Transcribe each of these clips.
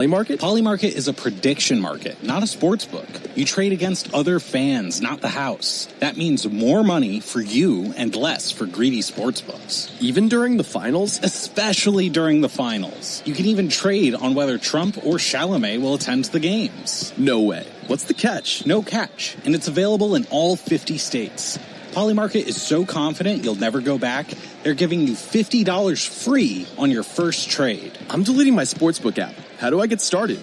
Polymarket? Polymarket is a prediction market, not a sports book. You trade against other fans, not the house. That means more money for you and less for greedy sports books. Even during the finals? Especially during the finals. You can even trade on whether Trump or Chalamet will attend the games. No way. What's the catch? No catch, and it's available in all 50 states. Polymarket is so confident you'll never go back, they're giving you $50 free on your first trade. I'm deleting my sportsbook app. How do I get started?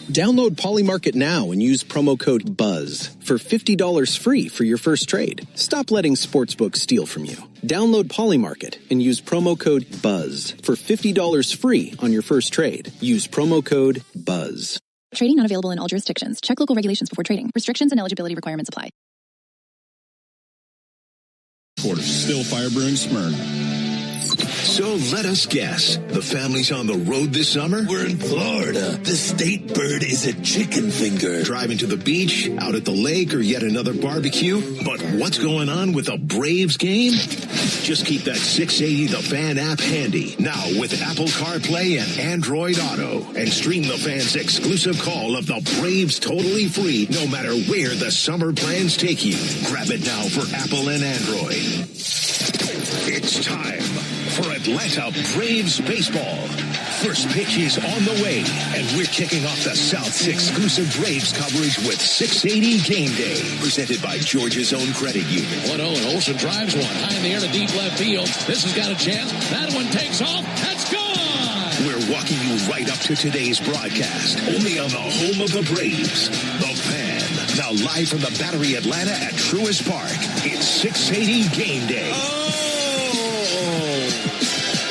Download Polymarket now and use promo code BUZZ for $50 free for your first trade. Stop letting sportsbooks steal from you. Download Polymarket and use promo code BUZZ for $50 free on your first trade. Use promo code BUZZ. Trading not available in all jurisdictions. Check local regulations before trading. Restrictions and eligibility requirements apply. Quarter still fire brewing Smyrna. So let us guess. The family's on the road this summer? We're in Florida. The state bird is a chicken finger. Driving to the beach, out at the lake, or yet another barbecue? But what's going on with a Braves game? Just keep that 680 The Fan app handy. Now with Apple CarPlay and Android Auto. And stream the Fan's exclusive call of the Braves totally free, no matter where the summer plans take you. Grab it now for Apple and Android. It's time for Atlanta Braves baseball. First pitch is on the way, and we're kicking off the South's exclusive Braves coverage with 680 Game Day, presented by Georgia's own credit union. 1-0, and Olsen drives one high in the air to deep left field. This has got a chance. That one takes off. That's gone! We're walking you right up to today's broadcast, only on the home of the Braves, The Fan. Now live from the Battery Atlanta at Truist Park, it's 680 Game Day.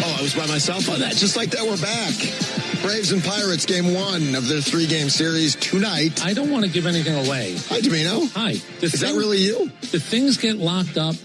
I was by myself on that. Just like that, we're back. Braves and Pirates, game one of their 3-game series tonight. I don't want to give anything away. Hi, Domino. Hi. Is that really you? The things get locked up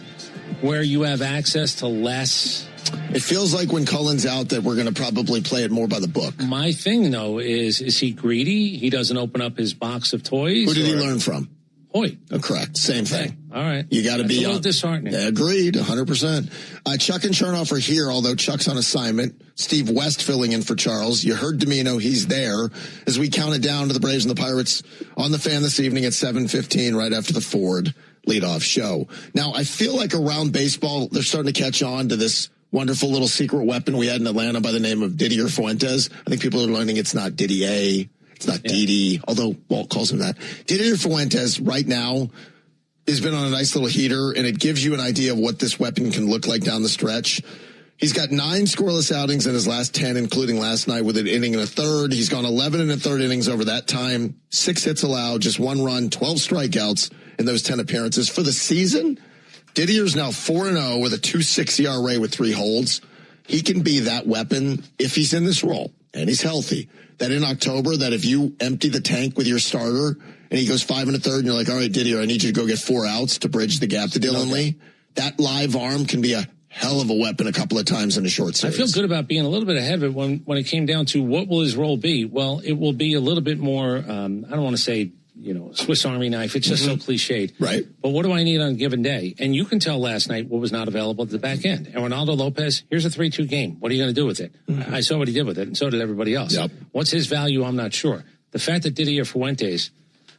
where you have access to less. It feels like when Cullen's out that we're going to probably play it more by the book. My thing, though, is he greedy? He doesn't open up his box of toys? Who did he learn from? Hoyt. Oh, correct. Same thing. All right. You got to be a little disheartening. Agreed, 100%. Chuck and Chernoff are here, although Chuck's on assignment. Steve West filling in for Charles. You heard Domino. He's there as we count it down to the Braves and the Pirates on the Fan this evening at 7:15, right after the Ford leadoff show. Now, I feel like around baseball, they're starting to catch on to this wonderful little secret weapon we had in Atlanta by the name of Didier Fuentes. I think people are learning it's not Didier. It's not Didi, although Walt calls him that. Didier Fuentes right now has been on a nice little heater, and it gives you an idea of what this weapon can look like down the stretch. He's got 9 scoreless outings in his last 10, including last night with an inning and a third. He's gone 11 and a third innings over that time. 6 hits allowed, just 1 run, 12 strikeouts in those 10 appearances. For the season, Didier's now 4-0 with a 2.6 ERA with 3 holds. He can be that weapon if he's in this role and he's healthy. That in October, that if you empty the tank with your starter and he goes 5 and a third and you're like, all right, Didier, I need you to go get 4 outs to bridge the gap to Dylan Lee. That live arm can be a hell of a weapon a couple of times in a short series. I feel good about being a little bit ahead of it when it came down to what will his role be. Well, it will be a little bit more, I don't want to say, Swiss Army knife. It's just so cliched. Right. But what do I need on a given day? And you can tell last night what was not available at the back end. And Ronaldo Lopez, here's a 3-2 game. What are you going to do with it? I saw what he did with it, and so did everybody else. Yep. What's his value? I'm not sure. The fact that Didier Fuentes,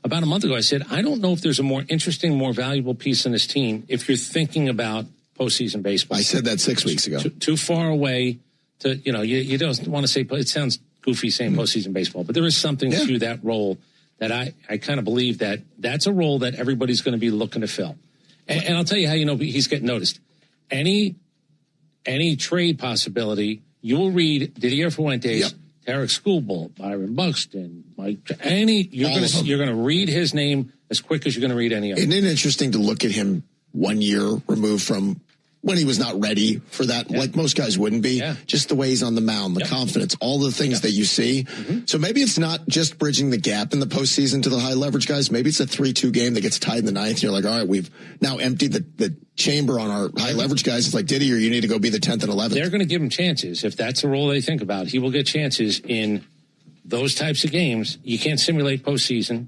about a month ago, I said, I don't know if there's a more interesting, more valuable piece in this team if you're thinking about postseason baseball. I said that 6 weeks ago. Too far away to, you don't want to say, it sounds goofy saying postseason baseball, but there is something to that role that I kind of believe that that's a role that everybody's going to be looking to fill. And I'll tell you how he's getting noticed. Any trade possibility, you'll read Didier Fuentes, Tarek Schoolbolt, Byron Buxton, Mike, you're going to read his name as quick as you're going to read any other. Isn't it interesting to look at him 1 year removed from when he was not ready for that, like most guys wouldn't be, just the way he's on the mound, the confidence, all the things that you see. So maybe it's not just bridging the gap in the postseason to the high leverage guys. Maybe it's a 3-2 game that gets tied in the ninth. And you're like, all right, we've now emptied the chamber on our high leverage guys. It's like, Didier, you need to go be the 10th and 11th. They're going to give him chances. If that's a role they think about, he will get chances in those types of games. You can't simulate postseason,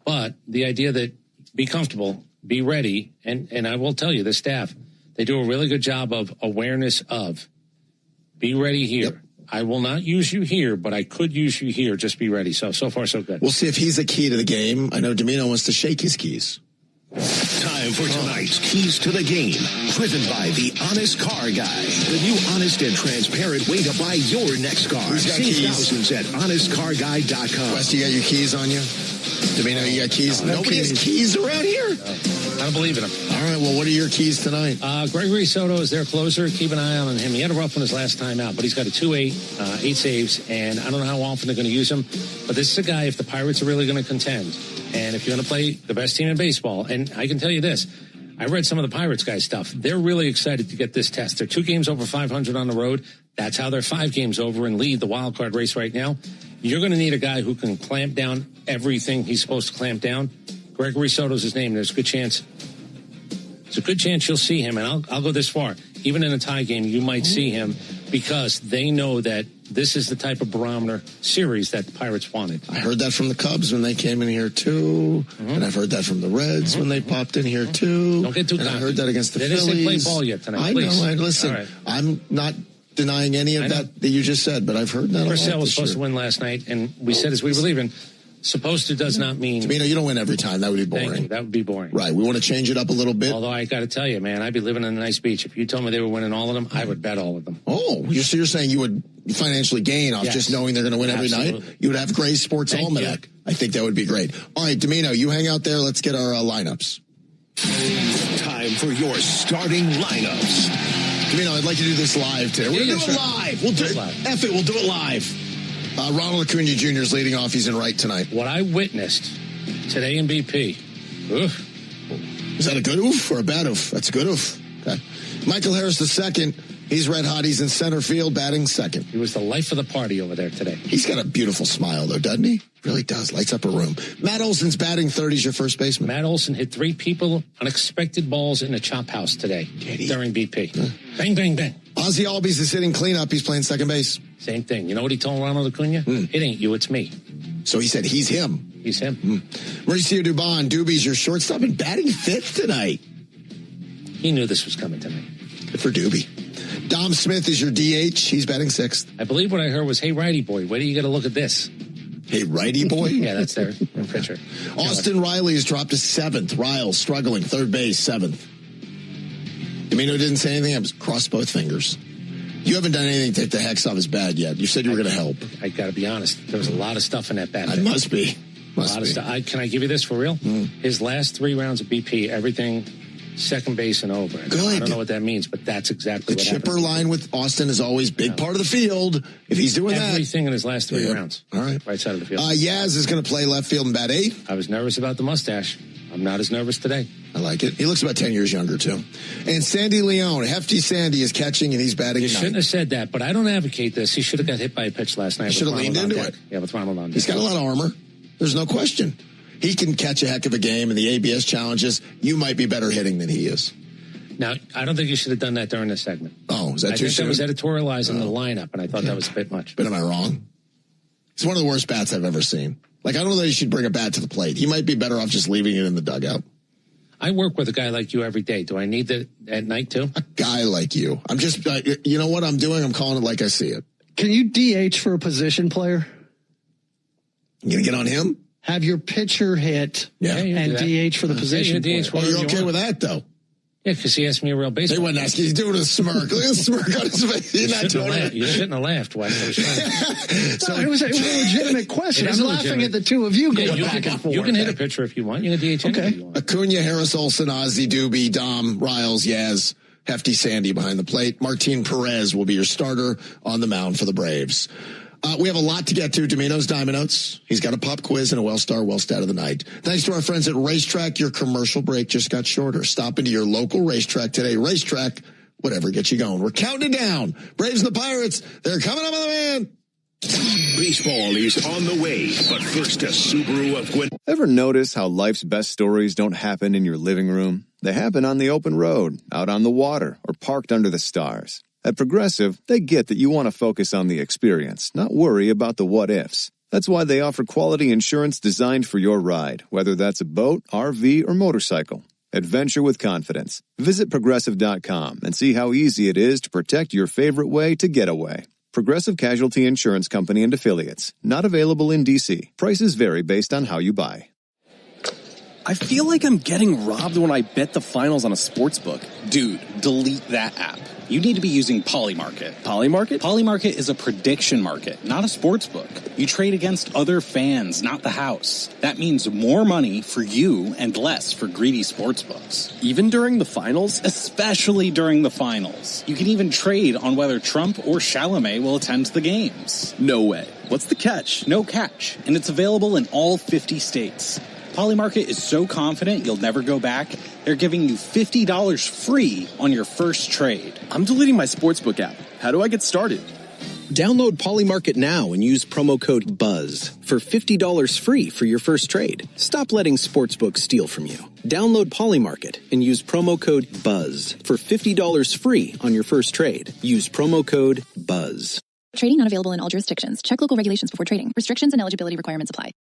but the idea that be comfortable, be ready, and I will tell you, the staff, they do a really good job of awareness of be ready here. I will not use you here, but I could use you here. Just be ready. So far, so good. We'll see if he's a key to the game. I know Domino wants to shake his keys. Time for tonight's Keys to the Game, driven by The Honest Car Guy. The new honest and transparent way to buy your next car. Who's got Save keys? thousands at honestcarguy.com. West, you got your keys on you? Domino, you got keys? Nobody has keys around here? I don't believe in him. All right, well, what are your keys tonight? Gregory Soto is their closer. Keep an eye on him. He had a rough one his last time out, but he's got a 2.8, 8 saves, and I don't know how often they're going to use him. But this is a guy, if the Pirates are really going to contend, and if you're going to play the best team in baseball, and I can tell you this, I read some of the Pirates guys' stuff. They're really excited to get this test. They're 2 games over 500 on the road. That's how they're 5 games over and lead the wild card race right now. You're going to need a guy who can clamp down everything he's supposed to clamp down. Gregory Soto's his name. There's a good chance. It's a good chance you'll see him, and I'll go this far. Even in a tie game, you might see him because they know that this is the type of barometer series that the Pirates wanted. I heard that from the Cubs when they came in here, too. And I've heard that from the Reds when they popped in here, too. Don't get too And I heard that against the they Phillies. They didn't say play ball yet tonight, I please. know. Listen, right. I'm not denying any of that you just said, but I've heard that a lot Purcell was this supposed year. to win last night, and we said as we were leaving, supposed to does not mean... Domino, you don't win every time. That would be Thank boring. you. That would be boring. Right. We want to change it up a little bit. Although I got to tell you, man, I'd be living on a nice beach. If you told me they were winning all of them, I would bet all of them. Oh, so you're saying you would financially gain off just knowing they're going to win every night? You would have Gray's Sports Almanac. I think that would be great. All right, Domino, you hang out there. Let's get our lineups. Time for your starting lineups. Domino, I'd like to do this live today. We're going to do it live. We'll do it. F it, we'll do it live. Ronald Acuna Jr. is leading off. He's in right tonight. What I witnessed today in BP. Oof. Is that a good oof or a bad oof? That's a good oof. Okay. Michael Harris II. He's red hot. He's in center field, batting second. He was the life of the party over there today. He's got a beautiful smile, though, doesn't he? Really does. Lights up a room. Matt Olson's batting third. He's your first baseman. Matt Olson hit 3 people, unexpected balls in the chop house today during BP. Bang, bang, bang. Ozzie Albies is hitting cleanup. He's playing second base. Same thing. You know what he told Ronald Acuna? It ain't you, it's me. So he said he's him. He's him. Mauricio Dubon, Doobie's your shortstop and batting fifth tonight. He knew this was coming tonight. Good for Doobie. Dom Smith is your DH. He's batting sixth. I believe what I heard was, hey, righty boy, wait till you get a look at this. Hey, righty boy? Yeah, that's their pitcher. Austin Riley has dropped to seventh. Riles struggling, third base, seventh. Domino didn't say anything. I was crossed both fingers. You haven't done anything to take the hex off his bat yet. You said you were going to help. I got to be honest. There was a lot of stuff in that bat. It must be. Must be. Can I give you this for real? His last 3 rounds of BP, everything second base and over. Good. I don't know what that means, but that's exactly the what chipper happened. line with Austin is always big part of the field. If he's doing everything in his last 3 rounds. All right. Right side of the field. Yaz is going to play left field and bat eighth. I was nervous about the mustache. I'm not as nervous today. I like it. He looks about 10 years younger, too. And Sandy Leone, Hefty Sandy, is catching, and he's batting You shouldn't have said that, but I don't advocate this. He should have got hit by a pitch last night. He should have leaned into it. Yeah, with Ronald on deck. He's got a lot of armor. There's no question. He can catch a heck of a game in the ABS challenges. You might be better hitting than he is. Now, I don't think you should have done that during this segment. Oh, is that too soon? I think that was editorializing the lineup, and I thought that was a bit much. But am I wrong? It's one of the worst bats I've ever seen. Like, I don't know that he should bring a bat to the plate. He might be better off just leaving it in the dugout. I work with a guy like you every day. Do I need that at night, too? A guy like you. I'm just, you know what I'm doing? I'm calling it like I see it. Can you DH for a position player? You going to get on him? Have your pitcher hit and DH for the position player. Oh, you're okay with that, though? Yeah, because he asked me a real baseball. They wouldn't ask you. He's doing a smirk. Look at the smirk on his face. You shouldn't have laughed. Wes. It was a legitimate question. I'm laughing at the two of you going back and forth. You can hit a pitcher if you want. You can DH anything you want. Acuna, Harris, Olson, Ozzie, Doobie, Dom, Riles, Yaz, Hefty Sandy behind the plate. Martin Perez will be your starter on the mound for the Braves. We have a lot to get to. Domino's Diamond Notes. He's got a pop quiz and a well stat of the night. Thanks to our friends at Racetrack. Your commercial break just got shorter. Stop into your local racetrack today. Racetrack, whatever gets you going. We're counting it down. Braves and the Pirates, they're coming up on the man. Baseball is on the way, but first a Subaru of Gwinnett. Ever notice how life's best stories don't happen in your living room? They happen on the open road, out on the water, or parked under the stars. At Progressive, they get that you want to focus on the experience, not worry about the what-ifs. That's why they offer quality insurance designed for your ride, whether that's a boat, RV, or motorcycle. Adventure with confidence. Visit Progressive.com and see how easy it is to protect your favorite way to get away. Progressive Casualty Insurance Company and Affiliates. Not available in D.C. Prices vary based on how you buy. I feel like I'm getting robbed when I bet the finals on a sportsbook. Dude, delete that app. You need to be using Polymarket. Polymarket? Polymarket is a prediction market, not a sports book. You trade against other fans, not the house. That means more money for you and less for greedy sports books. Even during the finals? Especially during the finals. You can even trade on whether Trump or Chalamet will attend the games. No way. What's the catch? No catch. And it's available in all 50 states. Polymarket is so confident you'll never go back, they're giving you $50 free on your first trade. I'm deleting my sportsbook app. How do I get started? Download Polymarket now and use promo code BUZZ for $50 free for your first trade. Stop letting sportsbooks steal from you. Download Polymarket and use promo code BUZZ for $50 free on your first trade. Use promo code BUZZ. Trading not available in all jurisdictions. Check local regulations before trading. Restrictions and eligibility requirements apply.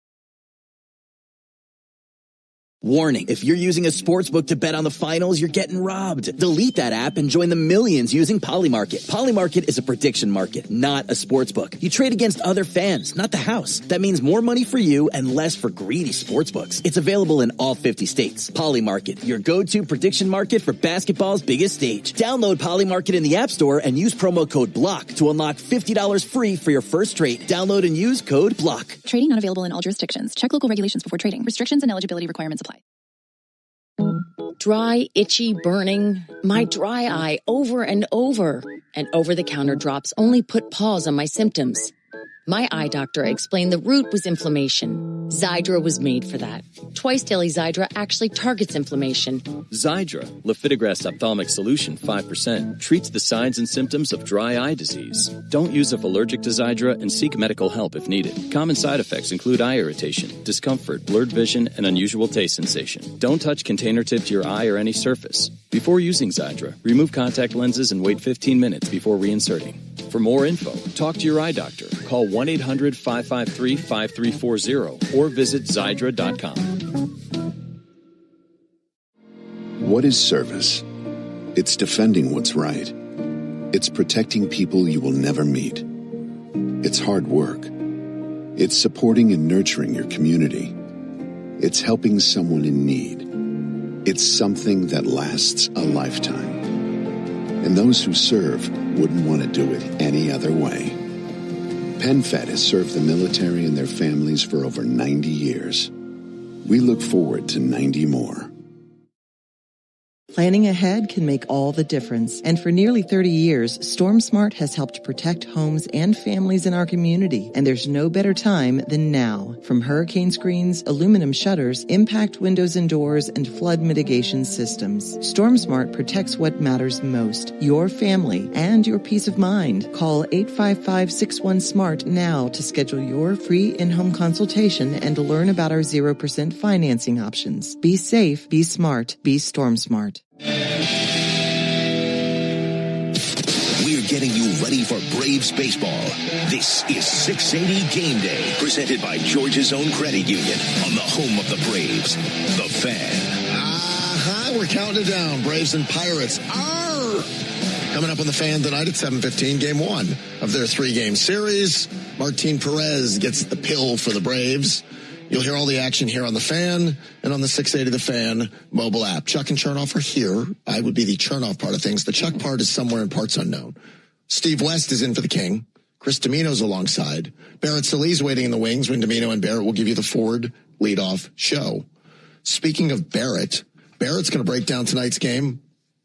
Warning, if you're using a sportsbook to bet on the finals, you're getting robbed. Delete that app and join the millions using Polymarket. Polymarket is a prediction market, not a sportsbook. You trade against other fans, not the house. That means more money for you and less for greedy sportsbooks. It's available in all 50 states. Polymarket, your go-to prediction market for basketball's biggest stage. Download Polymarket in the App Store and use promo code BLOCK to unlock $50 free for your first trade. Download and use code BLOCK. Trading not available in all jurisdictions. Check local regulations before trading. Restrictions and eligibility requirements apply. Dry, itchy, burning. My dry eye over and over. And over-the-counter drops only put pause on my symptoms. My eye doctor explained the root was inflammation. Xiidra was made for that. Twice-daily Xiidra actually targets inflammation. Xiidra, Lifitegrast Ophthalmic Solution 5%, treats the signs and symptoms of dry eye disease. Don't use if allergic to Xiidra and seek medical help if needed. Common side effects include eye irritation, discomfort, blurred vision, and unusual taste sensation. Don't touch container tip to your eye or any surface. Before using Xiidra, remove contact lenses and wait 15 minutes before reinserting. For more info, talk to your eye doctor. Call 1-800-553-5340 or visit Xiidra.com. What is service? It's defending what's right. It's protecting people you will never meet. It's hard work. It's supporting and nurturing your community. It's helping someone in need. It's something that lasts a lifetime. And those who serve wouldn't want to do it any other way. PenFed has served the military and their families for over 90 years. We look forward to 90 more. Planning ahead can make all the difference. And for nearly 30 years, StormSmart has helped protect homes and families in our community. And there's no better time than now. From hurricane screens, aluminum shutters, impact windows and doors, and flood mitigation systems, StormSmart protects what matters most, your family and your peace of mind. Call 855-61-SMART now to schedule your free in-home consultation and to learn about our 0% financing options. Be safe, be smart, be StormSmart. We're getting you ready for Braves baseball. This is 680 Game Day, presented by Georgia's own credit union on the home of the Braves, The Fan. We're counting it down. Braves and Pirates. Coming up on The Fan tonight at 7:15, Game 1 of their 3-game series. Martin Perez gets the pill for the Braves. You'll hear all the action here on The Fan and on the 680 The Fan mobile app. Chuck and Chernoff are here. I would be the Chernoff part of things. The Chuck part is somewhere in parts unknown. Steve West is in for the King. Chris Domino's alongside. Barrett Sallee's waiting in the wings when Domino and Barrett will give you the Ford leadoff show. Speaking of Barrett's going to break down tonight's game.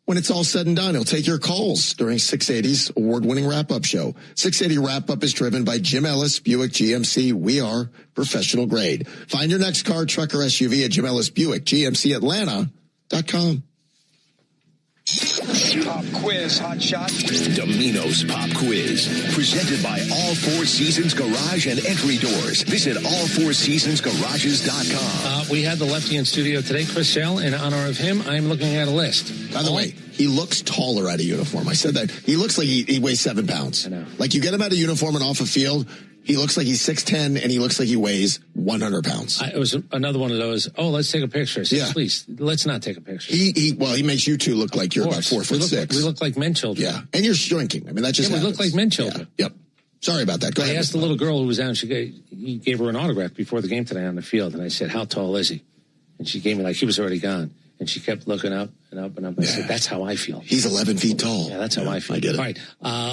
When it's all said and done, he'll take your calls during 680's award-winning wrap-up show. 680 Wrap-Up is driven by Jim Ellis, Buick GMC. We are professional grade. Find your next car, truck, or SUV at Jim Ellis Buick, GMCAtlanta.com. Pop quiz, hot shot. Domino's Pop Quiz, presented by All Four Seasons Garage and Entry Doors. Visit allfourseasonsgarages.com. We had the lefty in studio today, Chris Sale. In honor of him, I'm looking at a list. By the way, he looks taller out of uniform. I said that. He looks like he weighs 7 pounds. I know. Like you get him out of uniform and off a field, he looks like he's 6'10", and he looks like he weighs 100 pounds. It was another one of those, let's take a picture. So yeah. Please, let's not take a picture. He makes you two look like you're about 4'6". We look like men children. Yeah, and you're shrinking. I mean, that just happens. We look like men children. Yeah. Yep. Sorry about that. Go ahead. I asked the little girl who was out, he gave her an autograph before the game today on the field. And I said, how tall is he? And she gave me he was already gone. And she kept looking up and up and up. I said, that's how I feel. He's 11 feet tall. Yeah, that's how I feel. I get it. All right.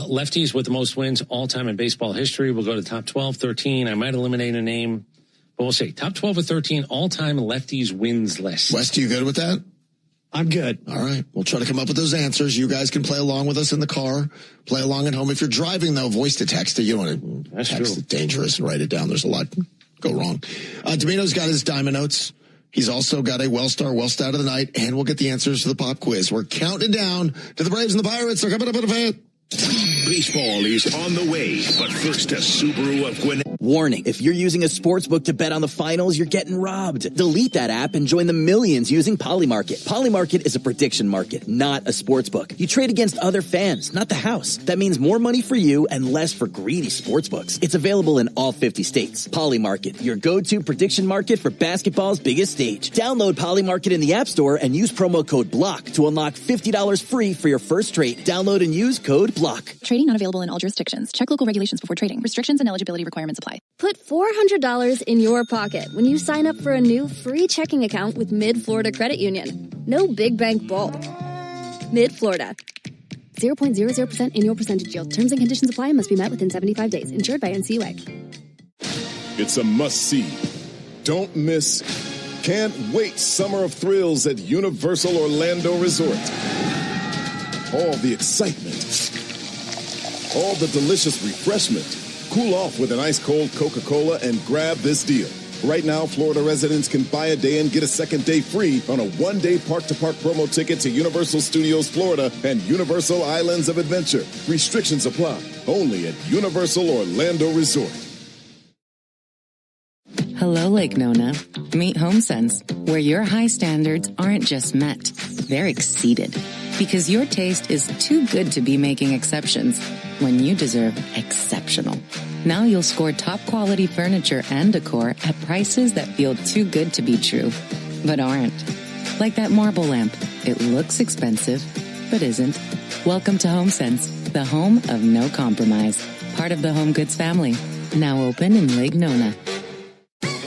Lefties with the most wins all time in baseball history. We'll go to top 12, 13. I might eliminate a name, but we'll see. Top 12 or 13 all time lefties wins list. Wes, you good with that? I'm good. All right. We'll try to come up with those answers. You guys can play along with us in the car. Play along at home. If you're driving, though, voice to text it. You don't want to text it. Dangerous and write it down. There's a lot go wrong. Domino's got his diamond notes. He's also got a Wellstar Well Stat of the Night, and we'll get the answers to the pop quiz. We're counting down to the Braves and the Pirates. They're coming up in a bit. Baseball is on the way, but first a Subaru of Gwinnett. Warning, if you're using a sportsbook to bet on the finals, you're getting robbed. Delete that app and join the millions using Polymarket. Polymarket is a prediction market, not a sportsbook. You trade against other fans, not the house. That means more money for you and less for greedy sportsbooks. It's available in all 50 states. Polymarket, your go-to prediction market for basketball's biggest stage. Download Polymarket in the App Store and use promo code BLOCK to unlock $50 free for your first trade. Download and use code BLOCK. Trading not available in all jurisdictions. Check local regulations before trading. Restrictions and eligibility requirements apply. Put $400 in your pocket when you sign up for a new free checking account with Mid-Florida Credit Union. No big bank bulk. Mid-Florida. 0.00% annual percentage yield. Terms and conditions apply and must be met within 75 days. Insured by NCUA. It's a must-see. Don't miss. Can't wait summer of thrills at Universal Orlando Resort. All the excitement. All the delicious refreshment. Cool off with an ice-cold Coca-Cola and grab this deal. Right now, Florida residents can buy a day and get a second day free on a one-day park-to-park promo ticket to Universal Studios Florida and Universal Islands of Adventure. Restrictions apply. Only at Universal Orlando Resort. Hello, Lake Nona. Meet HomeSense, where your high standards aren't just met, they're exceeded. Because your taste is too good to be making exceptions when you deserve exceptional. Now you'll score top quality furniture and decor at prices that feel too good to be true, but aren't. Like that marble lamp. It looks expensive, but isn't. Welcome to HomeSense, the home of no compromise. Part of the Home Goods family. Now open in Lake Nona.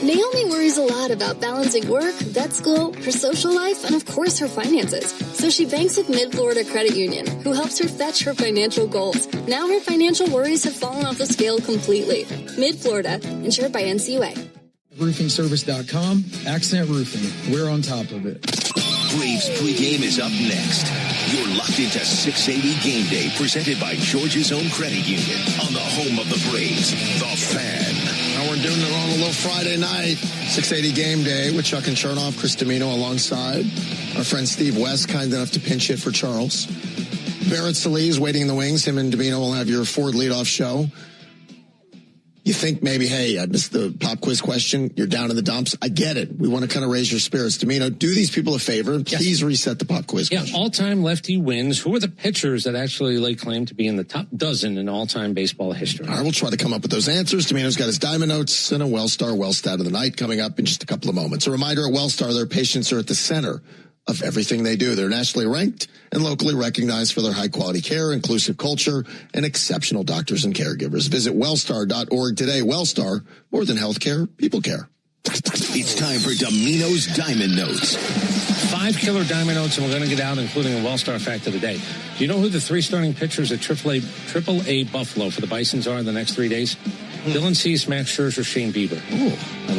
Naomi worries a lot about balancing work, vet school, her social life, and of course her finances. So she banks with Mid-Florida Credit Union, who helps her fetch her financial goals. Now her financial worries have fallen off the scale completely. Mid-Florida, insured by NCUA. RoofingService.com, Accent Roofing. We're on top of it. Braves pregame is up next. You're locked into 680 Game Day, presented by Georgia's own credit union on the home of the Braves, The Fan. Now we're doing it on a little Friday night, 680 Game Day with Chuck and Chernoff, Chris Domino alongside our friend Steve West, kind enough to pinch hit for Charles. Barrett Sallee waiting in the wings. Him and Domino will have your Ford leadoff show. You think maybe, hey, I missed the pop quiz question. You're down in the dumps. I get it. We want to kind of raise your spirits. Domino, do these people a favor and please reset the pop quiz question. All-time lefty wins. Who are the pitchers that actually lay claim to be in the top dozen in all-time baseball history? All right, we'll try to come up with those answers. Domino's got his diamond notes and a Wellstar Well Stat of the Night coming up in just a couple of moments. A reminder, at Wellstar, their patients are at the center of everything they do. They're nationally ranked and locally recognized for their high-quality care, inclusive culture, and exceptional doctors and caregivers. Visit wellstar.org today. Wellstar, more than healthcare, people care. It's time for Domino's Diamond Notes. 5 killer diamond notes, and we're going to get out, including a Wellstar fact of the day. Do you know who the 3 starting pitchers at AAA Buffalo for the Bisons are in the next 3 days? Dylan Cease, Max Scherzer, Shane Bieber.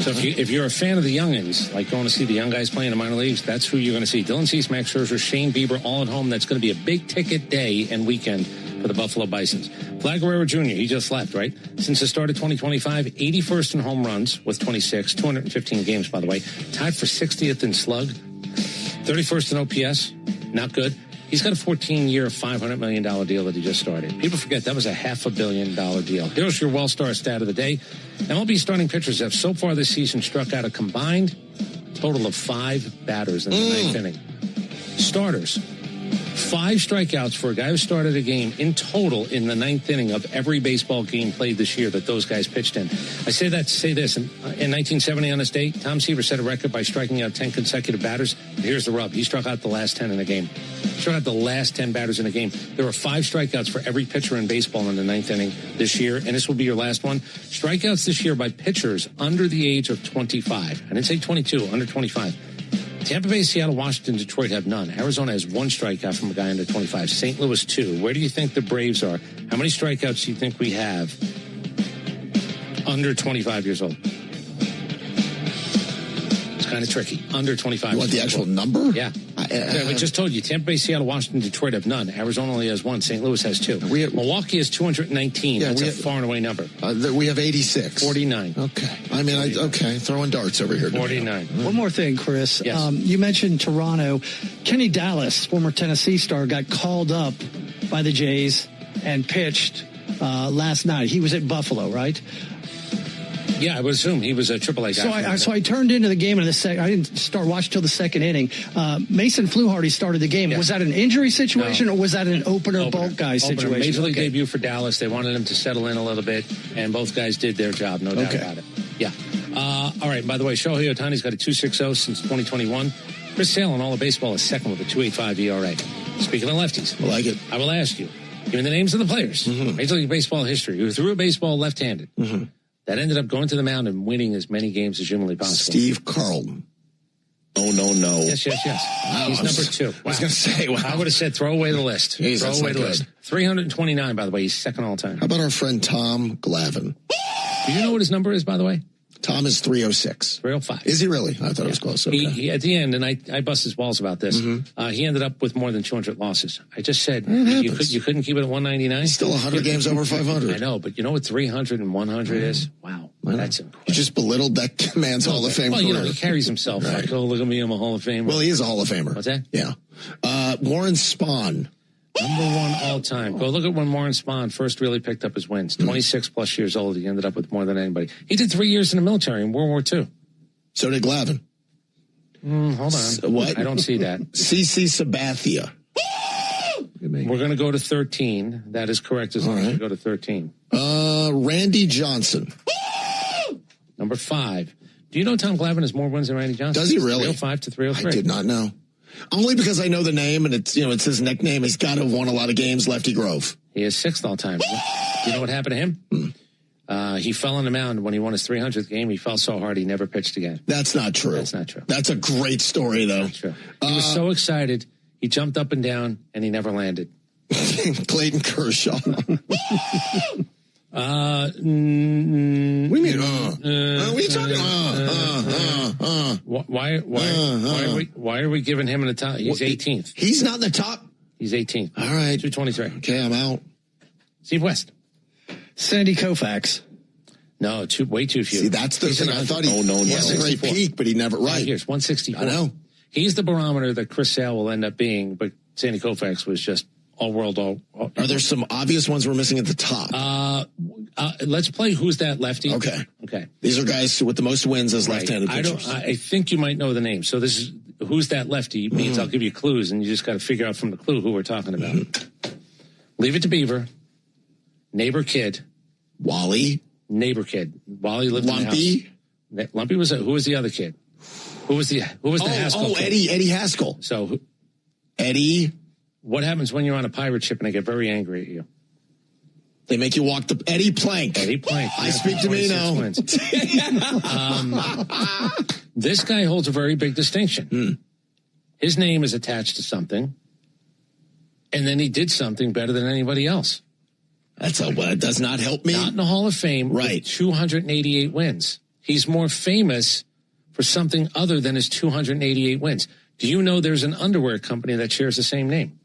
So if you're a fan of the youngins, like going to see the young guys playing in the minor leagues, that's who you're going to see. Dylan Cease, Max Scherzer, Shane Bieber, all at home. That's going to be a big ticket day and weekend for the Buffalo Bisons. Vlad Guerrero Jr., he just left, right? Since the start of 2025, 81st in home runs with 26, 215 games, by the way. Tied for 60th in slug, 31st in OPS, not good. He's got a 14-year, $500 million deal that he just started. People forget that was a $500 million deal. Here's your Wellstar stat of the day. MLB starting pitchers have so far this season struck out a combined total of 5 batters in the ninth inning. Starters, 5 strikeouts for a guy who started a game in total in the 9th inning of every baseball game played this year that those guys pitched in. I say that to say this. In 1970 on this date, Tom Seaver set a record by striking out 10 consecutive batters. But here's the rub. He struck out the last 10 in a game. Struck out the last 10 batters in a game. There were 5 strikeouts for every pitcher in baseball in the 9th inning this year, and this will be your last one. Strikeouts this year by pitchers under the age of 25. I didn't say 22, under 25. Tampa Bay, Seattle, Washington, Detroit have none. Arizona has 1 strikeout from a guy under 25. St. Louis, 2. Where do you think the Braves are? How many strikeouts do you think we have under 25 years old? It's kind of tricky. Under 25. You want the actual number? Yeah. I just told you. Tampa Bay, Seattle, Washington, Detroit have none. Arizona only has 1. St. Louis has 2. Milwaukee has 219. Yeah, that's a far and away number. We have 86. 49. Okay. I mean, throwing darts over here. 49. One more thing, Chris. Yes. You mentioned Toronto. Kenny Dallas, former Tennessee star, got called up by the Jays and pitched last night. He was at Buffalo, right? Yeah, I would assume he was a AAA guy. So I turned into the game in the second. I didn't start watching till the second inning. Mason Fluharty started the game. Yeah. Was that an injury situation or was that an opener bulk guy situation? Major League debut for Dallas. They wanted him to settle in a little bit, and both guys did their job, no doubt about it. Yeah. All right, by the way, Shohei Ohtani's got a 2.60 since 2021. Chris Sale in all of baseball is second with a 2.85 ERA. Speaking of lefties, I like it. I will ask you, give me the names of the players, Major League Baseball history, who threw a baseball left-handed. That ended up going to the mound and winning as many games as humanly possible. Steve Carlton. Oh, no. Yes. Wow, he's number 2. Wow. I was going to say, wow. I would have said throw away the list. Jeez, throw away the list. 329, by the way. He's second all time. How about our friend Tom Glavine? Do you know what his number is, by the way? Tom is 306. 305. Is he really? I thought it was close. Okay. He at the end, and I bust his balls about this, he ended up with more than 200 losses. I just said, you couldn't keep it at 199? Still 100 games over 500. I know, but you know what 300 and 100 is? Wow. That's incredible. You just belittled that man's Hall of Fame career. You know, he carries himself like, oh, look at me, I'm a Hall of Famer. Well, he is a Hall of Famer. What's that? Yeah. Warren Spahn. Number 1 all time. Go look at when Warren Spahn first really picked up his wins. 26 plus years old. He ended up with more than anybody. He did 3 years in the military in World War II. So did Glavine. Hold on. What? I don't see that. CC Sabathia. We're going to go to 13. That is correct as long as we go to 13. Randy Johnson. Number 5. Do you know Tom Glavine has more wins than Randy Johnson? Does he really? 305 to 303. I did not know. Only because I know the name and it's his nickname. He's got to have won a lot of games, Lefty Grove. He is 6th all time. You know what happened to him? He fell on the mound when he won his 300th game. He fell so hard he never pitched again. That's not true. That's not true. That's a great story, though. That's true. He was so excited. He jumped up and down, and he never landed. Clayton Kershaw. What do you mean? What are you talking about? Why are we giving him in the top? He's 18th. He's not in the top. He's 18th. All right. 223. Okay, I'm out. Steve West. Sandy Koufax. No, way too few. See, that's the thing. I thought he has a great peak, but he never, right. Here's 164. I know. He's the barometer that Chris Sale will end up being, but Sandy Koufax was just all world. Are there some obvious ones we're missing at the top? Let's play Who's That Lefty? Okay. Okay. These are guys with the most wins as left-handed pitchers. I think you might know the name. So this is Who's That Lefty means I'll give you clues, and you just got to figure out from the clue who we're talking about. Leave It to Beaver. Neighbor Kid. Wally. Neighbor Kid. Wally lived Lumpy. in the house. Lumpy was who was the other kid? Who was the Haskell kid? Eddie Haskell. So Eddie. What happens when you're on a pirate ship and they get very angry at you? They make you walk the Eddie Plank. Eddie Plank. I speak to me now. This guy holds a very big distinction. His name is attached to something, and then he did something better than anybody else. That does not help me. Not in the Hall of Fame. Right. With 288 wins. He's more famous for something other than his 288 wins. Do you know there's an underwear company that shares the same name?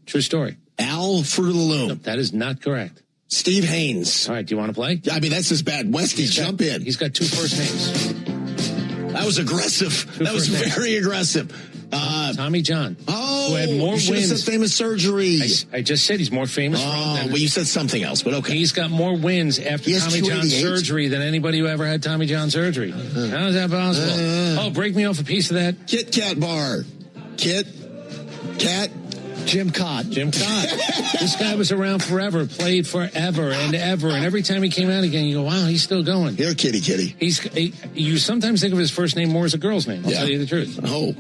True story. Al Fruit of the Loom. No, that is not correct. Steve Haynes. All right, do you want to play? I mean, that's just bad. Westy, jump in. He's got 2 first names. That was aggressive. That was very aggressive. Tommy John. Oh, who had more you wins. Said famous surgery. I just said he's more famous. Well, you said something else, but okay. He's got more wins after Tommy John surgery than anybody who ever had Tommy John surgery. How is that possible? Break me off a piece of that. Kit Kat bar. Kit Cat? Jim Cott. Jim Cott. This guy was around forever, played forever and ever. And every time he came out again, you go, wow, he's still going. Here, kitty. You sometimes think of his first name more as a girl's name. I'll tell you the truth. Oh.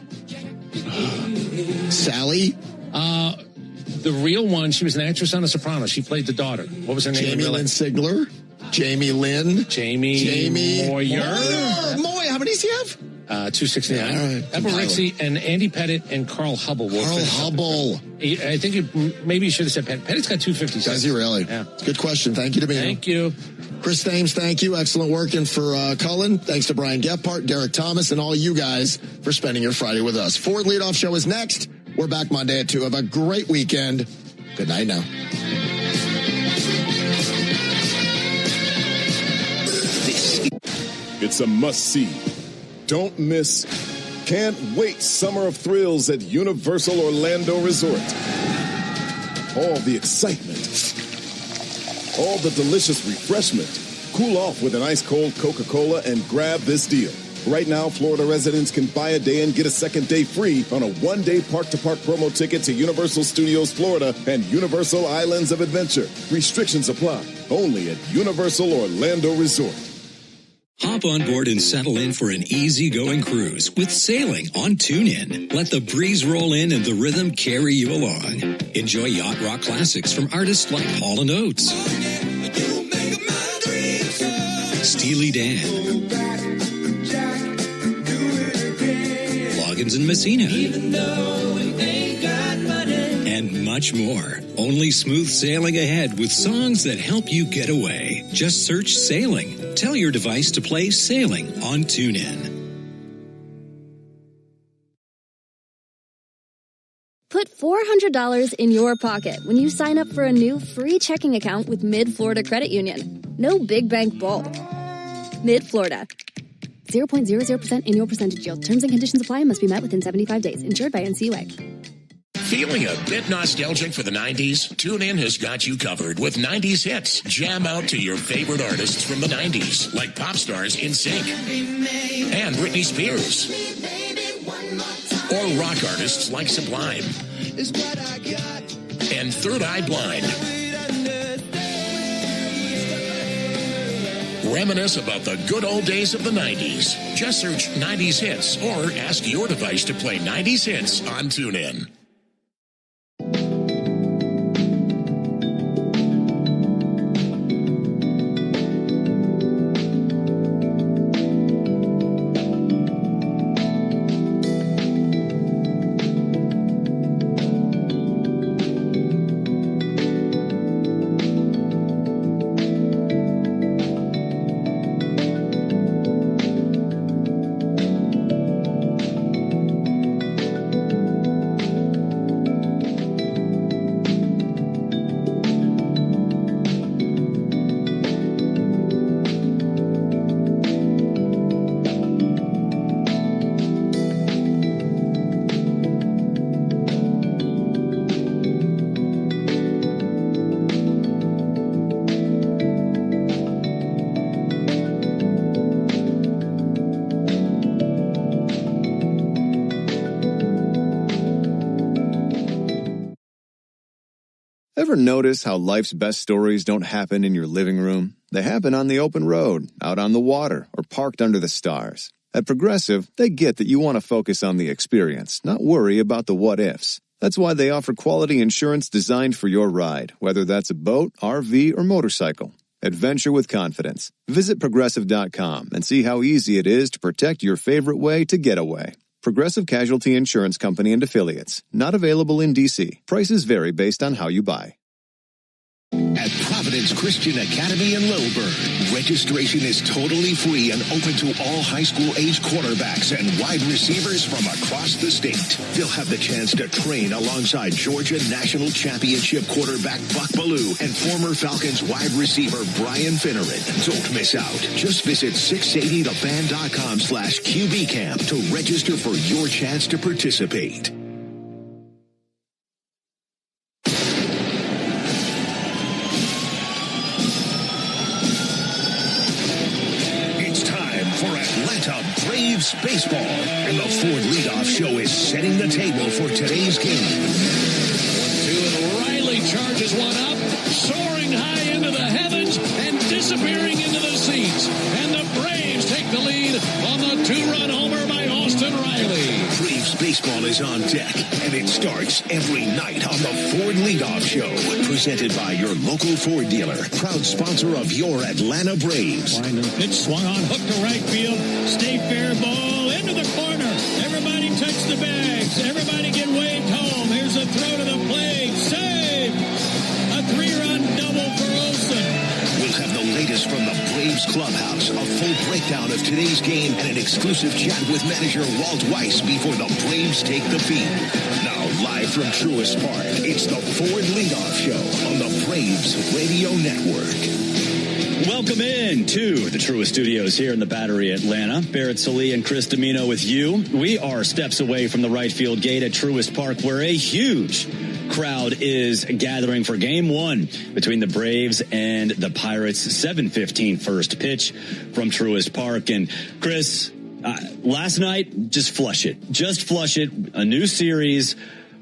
Sally? The real one, she was an actress on The Sopranos. She played the daughter. What was her name? Jamie Lynn Sigler? Jamie Lynn? Jamie Moyer. Moy, how many does he have? 269. All right. Ethel Rixey and Andy Pettit and Carl Hubble. Carl Hubble. I think maybe you should have said Pettit. Pettitt's got 256. Does he really? Yeah. Good question. Thank you to me. Thank you. Chris Thames, thank you. Excellent work. And for Cullen, thanks to Brian Gephardt, Derek Thomas, and all you guys for spending your Friday with us. Ford Leadoff Show is next. We're back Monday at 2. Have a great weekend. Good night now. It's a must-see. Don't miss. Can't wait summer of thrills at Universal Orlando Resort. All the excitement. All the delicious refreshment. Cool off with an ice-cold Coca-Cola and grab this deal. Right now, Florida residents can buy a day and get a second day free on a one-day park-to-park promo ticket to Universal Studios Florida and Universal Islands of Adventure. Restrictions apply. Only at Universal Orlando Resort. Hop on board and settle in for an easy-going cruise with sailing on TuneIn. Let the breeze roll in and the rhythm carry you along. Enjoy yacht rock classics from artists like Hall & Oates, Steely Dan, Loggins and Messina, and much more. Only smooth sailing ahead with songs that help you get away. Just search Sailing. Tell your device to play Sailing on TuneIn. Put $400 in your pocket when you sign up for a new free checking account with Mid-Florida Credit Union. No big bank bulk. Mid-Florida. 0.00% annual percentage yield. Terms and conditions apply and must be met within 75 days. Insured by NCUA. Feeling a bit nostalgic for the 90s? TuneIn has got you covered with 90s hits. Jam out to your favorite artists from the 90s, like pop stars NSYNC and Britney Spears. Or rock artists like Sublime and Third Eye Blind. Reminisce about the good old days of the 90s. Just search 90s hits or ask your device to play 90s hits on TuneIn. Ever notice how life's best stories don't happen in your living room? They happen on the open road, out on the water, or parked under the stars. At Progressive, they get that you want to focus on the experience, not worry about the what-ifs. That's why they offer quality insurance designed for your ride, whether that's a boat, RV, or motorcycle. Adventure with confidence. Visit Progressive.com and see how easy it is to protect your favorite way to get away. Progressive Casualty Insurance Company and Affiliates. Not available in D.C. Prices vary based on how you buy. At Providence Christian Academy in Lilburn, registration is totally free and open to all high school age quarterbacks and wide receivers from across the state. They'll have the chance to train alongside Georgia National Championship quarterback Buck Ballou and former Falcons wide receiver Brian Finneran. Don't miss out. Just visit 680thefan.com/QBcamp to register for your chance to participate. for Atlanta Braves baseball. And the Ford Leadoff Show is setting the table for today's game. 1-2, and Riley charges one up, soaring high into the heavens and disappearing into the seats. And the Braves take the lead on the 2-run homer by Austin Riley. Braves baseball is on deck, and it starts every night on the Ford Leadoff Show. Presented by your local Ford dealer, proud sponsor of your Atlanta Braves. Line and pitch swung on, hook to right field. Stay fair ball into the corner. Everybody touch the bags. Everybody get waved home. Here's a throw to the plate. Save! A 3-run double for Olsen. We'll have the latest from the Braves clubhouse, a full breakdown of today's game, and an exclusive chat with manager Walt Weiss before the Braves take the field. Now, live from Truist Park, it's the Ford Leadoff Show on the Braves Radio Network. Welcome in to the Truist Studios here in the Battery, Atlanta. Barrett Sallee and Chris Domino with you. We are steps away from the right field gate at Truist Park, where a huge crowd is gathering for game one between the Braves and the Pirates. 7:15 first pitch from Truist Park. And Chris, last night, just flush it. Just flush it. A new series.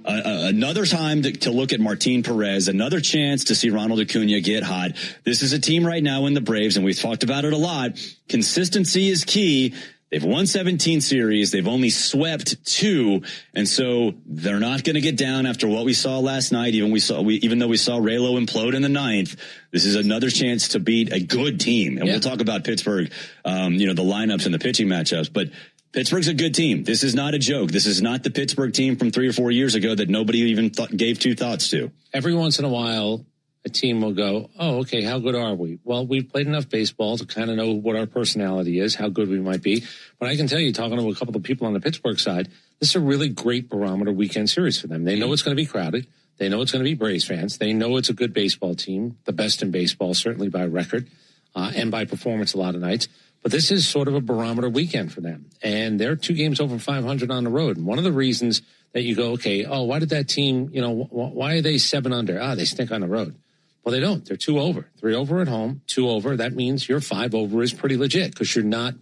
Another time to look at Martin Perez, another chance to see Ronald Acuna get hot. This is a team right now in the Braves, and we've talked about it a lot. Consistency is key. They've won 17 series. They've only swept 2. And so they're not going to get down after what we saw last night. Even though we saw Raylo implode in the 9th, this is another chance to beat a good team. And we'll talk about Pittsburgh, the lineups and the pitching matchups, but Pittsburgh's a good team. This is not a joke. This is not the Pittsburgh team from 3 or 4 years ago that nobody even gave 2 thoughts to. Every once in a while, a team will go, oh, okay, how good are we? Well, we've played enough baseball to kind of know what our personality is, how good we might be. But I can tell you, talking to a couple of people on the Pittsburgh side, this is a really great barometer weekend series for them. They know it's going to be crowded. They know it's going to be Braves fans. They know it's a good baseball team, the best in baseball, certainly by record and by performance a lot of nights. But this is sort of a barometer weekend for them. And they're 2 games over 500 on the road. And one of the reasons that you go, okay, why did that team, why are they 7 under? They stink on the road. Well, they don't. They're 2 over. 3 over at home, 2 over. That means your 5 over is pretty legit because you're not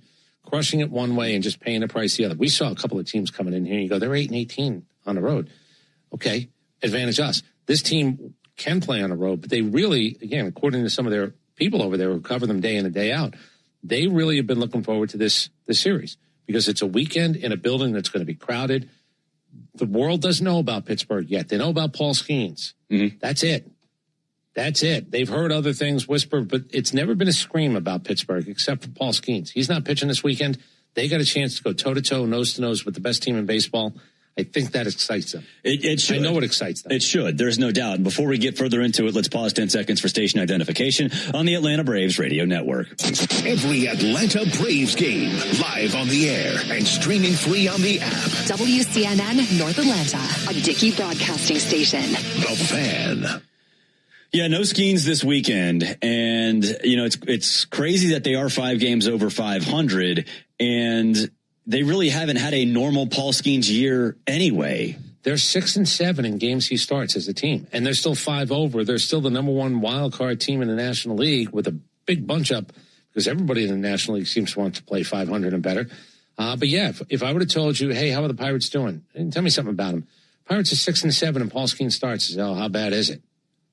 crushing it one way and just paying the price the other. We saw a couple of teams coming in here and you go, they're 8-18 on the road. Okay, advantage us. This team can play on the road, but they really, again, according to some of their people over there who cover them day in and day out, they really have been looking forward to this series because it's a weekend in a building that's going to be crowded. The world doesn't know about Pittsburgh yet. They know about Paul Skeens. Mm-hmm. That's it. That's it. They've heard other things whispered, but it's never been a scream about Pittsburgh except for Paul Skeens. He's not pitching this weekend. They got a chance to go toe-to-toe, nose-to-nose with the best team in baseball. I think that excites them. It should. I know it excites them. It should. There's no doubt. And before we get further into it, let's pause 10 seconds for station identification on the Atlanta Braves Radio Network. Every Atlanta Braves game live on the air and streaming free on the app. WCNN North Atlanta, a Dickey broadcasting station. The Fan. Yeah, no Skeens this weekend. And, it's crazy that they are 5 games over 500 and they really haven't had a normal Paul Skeens year anyway. They're 6-7 in games he starts as a team, and they're still 5 over. They're still the number 1 wild card team in the National League with a big bunch up because everybody in the National League seems to want to play 500 and better. But yeah, if I would have told you, hey, how are the Pirates doing? Tell me something about them. Pirates are 6-7 and Paul Skeens starts. Oh, how bad is it?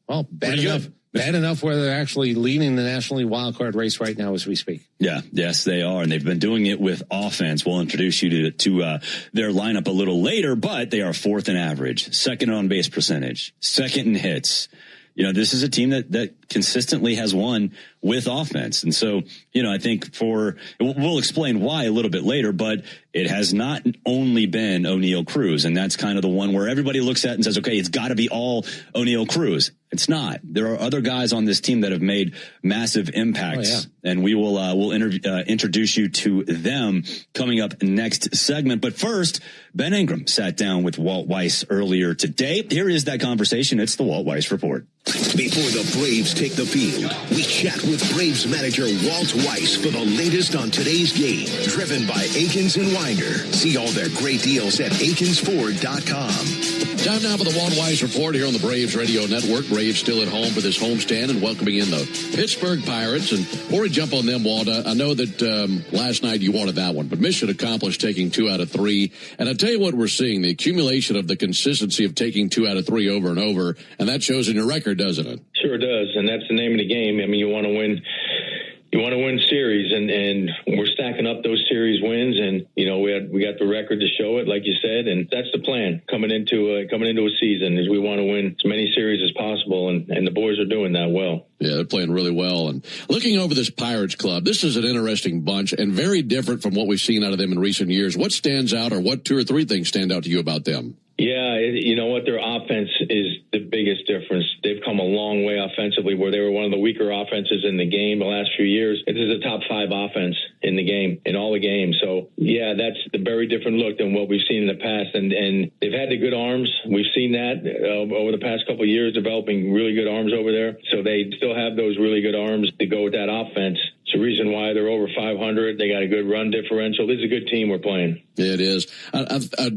Well, bad enough. Bad enough where they're actually leading the National League wildcard race right now as we speak. Yeah, yes, they are. And they've been doing it with offense. We'll introduce you to their lineup a little later, but they are 4th in average, 2nd on base percentage, 2nd in hits. This is a team that consistently has won with offense. And so, I think we'll explain why a little bit later, but it has not only been O'Neal Cruz. And that's kind of the one where everybody looks at and says, okay, it's got to be all O'Neal Cruz. It's not. There are other guys on this team that have made massive impacts, and we will we'll introduce you to them coming up next segment. But first, Ben Ingram sat down with Walt Weiss earlier today. Here is that conversation. It's the Walt Weiss Report. Before the Braves take the field, we chat with Braves manager Walt Weiss for the latest on today's game. Driven by Akins and Winder. See all their great deals at AkinsFord.com. Time now for the Walt Weiss Report here on the Braves Radio Network. Braves still at home for this homestand and welcoming in the Pittsburgh Pirates. And before we jump on them, Walt, I know that last night you wanted that one, but mission accomplished, taking 2 out of 3. And I'll tell you what we're seeing, the accumulation of the consistency of taking 2 out of 3 over and over, and that shows in your record, doesn't it? Sure does, and that's the name of the game. I mean, you want to win. You want to win series, and we're stacking up those series wins, and we got the record to show it, like you said, and that's the plan coming into a season is we want to win as many series as possible, and the boys are doing that well. Yeah, they're playing really well. And looking over this Pirates club, this is an interesting bunch and very different from what we've seen out of them in recent years. What stands out, or what 2 or 3 things stand out to you about them? Yeah, you know what? Their offense is the biggest difference. They've come a long way offensively, where they were one of the weaker offenses in the game the last few years. This is a top 5 offense in the game, in all the games. So, yeah, that's a very different look than what we've seen in the past. And they've had the good arms. We've seen that over the past couple of years, developing really good arms over there. So they still have those really good arms to go with that offense. It's the reason why they're over 500. They got a good run differential. This is a good team we're playing. Yeah, it is.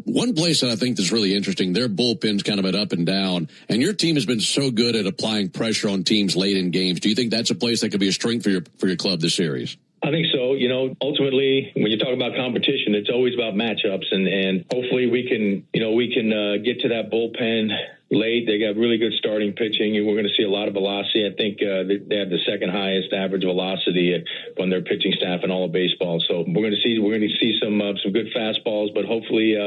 One place that I think that's really interesting, their bullpen's kind of been up and down, and your team has been so good at applying pressure on teams late in games. Do you think that's a place that could be a strength for your club this series? I think so. Ultimately, when you talk about competition, it's always about matchups, and hopefully we can get to that bullpen late. They got really good starting pitching, and we're going to see a lot of velocity. I think they have the second highest average velocity on their pitching staff in all of baseball. So we're going to see some good fastballs, but hopefully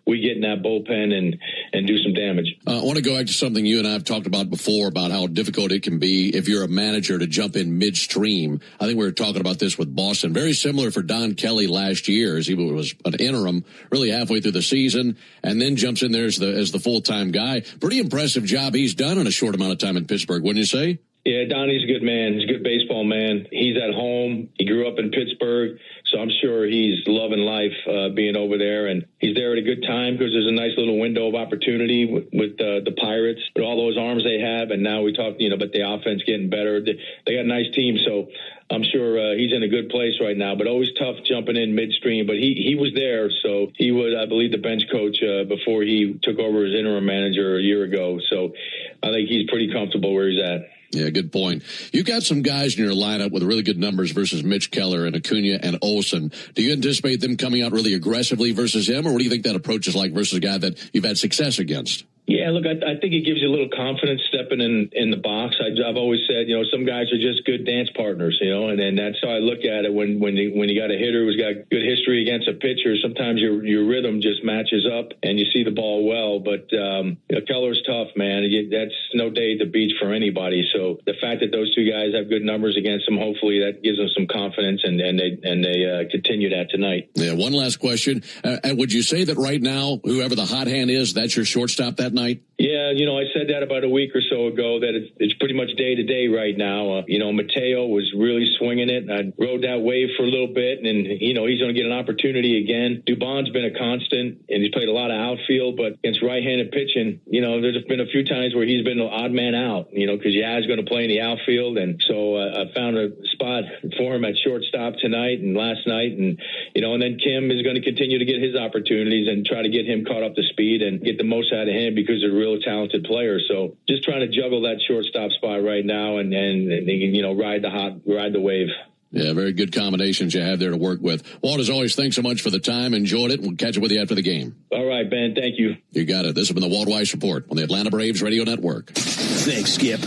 we get in that bullpen and do some damage. I want to go back to something you and I have talked about before, about how difficult it can be if you're a manager to jump in midstream. I think we were talking about this with Boston. Very similar for Don Kelly last year, as he was an interim really halfway through the season, and then jumps in there as the full-time guy. Pretty impressive job he's done in a short amount of time in Pittsburgh, wouldn't you say? Yeah, Donnie's a good man. He's a good baseball man. He's at home. He grew up in Pittsburgh, so I'm sure he's loving life being over there. And he's there at a good time because there's a nice little window of opportunity with the Pirates, with all those arms they have. And now we talk, but the offense getting better. They got a nice team, so I'm sure he's in a good place right now. But always tough jumping in midstream. But he was there, so he was, I believe, the bench coach before he took over as interim manager a year ago. So I think he's pretty comfortable where he's at. Yeah, good point. You've got some guys in your lineup with really good numbers versus Mitch Keller and Acuna and Olsen. Do you anticipate them coming out really aggressively versus him, or what do you think that approach is like versus a guy that you've had success against? Yeah, look, I think it gives you a little confidence stepping in the box. I've always said, some guys are just good dance partners, and that's how I look at it. When you got a hitter who's got good history against a pitcher, sometimes your rhythm just matches up and you see the ball well. But Keller's tough, man. That's no day at the beach for anybody. So the fact that those two guys have good numbers against them, hopefully that gives them some confidence, and they continue that tonight. Yeah. One last question: would you say that right now, whoever the hot hand is, that's your shortstop that night? Yeah, I said that about a week or so ago, that it's pretty much day to day right now. Mateo was really swinging it. I rode that wave for a little bit, and he's going to get an opportunity again. Dubon's been a constant, and he's played a lot of outfield, but against right-handed pitching, there's been a few times where he's been an odd man out, because Yaz going to play in the outfield, and so I found a spot for him at shortstop tonight and last night, and then Kim is going to continue to get his opportunities and try to get him caught up to speed and get the most out of him, because they're real talented players. So just trying to juggle that shortstop spot right now and ride the wave. Yeah, very good combinations you have there to work with. Walt, as always, thanks so much for the time. Enjoyed it. We'll catch up with you after the game. All right, Ben. Thank you. You got it. This has been the Walt Weiss Report on the Atlanta Braves Radio Network. Thanks, Skip.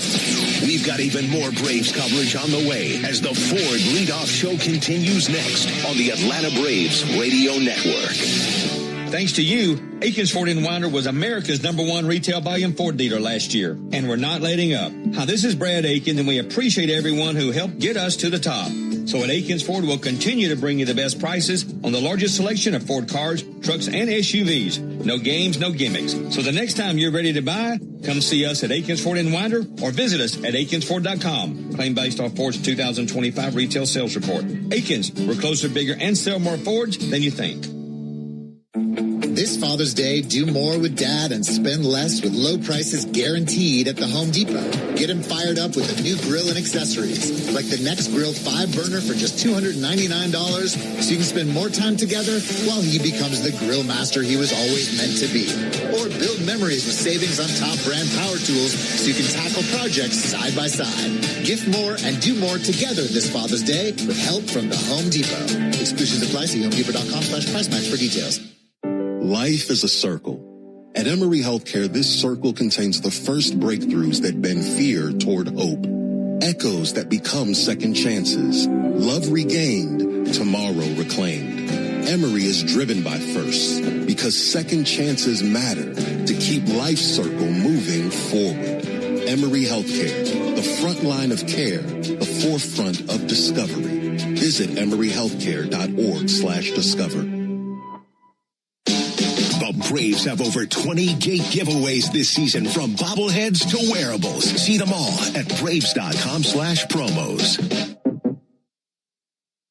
We've got even more Braves coverage on the way as the Ford Leadoff Show continues next on the Atlanta Braves Radio Network. Thanks to you, Akins Ford & Winder was America's #1 retail volume Ford dealer last year, and we're not letting up. Hi, this is Brad Akins, and we appreciate everyone who helped get us to the top. So at Akins Ford, we'll continue to bring you the best prices on the largest selection of Ford cars, trucks, and SUVs. No games, no gimmicks. So the next time you're ready to buy, come see us at Akins Ford & Winder or visit us at AkinsFord.com. Claim based off Ford's 2025 retail sales report. Akins, we're closer, bigger, and sell more Fords than you think. This Father's Day, do more with Dad and spend less with low prices guaranteed at the Home Depot. Get him fired up with a new grill and accessories, like the Next Grill 5-burner for just $299, so you can spend more time together while he becomes the grill master he was always meant to be. Or build memories with savings on top brand power tools so you can tackle projects side by side. Gift more and do more together this Father's Day with help from the Home Depot. Exclusions apply. See HomeDepot.com/price match for details. Life is a circle. At Emory Healthcare, this circle contains the first breakthroughs that bend fear toward hope. Echoes that become second chances. Love regained, tomorrow reclaimed. Emory is driven by firsts because second chances matter to keep life's circle moving forward. Emory Healthcare, the front line of care, the forefront of discovery. Visit emoryhealthcare.org/discover. The Braves have over 20 gate giveaways this season, from bobbleheads to wearables. See them all at Braves.com/promos.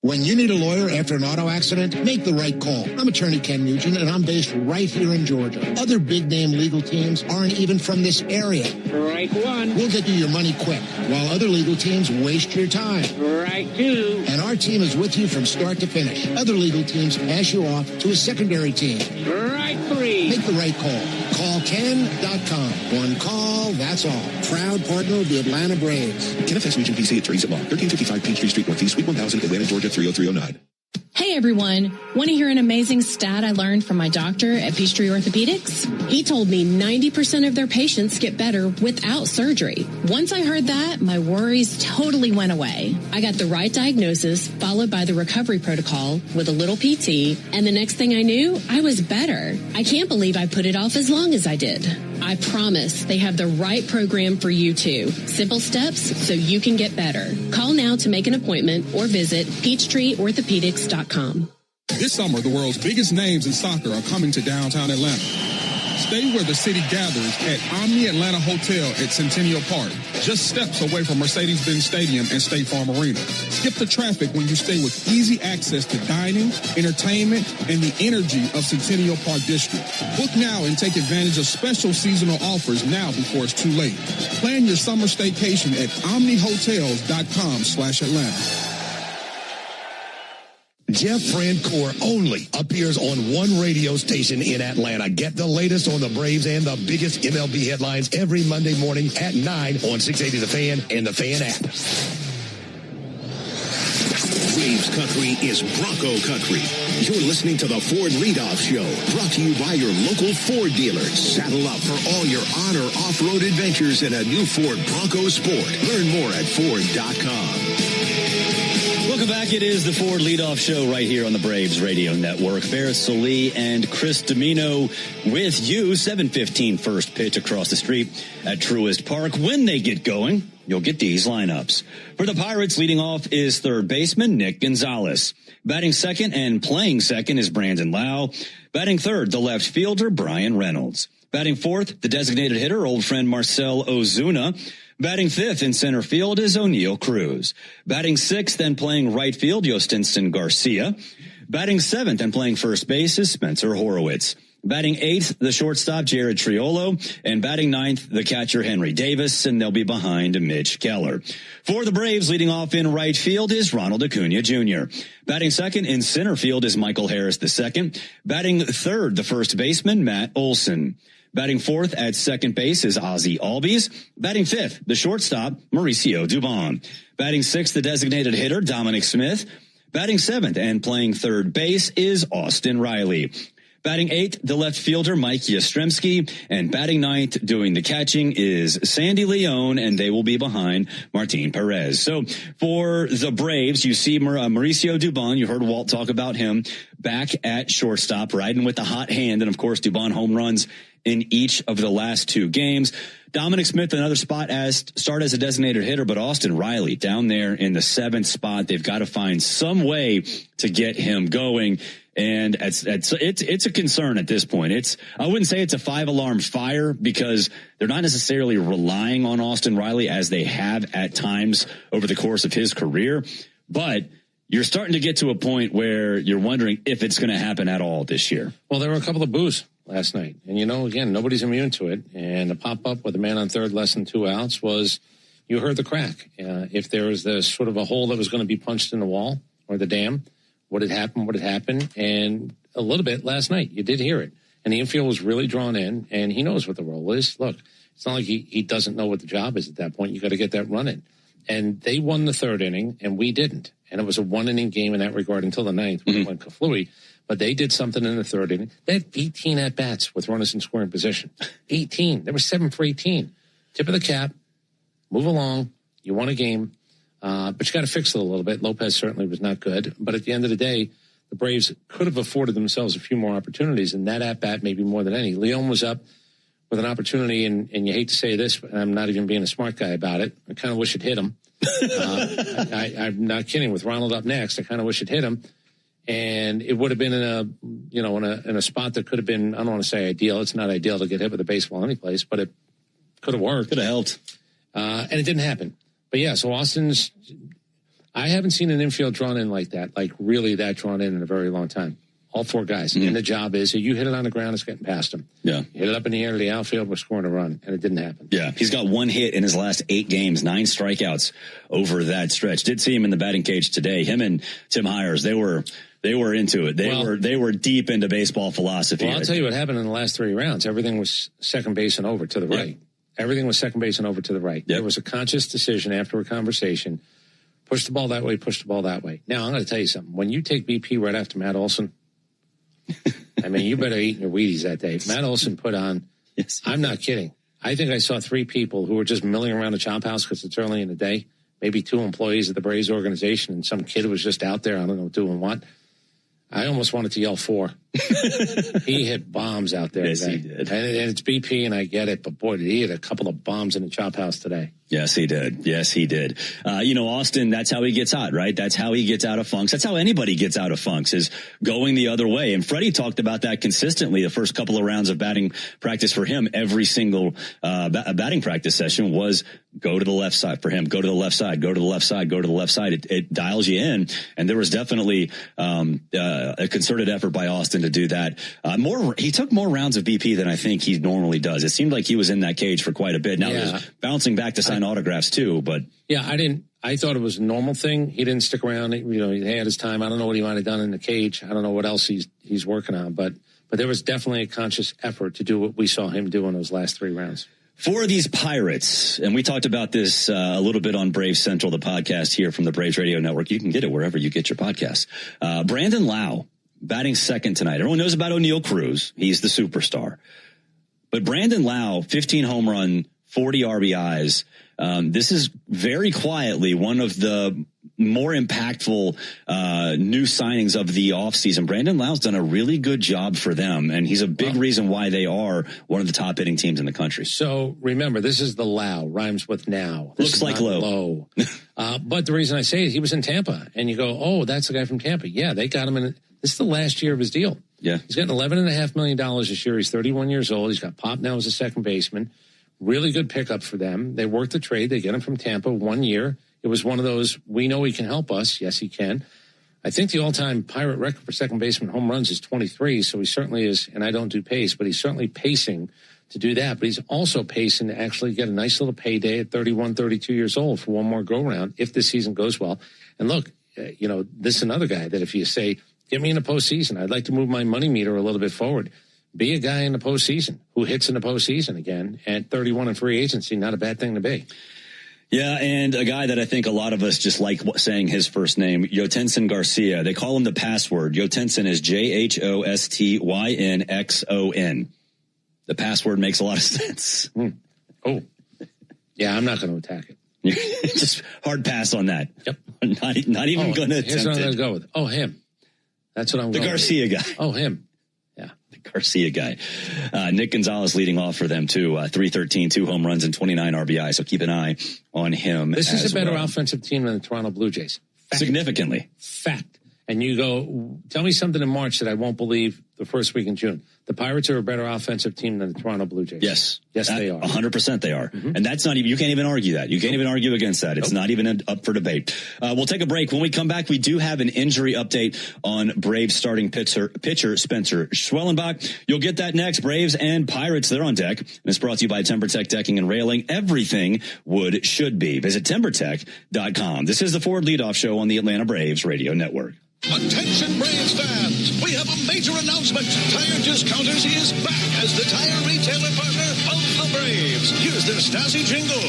When you need a lawyer after an auto accident, make the right call. I'm attorney Ken Nugent, and I'm based right here in Georgia. Other big-name legal teams aren't even from this area. Right one. We'll get you your money quick, while other legal teams waste your time. Right two. And our team is with you from start to finish. Other legal teams pass you off to a secondary team. Right three. Make the right call. Call Ken.com. One call, that's all. Proud partner of the Atlanta Braves. Ken FS Region PC at Teresa Law, 1355 Peachtree Street Northeast, Suite 1000, Atlanta, Georgia, 30309. Hey everyone, want to hear an amazing stat I learned from my doctor at Peachtree Orthopedics? He told me 90% of their patients get better without surgery. Once I heard that, my worries totally went away. I got the right diagnosis, followed by the recovery protocol with a little PT, and the next thing I knew, I was better. I can't believe I put it off as long as I did. I promise they have the right program for you too. Simple steps so you can get better. Call now to make an appointment or visit PeachtreeOrthopedics.com. This summer, the world's biggest names in soccer are coming to downtown Atlanta. Stay where the city gathers at Omni Atlanta Hotel at Centennial Park, just steps away from Mercedes-Benz Stadium and State Farm Arena. Skip the traffic when you stay with easy access to dining, entertainment, and the energy of Centennial Park District. Book now and take advantage of special seasonal offers now before it's too late. Plan your summer staycation at omnihotels.com/Atlanta. Jeff Francoeur only appears on one radio station in Atlanta. Get the latest on the Braves and the biggest MLB headlines every Monday morning at 9 on 680 The Fan and the Fan app. Braves country is Bronco country. You're listening to the Ford Leadoff Show, brought to you by your local Ford dealers. Saddle up for all your on or off-road adventures in a new Ford Bronco Sport. Learn more at Ford.com. Welcome back. It is the Ford Leadoff Show right here on the Braves Radio Network. Barrett Sallee and Chris Domino with you. 7:15 first pitch across the street at Truist Park. When they get going, you'll get these lineups. For the Pirates, leading off is third baseman Nick Gonzalez. Batting second and playing second is Brandon Lau. Batting third, the left fielder Brian Reynolds. Batting fourth, the designated hitter, old friend Marcell Ozuna. Batting fifth in center field is O'Neill Cruz. Batting sixth and playing right field, Yostinson Garcia. Batting seventh and playing first base is Spencer Horowitz. Batting eighth, the shortstop, Jared Triolo. And batting ninth, the catcher, Henry Davis. And they'll be behind Mitch Keller. For the Braves, leading off in right field is Ronald Acuna Jr. Batting second in center field is Michael Harris II. Batting third, the first baseman, Matt Olson. Batting fourth at second base is Ozzie Albies. Batting fifth, the shortstop, Mauricio Dubon. Batting sixth, the designated hitter, Dominic Smith. Batting seventh and playing third base is Austin Riley. Batting eighth, the left fielder, Mike Yastrzemski. And batting ninth, doing the catching, is Sandy Leon, and they will be behind Martin Perez. So for the Braves, you see Mauricio Dubon. You heard Walt talk about him back at shortstop, riding with the hot hand. And, of course, Dubon home runs in each of the last two games. Dominic Smith, another start as a designated hitter, but Austin Riley down there in the seventh spot. They've got to find some way to get him going. And it's a concern at this point. I wouldn't say it's a 5-alarm fire because they're not necessarily relying on Austin Riley as they have at times over the course of his career, but you're starting to get to a point where you're wondering if it's going to happen at all this year. Well, there were a couple of boos last night. And, again, nobody's immune to it. And the pop-up with a man on third, less than 2 outs was, you heard the crack. If there was this sort of a hole that was going to be punched in the wall or the dam, what had happened. And a little bit last night, you did hear it. And the infield was really drawn in, and he knows what the role is. Look, it's not like he doesn't know what the job is at that point. You got to get that run in. And they won the third inning, and we didn't. And it was a 1-inning game in that regard until the ninth when it went Kaflooey. But they did something in the third inning. They had 18 at-bats with runners in scoring position. 18. They were 7 for 18. Tip of the cap. Move along. You won a game. But you got to fix it a little bit. Lopez certainly was not good. But at the end of the day, the Braves could have afforded themselves a few more opportunities. And that at-bat maybe more than any. Leon was up with an opportunity, and you hate to say this, but I'm not even being a smart guy about it. I kind of wish it hit him. I'm not kidding. With Ronald up next, I kind of wish it hit him, and it would have been in a spot that could have been, I don't want to say ideal. It's not ideal to get hit with a baseball anyplace, but it could have worked. Could have helped, and it didn't happen. But yeah, so Austin's. I haven't seen an infield drawn in like that, like really that drawn in a very long time. All 4 guys. And the job is, you hit it on the ground, it's getting past him. Yeah. You hit it up in the air to the outfield, we're scoring a run. And it didn't happen. Yeah. He's got 1 hit in his last 8 games, 9 strikeouts over that stretch. Did see him in the batting cage today. Him and Tim Hires, they were into it. They were deep into baseball philosophy. Well, I'll tell you what happened in the last 3 rounds. Everything was second base and over to the right. Everything was second base and over to the right. There was a conscious decision after a conversation. Push the ball that way, push the ball that way. Now, I'm going to tell you something. When you take BP right after Matt Olson, I mean, you better eat your Wheaties that day. Matt Olson put on, I'm not kidding. I think I saw 3 people who were just milling around the chop house because it's early in the day. Maybe 2 employees of the Braves organization, and some kid was just out there, I don't know, doing what. I almost wanted to yell 4. He hit bombs out there today. He did. And it's BP, and I get it, but boy, did he hit a couple of bombs in the chop house today. Yes, he did. Yes, he did. Austin, that's how he gets hot, right? That's how he gets out of funks. That's how anybody gets out of funks, is going the other way. And Freddie talked about that consistently the first couple of rounds of batting practice for him. Every single batting practice session was go to the left side for him. Go to the left side, go to the left side, go to the left side. It dials you in. And there was definitely a concerted effort by Austin to do that. He took more rounds of BP than I think he normally does. It seemed like he was in that cage for quite a bit. Now there's bouncing back to sign autographs too, but I thought it was a normal thing. He didn't stick around. He had his time. I don't know what he might have done in the cage. I don't know what else he's working on, but there was definitely a conscious effort to do what we saw him do in those last 3 rounds. For these Pirates, and we talked about this a little bit on Braves Central, the podcast here from the Braves Radio Network. You can get it wherever you get your podcasts. Brandon Lau batting second tonight. Everyone knows about O'Neal Cruz. He's the superstar. But Brandon Lau, 15 home run, 40 RBIs. This is very quietly one of the more impactful new signings of the offseason. Brandon Lau's done a really good job for them, and he's a big reason why they are one of the top hitting teams in the country. So remember, this is the Lau, rhymes with now. Looks like low. But the reason I say it, he was in Tampa, and you go, oh, that's the guy from Tampa. Yeah, they got him in. This is the last year of his deal. Yeah. He's getting $11.5 million this year. He's 31 years old. He's got Pop now as a second baseman. Really good pickup for them. They worked the trade. They get him from Tampa 1 year. It was one of those, we know he can help us. Yes, he can. I think the all-time Pirate record for second baseman home runs is 23, so he certainly is, and I don't do pace, but he's certainly pacing to do that. But he's also pacing to actually get a nice little payday at 31, 32 years old for one more go-round if this season goes well. And look, this is another guy that if you say, get me in the postseason, I'd like to move my money meter a little bit forward. Be a guy in the postseason who hits in the postseason again at 31 in free agency. Not a bad thing to be. Yeah, and a guy that I think a lot of us just like saying his first name, Yotenson Garcia. They call him the password. Yotenson is JHOSTYNXON. The password makes a lot of sense. Oh, yeah, I'm not going to attack it. Just hard pass on that. Yep. Not even going to attempt it. Here's what I'm going to go with. Oh, him. That's what I'm going with. The Garcia guy. Oh, him. Yeah. The Garcia guy. Nick Gonzalez leading off for them, too. 313, 2 home runs, and 29 RBI. So keep an eye on him. This is a better offensive team than the Toronto Blue Jays. Fact. Significantly. Fact. And you go, tell me something in March that I won't believe the first week in June. The Pirates are a better offensive team than the Toronto Blue Jays. Yes. Yes, they are. 100% they are. And that's not even, you can't even argue that. You can't even argue against that. It's not even up for debate. We'll take a break. When we come back, we do have an injury update on Braves starting pitcher Spencer Schwellenbach. You'll get that next. Braves and Pirates, they're on deck. And it's brought to you by TimberTech Decking and Railing. Everything wood should be. Visit TimberTech.com. This is the Ford Leadoff Show on the Atlanta Braves Radio Network. Attention Braves fans, we have a major announcement. Tire Discounters is back as the tire retailer partner of the Braves. Here's their Stasi jingle.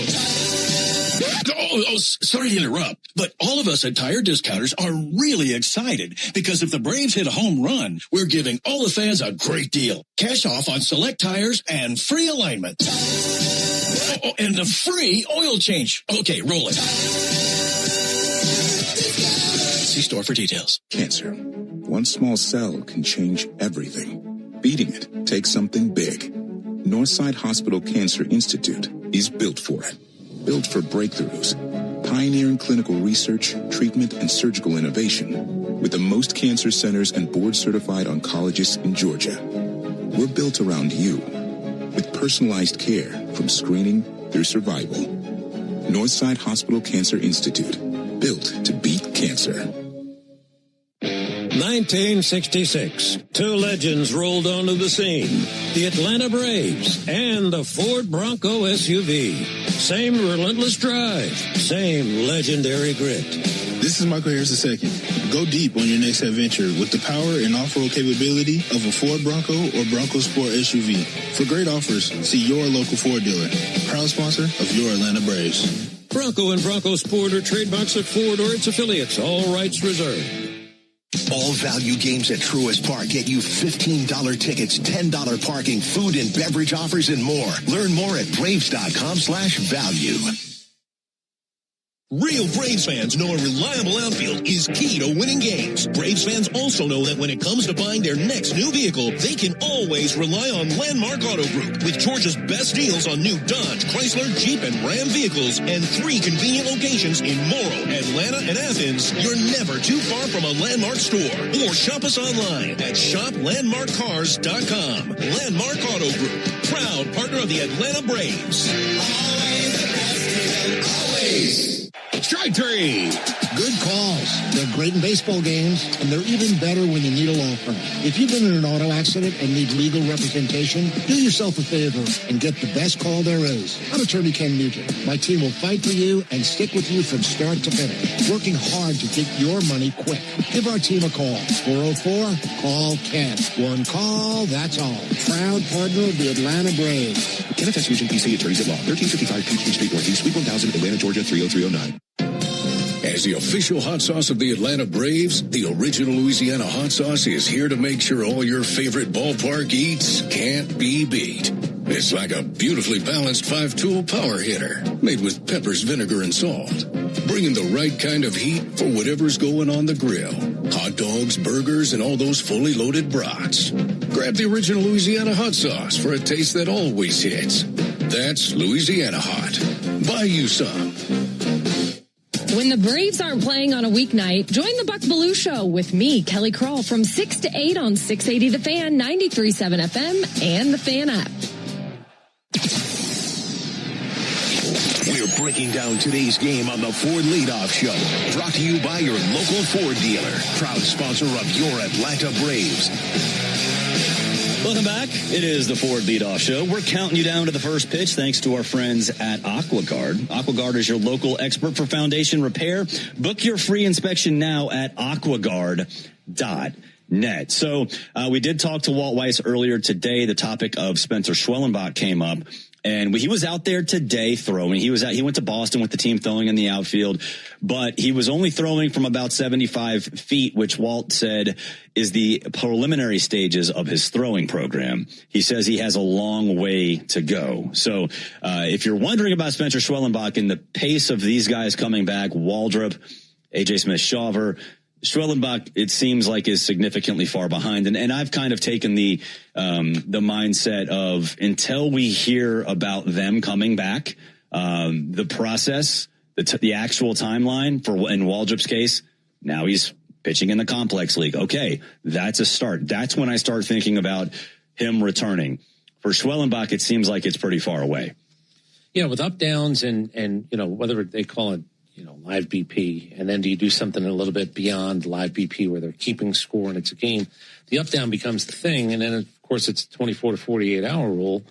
Sorry to interrupt, but all of us at Tire Discounters are really excited because if the Braves hit a home run, we're giving all the fans a great deal. Cash off on select tires and free alignment. And a free oil change. Okay, roll it. See store for details. Cancer. One small cell can change everything. Beating it takes something big. Northside Hospital Cancer Institute is built for it. Built for breakthroughs. Pioneering clinical research, treatment, and surgical innovation. With the most cancer centers and board-certified oncologists in Georgia. We're built around you. With personalized care from screening through survival. Northside Hospital Cancer Institute. Built to beat cancer. 1966, two legends rolled onto the scene. The Atlanta Braves and the Ford Bronco SUV. Same relentless drive, same legendary grit. This is Michael Harris II. Go deep on your next adventure with the power and off-road capability of a Ford Bronco or Bronco Sport SUV. For great offers, see your local Ford dealer. Proud sponsor of your Atlanta Braves. Bronco and Bronco Sport are trademarks of Ford or its affiliates. All rights reserved. All value games at Truist Park get you $15 tickets, $10 parking, food and beverage offers, and more. Learn more at Braves.com/value. Real Braves fans know a reliable outfield is key to winning games. Braves fans also know that when it comes to buying their next new vehicle, they can always rely on Landmark Auto Group. With Georgia's best deals on new Dodge, Chrysler, Jeep, and Ram vehicles, and 3 convenient locations in Morrow, Atlanta, and Athens, you're never too far from a Landmark store. Or shop us online at shoplandmarkcars.com. Landmark Auto Group, proud partner of the Atlanta Braves. Always the best, always. Strike three. Good calls. They're great in baseball games, and they're even better when you need a law firm. If you've been in an auto accident and need legal representation, do yourself a favor and get the best call there is. I'm attorney Ken Nugent. My team will fight for you and stick with you from start to finish, working hard to get your money quick. Give our team a call. 404-CALL-KEN. One call, that's all. Proud partner of the Atlanta Braves. Kenneth S. Nugent, PC, attorneys at law, 1355 Peachtree Street Northeast, Suite 1000, Atlanta, Georgia, 30309. As the official hot sauce of the Atlanta Braves, the original Louisiana hot sauce is here to make sure all your favorite ballpark eats can't be beat. It's like a beautifully balanced 5-tool power hitter made with peppers, vinegar, and salt. Bringing the right kind of heat for whatever's going on the grill. Hot dogs, burgers, and all those fully loaded brats. Grab the original Louisiana hot sauce for a taste that always hits. That's Louisiana Hot. Buy you some. When the Braves aren't playing on a weeknight, join the Buck Belue Show with me, Kelly Kroll, from 6 to 8 on 680 The Fan, 93.7 FM, and the Fan app. We're breaking down today's game on the Ford Leadoff Show. Brought to you by your local Ford dealer. Proud sponsor of your Atlanta Braves. Welcome back. It is the Ford Leadoff Show. We're counting you down to the first pitch thanks to our friends at AquaGuard. AquaGuard is your local expert for foundation repair. Book your free inspection now at aquaguard.net. So we did talk to Walt Weiss earlier today. The topic of Spencer Schwellenbach came up. And he was out there today throwing. He went to Boston with the team throwing in the outfield, but he was only throwing from about 75 feet, which Walt said is the preliminary stages of his throwing program. He says he has a long way to go. So, if you're wondering about Spencer Schwellenbach and the pace of these guys coming back, Waldrop, AJ Smith-Shawver, Schwellenbach, it seems like, is significantly far behind. And I've kind of taken the mindset of until we hear about them coming back, the process, the actual timeline for, in Waldrop's case, now he's pitching in the complex league. Okay, that's a start. That's when I start thinking about him returning. For Schwellenbach, it seems like it's pretty far away. Yeah, with up downs and whether they call it live BP, and then do you do something a little bit beyond live BP where they're keeping score and it's a game? The up down becomes the thing, and then of course it's 24 to 48 hour rule.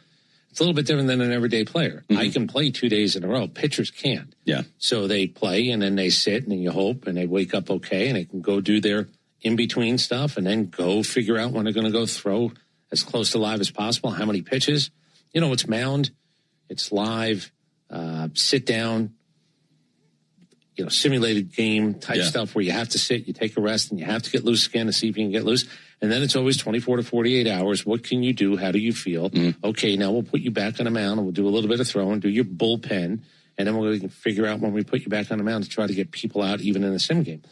It's a little bit different than an everyday player. I can play 2 days in a row. Pitchers can't. Yeah. So they play and then they sit and then you hope and they wake up okay and they can go do their in between stuff and then go figure out when they're going to go throw as close to live as possible. How many pitches? It's mound, it's live, sit down. Simulated game type stuff where you have to sit, you take a rest, and you have to get loose again to see if you can get loose. And then it's always 24 to 48 hours. What can you do? How do you feel? Okay, now we'll put you back on the mound, and we'll do a little bit of throwing, do your bullpen, and then we'll figure out when we put you back on the mound to try to get people out even in a sim game.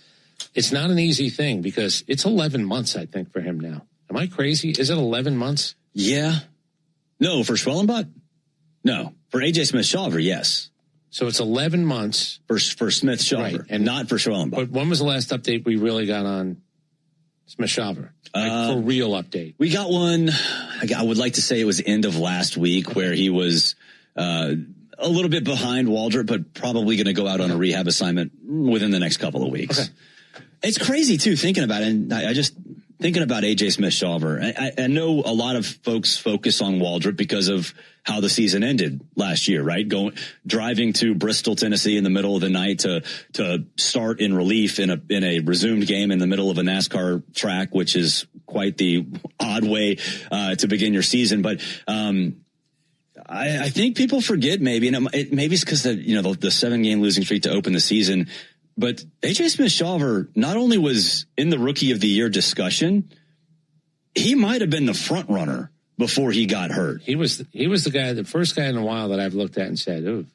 It's not an easy thing because it's 11 months, I think, for him now. Am I crazy? Is it 11 months? Yeah. No, for Schwellenbach? No. For A.J. Smith-Shawver, yes. So it's 11 months. For Smith-Shawver, right, and not for Schwellenbach. But when was the last update we really got on Smith-Shawver? For real update. We got one, I would like to say it was end of last week where he was a little bit behind Waldrop, but probably going to go out on a rehab assignment within the next couple of weeks. Okay. It's crazy, too, thinking about it. And I just thinking about A.J. Smith-Shawver. I know a lot of folks focus on Waldrop because of how the season ended last year, right? Driving to Bristol, Tennessee in the middle of the night to start in relief in a resumed game in the middle of a NASCAR track, which is quite the odd way to begin your season. But I think people forget maybe, and maybe it's because the 7-game losing streak to open the season. But A.J. Smith-Shawver not only was in the Rookie of the Year discussion, he might have been the front runner before he got hurt. He was the first guy in a while that I've looked at and said, ooh.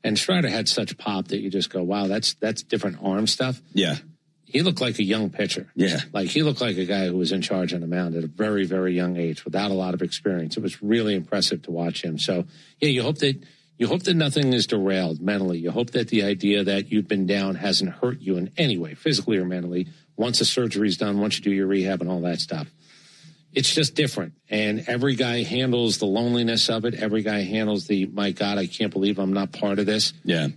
And Strider had such pop that you just go, wow, that's different arm stuff. Yeah. He looked like a young pitcher. Yeah. Like he looked like a guy who was in charge on the mound at a very, very young age without a lot of experience. It was really impressive to watch him. So, yeah, you hope that nothing is derailed mentally. You hope that the idea that you've been down hasn't hurt you in any way, physically or mentally, once the surgery's done, once you do your rehab and all that stuff. It's just different. And every guy handles the loneliness of it. Every guy handles my God, I can't believe I'm not part of this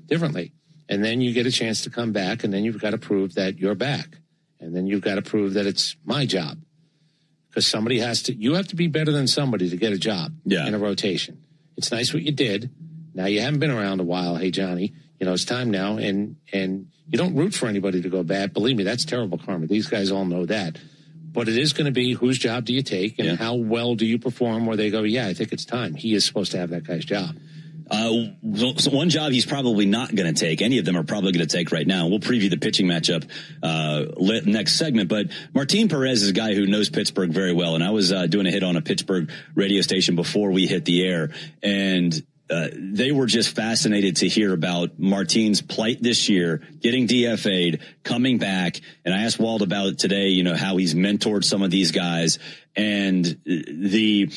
differently. And then you get a chance to come back, and then you've got to prove that you're back. And then you've got to prove that it's my job. Because you have to be better than somebody to get a job in a rotation. It's nice what you did. Now you haven't been around a while. Hey, Johnny, it's time now. And you don't root for anybody to go bad. Believe me, that's terrible karma. These guys all know that. But it is going to be whose job do you take and how well do you perform where they go, yeah, I think it's time. He is supposed to have that guy's job. So one job he's probably not going to take. Any of them are probably going to take right now. We'll preview the pitching matchup next segment. But Martin Perez is a guy who knows Pittsburgh very well. And I was doing a hit on a Pittsburgh radio station before we hit the air. And they were just fascinated to hear about Martin's plight this year, getting DFA'd, coming back. And I asked Wald about it today, how he's mentored some of these guys. And the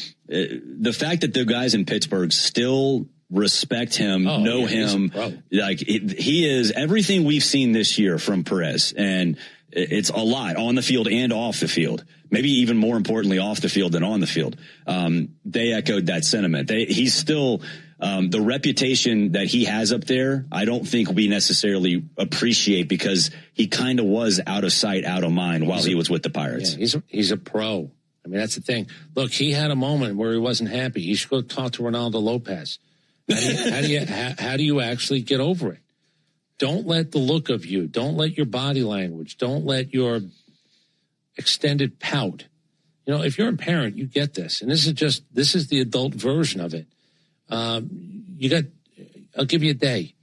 fact that the guys in Pittsburgh still respect him, know him, like he is everything we've seen this year from Perez. And it's a lot on the field and off the field, maybe even more importantly off the field than on the field. They echoed that sentiment. He's still the reputation that he has up there. I don't think we necessarily appreciate because he kind of was out of sight, out of mind while he was with the Pirates. Yeah, he's a pro. I mean, that's the thing. Look, he had a moment where he wasn't happy. You should go talk to Ronaldo Lopez. How do you actually get over it? Don't let the look of you, don't let your body language, don't let your extended pout. If you're a parent, you get this. And this is the adult version of it. I'll give you a day.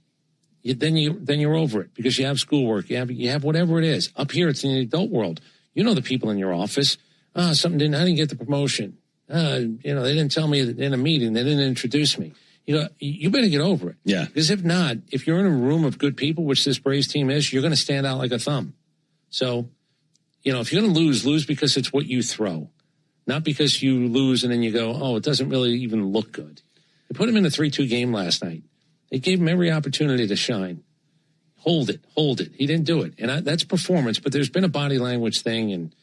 Then you're over it because you have schoolwork. You have whatever it is. Up here, it's in the adult world. The people in your office. I didn't get the promotion. They didn't tell me in a meeting. They didn't introduce me. You better get over it. Yeah. Because if not, if you're in a room of good people, which this Braves team is, you're going to stand out like a thumb. So, if you're going to lose because it's what you throw, not because you lose and then you go, oh, it doesn't really even look good. They put him in a 3-2 game last night. They gave him every opportunity to shine. hold it. He didn't do it. And that's performance, but there's been a body language thing. And,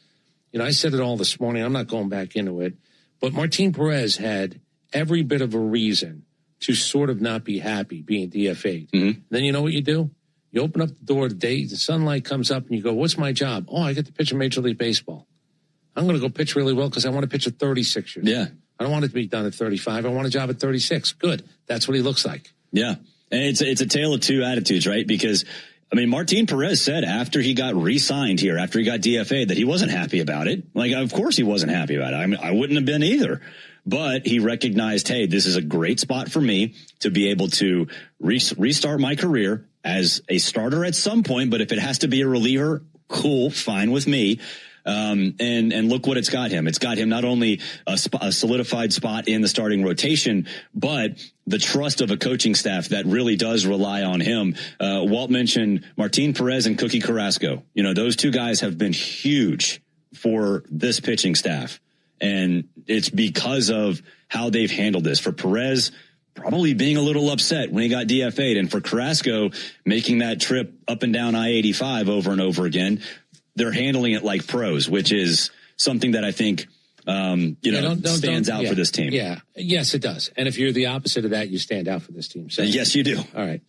I said it all this morning. I'm not going back into it. But Martin Perez had every bit of a reason to sort of not be happy being DFA'd. Mm-hmm. Then you know what you do? You open up the door today, the sunlight comes up, and you go, what's my job? Oh, I get to pitch in Major League Baseball. I'm going to go pitch really well because I want to pitch at 36 years old. Yeah. I don't want it to be done at 35. I want a job at 36. Good. That's what he looks like. Yeah. And it's a tale of two attitudes, right? Because, Martin Perez said after he got re-signed here, after he got DFA'd, that he wasn't happy about it. Like, of course he wasn't happy about it. I wouldn't have been either. But he recognized, hey, this is a great spot for me to be able to restart my career as a starter at some point. But if it has to be a reliever, cool, fine with me. And look what it's got him. It's got him not only a solidified spot in the starting rotation, but the trust of a coaching staff that really does rely on him. Walt mentioned Martin Perez and Cookie Carrasco. Those two guys have been huge for this pitching staff. And it's because of how they've handled this. For Perez, probably being a little upset when he got DFA'd. And for Carrasco, making that trip up and down I-85 over and over again. They're handling it like pros, which is something that I think, stands out for this team. Yeah. Yes, it does. And if you're the opposite of that, you stand out for this team. So, yes, you do. All right.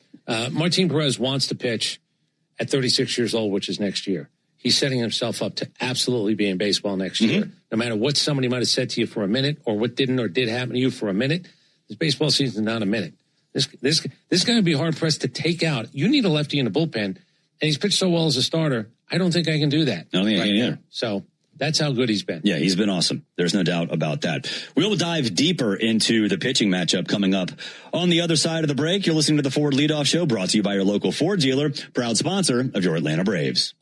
Martin Perez wants to pitch at 36 years old, which is next year. He's setting himself up to absolutely be in baseball next year. No matter what somebody might have said to you for a minute or what didn't or did happen to you for a minute, this baseball season is not a minute. This guy would be hard pressed to take out. You need a lefty in the bullpen, and he's pitched so well as a starter. I don't think I can do that. I don't think I can either. So that's how good he's been. Yeah, he's been awesome. There's no doubt about that. We'll dive deeper into the pitching matchup coming up on the other side of the break. You're listening to the Ford Leadoff Show, brought to you by your local Ford dealer, proud sponsor of your Atlanta Braves.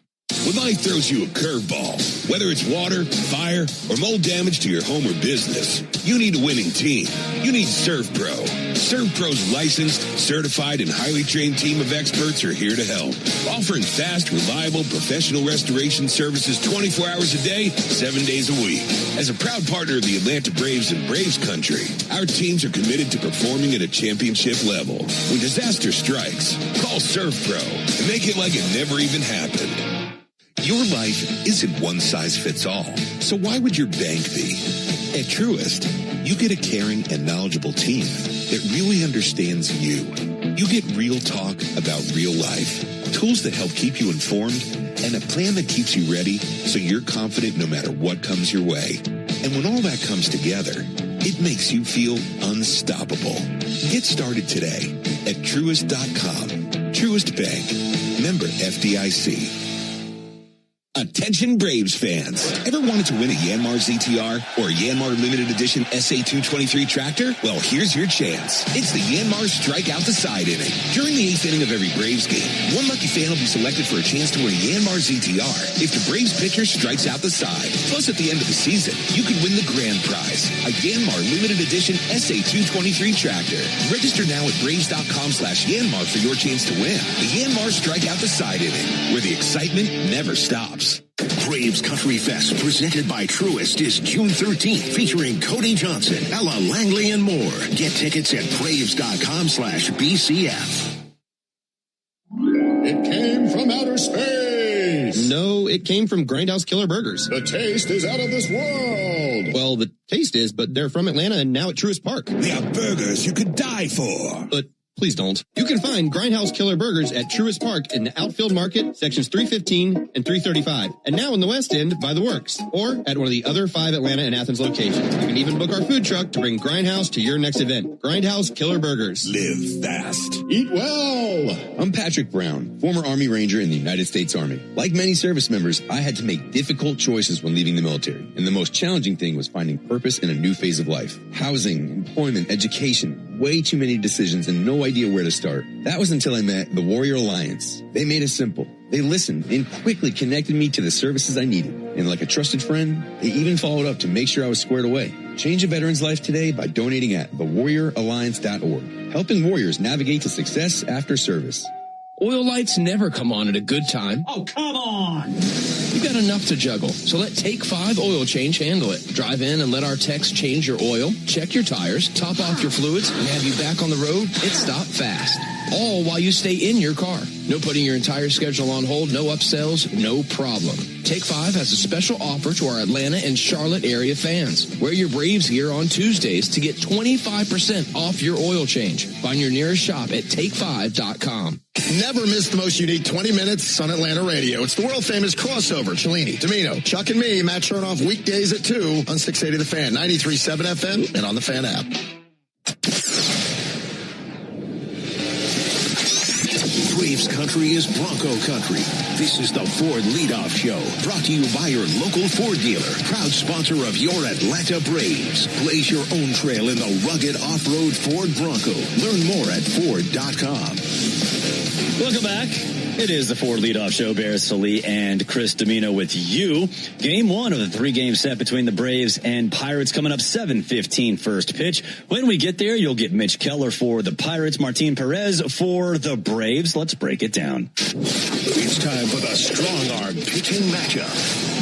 When life throws you a curveball, whether it's water, fire, or mold damage to your home or business, you need a winning team. You need ServPro. ServPro's licensed, certified, and highly trained team of experts are here to help, offering fast, reliable, professional restoration services 24 hours a day, 7 days a week. As a proud partner of the Atlanta Braves and Braves Country, our teams are committed to performing at a championship level. When disaster strikes, call ServPro and make it like it never even happened. Your life isn't one size fits all, so why would your bank be? At Truist, you get a caring and knowledgeable team that really understands you. You get real talk about real life, tools that help keep you informed, and a plan that keeps you ready so you're confident no matter what comes your way. And when all that comes together, it makes you feel unstoppable. Get started today at Truist.com. Truist Bank. Member FDIC. Attention Braves fans. Ever wanted to win a Yanmar ZTR or a Yanmar Limited Edition SA223 tractor? Well, here's your chance. It's the Yanmar Strike Out the Side inning. During the 8th inning of every Braves game, one lucky fan will be selected for a chance to win a Yanmar ZTR if the Braves pitcher strikes out the side. Plus, at the end of the season, you can win the grand prize, a Yanmar Limited Edition SA223 tractor. Register now at Braves.com/Yanmar for your chance to win. The Yanmar Strike Out the Side inning, where the excitement never stops. Braves Country Fest, presented by Truist, is June 13th, featuring Cody Johnson, Ella Langley, and more. Get tickets at Braves.com/BCF. It came from outer space. No, it came from Grindhouse Killer Burgers. The taste is out of this world. Well, the taste is, but they're from Atlanta and now at Truist Park. They are burgers you could die for. But please don't. You can find Grindhouse Killer Burgers at Truist Park in the Outfield Market, sections 315 and 335. And now in the West End by the Works, or at one of the other 5 Atlanta and Athens locations. You can even book our food truck to bring Grindhouse to your next event. Grindhouse Killer Burgers. Live fast. Eat well. I'm Patrick Brown, former Army Ranger in the United States Army. Like many service members, I had to make difficult choices when leaving the military. And the most challenging thing was finding purpose in a new phase of life. Housing, employment, education. Way too many decisions and no idea where to start. That was until I met the Warrior Alliance. They made it simple. They listened and quickly connected me to the services I needed. And like a trusted friend, they even followed up to make sure I was squared away. Change a veteran's life today by donating at thewarrioralliance.org. Helping warriors navigate to success after service. Oil lights never come on at a good time. Oh, come on! You've got enough to juggle, so let Take 5 Oil Change handle it. Drive in and let our techs change your oil, check your tires, top off your fluids, and have you back on the road. It's stop fast. All while you stay in your car. No putting your entire schedule on hold, no upsells, no problem. Take 5 has a special offer to our Atlanta and Charlotte area fans. Wear your Braves gear on Tuesdays to get 25% off your oil change. Find your nearest shop at take5.com. Never miss the most unique 20 minutes on Atlanta radio. It's the world-famous crossover. Cellini, Domino, Chuck and me, Matt Chernoff, weekdays at 2 on 680 The Fan, 93.7 FM, and on the Fan app. Braves country is Bronco country. This is the Ford Leadoff Show, brought to you by your local Ford dealer, proud sponsor of your Atlanta Braves. Blaze your own trail in the rugged off-road Ford Bronco. Learn more at Ford.com. Welcome back. It is the Ford Leadoff Show. Barrett Sallee and Chris Domino with you. Game 1 of the 3-game set between the Braves and Pirates coming up 7:15 first pitch. When we get there, you'll get Mitch Keller for the Pirates, Martin Perez for the Braves. Let's break it down. It's time for the Strong Arm Pitching Matchup.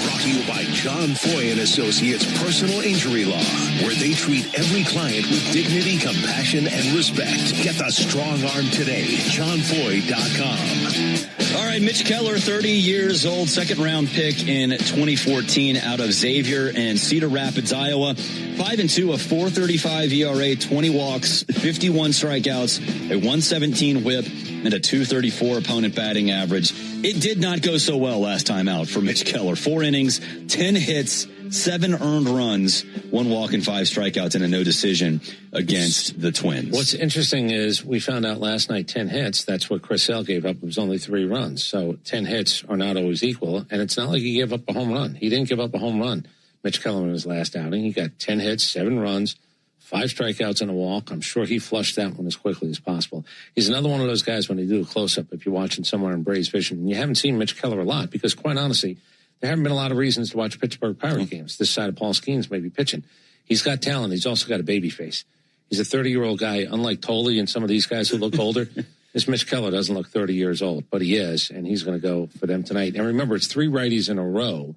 Brought to you by John Foy and Associates Personal Injury Law, where they treat every client with dignity, compassion, and respect. Get the Strong Arm today. JohnFoy.com. All right, Mitch Keller, 30 years old, second-round pick in 2014 out of Xavier and Cedar Rapids, Iowa. 5-2, a 4.35 ERA, 20 walks, 51 strikeouts, a 117 whip, and a 234 opponent batting average. It did not go so well last time out for Mitch Keller. 4 innings, 10 hits, 7 earned runs, 1 walk and 5 strikeouts, and a no decision against the Twins. What's interesting is we found out last night 10 hits. That's what Chris Sale gave up. It was only 3 runs. So 10 hits are not always equal. And it's not like he gave up a home run. He didn't give up a home run. Mitch Keller in his last outing. He got 10 hits, 7 runs, 5 strikeouts and a walk. I'm sure he flushed that one as quickly as possible. He's another one of those guys when they do a close-up, if you're watching somewhere in Braves Vision, and you haven't seen Mitch Keller a lot because, quite honestly, there haven't been a lot of reasons to watch Pittsburgh Pirate games. This side of Paul Skeens may be pitching. He's got talent. He's also got a baby face. He's a 30-year-old guy, unlike Tolley and some of these guys who look older. This Mitch Keller doesn't look 30 years old, but he is, and he's going to go for them tonight. And remember, it's 3 righties in a row,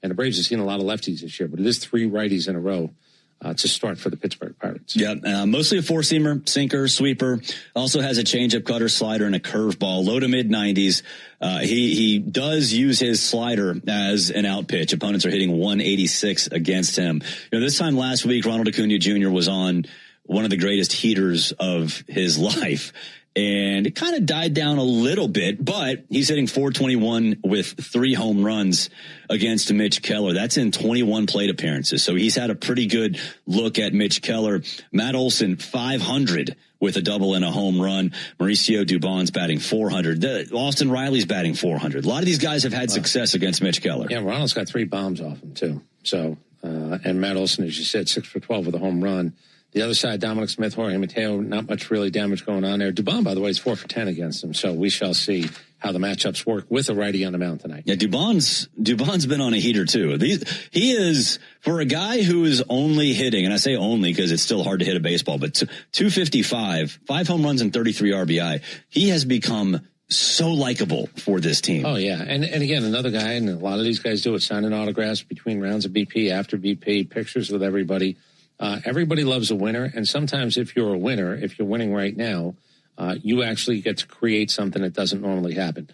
and the Braves have seen a lot of lefties this year, but it is 3 righties in a row to start for the Pittsburgh Pirates. Yeah, mostly a 4-seamer, sinker, sweeper. Also has a changeup, cutter, slider, and a curveball. Low to mid-90s. He does use his slider as an out pitch. Opponents are hitting 186 against him. You know, this time last week, Ronald Acuna Jr. was on one of the greatest heaters of his life. And it kind of died down a little bit, but he's hitting .421 with 3 home runs against Mitch Keller. That's in 21 plate appearances. So he's had a pretty good look at Mitch Keller. Matt Olson, .500 with a double and a home run. Mauricio Dubon's batting .400. Austin Riley's batting .400. A lot of these guys have had success against Mitch Keller. Yeah, Ronald's got 3 bombs off him, too. So, and Matt Olson, as you said, 6 for 12 with a home run. The other side, Dominic Smith, Jorge Mateo, not much really damage going on there. Dubon, by the way, is 4 for 10 against him. So we shall see how the matchups work with a righty on the mound tonight. Yeah, Dubon's been on a heater too. He is, for a guy who is only hitting, and I say only because it's still hard to hit a baseball, but 255, 5 home runs and 33 RBI. He has become so likable for this team. Oh, yeah. And again, another guy, and a lot of these guys do it, signing autographs between rounds of BP, after BP, pictures with everybody. Everybody loves a winner, and sometimes if you're a winner, if you're winning right now, you actually get to create something that doesn't normally happen.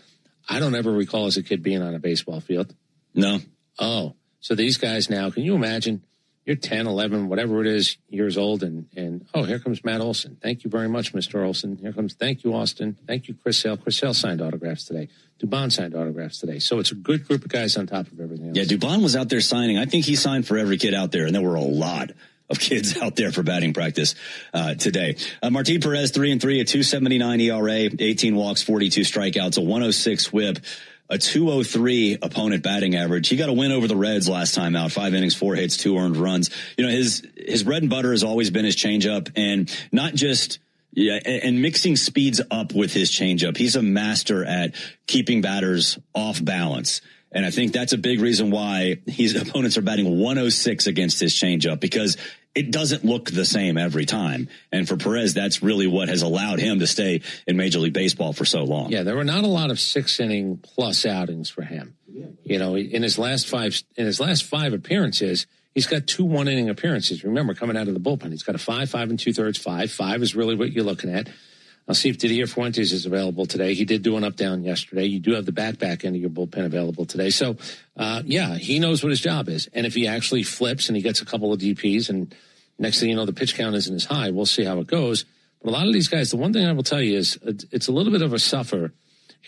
I don't ever recall as a kid being on a baseball field. No. Oh, so these guys now, can you imagine? You're 10, 11, whatever it is, years old, and oh, here comes Matt Olson. Thank you very much, Mr. Olson. Here comes, thank you, Austin. Thank you, Chris Sale. Chris Sale signed autographs today. Dubon signed autographs today. So it's a good group of guys on top of everything else. Yeah, Dubon was out there signing. I think he signed for every kid out there, and there were a lot of kids out there for batting practice today. Martin Perez, 3-3, a 2.79 ERA, 18 walks, 42 strikeouts, a 106 whip, a 203 opponent batting average. He got a win over the Reds last time out, 5 innings, 4 hits, 2 earned runs. You know, his bread and butter has always been his changeup, and not just and mixing speeds up with his changeup. He's a master at keeping batters off balance. And I think that's a big reason why his opponents are batting 106 against his changeup, because it doesn't look the same every time. And for Perez, that's really what has allowed him to stay in Major League Baseball for so long. Yeah, there were not a lot of 6-inning plus outings for him. You know, in his last five appearances, he's got 2 one-inning appearances. Remember, coming out of the bullpen, he's got a 5 2/3, 5 is really what you're looking at. I'll see if Didier Fuentes is available today. He did do an up-down yesterday. You do have the back end of your bullpen available today. So, he knows what his job is. And if he actually flips and he gets a couple of DPs and next thing you know, the pitch count isn't as high, we'll see how it goes. But a lot of these guys, the one thing I will tell you is it's a little bit of a suffer.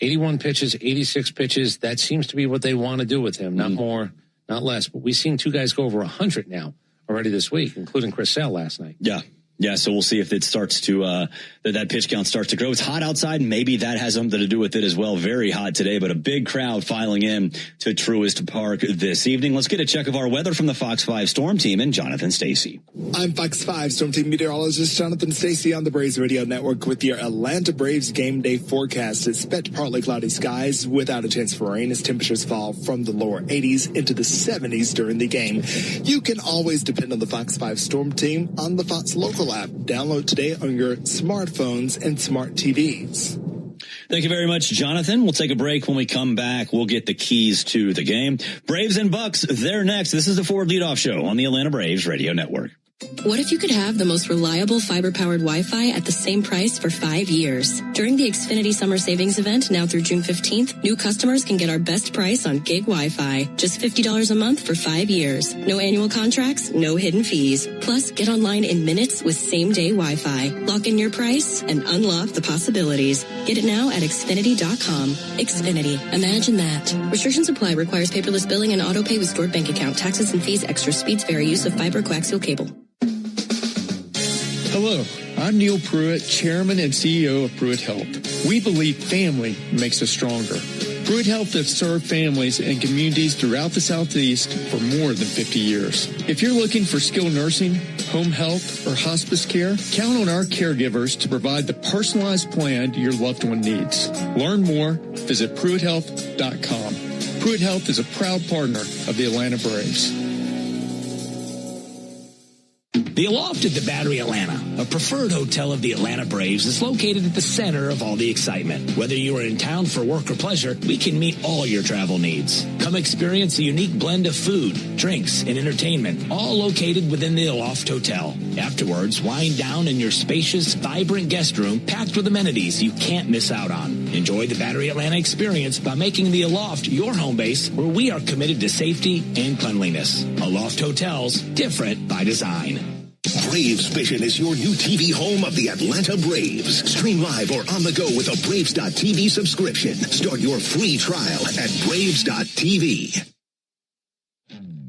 81 pitches, 86 pitches, that seems to be what they want to do with him. Not more, not less. But we've seen 2 guys go over 100 now already this week, including Chris Sale last night. Yeah, so we'll see if it starts to that pitch count starts to grow. It's hot outside, and maybe that has something to do with it as well. Very hot today, but a big crowd filing in to Truist Park this evening. Let's get a check of our weather from the Fox 5 Storm Team and Jonathan Stacy. I'm Fox 5 Storm Team meteorologist Jonathan Stacy on the Braves Radio Network with your Atlanta Braves game day forecast. Expect partly cloudy skies without a chance for rain as temperatures fall from the lower 80s into the 70s during the game. You can always depend on the Fox 5 Storm Team on the Fox local app. Download today on your smartphones and smart TVs. Thank you very much, Jonathan. We'll take a break. When we come back, we'll get the keys to the game. Braves and Bucks, they're next. This is the Ford Leadoff Show on the Atlanta Braves Radio Network. What if you could have the most reliable fiber-powered Wi-Fi at the same price for 5 years? During the Xfinity Summer Savings Event, now through June 15th, new customers can get our best price on gig Wi-Fi. Just $50 a month for 5 years. No annual contracts, no hidden fees. Plus, get online in minutes with same-day Wi-Fi. Lock in your price and unlock the possibilities. Get it now at Xfinity.com. Xfinity. Imagine that. Restrictions apply. Requires paperless billing and auto-pay with stored bank account. Taxes and fees. Extra speeds vary. Use of fiber coaxial cable. Hello, I'm Neil Pruitt, Chairman and CEO of Pruitt Health. We believe family makes us stronger. Pruitt Health has served families and communities throughout the Southeast for more than 50 years. If you're looking for skilled nursing, home health, or hospice care, count on our caregivers to provide the personalized plan your loved one needs. Learn more, visit PruittHealth.com. Pruitt Health is a proud partner of the Atlanta Braves. The Aloft at the Battery Atlanta, a preferred hotel of the Atlanta Braves, is located at the center of all the excitement. Whether you are in town for work or pleasure, we can meet all your travel needs. Come experience a unique blend of food, drinks, and entertainment, all located within the Aloft Hotel. Afterwards, wind down in your spacious, vibrant guest room packed with amenities you can't miss out on. Enjoy the Battery Atlanta experience by making the Aloft your home base, where we are committed to safety and cleanliness. Aloft Hotels, different by design. Braves Vision is your new TV home of the Atlanta Braves. Stream live or on the go with a Braves.TV subscription. Start your free trial at Braves.tv.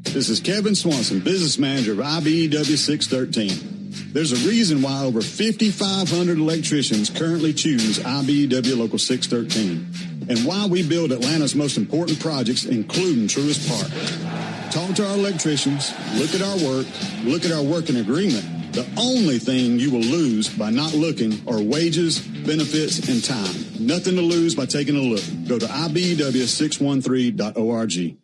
This is Kevin Swanson, business manager of IBEW 613. There's a reason why over 5,500 electricians currently choose IBEW Local 613, and why we build Atlanta's most important projects, including Truist Park. Talk to our electricians, look at our work, look at our working agreement. The only thing you will lose by not looking are wages, benefits, and time. Nothing to lose by taking a look. Go to IBEW613.org.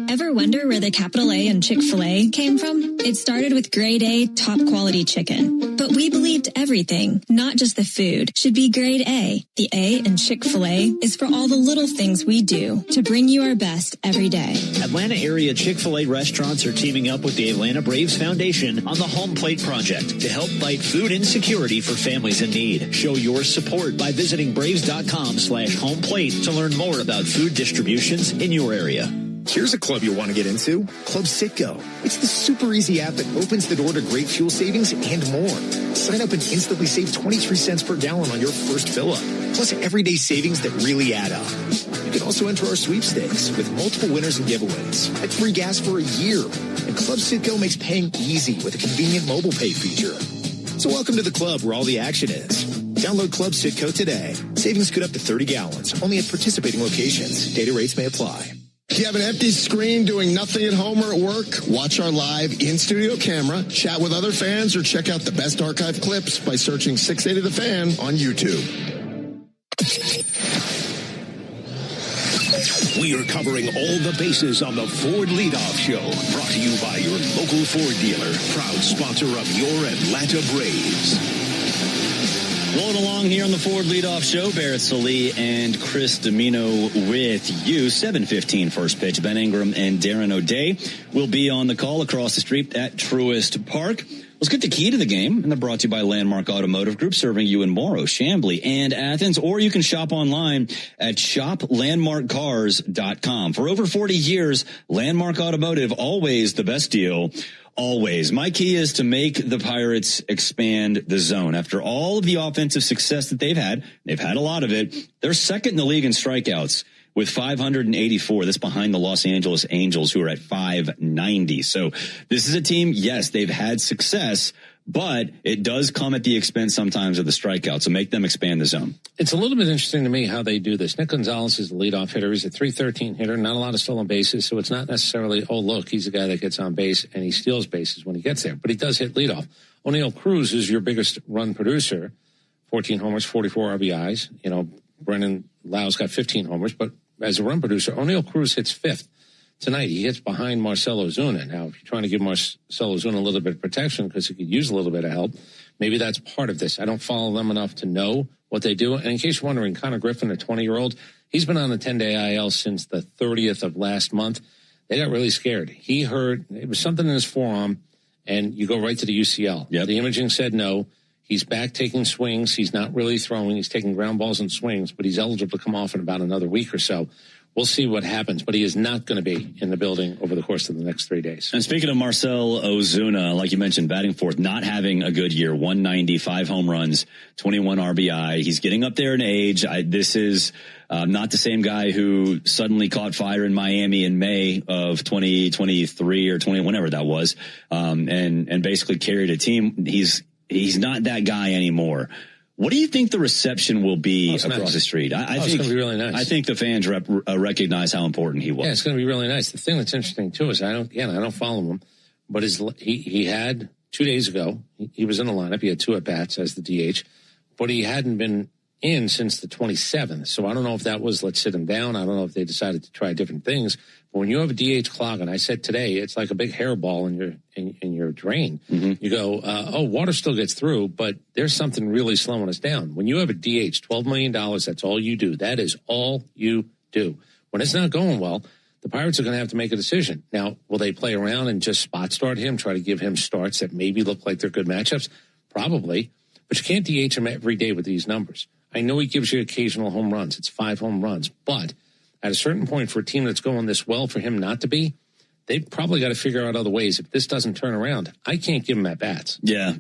Ever wonder where the capital A in Chick-fil-A came from? It started with grade A, top quality chicken. But we believed everything, not just the food, should be grade A. The A in Chick-fil-A is for all the little things we do to bring you our best every day. Atlanta area Chick-fil-A restaurants are teaming up with the Atlanta Braves Foundation on the Home Plate Project to help fight food insecurity for families in need. Show your support by visiting braves.com/homeplate to learn more about food distributions in your area. Here's a club you'll want to get into, Club Citgo. It's the super easy app that opens the door to great fuel savings and more. Sign up and instantly save 23 cents per gallon on your first fill-up, plus everyday savings that really add up. You can also enter our sweepstakes with multiple winners and giveaways and free gas for a year. And Club Citgo makes paying easy with a convenient mobile pay feature. So welcome to the club where all the action is. Download Club Citgo today. Savings good up to 30 gallons, only at participating locations. Data rates may apply. If you have an empty screen doing nothing at home or at work, watch our live in-studio camera, chat with other fans, or check out the best archive clips by searching 680 The Fan on YouTube. We are covering all the bases on the Ford Leadoff Show, brought to you by your local Ford dealer, proud sponsor of your Atlanta Braves. Rolling along here on the Ford Leadoff Show, Barrett Salee and Chris Domino with you. 7:15 first pitch. Ben Ingram and Darren O'Day will be on the call across the street at Truist Park. Let's get the key to the game, and they're brought to you by Landmark Automotive Group, serving you in Morrow, Chamblee, and Athens. Or you can shop online at shoplandmarkcars.com. For over 40 years, Landmark Automotive, always the best deal. Always. My key is to make the Pirates expand the zone. After all of the offensive success that they've had a lot of it, they're second in the league in strikeouts with 584. That's behind the Los Angeles Angels, who are at 590. So this is a team, yes, they've had success, but it does come at the expense sometimes of the strikeouts. So make them expand the zone. It's a little bit interesting to me how they do this. Nick Gonzalez is the leadoff hitter. He's a .313 hitter, not a lot of stolen bases. So it's not necessarily, oh, look, he's a guy that gets on base and he steals bases when he gets there. But he does hit leadoff. O'Neal Cruz is your biggest run producer. 14 homers, 44 RBIs. You know, Brennan Lau's got 15 homers. But as a run producer, O'Neal Cruz hits fifth. Tonight, he hits behind Marcell Ozuna. Now, if you're trying to give Marcell Ozuna a little bit of protection because he could use a little bit of help, maybe that's part of this. I don't follow them enough to know what they do. And in case you're wondering, Connor Griffin, a 20-year-old, he's been on the 10-day IL since the 30th of last month. They got really scared. He heard it was something in his forearm, and you go right to the UCL. Yep. The imaging said no. He's back taking swings. He's not really throwing. He's taking ground balls and swings, but he's eligible to come off in about another week or so. We'll see what happens, but he is not going to be in the building over the course of the next 3 days. And speaking of Marcell Ozuna, like you mentioned, batting fourth, not having a good year, 190, 5 home runs, 21 RBI. He's getting up there in age. This is not the same guy who suddenly caught fire in Miami in May of 2023 or 20, whenever that was, and basically carried a team. He's not that guy anymore. What do you think the reception will be across the street? I think it's going to be really nice. I think the fans recognize how important he was. Yeah, it's going to be really nice. The thing that's interesting too is I don't follow him, but he had 2 days ago, he was in the lineup. He had 2 at bats as the DH, but he hadn't been in since the 27th. So I don't know if that was let's sit him down. I don't know if they decided to try different things. But when you have a DH clog, and I said today, it's like a big hairball in your drain. Mm-hmm. You go, water still gets through, but there's something really slowing us down. When you have a DH, $12 million, that's all you do. That is all you do. When it's not going well, the Pirates are going to have to make a decision. Now, will they play around and just spot start him, try to give him starts that maybe look like they're good matchups? Probably. But you can't DH him every day with these numbers. I know he gives you occasional home runs. It's 5 home runs. But at a certain point, for a team that's going this well, for him not to be, they've probably got to figure out other ways. If this doesn't turn around, I can't give him at bats. Yeah,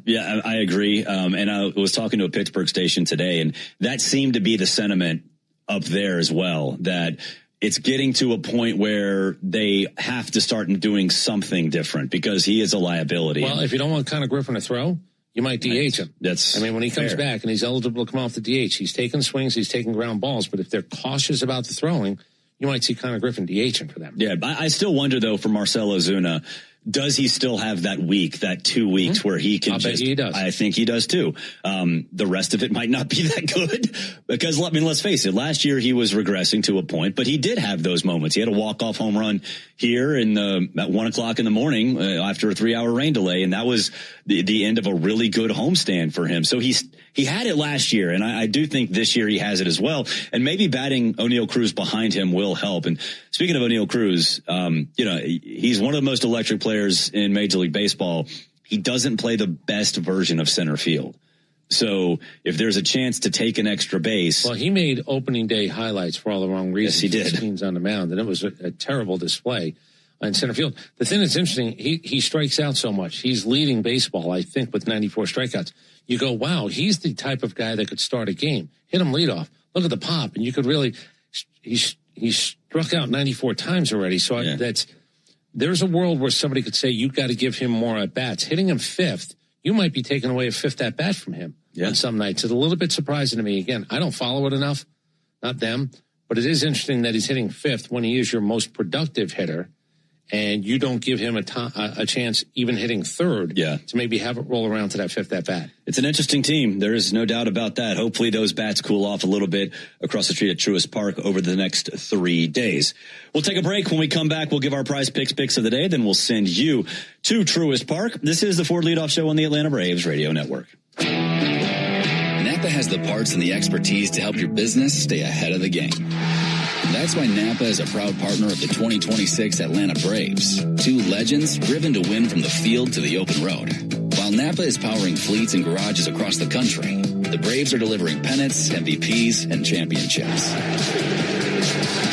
I agree. And I was talking to a Pittsburgh station today, and that seemed to be the sentiment up there as well, that it's getting to a point where they have to start doing something different because he is a liability. Well, if you don't want Connor Griffin to throw, you might DH him. When he comes back and he's eligible to come off the DH, he's taking swings, he's taking ground balls. But if they're cautious about the throwing, you might see Connor Griffin DH him for them. Yeah, I still wonder, though, for Marcell Ozuna, does he still have that 2 weeks where he can bet he does. I think he does, too. The rest of it might not be that good because, let's face it, last year he was regressing to a point, but he did have those moments. He had a walk-off home run here at 1 o'clock in the morning after a 3-hour rain delay, and that was the end of a really good homestand for him. So he had it last year, and I do think this year he has it as well. And maybe batting O'Neal Cruz behind him will help. And speaking of O'Neal Cruz, he's one of the most electric players in Major League Baseball. He doesn't play the best version of center field. So if there's a chance to take an extra base. Well, he made opening day highlights for all the wrong reasons. Yes, he did. 16s on the mound, and it was a terrible display in center field. The thing that's interesting, he strikes out so much. He's leading baseball, I think, with 94 strikeouts. You go, wow, he's the type of guy that could start a game. Hit him leadoff. Look at the pop. And you could really, he struck out 94 times already. So there's a world where somebody could say, you got to give him more at bats. Hitting him fifth, you might be taking away a fifth at bat from him on some nights. It's a little bit surprising to me. Again, I don't follow it enough, not them, but it is interesting that he's hitting fifth when he is your most productive hitter. And you don't give him a chance even hitting third to maybe have it roll around to that fifth at bat. It's an interesting team. There is no doubt about that. Hopefully those bats cool off a little bit across the street at Truist Park over the next 3 days. We'll take a break. When we come back, we'll give our prize picks of the day. Then we'll send you to Truist Park. This is the Ford Leadoff Show on the Atlanta Braves Radio Network. Napa has the parts and the expertise to help your business stay ahead of the game. That's why Napa is a proud partner of the 2026 Atlanta Braves. Two legends driven to win from the field to the open road. While Napa is powering fleets and garages across the country, the Braves are delivering pennants, MVPs, and championships.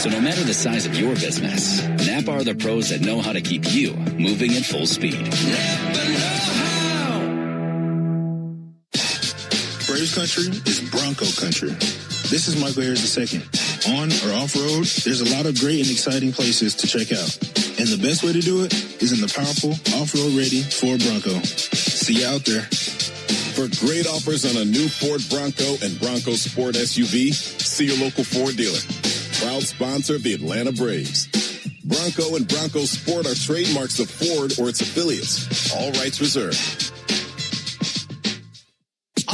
So no matter the size of your business, Napa are the pros that know how to keep you moving at full speed. Braves country is Bronco country. This is Michael Harris II. On or off-road, there's a lot of great and exciting places to check out. And the best way to do it is in the powerful off-road ready Ford Bronco. See you out there. For great offers on a new Ford Bronco and Bronco Sport SUV, see your local Ford dealer. Proud sponsor of the Atlanta Braves. Bronco and Bronco Sport are trademarks of Ford or its affiliates. All rights reserved.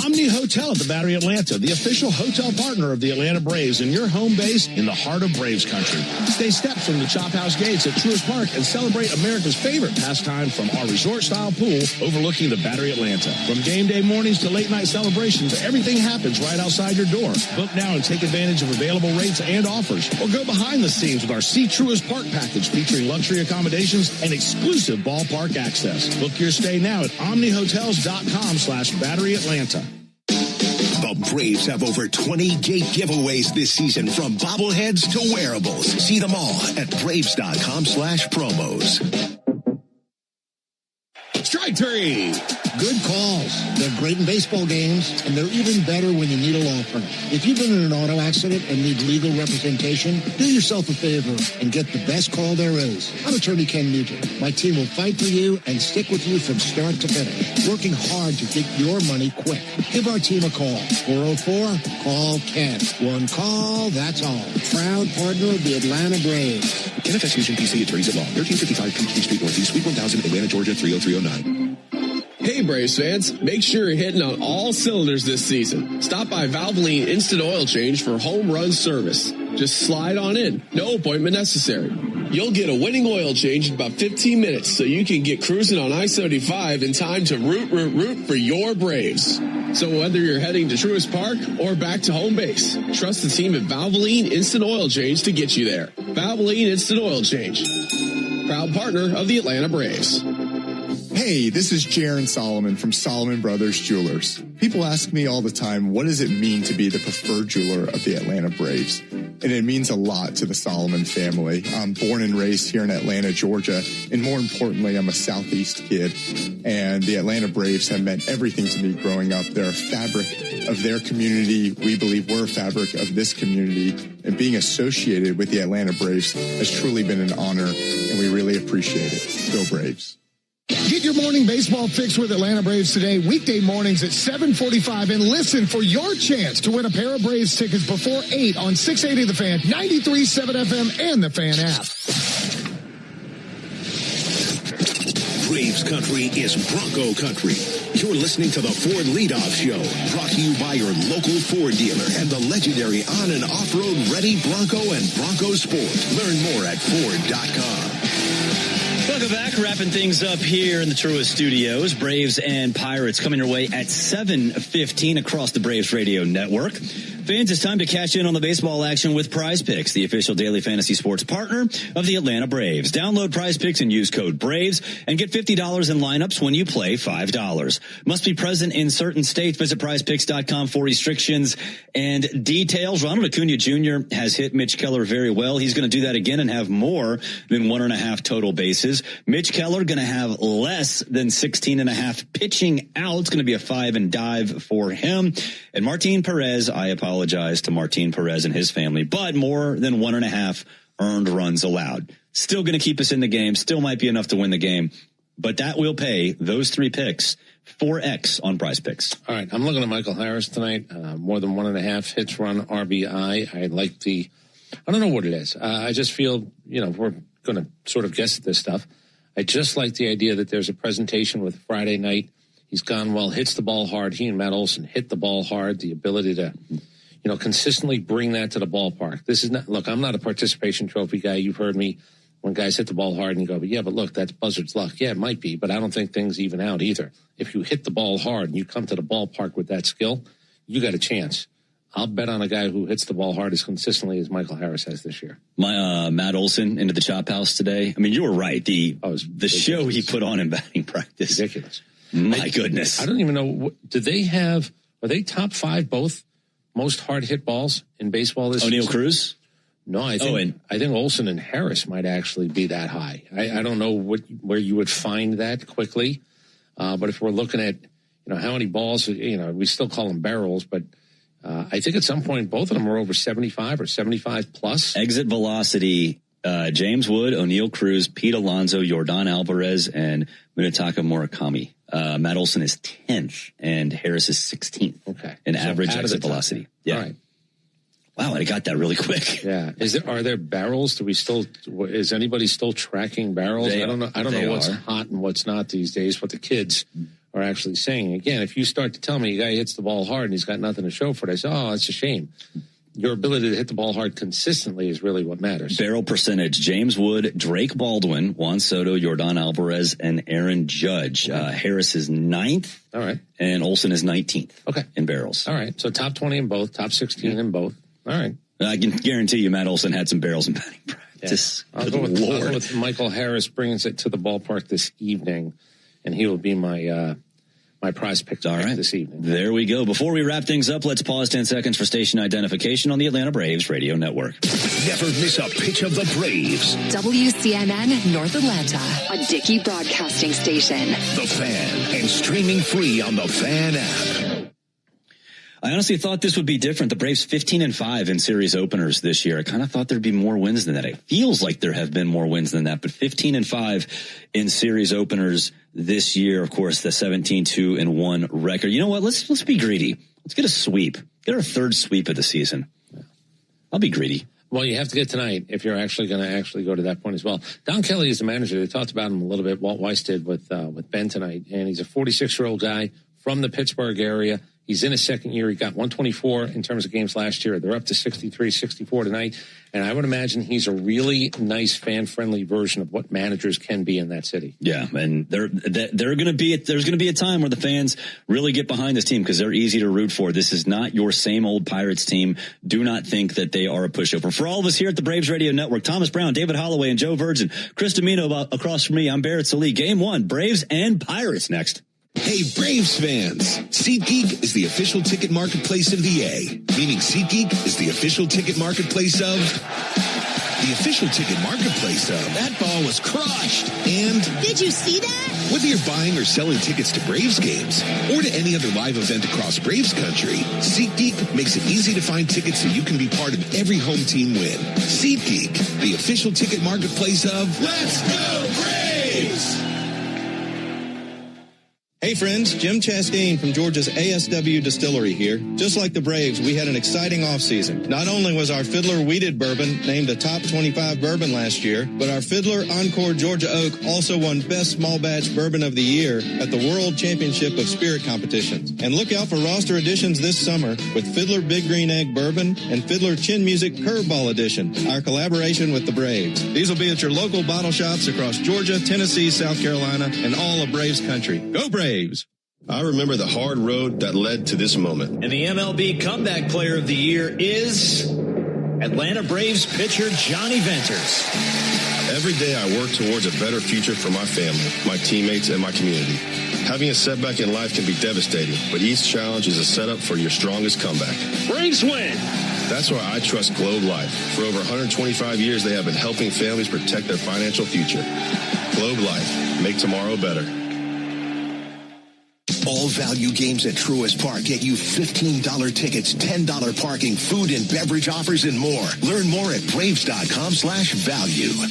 Omni Hotel at the Battery Atlanta, the official hotel partner of the Atlanta Braves and your home base in the heart of Braves country. Stay steps from the Chop House gates at Truist Park and celebrate America's favorite pastime from our resort-style pool overlooking the Battery Atlanta. From game day mornings to late-night celebrations, everything happens right outside your door. Book now and take advantage of available rates and offers. Or go behind the scenes with our See Truist Park package featuring luxury accommodations and exclusive ballpark access. Book your stay now at omnihotels.com/Battery Atlanta. The Braves have over 20 gate giveaways this season, from bobbleheads to wearables. See them all at Braves.com/promos. Strike three. Good calls. They're great in baseball games, and they're even better when you need a law firm. If you've been in an auto accident and need legal representation, do yourself a favor and get the best call there is. I'm attorney Ken Nugent. My team will fight for you and stick with you from start to finish, working hard to get your money quick. Give our team a call. 404-CALL-KEN. One call, that's all. Proud partner of the Atlanta Braves. Ken FS Nugent, PC, attorneys at law. 1355 Peachtree Street Northeast, Suite 1000, Atlanta, Georgia, 30309. Hey Braves fans, make sure you're hitting on all cylinders this season. Stop by Valvoline Instant Oil Change for home run service. Just slide on in, no appointment necessary. You'll get a winning oil change in about 15 minutes so you can get cruising on I-75 in time to root for your Braves. So whether you're heading to Truist Park or back to home base, trust the team at Valvoline Instant Oil Change to get you there. Valvoline Instant Oil Change, proud partner of the Atlanta Braves. Hey, this is Jaron Solomon from Solomon Brothers Jewelers. People ask me all the time, what does it mean to be the preferred jeweler of the Atlanta Braves? And it means a lot to the Solomon family. I'm born and raised here in Atlanta, Georgia, and more importantly, I'm a Southeast kid. And the Atlanta Braves have meant everything to me growing up. They're a fabric of their community. We believe we're a fabric of this community. And being associated with the Atlanta Braves has truly been an honor, and we really appreciate it. Go Braves. Get your morning baseball fix with Atlanta Braves today, weekday mornings at 7:45, and listen for your chance to win a pair of Braves tickets before 8 on 680 The Fan, 93.7 FM, and the Fan app. Braves country is Bronco country. You're listening to the Ford Leadoff Show, brought to you by your local Ford dealer and the legendary on- and off-road ready Bronco and Bronco Sport. Learn more at Ford.com. Welcome back. Wrapping things up here in the Truist Studios. Braves and Pirates coming your way at 7:15 across the Braves Radio Network. Fans, it's time to cash in on the baseball action with Prize Picks, the official daily fantasy sports partner of the Atlanta Braves. Download Prize Picks and use code BRAVES and get $50 in lineups when you play $5. Must be present in certain states. Visit prizepicks.com for restrictions and details. Ronald Acuna Jr. has hit Mitch Keller very well. He's going to do that again and have more than 1.5 total bases. Mitch Keller going to have less than 16.5 pitching out. It's going to be a 5 and dive for him. And Martin Perez, I apologize to Martin Perez and his family, but more than 1.5 earned runs allowed. Still going to keep us in the game. Still might be enough to win the game, but that will pay those 3 picks 4X on Prize Picks. All right. I'm looking at Michael Harris tonight. More than 1.5 hits, run, RBI. I like I don't know what it is. I just feel, we're going to sort of guess at this stuff. I just like the idea that there's a presentation with Friday night. He's gone well, hits the ball hard. He and Matt Olson hit the ball hard. The ability to, consistently bring that to the ballpark. This is not, look, I'm not a participation trophy guy. You've heard me when guys hit the ball hard and you go, but look, that's buzzard's luck. Yeah, it might be, but I don't think things even out either. If you hit the ball hard and you come to the ballpark with that skill, you got a chance. I'll bet on a guy who hits the ball hard as consistently as Michael Harris has this year. Matt Olson into the chop house today. I mean, you were right. The show he put on in batting practice. Ridiculous. My goodness. I don't even know. Are they top 5 both most hard hit balls in baseball this O'Neal season? Cruz? No, I think Olson and Harris might actually be that high. I don't know where you would find that quickly. But if we're looking at, how many balls, we still call them barrels, but I think at some point both of them are over 75 or 75 plus. Exit velocity, James Wood, O'Neal Cruz, Pete Alonso, Yordan Alvarez, and Munetaka Murakami. Matt Olson is 10th and Harris is 16th. Okay. In average exit velocity. Yeah. All right. Wow, I got that really quick. Yeah. Are there barrels? Is anybody still tracking barrels? I don't know what's hot and what's not these days, what the kids are actually saying. Again, if you start to tell me a guy hits the ball hard and he's got nothing to show for it, I say, oh, it's a shame. Your ability to hit the ball hard consistently is really what matters. Barrel percentage, James Wood, Drake Baldwin, Juan Soto, Yordan Alvarez, and Aaron Judge. Harris is 9th. All right. And Olson is 19th. Okay. In barrels. All right. So top 20 in both, top 16 in both. All right. I can guarantee you Matt Olson had some barrels in batting practice. Yeah. I'll go with Michael Harris brings it to the ballpark this evening, and he will be my prize pick this evening. There we go. Before we wrap things up, let's pause 10 seconds for station identification on the Atlanta Braves Radio Network. Never miss a pitch of the Braves. WCNN North Atlanta, a Dickey broadcasting station. The Fan, and streaming free on the Fan app. I honestly thought this would be different. The Braves 15-5 in series openers this year. I kind of thought there'd be more wins than that. It feels like there have been more wins than that, but 15-5 in series openers this year. Of course, the 17-2-1 record. You know what? Let's be greedy. Let's get a sweep. Get our 3rd sweep of the season. I'll be greedy. Well, you have to get tonight if you're actually going to go to that point as well. Don Kelly is the manager. They talked about him a little bit. Walt Weiss did with Ben tonight, and he's a 46-year-old guy from the Pittsburgh area. He's in his second year. He got 124 in terms of games last year. They're up to 63, 64 tonight. And I would imagine he's a really nice, fan-friendly version of what managers can be in that city. Yeah, and there's going to be a time where the fans really get behind this team because they're easy to root for. This is not your same old Pirates team. Do not think that they are a pushover. For all of us here at the Braves Radio Network, Thomas Brown, David Holloway, and Joe Virgin, Chris Domino across from me, I'm Barrett Sallee. Game 1, Braves and Pirates next. Hey, Braves fans! SeatGeek is the official ticket marketplace of the A, meaning SeatGeek is the official ticket marketplace of... The official ticket marketplace of... That ball was crushed! And... Did you see that? Whether you're buying or selling tickets to Braves games, or to any other live event across Braves country, SeatGeek makes it easy to find tickets so you can be part of every home team win. SeatGeek, the official ticket marketplace of... Let's go Braves! Hey friends, Jim Chastain from Georgia's ASW Distillery here. Just like the Braves, we had an exciting offseason. Not only was our Fiddler Wheated Bourbon named a top 25 bourbon last year, but our Fiddler Encore Georgia Oak also won Best Small Batch Bourbon of the Year at the World Championship of Spirit Competitions. And look out for roster additions this summer with Fiddler Big Green Egg Bourbon and Fiddler Chin Music Curveball Edition, our collaboration with the Braves. These will be at your local bottle shops across Georgia, Tennessee, South Carolina, and all of Braves country. Go Braves! I remember the hard road that led to this moment. And the MLB Comeback Player of the Year is Atlanta Braves pitcher Johnny Venters. Every day I work towards a better future for my family, my teammates, and my community. Having a setback in life can be devastating, but each challenge is a setup for your strongest comeback. Braves win! That's why I trust Globe Life. For over 125 years, they have been helping families protect their financial future. Globe Life. Make tomorrow better. All value games at Truist Park get you $15 tickets, $10 parking, food and beverage offers, and more. Learn more at Braves.com/value.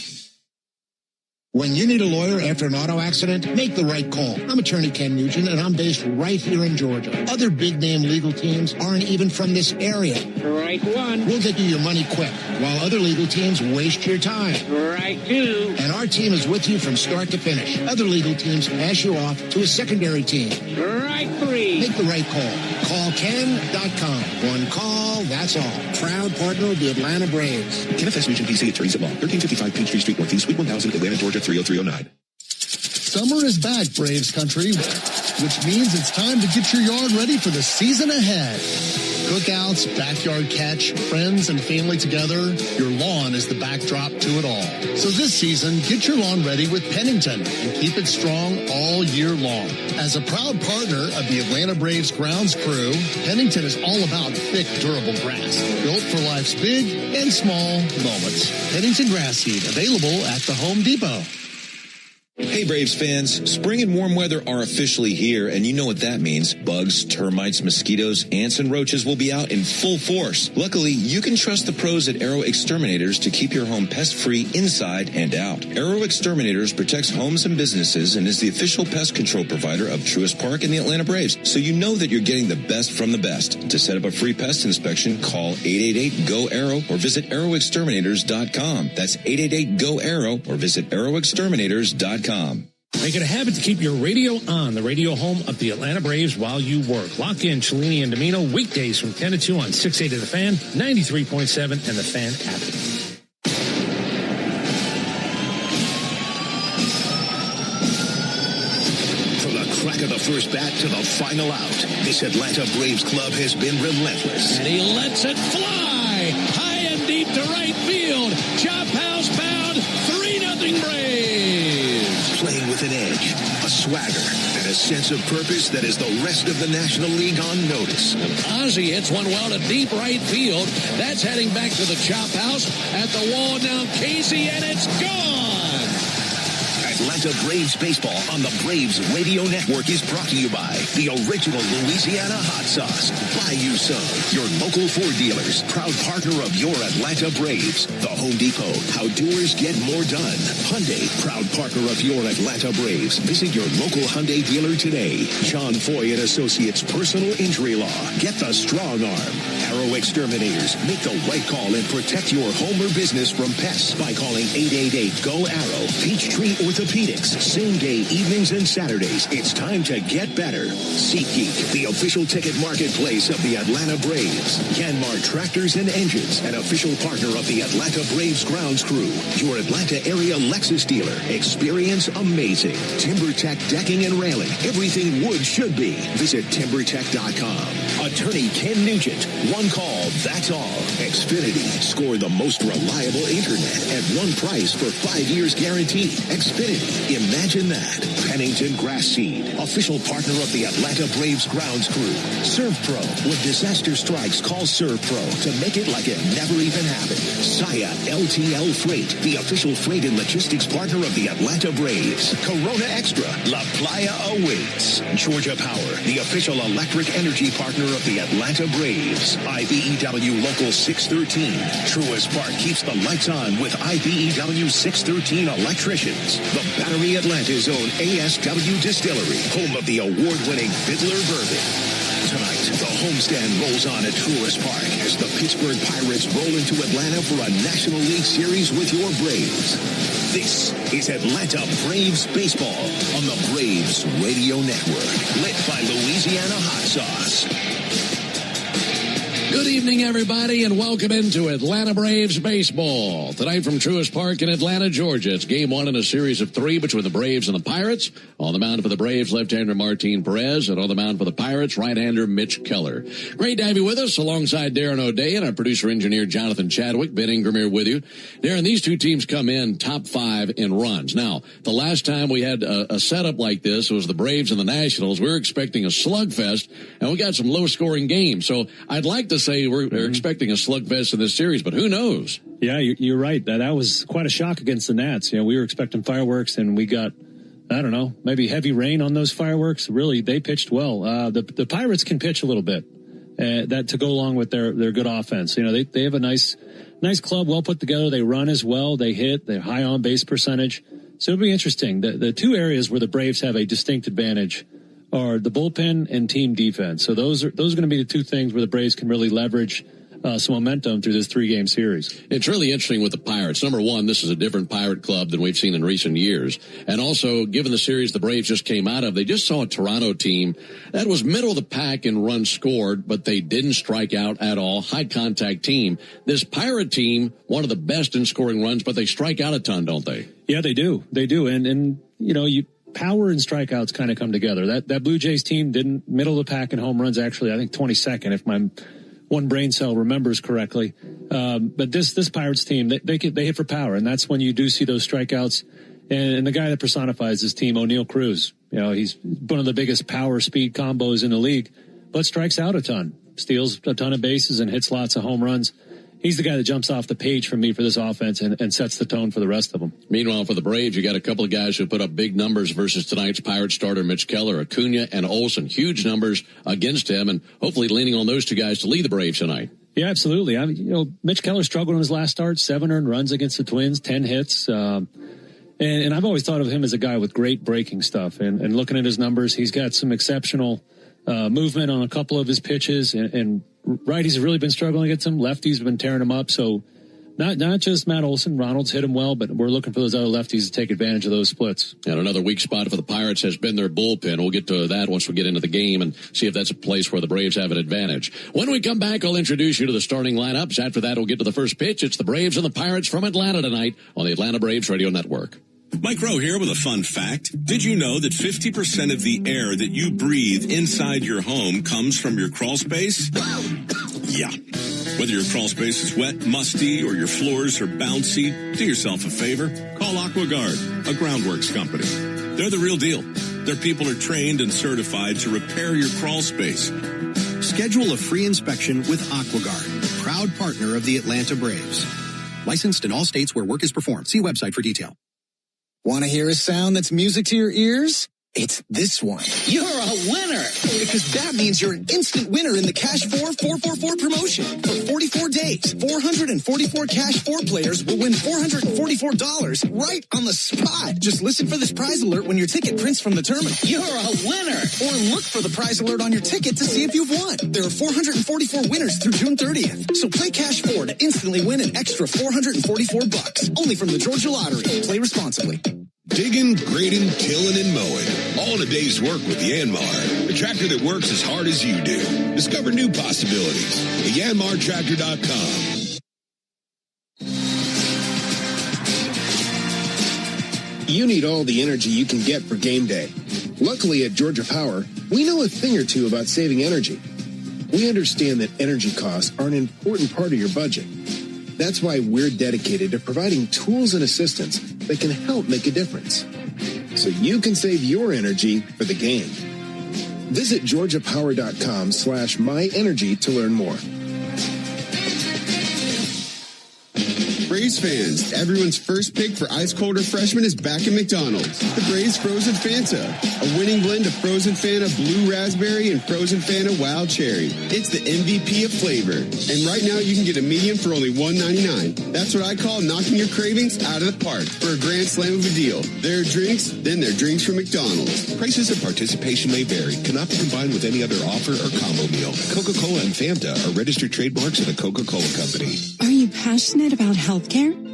When you need a lawyer after an auto accident, make the right call. I'm attorney Ken Nugent, and I'm based right here in Georgia. Other big-name legal teams aren't even from this area. Right one. We'll get you your money quick, while other legal teams waste your time. Right two. And our team is with you from start to finish. Other legal teams pass you off to a secondary team. Right three. Make the right call. Call Ken.com. One call, that's all. Proud partner of the Atlanta Braves. Kenneth S. Nugent, PC, attorneys at law. 1355 Peachtree Street Northeast, Suite 1000, Atlanta, Georgia, 30309. Summer is back, Braves country, which means it's time to get your yard ready for the season ahead. Cookouts, backyard catch, friends and family together, your lawn is the backdrop to it all. So this season, get your lawn ready with Pennington and keep it strong all year long. As a proud partner of the Atlanta Braves grounds crew, Pennington is all about thick, durable grass, built for life's big and small moments. Pennington grass seed, available at the Home Depot. Hey Braves fans, spring and warm weather are officially here, and you know what that means. Bugs, termites, mosquitoes, ants, and roaches will be out in full force. Luckily, you can trust the pros at Arrow Exterminators to keep your home pest-free inside and out. Arrow Exterminators protects homes and businesses and is the official pest control provider of Truist Park and the Atlanta Braves, so you know that you're getting the best from the best. To set up a free pest inspection, call 888-GO-ARROW or visit arrowexterminators.com. That's 888-GO-ARROW or visit arrowexterminators.com. Make it a habit to keep your radio on, the radio home of the Atlanta Braves while you work. Lock in Cellini and Domino weekdays from 10 to 2 on 680 The Fan, 93.7, and the Fan app. From the crack of the first bat to the final out, this Atlanta Braves club has been relentless. And he lets it fly high and deep to right field. Chop house bound, 3-0 Braves. Playing with an edge, a swagger, and a sense of purpose that is the rest of the National League on notice. Ozzie hits one well to deep right field. That's heading back to the chop house at the wall now. Casey, and it's gone. Atlanta Braves baseball on the Braves Radio Network is brought to you by the original Louisiana hot sauce. Buy you some. Your local Ford dealers, proud partner of your Atlanta Braves. The Home Depot, how doers get more done. Hyundai, proud partner of your Atlanta Braves. Visit your local Hyundai dealer today. John Foy and Associates Personal Injury Law. Get the strong arm. Arrow Exterminators. Make the right call and protect your home or business from pests by calling 888-GO-ARROW. Peachtree Orthopedics. Same day evenings and Saturdays. It's time to get better. SeatGeek, the official ticket marketplace of the Atlanta Braves. Yanmar Tractors and Engines, an official partner of the Atlanta Braves grounds crew. Your Atlanta area Lexus dealer. Experience amazing. TimberTech decking and railing. Everything wood should be. Visit TimberTech.com. Attorney Ken Nugent. One call, that's all. Xfinity. Score the most reliable internet at one price for 5 years guaranteed. Xfinity. Imagine that. Pennington Grass Seed. Official partner of the Atlanta Braves grounds crew. ServPro. When disaster strikes, call ServPro to make it like it never even happened. Saya LTL Freight. The official freight and logistics partner of the Atlanta Braves. Corona Extra. La Playa awaits. Georgia Power. The official electric energy partner of the Atlanta Braves. IBEW Local 613. Truist Park keeps the lights on with IBEW 613 electricians. The Battery Atlanta's own ASW Distillery, home of the award-winning Fiddler Bourbon. Tonight, the homestand rolls on at Truist Park as the Pittsburgh Pirates roll into Atlanta for a National League Series with your Braves. This is Atlanta Braves Baseball on the Braves Radio Network, lit by Louisiana Hot Sauce. Good evening, everybody, and welcome into Atlanta Braves baseball. Tonight from Truist Park in Atlanta, Georgia. It's game one in a series of three between the Braves and the Pirates. On the mound for the Braves, left-hander Martin Perez, and on the mound for the Pirates, right-hander Mitch Keller. Great to have you with us alongside Darren O'Day and our producer-engineer Jonathan Chadwick. Ben Ingram here with you. Darren, these two teams come in top five in runs. Now, the last time we had a setup like this, it was the Braves and the Nationals. We were expecting a slugfest, and we got some low-scoring games. So I'd like to say we're expecting a slugfest in this series, but who knows? Yeah, you're right. That was quite a shock against the Nats. You know, we were expecting fireworks, and we got, I don't know, maybe heavy rain on those fireworks. Really, they pitched well. The Pirates can pitch a little bit, that to go along with their good offense. You know, they have a nice club, well put together. They run as well. They hit. They're high on base percentage. So it'll be interesting. The two areas where the Braves have a distinct advantage are the bullpen and team defense. So those are going to be the two things where the Braves can really leverage some momentum through this 3-game series. It's really interesting with the Pirates. Number one, this is a different Pirate club than we've seen in recent years. And also, given the series the Braves just came out of, they just saw a Toronto team that was middle of the pack in runs scored, but they didn't strike out at all. High contact team. This Pirate team, one of the best in scoring runs, but they strike out a ton, don't they? Yeah, they do. They do. And you know, power and strikeouts kind of come together. That Blue Jays team didn't middle of the pack in home runs, actually, I think 22nd, if my one brain cell remembers correctly. But this Pirates team, they hit for power, and that's when you do see those strikeouts. And the guy that personifies this team, O'Neal Cruz, he's one of the biggest power speed combos in the league, but strikes out a ton, steals a ton of bases and hits lots of home runs. He's the guy that jumps off the page for me for this offense and sets the tone for the rest of them. Meanwhile, for the Braves, you got a couple of guys who put up big numbers versus tonight's Pirates starter, Mitch Keller, Acuna, and Olsen. Huge numbers against him, and hopefully leaning on those two guys to lead the Braves tonight. Yeah, absolutely. Mitch Keller struggled in his last start, 7 earned runs against the Twins, 10 hits. And I've always thought of him as a guy with great breaking stuff. And looking at his numbers, he's got some exceptional movement on a couple of his pitches. And righties have really been struggling against him. Lefties have been tearing him up. So not just Matt Olson. Ronald's hit him well, but we're looking for those other lefties to take advantage of those splits. And another weak spot for the Pirates has been their bullpen. We'll get to that once we get into the game and see if that's a place where the Braves have an advantage. When we come back, I'll introduce you to the starting lineups. After that, we'll get to the first pitch. It's the Braves and the Pirates from Atlanta tonight on the Atlanta Braves Radio Network. Mike Rowe here with a fun fact. Did you know that 50% of the air that you breathe inside your home comes from your crawl space? Yeah. Whether your crawl space is wet, musty, or your floors are bouncy, do yourself a favor. Call AquaGuard, a groundworks company. They're the real deal. Their people are trained and certified to repair your crawl space. Schedule a free inspection with AquaGuard, proud partner of the Atlanta Braves. Licensed in all states where work is performed. See website for detail. Want to hear a sound that's music to your ears? It's this one. You're a winner! Because that means you're an instant winner in the Cash 4 444 promotion. For 44 days, 444 Cash 4 players will win $444 right on the spot. Just listen for this prize alert when your ticket prints from the terminal. You're a winner! Or look for the prize alert on your ticket to see if you've won. There are 444 winners through June 30th. So play Cash 4 to instantly win an extra $444. Only from the Georgia Lottery. Play responsibly. Digging, grading, tilling, and mowing. All in a day's work with Yanmar. The tractor that works as hard as you do. Discover new possibilities at yanmartractor.com. You need all the energy you can get for game day. Luckily at Georgia Power, we know a thing or two about saving energy. We understand that energy costs are an important part of your budget. That's why we're dedicated to providing tools and assistance that can help make a difference, so you can save your energy for the game. Visit georgiapower.com/myenergy to learn more. Braves fans, everyone's first pick for ice cold refreshment is back at McDonald's. The Braves Frozen Fanta, a winning blend of Frozen Fanta Blue Raspberry and Frozen Fanta Wild Cherry. It's the MVP of flavor. And right now you can get a medium for only $1.99. That's what I call knocking your cravings out of the park for a grand slam of a deal. There are drinks, then there are drinks from McDonald's. Prices and participation may vary. Cannot be combined with any other offer or combo meal. Coca-Cola and Fanta are registered trademarks of the Coca-Cola Company. Are you passionate about healthcare?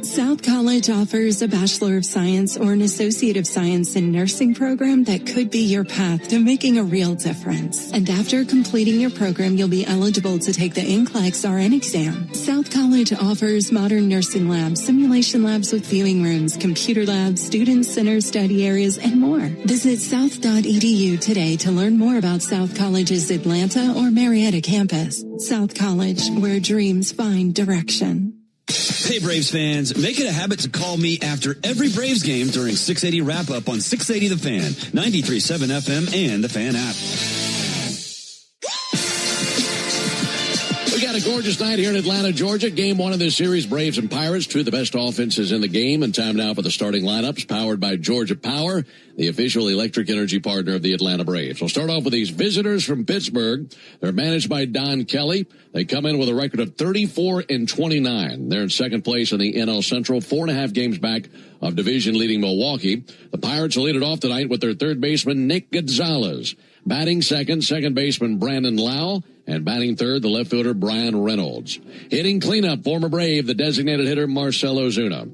South College offers a Bachelor of Science or an Associate of Science in Nursing program that could be your path to making a real difference. And after completing your program, you'll be eligible to take the NCLEX RN exam. South College offers modern nursing labs, simulation labs with viewing rooms, computer labs, student center study areas, and more. Visit south.edu today to learn more about South College's Atlanta or Marietta campus. South College, where dreams find direction. Hey, Braves fans, make it a habit to call me after every Braves game during 680 wrap-up on 680 The Fan, 93.7 FM, and the Fan app. We got a gorgeous night here in Atlanta, Georgia. Game one of this series, Braves and Pirates, two of the best offenses in the game. And time now for the starting lineups, powered by Georgia Power, the official electric energy partner of the Atlanta Braves. We'll start off with these visitors from Pittsburgh. They're managed by Don Kelly. They come in with a record of 34-29. They're in second place in the NL Central, 4.5 games back of division-leading Milwaukee. The Pirates will lead it off tonight with their third baseman, Nick Gonzalez. Batting second baseman Brandon Lau, and batting third, the left fielder Brian Reynolds. Hitting cleanup, former Brave, the designated hitter Marcell Ozuna.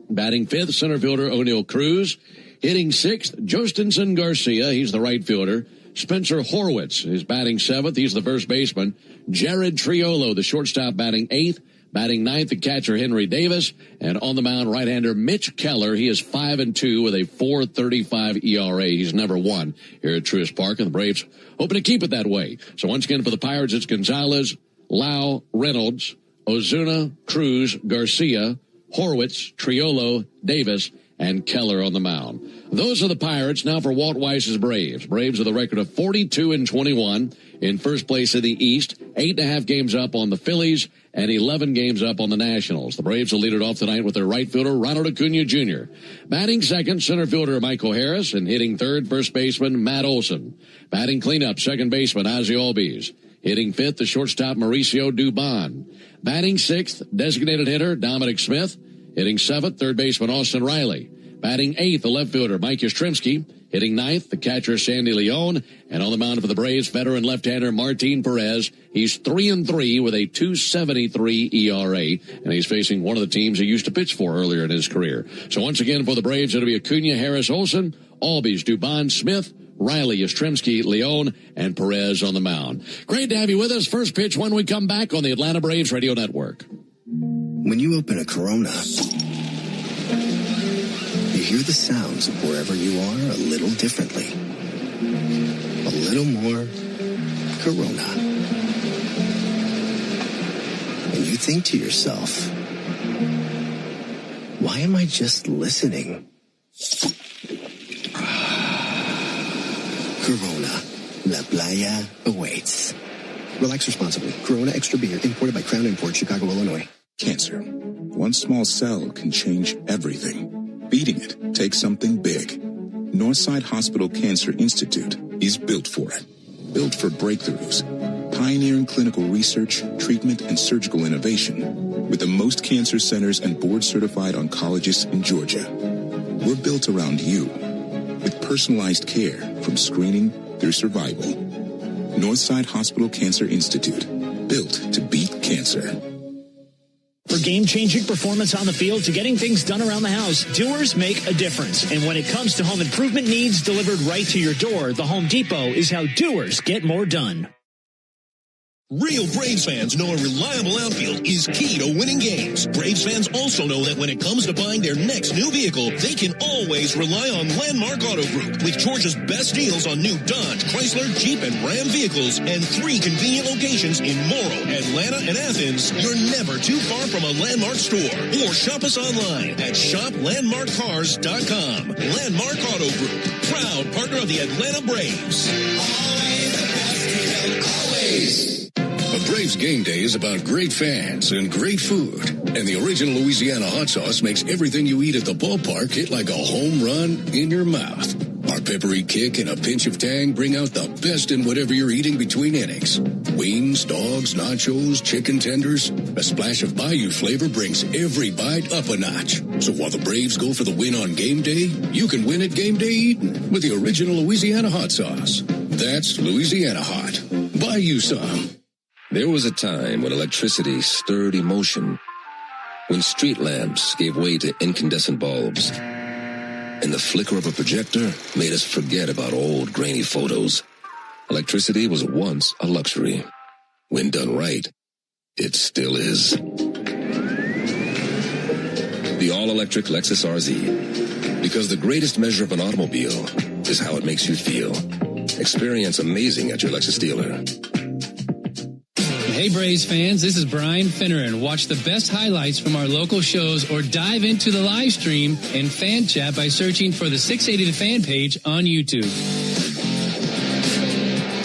Batting fifth, center fielder O'Neal Cruz. Hitting sixth, Jostinson Garcia, he's the right fielder. Spencer Horwitz is batting seventh, he's the first baseman. Jared Triolo, the shortstop, batting eighth. Batting ninth, the catcher Henry Davis. And on the mound, right-hander Mitch Keller. He is 5-2 with a 4.35 ERA. He's never won here at Truist Park, and the Braves hoping to keep it that way. So once again for the Pirates, it's Gonzalez, Lau, Reynolds, Ozuna, Cruz, Garcia, Horwitz, Triolo, Davis, and Keller on the mound. Those are the Pirates. Now for Walt Weiss's Braves. Braves with a record of 42-21 in first place in the East, 8.5 games up on the Phillies, and 11 games up on the Nationals. The Braves will lead it off tonight with their right fielder, Ronald Acuna Jr. Batting second, center fielder Michael Harris, and hitting third, first baseman Matt Olson. Batting cleanup, second baseman Ozzie Albies. Hitting fifth, the shortstop Mauricio Dubon. Batting sixth, designated hitter Dominic Smith. Hitting seventh, third baseman Austin Riley. Batting eighth, the left fielder Mike Yastrzemski. Hitting ninth, the catcher Sandy Leon. And on the mound for the Braves, veteran left-hander Martin Perez. He's 3-3 with a 2.73 ERA. And he's facing one of the teams he used to pitch for earlier in his career. So once again for the Braves, it'll be Acuna, Harris, Olson, Albies, Dubon, Smith, Riley, Yastrzemski, Leon, and Perez on the mound. Great to have you with us. First pitch when we come back on the Atlanta Braves Radio Network. When you open a Corona, you hear the sounds of wherever you are a little differently. A little more Corona. And you think to yourself, why am I just listening? Corona. La Playa awaits. Relax responsibly. Corona Extra Beer, imported by Crown Imports, Chicago, Illinois. Cancer. One small cell can change everything. Beating it takes something big. Northside Hospital Cancer Institute is built for it. Built for breakthroughs. Pioneering clinical research, treatment, and surgical innovation. With the most cancer centers and board-certified oncologists in Georgia. We're built around you. With personalized care from screening through survival. Northside Hospital Cancer Institute. Built to beat cancer. For game-changing performance on the field to getting things done around the house, doers make a difference. And when it comes to home improvement needs delivered right to your door, the Home Depot is how doers get more done. Real Braves fans know a reliable outfield is key to winning games. Braves fans also know that when it comes to buying their next new vehicle, they can always rely on Landmark Auto Group. With Georgia's best deals on new Dodge, Chrysler, Jeep, and Ram vehicles, and 3 convenient locations in Morrow, Atlanta, and Athens, you're never too far from a Landmark store. Or shop us online at shoplandmarkcars.com. Landmark Auto Group, proud partner of the Atlanta Braves. Always the best deal, always. A Braves game day is about great fans and great food. And the original Louisiana hot sauce makes everything you eat at the ballpark hit like a home run in your mouth. Our peppery kick and a pinch of tang bring out the best in whatever you're eating between innings. Wings, dogs, nachos, chicken tenders. A splash of Bayou flavor brings every bite up a notch. So while the Braves go for the win on game day, you can win at game day eating with the original Louisiana hot sauce. That's Louisiana hot. Buy you some. There was a time when electricity stirred emotion, when street lamps gave way to incandescent bulbs, and the flicker of a projector made us forget about old grainy photos. Electricity was once a luxury. When done right, it still is. The all-electric Lexus RZ. Because the greatest measure of an automobile is how it makes you feel. Experience amazing at your Lexus dealer. Hey Braves fans, this is Brian Finneran. Watch the best highlights from our local shows or dive into the live stream and fan chat by searching for the 680 The Fan page on YouTube.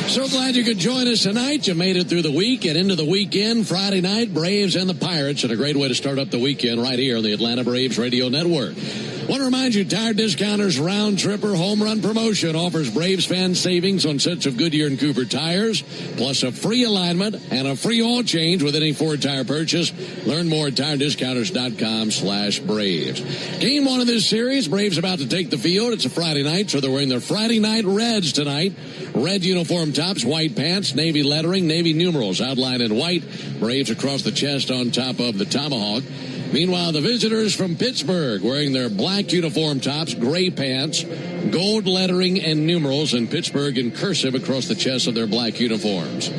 So glad you could join us tonight. You made it through the week and into the weekend. Friday night, Braves and the Pirates, and a great way to start up the weekend right here on the Atlanta Braves Radio Network. Want to remind you, Tire Discounters Round Tripper Home Run Promotion offers Braves fans savings on sets of Goodyear and Cooper tires, plus a free alignment and a free oil change with any Ford tire purchase. Learn more at TireDiscounters.com/Braves. Game 1 of this series, Braves about to take the field. It's a Friday night, so they're wearing their Friday night reds tonight. Red uniform tops, white pants, navy lettering, navy numerals outlined in white. Braves across the chest on top of the tomahawk. Meanwhile, the visitors from Pittsburgh wearing their black uniform tops, gray pants, gold lettering and numerals in Pittsburgh in cursive across the chest of their black uniforms.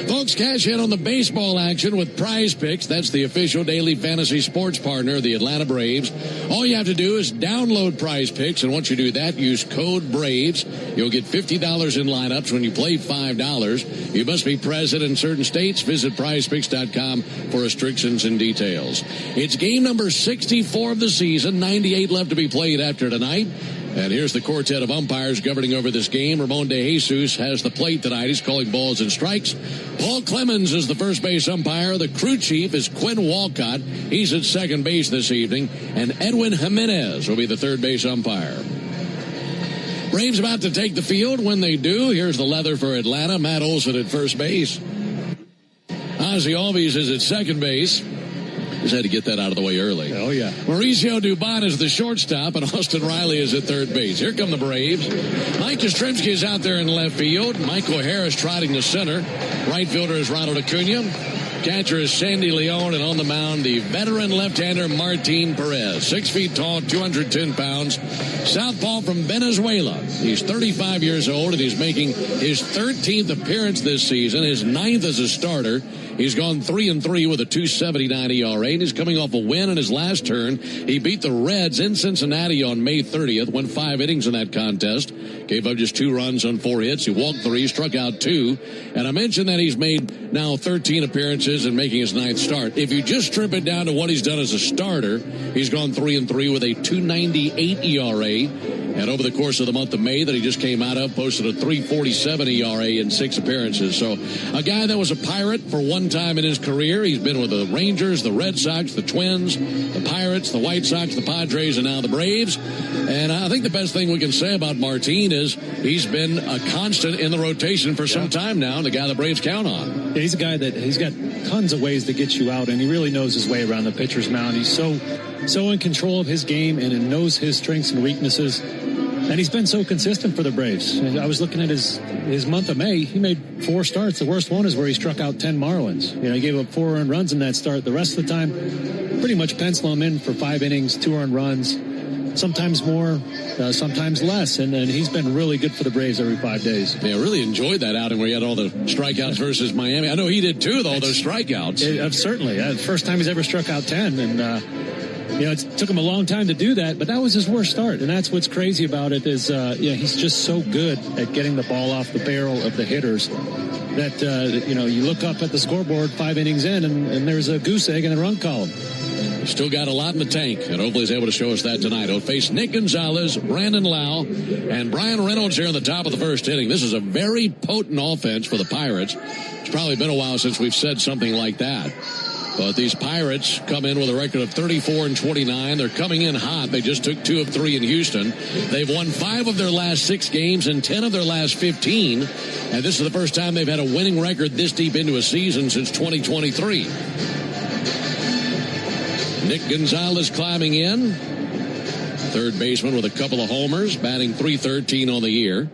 Folks, cash in on the baseball action with Prize Picks. That's the official daily fantasy sports partner of the Atlanta Braves. All you have to do is download Prize Picks, and once you do that, use code BRAVES. You'll get $50 in lineups when you play $5. You must be present in certain states. Visit prizepicks.com for restrictions and details. It's game number 64 of the season. 98 left to be played after tonight. And here's the quartet of umpires governing over this game. Ramon De Jesus has the plate tonight. He's calling balls and strikes. Paul Clemens is the first base umpire. The crew chief is Quinn Walcott. He's at second base this evening. And Edwin Jimenez will be the third base umpire. Braves about to take the field. When they do, here's the leather for Atlanta. Matt Olson at first base. Ozzie Albies is at second base. Just had to get that out of the way early. Oh, yeah. Mauricio Dubon is the shortstop, and Austin Riley is at third base. Here come the Braves. Mike Yastrzemski is out there in left field. Michael Harris trotting to center. Right fielder is Ronald Acuna. Catcher is Sandy Leon, and on the mound, the veteran left-hander Martin Perez. 6 feet tall, 210 pounds. Southpaw from Venezuela. He's 35 years old, and he's making his 13th appearance this season, his 9th as a starter. He's gone 3-3 with a 2.79 ERA, and he's coming off a win in his last turn. He beat the Reds in Cincinnati on May 30th, went 5 innings in that contest, gave up just 2 runs on 4 hits. He walked 3, struck out 2, and I mentioned that he's made now 13 appearances and making his 9th start. If you just strip it down to what he's done as a starter, he's gone 3-3 with a 2.98 ERA. And over the course of the month of May that he just came out of, posted a 3.47 ERA in 6 appearances. So a guy that was a Pirate for one time in his career. He's been with the Rangers, the Red Sox, the Twins, the Pirates, the White Sox, the Padres, and now the Braves. And I think the best thing we can say about Martin is he's been a constant in the rotation for some time now, and the guy the Braves count on. Yeah, he's a guy that he's got tons of ways to get you out, and he really knows his way around the pitcher's mound. He's so in control of his game and knows his strengths and weaknesses. And he's been so consistent for the Braves. I was looking at his month of May. He made 4 starts. The worst one is where he struck out 10 Marlins. He gave up 4 earned runs in that start. The rest of the time, pretty much pencil him in for 5 innings, 2 earned runs, sometimes more, sometimes less. And he's been really good for the Braves every 5 days. Yeah, I really enjoyed that outing where he had all the strikeouts versus Miami. I know he did too, with all those strikeouts. Certainly. The first time he's ever struck out 10. And, it took him a long time to do that, but that was his worst start. And that's what's crazy about it is, he's just so good at getting the ball off the barrel of the hitters that, you look up at the scoreboard 5 innings in and there's a goose egg in the run column. Still got a lot in the tank, and hopefully he's able to show us that tonight. He'll face Nick Gonzalez, Brandon Lau, and Brian Reynolds here in the top of the first inning. This is a very potent offense for the Pirates. It's probably been a while since we've said something like that. But these Pirates come in with a record of 34-29. They're coming in hot. They just took 2 of 3 in Houston. They've won 5 of their last 6 games and 10 of their last 15. And this is the first time they've had a winning record this deep into a season since 2023. Nick Gonzalez climbing in. Third baseman with a couple of homers, batting .313 on the year.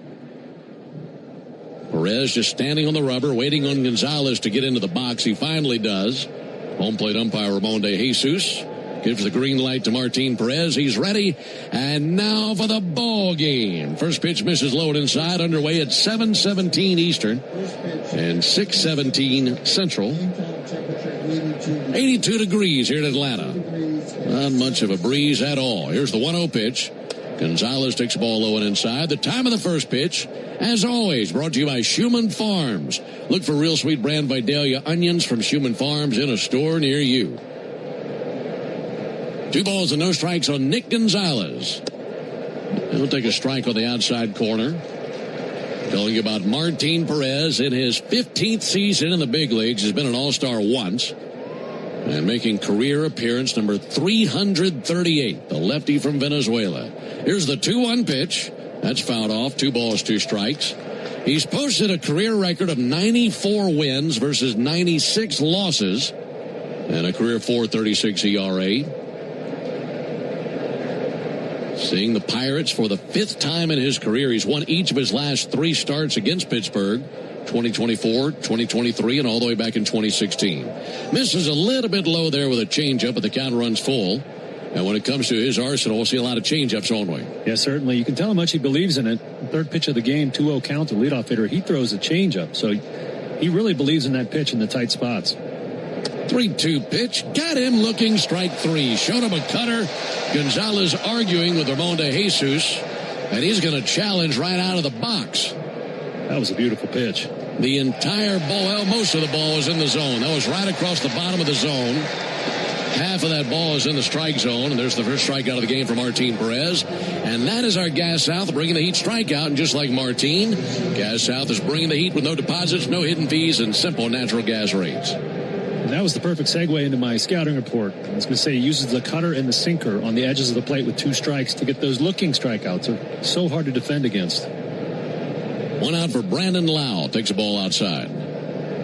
Perez just standing on the rubber, waiting on Gonzalez to get into the box. He finally does. Home plate umpire Ramon De Jesus gives the green light to Martin Perez. He's ready. And now for the ball game. First pitch misses low and inside. Underway at 7:17 Eastern and 6:17 Central. 82 degrees here in Atlanta. Not much of a breeze at all. Here's the 1-0 pitch. Gonzalez takes the ball low and inside. The time of the first pitch, as always, brought to you by Schumann Farms. Look for real sweet brand Vidalia onions from Schumann Farms in a store near you. 2 balls and no strikes on Nick Gonzalez. He'll take a strike on the outside corner. Telling you about Martin Perez in his 15th season in the big leagues. He's been an all-star once. And making career appearance number 338, the lefty from Venezuela. Here's the 2-1 pitch. That's fouled off. 2 balls, 2 strikes. He's posted a career record of 94 wins versus 96 losses and a career .436 ERA. Seeing the Pirates for the 5th time in his career. He's won each of his last 3 starts against Pittsburgh. 2024, 2023, and all the way back in 2016. Misses a little bit low there with a changeup, but the count runs full. And when it comes to his arsenal, we'll see a lot of change-ups, won't we? Yeah, certainly. You can tell how much he believes in it. Third pitch of the game, 2-0 count to leadoff hitter. He throws a change-up. So he really believes in that pitch in the tight spots. 3-2 pitch. Got him looking. Strike three. Showed him a cutter. Gonzalez arguing with Ramon de Jesus. And he's going to challenge right out of the box. That was a beautiful pitch. The entire ball, well, most of the ball was in the zone. That was right across the bottom of the zone. Half of that ball is in the strike zone, and there's the first strikeout of the game for Martin Perez. And that is our Gas South bringing the Heat strikeout. And just like Martin, Gas South is bringing the Heat with no deposits, no hidden fees, and simple natural gas rates. And that was the perfect segue into my scouting report. I was going to say he uses the cutter and the sinker on the edges of the plate with 2 strikes to get those looking strikeouts. They're so hard to defend against. One out for Brandon Lau. Takes the ball outside.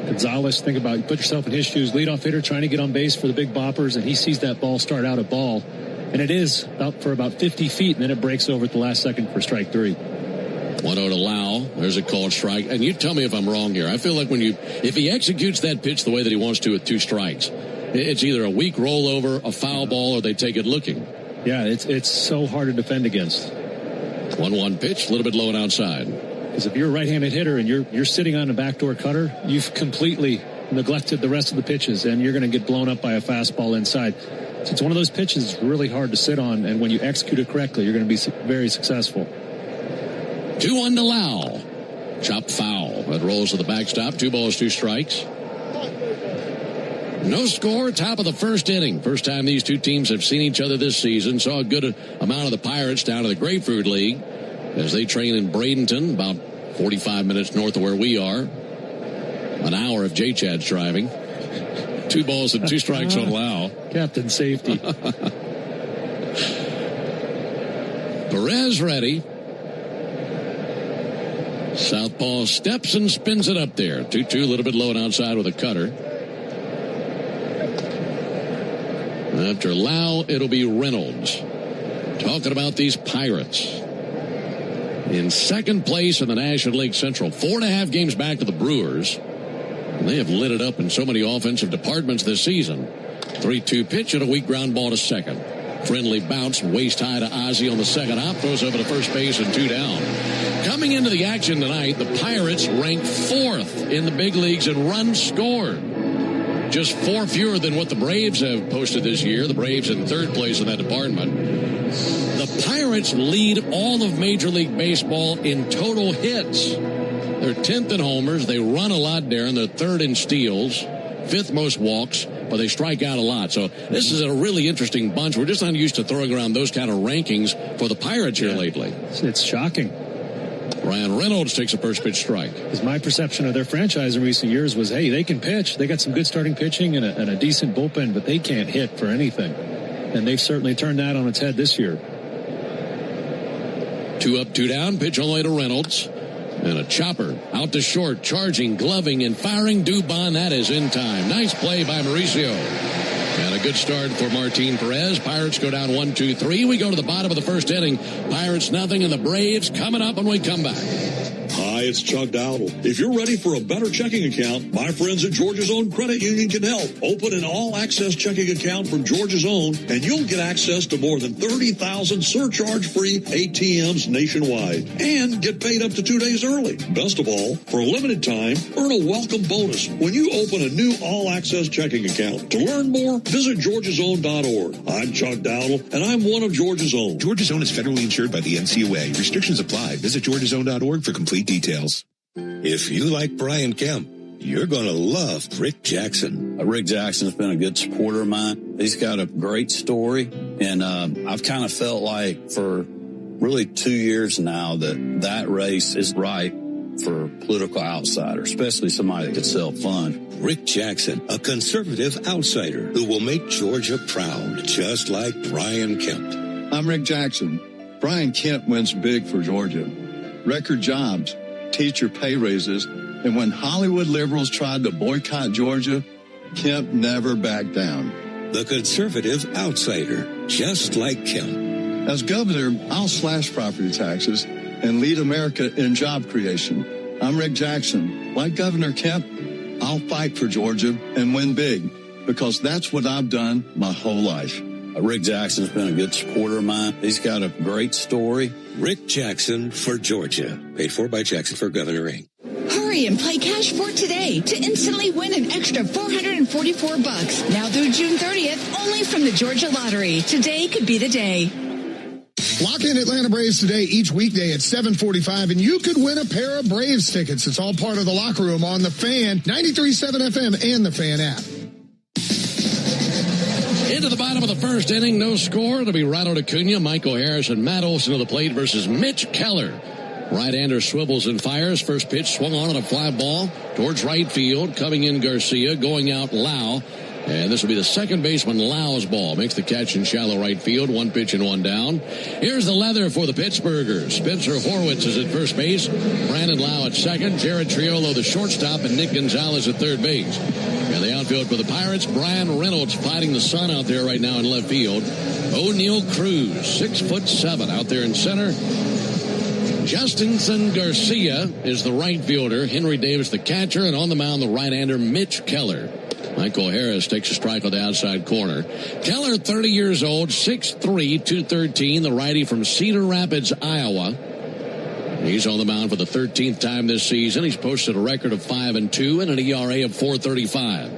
Gonzalez, think about it. Put yourself in his shoes. Leadoff hitter trying to get on base for the big boppers, and he sees that ball start out a ball. And it is for about 50 feet, and then it breaks over at the last second for strike 3. 1-0 to Lau. There's a called strike. And you tell me if I'm wrong here. I feel like if he executes that pitch the way that he wants to with 2 strikes, it's either a weak rollover, a foul ball, or they take it looking. Yeah, it's so hard to defend against. 1-1 pitch, a little bit low and outside. Because if you're a right-handed hitter and you're sitting on a backdoor cutter, you've completely neglected the rest of the pitches, and you're going to get blown up by a fastball inside. So it's one of those pitches that's really hard to sit on, and when you execute it correctly, you're going to be very successful. 2-1 to Lau. Chop foul. That rolls to the backstop. 2 balls, 2 strikes. No score, top of the first inning. First time these two teams have seen each other this season. Saw a good amount of the Pirates down to the Grapefruit League as they train in Bradenton, about 45 minutes north of where we are. An hour of J-Chad's driving. 2 balls and 2 strikes on Lau. Captain Safety. Perez ready. Southpaw steps and spins it up there. 2-2, a little bit low and outside with a cutter. After Lau, it'll be Reynolds. Talking about these Pirates. In second place in the National League Central. 4.5 games back to the Brewers. And they have lit it up in so many offensive departments this season. 3-2 pitch and a weak ground ball to second. Friendly bounce, waist high to Ozzie on the second hop. Throws over to first base and 2 down. Coming into the action tonight, the Pirates ranked 4th in the big leagues in runs scored. Just 4 fewer than what the Braves have posted this year. The Braves in 3rd place in that department. The Pirates lead all of Major League Baseball in total hits. They're 10th in homers. They run a lot, Darren. They're 3rd in steals, 5th most walks, but they strike out a lot. So this is a really interesting bunch. We're just not used to throwing around those kind of rankings for the Pirates here lately. It's shocking. Ryan Reynolds takes a first pitch strike. Because my perception of their franchise in recent years was, hey, they can pitch. They got some good starting pitching and a decent bullpen, but they can't hit for anything. And they've certainly turned that on its head this year. 2 up, 2 down. Pitch all the way to Reynolds. And a chopper out to short, charging, gloving, and firing Dubon. That is in time. Nice play by Mauricio. And a good start for Martin Perez. Pirates go down 1-2-3. We go to the bottom of the first inning. Pirates nothing, and the Braves coming up when we come back. Hi, it's Chuck Dowdle. If you're ready for a better checking account, my friends at Georgia's Own Credit Union can help. Open an all-access checking account from Georgia's Own, and you'll get access to more than 30,000 surcharge-free ATMs nationwide, and get paid up to 2 days early. Best of all, for a limited time, earn a welcome bonus when you open a new all-access checking account. To learn more, visit georgiasown.org. I'm Chuck Dowdle, and I'm one of Georgia's Own. Georgia's Own is federally insured by the NCUA. Restrictions apply. Visit georgiasown.org for complete details. If you like Brian Kemp, you're going to love Rick Jackson. Rick Jackson's been a good supporter of mine. He's got a great story, and I've kind of felt like for really 2 years now that race is right for political outsider, especially somebody that could sell fun. Rick Jackson, a conservative outsider who will make Georgia proud, just like Brian Kemp. I'm Rick Jackson. Brian Kemp wins big for Georgia. Record jobs, teacher pay raises, and when Hollywood liberals tried to boycott Georgia, Kemp never backed down. The conservative outsider, just like Kemp. As governor, I'll slash property taxes and lead America in job creation. I'm Rick Jackson. Like Governor Kemp, I'll fight for Georgia and win big, because that's what I've done my whole life. Rick Jackson's been a good supporter of mine. He's got a great story. Rick Jackson for Georgia. Paid for by Jackson for Governor Inc. Hurry and play Cash for today to instantly win an extra $444. Now through June 30th, only from the Georgia Lottery. Today could be the day. Lock in Atlanta Braves today each weekday at 7:45, and you could win a pair of Braves tickets. It's all part of the locker room on The Fan, 93.7 FM, and the Fan app. Into the bottom of the first inning, no score. It'll be Ronald Acuna, Michael Harris, and Matt Olson to the plate versus Mitch Keller. Right-hander swivels and fires. First pitch swung on a fly ball towards right field. Coming in Garcia, going out Lau. And this will be the second baseman, Lau's ball. Makes the catch in shallow right field. One pitch and one down. Here's the leather for the Pittsburghers. Spencer Horwitz is at first base. Brandon Lau at second. Jared Triolo, the shortstop, and Nick Gonzalez at third base. And the outfield for the Pirates, Brian Reynolds fighting the sun out there right now in left field. O'Neal Cruz, 6'7", out there in center. Justinson Garcia is the right fielder. Henry Davis the catcher. And on the mound, the right-hander, Mitch Keller. Michael Harris takes a strike on the outside corner. Keller, 30 years old, 6'3", 213, the righty from Cedar Rapids, Iowa. He's on the mound for the 13th time this season. He's posted a record of 5-2 and an ERA of 4.35.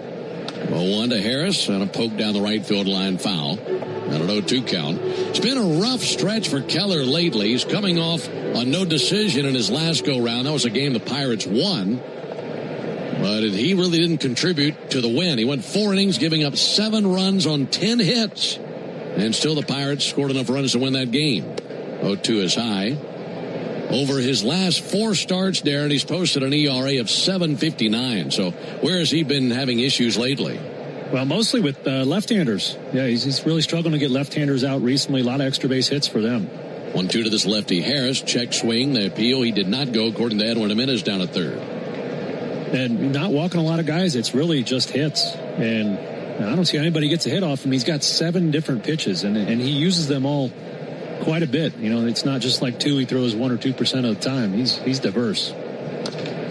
0-1 to Harris and a poke down the right field line foul. And an 0-2 count. It's been a rough stretch for Keller lately. He's coming off on no decision in his last go-round. That was a game the Pirates won. But he really didn't contribute to the win. He went 4 innings, giving up 7 runs on 10 hits. And still the Pirates scored enough runs to win that game. 0-2 is high. Over his last 4 starts, Darren, he's posted an ERA of 7.59. So where has he been having issues lately? Well, mostly with left-handers. Yeah, he's really struggling to get left-handers out recently. A lot of extra base hits for them. 1-2 to this lefty. Harris, check swing. The appeal, he did not go, according to Edwin Jimenez, down at third. And not walking a lot of guys, it's really just hits. And I don't see anybody gets a hit off him. He's got 7 different pitches, and he uses them all quite a bit. You know, it's not just like 2 he throws 1 or 2% of the time. He's diverse.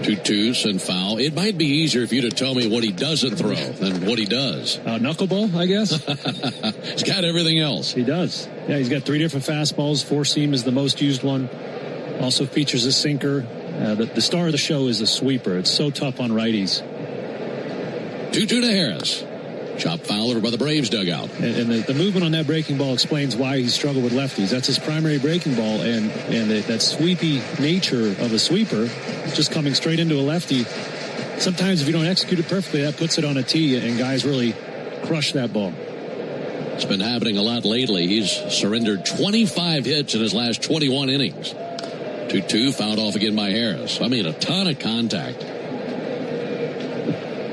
2-2 and foul. It might be easier for you to tell me what he doesn't throw than what he does. Knuckleball, I guess. He's got everything else. He does. Yeah, he's got 3 different fastballs. 4-seam is the most used one. Also features a sinker. The star of the show is a sweeper. It's so tough on righties. 2-2 to Harris. Chop foul over by the Braves dugout. And the movement on that breaking ball explains why he struggled with lefties. That's his primary breaking ball, and that sweepy nature of a sweeper, just coming straight into a lefty. Sometimes if you don't execute it perfectly, that puts it on a tee, and guys really crush that ball. It's been happening a lot lately. He's surrendered 25 hits in his last 21 innings. 2-2, fouled off again by Harris. I mean, a ton of contact.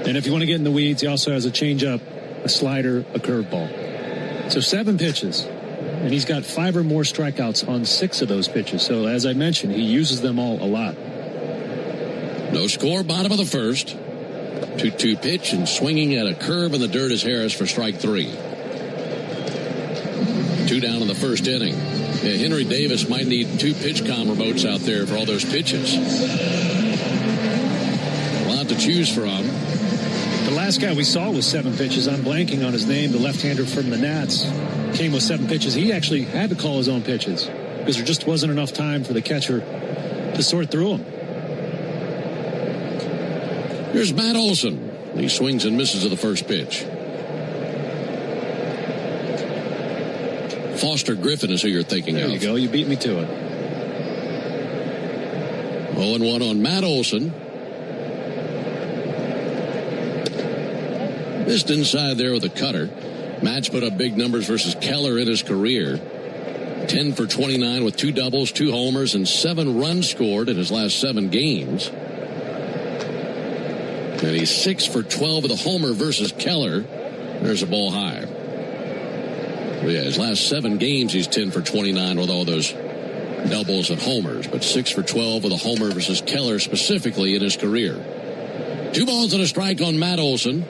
And if you want to get in the weeds, he also has a changeup, a slider, a curveball. So 7 pitches. And he's got 5 or more strikeouts on 6 of those pitches. So as I mentioned, he uses them all a lot. No score, bottom of the first. 2-2 pitch, and swinging at a curve in the dirt is Harris for strike 3. 2 down in the first inning. Yeah, Henry Davis might need 2 pitch comm remotes out there for all those pitches. A lot to choose from. The last guy we saw was 7 pitches. I'm blanking on his name. The left-hander from the Nats came with 7 pitches. He actually had to call his own pitches because there just wasn't enough time for the catcher to sort through them. Here's Matt Olson. He swings and misses at the first pitch. Foster Griffin is who you're thinking of. There you go. You beat me to it. 0-1 on Matt Olson. Missed inside there with a cutter. Matt's put up big numbers versus Keller in his career. 10 for 29 with 2 doubles, 2 homers, and 7 runs scored in his last 7 games. And he's 6 for 12 with a homer versus Keller. There's a ball high. Yeah, his last 7 games, he's 10 for 29 with all those doubles and homers, but 6 for 12 with a homer versus Keller specifically in his career. 2 balls and a strike on Matt Olson.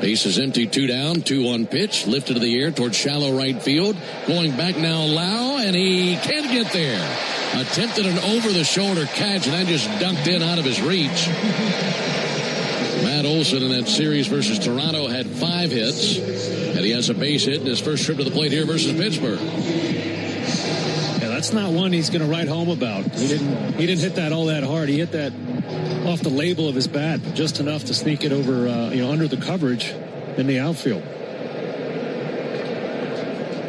Base is empty, 2 down, 2-1 pitch, lifted to the air towards shallow right field. Going back now, Lau, and he can't get there. Attempted an over-the-shoulder catch, and that just dunked in out of his reach. Matt Olson in that series versus Toronto had 5 hits, and he has a base hit in his first trip to the plate here versus Pittsburgh. Yeah, that's not one he's going to write home about. He didn't hit that all that hard. He hit that off the label of his bat, just enough to sneak it over, under the coverage in the outfield.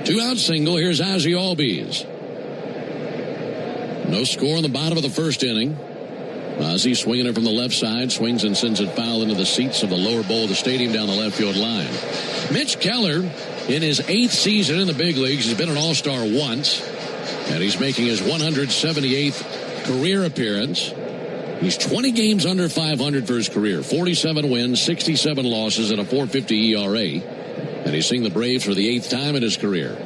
2-out single. Here's Ozzie Albies. No score in the bottom of the first inning. Ozzie swinging it from the left side, swings and sends it foul into the seats of the lower bowl of the stadium down the left field line. Mitch Keller, in his 8th season in the big leagues, has been an all-star once, and he's making his 178th career appearance. He's 20 games under 500 for his career, 47 wins, 67 losses, and a .450 ERA. And he's seeing the Braves for the 8th time in his career.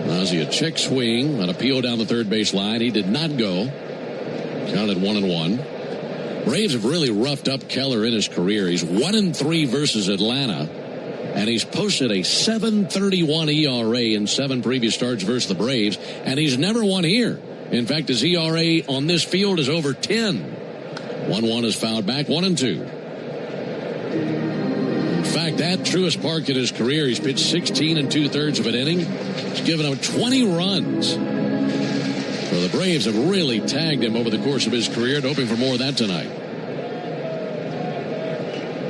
Ozzie, a check swing, an appeal down the third base line. He did not go. Counted 1-1. Braves have really roughed up Keller in his career. He's 1-3 versus Atlanta, and he's posted a .731 ERA in 7 previous starts versus the Braves, and he's never won here. In fact, his ERA on this field is over 10. 1-1 is fouled back, 1-2. In fact, at Truist Park in his career, he's pitched 16 2/3 of an inning. He's given up 20 runs. So the Braves have really tagged him over the course of his career, and hoping for more of that tonight.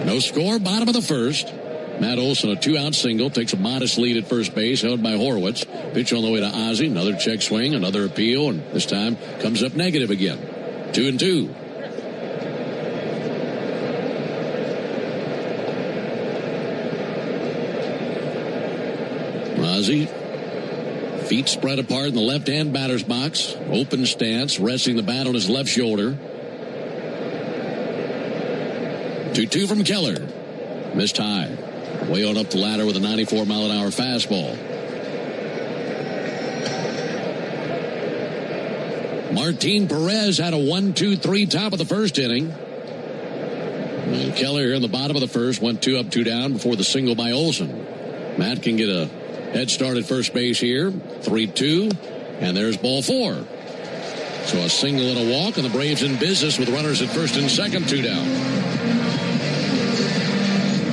No score, bottom of the first. Matt Olson, a 2-out single, takes a modest lead at first base, held by Horwitz. Pitch on the way to Ozzie, another check swing, another appeal, and this time comes up negative again. 2-2. Ozzie, feet spread apart in the left-hand batter's box. Open stance, resting the bat on his left shoulder. 2-2 from Keller. Missed high. Way on up the ladder with a 94-mile-an-hour fastball. Martin Perez had a 1-2-3 top of the first inning. And Keller here in the bottom of the first went 2 up, 2 down before the single by Olson. Matt can get a head start at first base here. 3-2, and there's ball 4. So a single and a walk, and the Braves in business with runners at first and second, 2 down.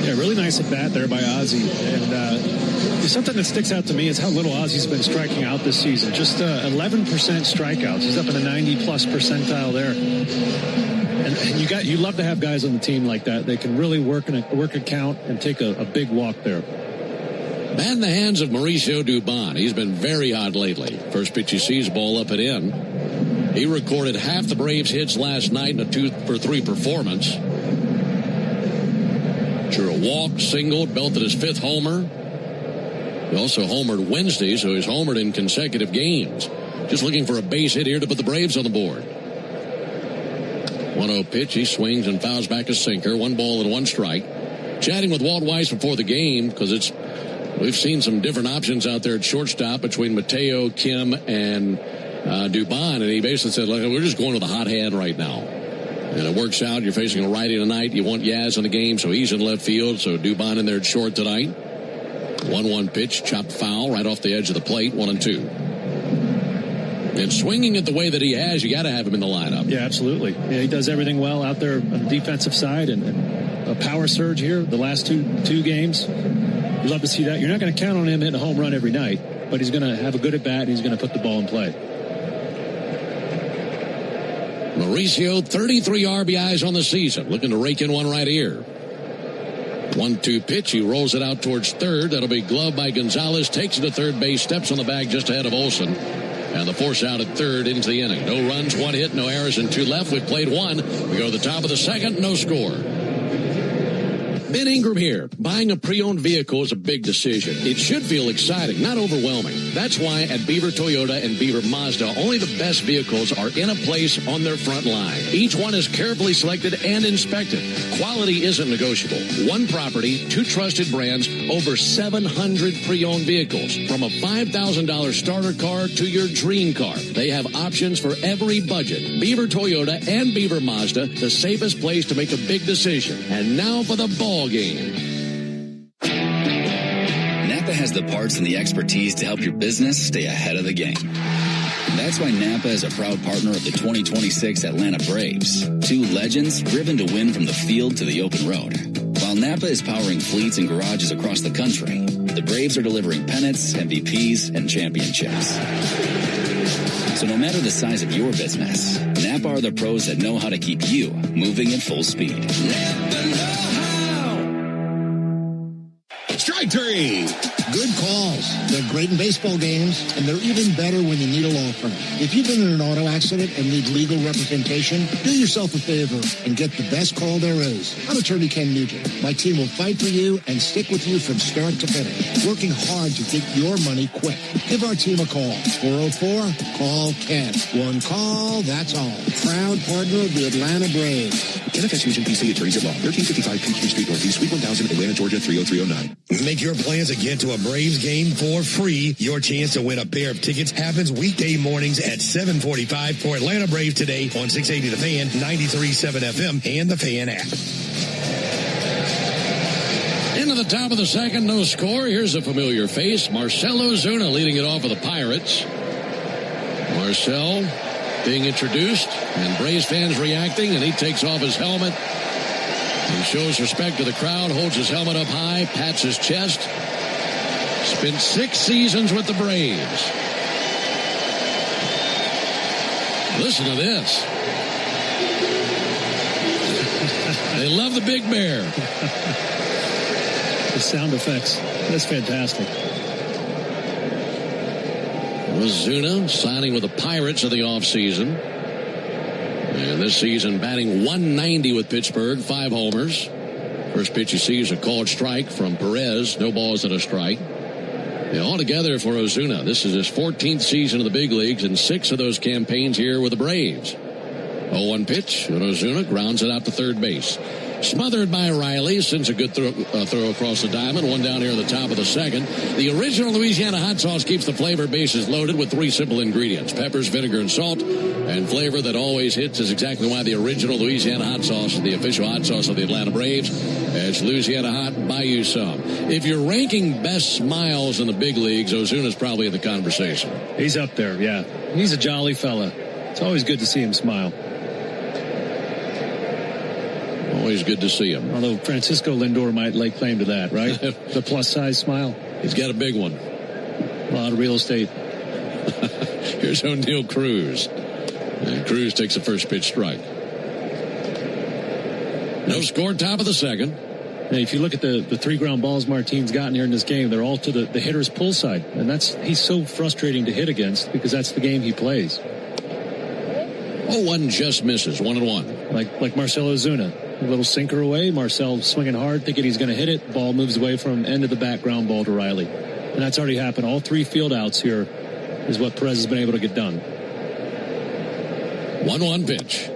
Yeah, really nice at bat there by Ozzie. And something that sticks out to me is how little Ozzie's been striking out this season. Just 11% strikeouts. He's up in a 90-plus percentile there. And you love to have guys on the team like that. They can really work a count and take a big walk there. Bat in the hands of Mauricio Dubon. He's been very hot lately. First pitch he sees, ball up and in. He recorded half the Braves' hits last night in a 2-for-3 performance. Drew a walk, singled, belted his 5th homer. He also homered Wednesday, so he's homered in consecutive games. Just looking for a base hit here to put the Braves on the board. 1-0 pitch. He swings and fouls back a sinker. 1 ball and 1 strike. Chatting with Walt Weiss before the game, because we've seen some different options out there at shortstop between Mateo, Kim, and Dubon, and he basically said, look, we're just going with a hot hand right now. And it works out. You're facing a righty tonight. You want Yaz in the game, so he's in left field. So Dubon in there at short tonight. 1-1 pitch, chopped foul right off the edge of the plate, 1-2. And swinging it the way that he has, you got to have him in the lineup. Yeah, absolutely. Yeah, he does everything well out there on the defensive side, and a power surge here the last two games. You'd love to see that. You're not going to count on him hitting a home run every night, but he's going to have a good at bat, and he's going to put the ball in play. Mauricio, 33 RBIs on the season, looking to rake in one right here. 1-2 pitch. He rolls it out towards third. That'll be gloved by Gonzalez. Takes it to third base. Steps on the bag just ahead of Olson. And the force out at third into the inning. No runs, 1 hit, no errors, and 2 left. We've played 1. We go to the top of the second. No score. Ben Ingram here. Buying a pre-owned vehicle is a big decision. It should feel exciting, not overwhelming. That's why at Beaver Toyota and Beaver Mazda, only the best vehicles are in a place on their front line. Each one is carefully selected and inspected. Quality isn't negotiable. One property, 2 trusted brands, over 700 pre-owned vehicles. From a $5,000 starter car to your dream car. They have options for every budget. Beaver Toyota and Beaver Mazda, the safest place to make a big decision. And now for the ball game. Napa has the parts and the expertise to help your business stay ahead of the game. That's why Napa is a proud partner of the 2026 Atlanta Braves. Two legends driven to win from the field to the open road. While Napa is powering fleets and garages across the country, the Braves are delivering pennants, MVPs, and championships. So no matter the size of your business, Napa are the pros that know how to keep you moving at full speed. Napa know-how. Strike three. Good calls. They're great in baseball games, and they're even better when you need a law firm. If you've been in an auto accident and need legal representation, do yourself a favor and get the best call there is. I'm attorney Ken Nugent. My team will fight for you and stick with you from start to finish, working hard to get your money quick. Give our team a call. 404-CALL-KEN. One call, that's all. Proud partner of the Atlanta Braves. NFS Nugent PC Attorneys at Law, 1355 Peachtree Street Northeast, Suite 1000, Atlanta, Georgia, 30309. Make your plans to get to a Braves game for free. Your chance to win a pair of tickets happens weekday mornings at 7:45 for Atlanta Braves today on 680 The Fan, 93.7 FM, and the Fan app. Into the top of the second, no score. Here's a familiar face, Marcell Ozuna leading it off for the Pirates. Marcell being introduced, and Braves fans reacting, and he takes off his helmet and shows respect to the crowd, holds his helmet up high, pats his chest. Spent 6 seasons with the Braves. Listen to this. They love the Big Bear. The sound effects. That's fantastic. Ozuna signing with the Pirates in the offseason. And this season batting 190 with Pittsburgh, 5 homers. First pitch you see is a called strike from Perez. No balls and a strike. Altogether for Ozuna, this is his 14th season in the big leagues and 6 of those campaigns here with the Braves. 0-1 pitch, and Ozuna grounds it out to third base. Smothered by Riley, sends a good throw across the diamond. One down here at the top of the second. The original Louisiana hot sauce keeps the flavor bases loaded with 3 simple ingredients: peppers, vinegar, and salt. And flavor that always hits is exactly why the original Louisiana hot sauce is the official hot sauce of the Atlanta Braves. It's Louisiana hot, buy you some. If you're ranking best smiles in the big leagues, Ozuna's probably in the conversation. He's up there, yeah. He's a jolly fella. It's always good to see him smile. Always good to see him. Although Francisco Lindor might lay claim to that, right? The plus-size smile. He's got a big one. A lot of real estate. Here's O'Neal Cruz. And Cruz takes the first pitch strike. No score, top of the second. Now, if you look at the 3 ground balls Martine's gotten here in this game, they're all to the hitter's pull side. And he's so frustrating to hit against because that's the game he plays. 0-1 just misses, 1-1. Like Marcell Ozuna. A little sinker away. Marcell swinging hard, thinking he's going to hit it. Ball moves away from end of the back, ground ball to Riley. And that's already happened. All 3 field outs here is what Perez has been able to get done. 1-1 pitch.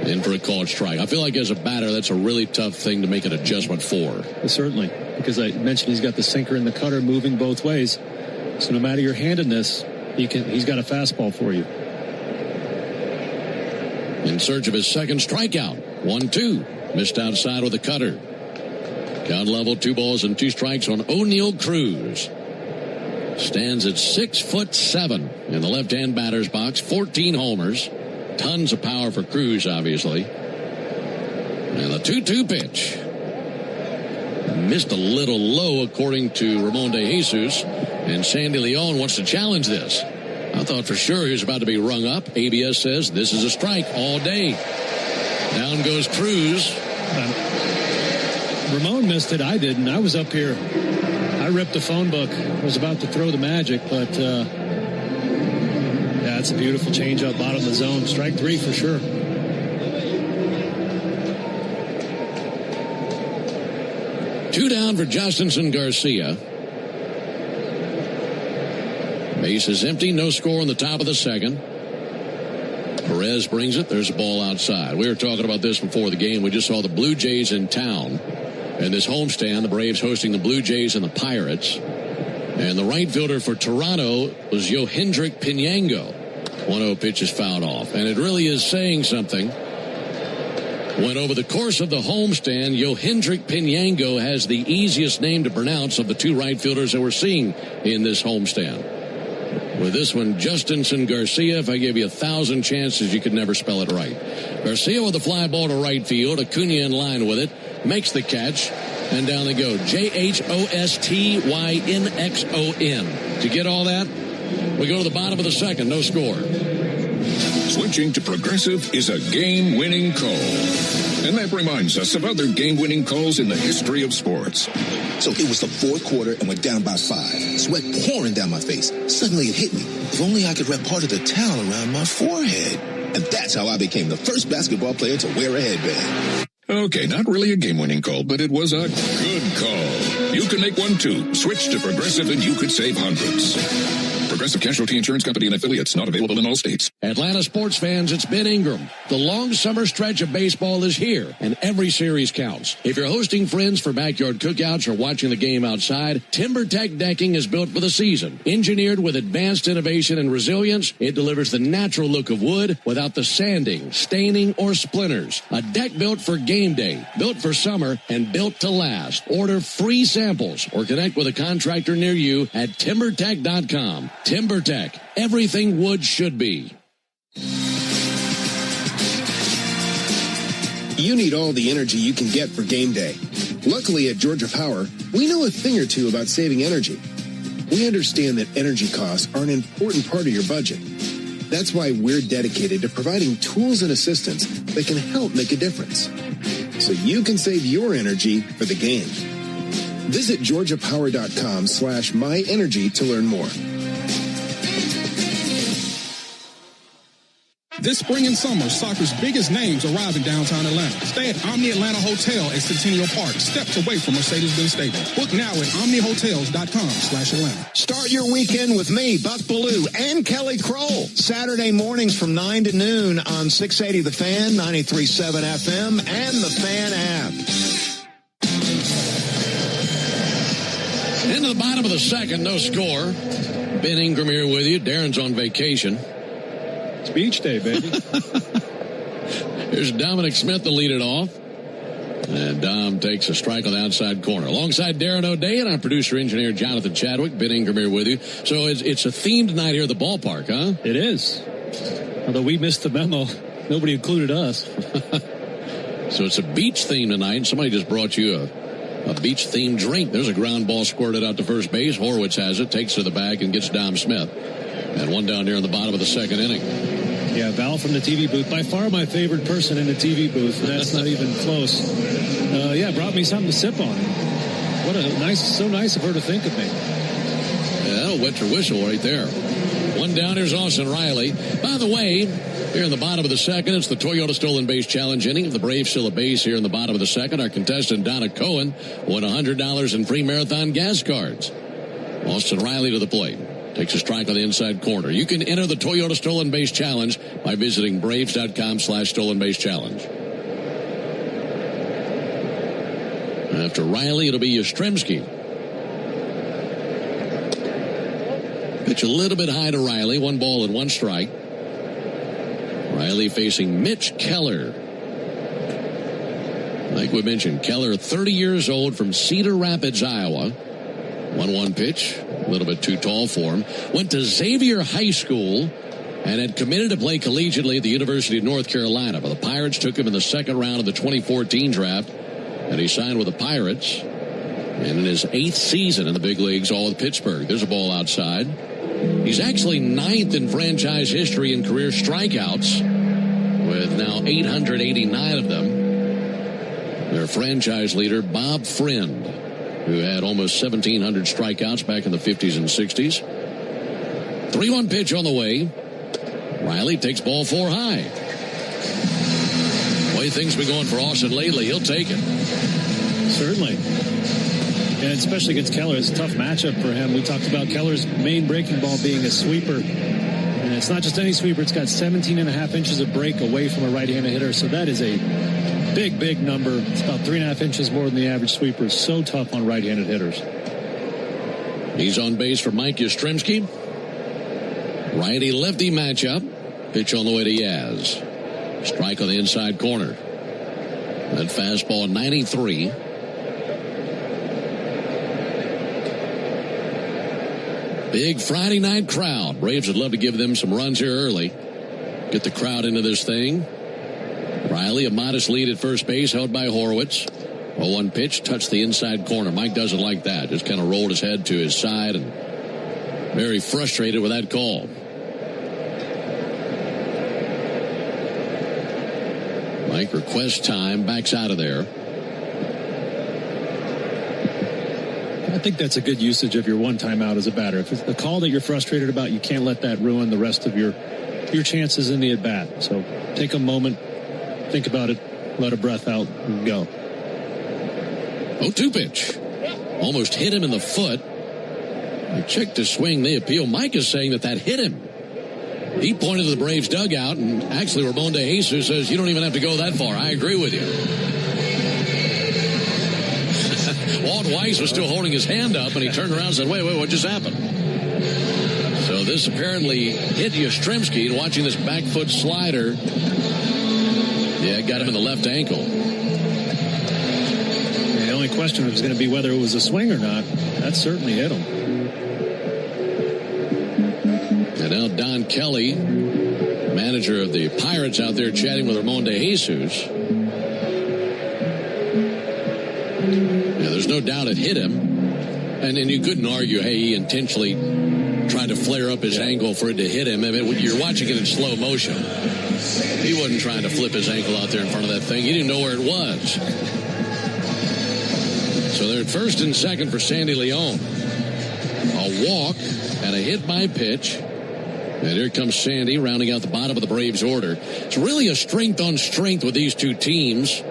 In for a called strike. I feel like as a batter, that's a really tough thing to make an adjustment for. Certainly. Because I mentioned he's got the sinker and the cutter moving both ways. So no matter your handedness, he's got a fastball for you. In search of his second strikeout. 1-2. Missed outside with a cutter. Count level, 2 balls and 2 strikes on O'Neal Cruz. Stands at 6'7" in the left-hand batter's box. 14 homers. Tons of power for Cruz, obviously. And the 2-2 pitch. Missed a little low, according to Ramon de Jesus. And Sandy Leon wants to challenge this. I thought for sure he was about to be rung up. ABS says this is a strike all day. Down goes Cruz. Ramon missed it. I didn't. I was up here. I ripped the phone book. I was about to throw the magic, but yeah, it's a beautiful changeup, bottom of the zone. Strike 3 for sure. Two down for Justinson Garcia. Base is empty. No score in the top of the second. Perez brings it. There's a ball outside. We were talking about this before the game. We just saw the Blue Jays in town. And this homestand, the Braves hosting the Blue Jays and the Pirates. And the right fielder for Toronto was Yohendrick Pinango. 1-0 pitch is fouled off. And it really is saying something. When over the course of the homestand, Yohendrick Pinango has the easiest name to pronounce of the 2 right fielders that we're seeing in this homestand. With this one, Justinson Garcia. If I gave you 1,000 chances, you could never spell it right. Garcia with the fly ball to right field. Acuna in line with it. Makes the catch. And down they go. Jhostynxon. To get all that, we go to the bottom of the second. No score. Switching to Progressive is a game-winning call. And that reminds us of other game-winning calls in the history of sports. So it was the fourth quarter and we're down by 5. Sweat pouring down my face. Suddenly it hit me. If only I could wrap part of the towel around my forehead. And that's how I became the first basketball player to wear a headband. Okay, not really a game-winning call, but it was a good call. You can make one too. Switch to Progressive and you could save hundreds. Progressive Casualty Insurance Company and affiliates, not available in all states. Atlanta sports fans, it's Ben Ingram. The long summer stretch of baseball is here, and every series counts. If you're hosting friends for backyard cookouts or watching the game outside, TimberTech decking is built for the season. Engineered with advanced innovation and resilience, it delivers the natural look of wood without the sanding, staining, or splinters. A deck built for game day, built for summer, and built to last. Order free samples or connect with a contractor near you at TimberTech.com. TimberTech, everything wood should be. You need all the energy you can get for game day. Luckily at Georgia Power, we know a thing or two about saving energy. We understand that energy costs are an important part of your budget. That's why we're dedicated to providing tools and assistance that can help make a difference, so you can save your energy for the game. Visit georgiapower.com/myenergy to learn more. This spring and summer, soccer's biggest names arrive in downtown Atlanta. Stay at Omni Atlanta Hotel at Centennial Park, steps away from Mercedes-Benz Stadium. Book now at omnihotels.com/Atlanta. Start your weekend with me, Buck Bellew, and Kelly Kroll. Saturday mornings from 9 to noon on 680 The Fan, 93.7 FM, and the Fan app. Into the bottom of the second, no score. Ben Ingram here with you. Darren's on vacation. It's beach day, baby. Here's Dominic Smith to lead it off. And Dom takes a strike on the outside corner. Alongside Darren O'Day and our producer-engineer Jonathan Chadwick. Ben Ingram here with you. So it's a themed night here at the ballpark, huh? It is. Although we missed the memo. Nobody included us. So it's a beach theme tonight. And somebody just brought you a beach-themed drink. There's a ground ball squirted out to first base. Horwitz has it, takes to the back, and gets Dom Smith. And one down here in the bottom of the second inning. Yeah, Val from the TV booth. By far my favorite person in the TV booth. And that's not even close. Brought me something to sip on. What a so nice of her to think of me. Yeah, that'll wet your whistle right there. One down, here's Austin Riley. By the way, here in the bottom of the second, it's the Toyota Stolen Base Challenge inning. The Braves still a base here in the bottom of the second. Our contestant, Donna Cohen, won $100 in free marathon gas cards. Austin Riley to the plate. Takes a strike on the inside corner. You can enter the Toyota Stolen Base Challenge by visiting Braves.com/Stolen Base Challenge. After Riley, it'll be Yastrzemski. Pitch a little bit high to Riley. 1 ball and 1 strike. Riley facing Mitch Keller. Like we mentioned, Keller, 30 years old from Cedar Rapids, Iowa. 1-1 pitch. A little bit too tall for him. Went to Xavier High School and had committed to play collegiately at the University of North Carolina. But the Pirates took him in the second round of the 2014 draft, and he signed with the Pirates. And in his 8th season in the big leagues, all with Pittsburgh. There's a ball outside. He's actually 9th in franchise history in career strikeouts, with now 889 of them. Their franchise leader, Bob Friend, who had almost 1,700 strikeouts back in the 50s and 60s. 3-1 pitch on the way. Riley takes ball 4 high. The way things been going for Austin lately, he'll take it. Certainly. And especially against Keller, it's a tough matchup for him. We talked about Keller's main breaking ball being a sweeper. And it's not just any sweeper. It's got 17.5 inches of break away from a right-handed hitter. So that is a big number. It's about 3.5 inches more than the average sweeper. So tough on right-handed hitters. He's on base for Mike Yastrzemski. Righty-lefty matchup. Pitch on the way to Yaz. Strike on the inside corner. That fastball 93. Big Friday night crowd. Braves would love to give them some runs here early. Get the crowd into this thing. Riley, a modest lead at first base, held by Horwitz. 0-1 pitch, touched the inside corner. Mike doesn't like that. Just kind of rolled his head to his side and very frustrated with that call. Mike requests time, backs out of there. I think that's a good usage of your one timeout as a batter. If it's a call that you're frustrated about, you can't let that ruin the rest of your chances in the at-bat. So take a moment, think about it, let a breath out, and go. 0-2 pitch. Almost hit him in the foot. They checked his swing. They appeal. Mike is saying that hit him. He pointed to the Braves dugout, and actually Ramon de Jesus says, you don't even have to go that far. I agree with you. Walt Weiss was still holding his hand up, and he turned around and said, wait, what just happened? So this apparently hit Yastrzemski, and watching this back foot slider, it got him in the left ankle. The only question was going to be whether it was a swing or not. That certainly hit him. And now Don Kelly, manager of the Pirates, out there chatting with Ramon de Jesus. Yeah, there's no doubt it hit him. And you couldn't argue, hey, he intentionally tried to flare up his ankle for it to hit him. I mean, you're watching it in slow motion. He wasn't trying to flip his ankle out there in front of that thing. He didn't know where it was. So they're at first and second for Sandy Leon. A walk and a hit by pitch. And here comes Sandy rounding out the bottom of the Braves order. It's really a strength on strength with these two teams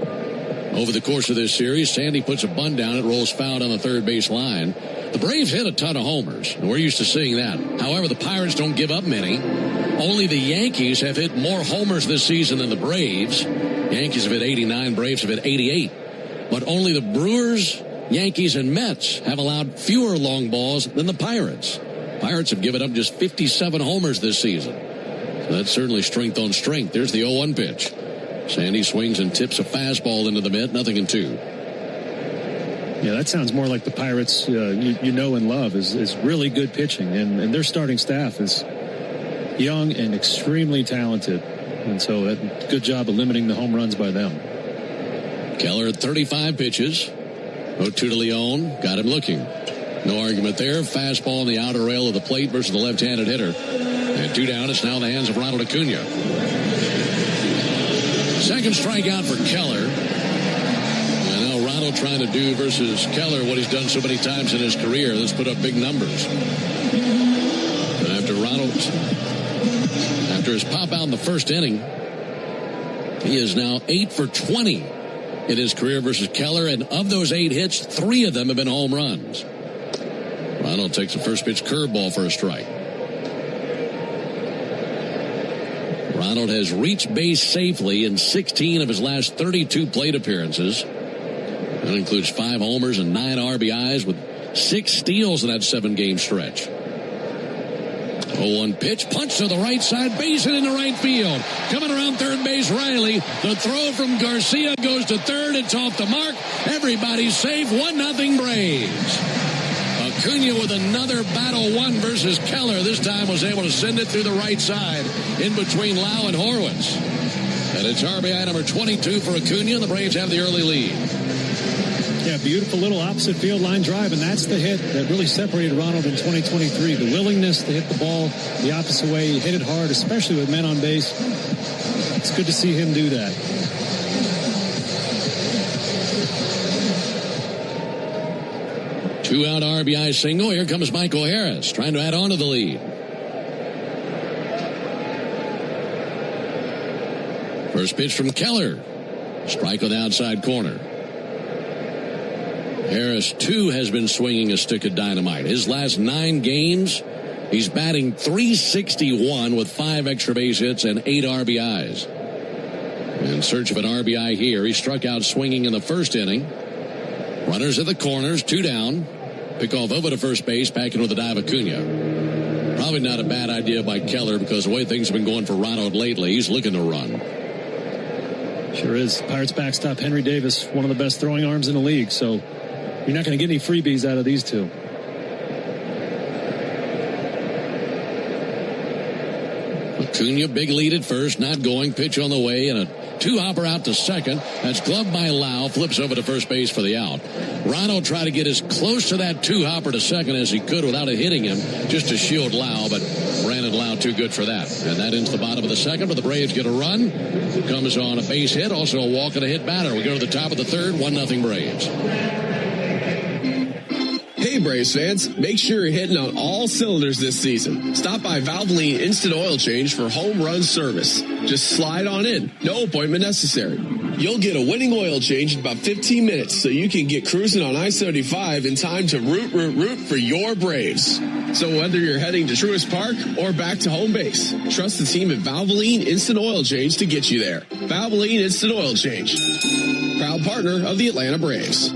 over the course of this series. Sandy puts a bunt down. It rolls foul on the third base line. The Braves hit a ton of homers, and we're used to seeing that. However, the Pirates don't give up many. Only the Yankees have hit more homers this season than the Braves. Yankees have hit 89, Braves have hit 88. But only the Brewers, Yankees, and Mets have allowed fewer long balls than the Pirates. Pirates have given up just 57 homers this season. So that's certainly strength on strength. There's the 0-1 pitch. Sandy swings and tips a fastball into the mitt, 0-2. Yeah, that sounds more like the Pirates you know and love is really good pitching. And their starting staff is young and extremely talented. And so good job of limiting the home runs by them. Keller at 35 pitches. 0-2 to Leon. Got him looking. No argument there. Fastball on the outer rail of the plate versus the left-handed hitter. And 2 down. It's now in the hands of Ronald Acuna. Second strikeout for Keller. And now Ronald trying to do versus Keller what he's done so many times in his career. Let's put up big numbers. And after his pop out in the first inning, he is now 8 for 20 in his career versus Keller. And of those 8 hits, 3 of them have been home runs. Ronald takes the first pitch curveball for a strike. Ronald has reached base safely in 16 of his last 32 plate appearances. That includes 5 homers and 9 RBIs with 6 steals in that 7-game stretch. 0-1 pitch, punch to the right side, base hit into right field. Coming around third base, Riley. The throw from Garcia goes to third. It's off the mark. Everybody's safe. 1-0 Braves. Acuna with another battle one versus Keller. This time was able to send it through the right side in between Lau and Horwitz. And it's RBI number 22 for Acuna, and the Braves have the early lead. Yeah, beautiful little opposite field line drive, and that's the hit that really separated Ronald in 2023. The willingness to hit the ball the opposite way, he hit it hard, especially with men on base. It's good to see him do that. Two-out RBI single. Here comes Michael Harris trying to add on to the lead. First pitch from Keller. Strike on the outside corner. Harris, too, has been swinging a stick of dynamite. His last 9 games, he's batting .361 with 5 extra base hits and 8 RBIs. In search of an RBI here, he struck out swinging in the first inning. Runners at the corners, 2 down. Pickoff over to first base, back in with a dive Acuna. Probably not a bad idea by Keller because the way things have been going for Ronald lately, he's looking to run. Sure is. Pirates backstop Henry Davis, one of the best throwing arms in the league, so you're not going to get any freebies out of these two. Acuna, big lead at first, not going. Pitch on the way, and a two-hopper out to second. That's gloved by Lau. Flips over to first base for the out. Ronald tried to get as close to that two-hopper to second as he could without it hitting him, just to shield Lau, but Brandon Lau too good for that. And that ends the bottom of the second, but the Braves get a run. Comes on a base hit, also a walk and a hit batter. We go to the top of the third, 1-0 Braves. Hey Braves fans, make sure you're hitting on all cylinders this season. Stop by Valvoline Instant Oil Change for home run service. Just slide on in, no appointment necessary. You'll get a winning oil change in about 15 minutes so you can get cruising on I-75 in time to root for your Braves. So whether you're heading to Truist Park or back to home base, trust the team at Valvoline Instant Oil Change to get you there. Valvoline Instant Oil Change, proud partner of the Atlanta Braves.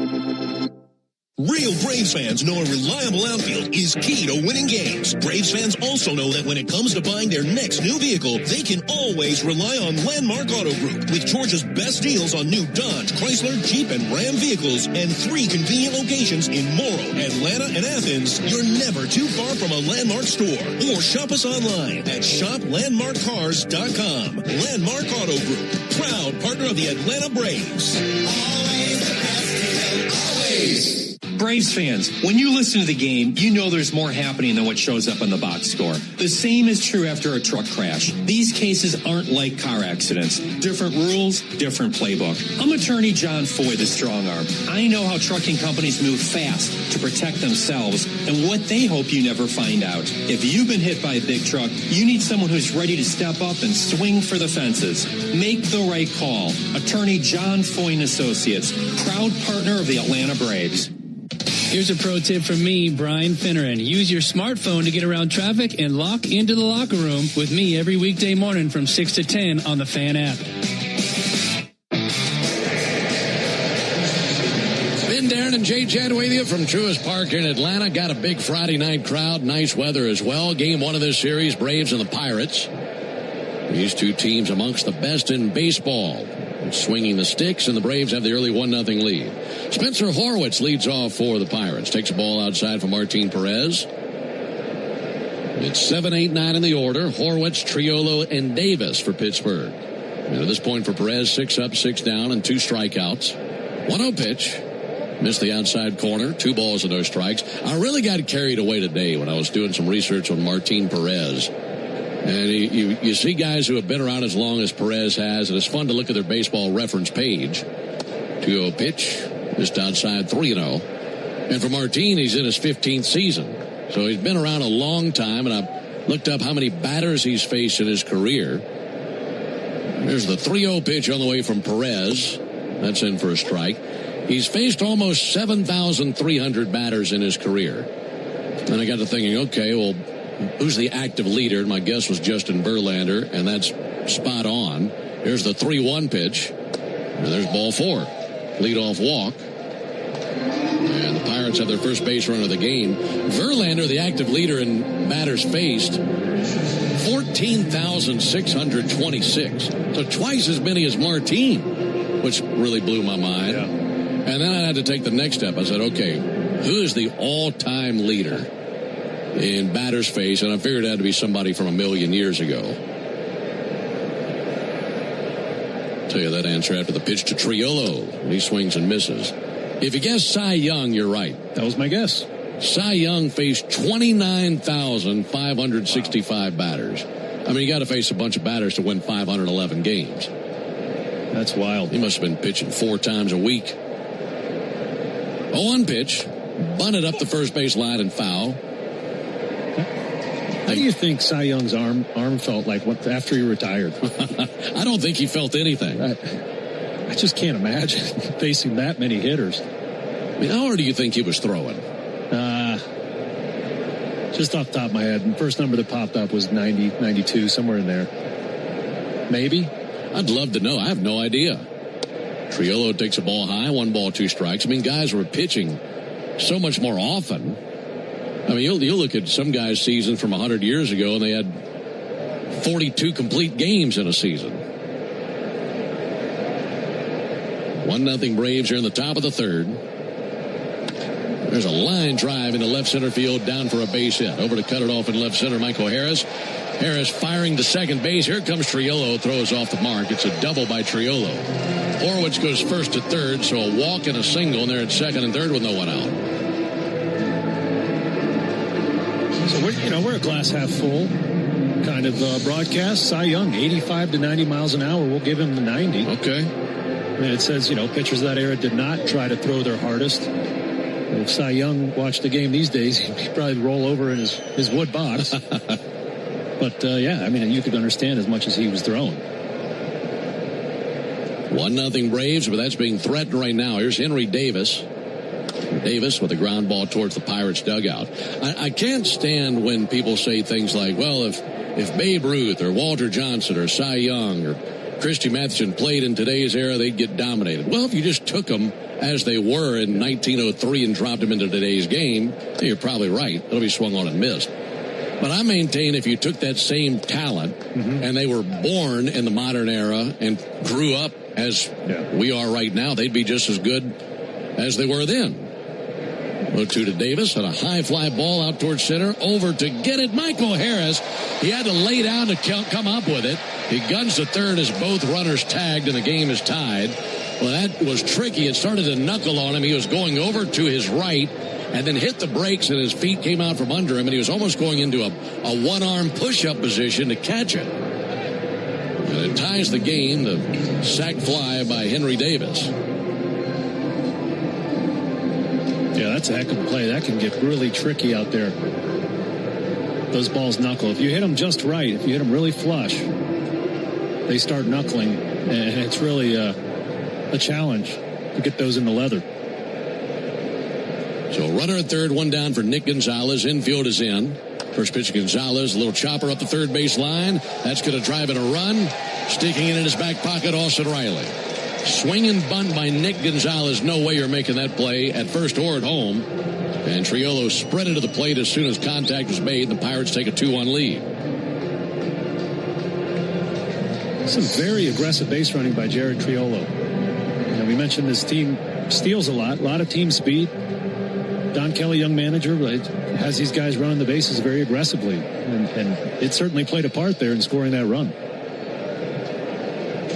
Real Braves fans know a reliable outfield is key to winning games. Braves fans also know that when it comes to buying their next new vehicle, they can always rely on Landmark Auto Group. With Georgia's best deals on new Dodge, Chrysler, Jeep, and Ram vehicles, and 3 convenient locations in Morrow, Atlanta, and Athens, you're never too far from a Landmark store. Or shop us online at shoplandmarkcars.com. Landmark Auto Group, proud partner of the Atlanta Braves. Always the best deal, always. Braves fans, when you listen to the game, you know there's more happening than what shows up on the box score. The same is true after a truck crash. These cases aren't like car accidents. Different rules, different playbook. I'm attorney John Foy, the strong arm. I know how trucking companies move fast to protect themselves and what they hope you never find out. If you've been hit by a big truck, you need someone who's ready to step up and swing for the fences. Make the right call. Attorney John Foy and Associates, proud partner of the Atlanta Braves. Here's a pro tip from me, Brian Finneran. Use your smartphone to get around traffic and lock into the locker room with me every weekday morning from 6 to 10 on the Fan app. Ben Darren and Jay Chad with you from Truist Park in Atlanta. Got a big Friday night crowd. Nice weather as well. Game 1 of this series, Braves and the Pirates. These two teams amongst the best in baseball. Swinging the sticks, and the Braves have the early 1-0 lead. Spencer Horwitz leads off for the Pirates. Takes a ball outside for Martin Perez. It's 7, 8, 9 in the order. Horwitz, Triolo, and Davis for Pittsburgh. And at this point for Perez, 6 up, 6 down, and 2 strikeouts. 1-0 pitch. Missed the outside corner. 2 balls and no strikes. I really got carried away today when I was doing some research on Martin Perez. And you see guys who have been around as long as Perez has, and it's fun to look at their baseball reference page. 2-0 pitch, just outside 3-0. And for Martin, he's in his 15th season. So he's been around a long time, and I looked up how many batters he's faced in his career. There's the 3-0 pitch on the way from Perez. That's in for a strike. He's faced almost 7,300 batters in his career. And I got to thinking, okay, well, who's the active leader? And my guess was Justin Verlander, and that's spot on. Here's the 3-1 pitch. And there's ball 4. Leadoff walk. And the Pirates have their first base run of the game. Verlander, the active leader in batters faced, 14,626. So twice as many as Martin, which really blew my mind. Yeah. And then I had to take the next step. I said, okay, who is the all-time leader in batters faced? And I figured it had to be somebody from a million years ago. Tell you that answer after the pitch to Triolo. He swings and misses. If you guess Cy Young, you're right. That was my guess. Cy Young faced 29,565 batters. I mean, you got to face a bunch of batters to win 511 games. That's wild. He must have been pitching 4 times a week. 0-1 pitch. Bunted up the first base line and foul. How do you think Cy Young's arm felt like after he retired? I don't think he felt anything. I just can't imagine facing that many hitters. I mean, how hard do you think he was throwing? Just off the top of my head, the first number that popped up was 90, 92, somewhere in there. Maybe. I'd love to know. I have no idea. Triolo takes a ball high, 1 ball, 2 strikes. I mean, guys were pitching so much more often. I mean, you'll look at some guys' seasons from 100 years ago, and they had 42 complete games in a season. 1-0 Braves are in the top of the third. There's a line drive into left center field, down for a base hit. Over to cut it off in left center, Michael Harris. Harris firing to second base. Here comes Triolo, throws off the mark. It's a double by Triolo. Horwitz goes first to third, so a walk and a single, and they're at second and third with no one out. So we're a glass half full kind of broadcast. Cy Young, 85 to 90 miles an hour. We'll give him the 90. Okay. I mean, it says, pitchers of that era did not try to throw their hardest. If Cy Young watched the game these days, he'd probably roll over in his wood box. But, you could understand as much as he was throwing. 1-0 Braves, but that's being threatened right now. Here's Henry Davis. Davis with a ground ball towards the Pirates dugout. I can't stand when people say things like, well, if Babe Ruth or Walter Johnson or Cy Young or Christy Mathewson played in today's era, they'd get dominated. Well, if you just took them as they were in 1903 and dropped them into today's game, you're probably right. It'll be swung on and missed. But I maintain if you took that same talent and they were born in the modern era and grew up as we are right now, they'd be just as good as they were then. 0-2 to Davis, and a high fly ball out towards center. Over to get it, Michael Harris. He had to lay down to come up with it. He guns to third as both runners tagged, and the game is tied. Well, that was tricky. It started to knuckle on him. He was going over to his right and then hit the brakes, and his feet came out from under him, and he was almost going into a one-arm push-up position to catch it. And it ties the game, the sac fly by Henry Davis. Yeah, that's a heck of a play. That can get really tricky out there. Those balls knuckle. If you hit them just right, if you hit them really flush, they start knuckling, and it's really a challenge to get those in the leather. So runner at third, one down for Nick Gonzalez. Infield is in. First pitch, Gonzalez, a little chopper up the third base line. That's going to drive in a run. Sticking it in his back pocket, Austin Riley. Swing and bunt by Nick Gonzalez. No way you're making that play at first or at home. And Triolo spread it to the plate as soon as contact was made. The Pirates take a 2-1 lead. Some very aggressive base running by Jared Triolo. We mentioned this team steals a lot of team speed. Don Kelly, young manager, has these guys running the bases very aggressively. And it certainly played a part there in scoring that run.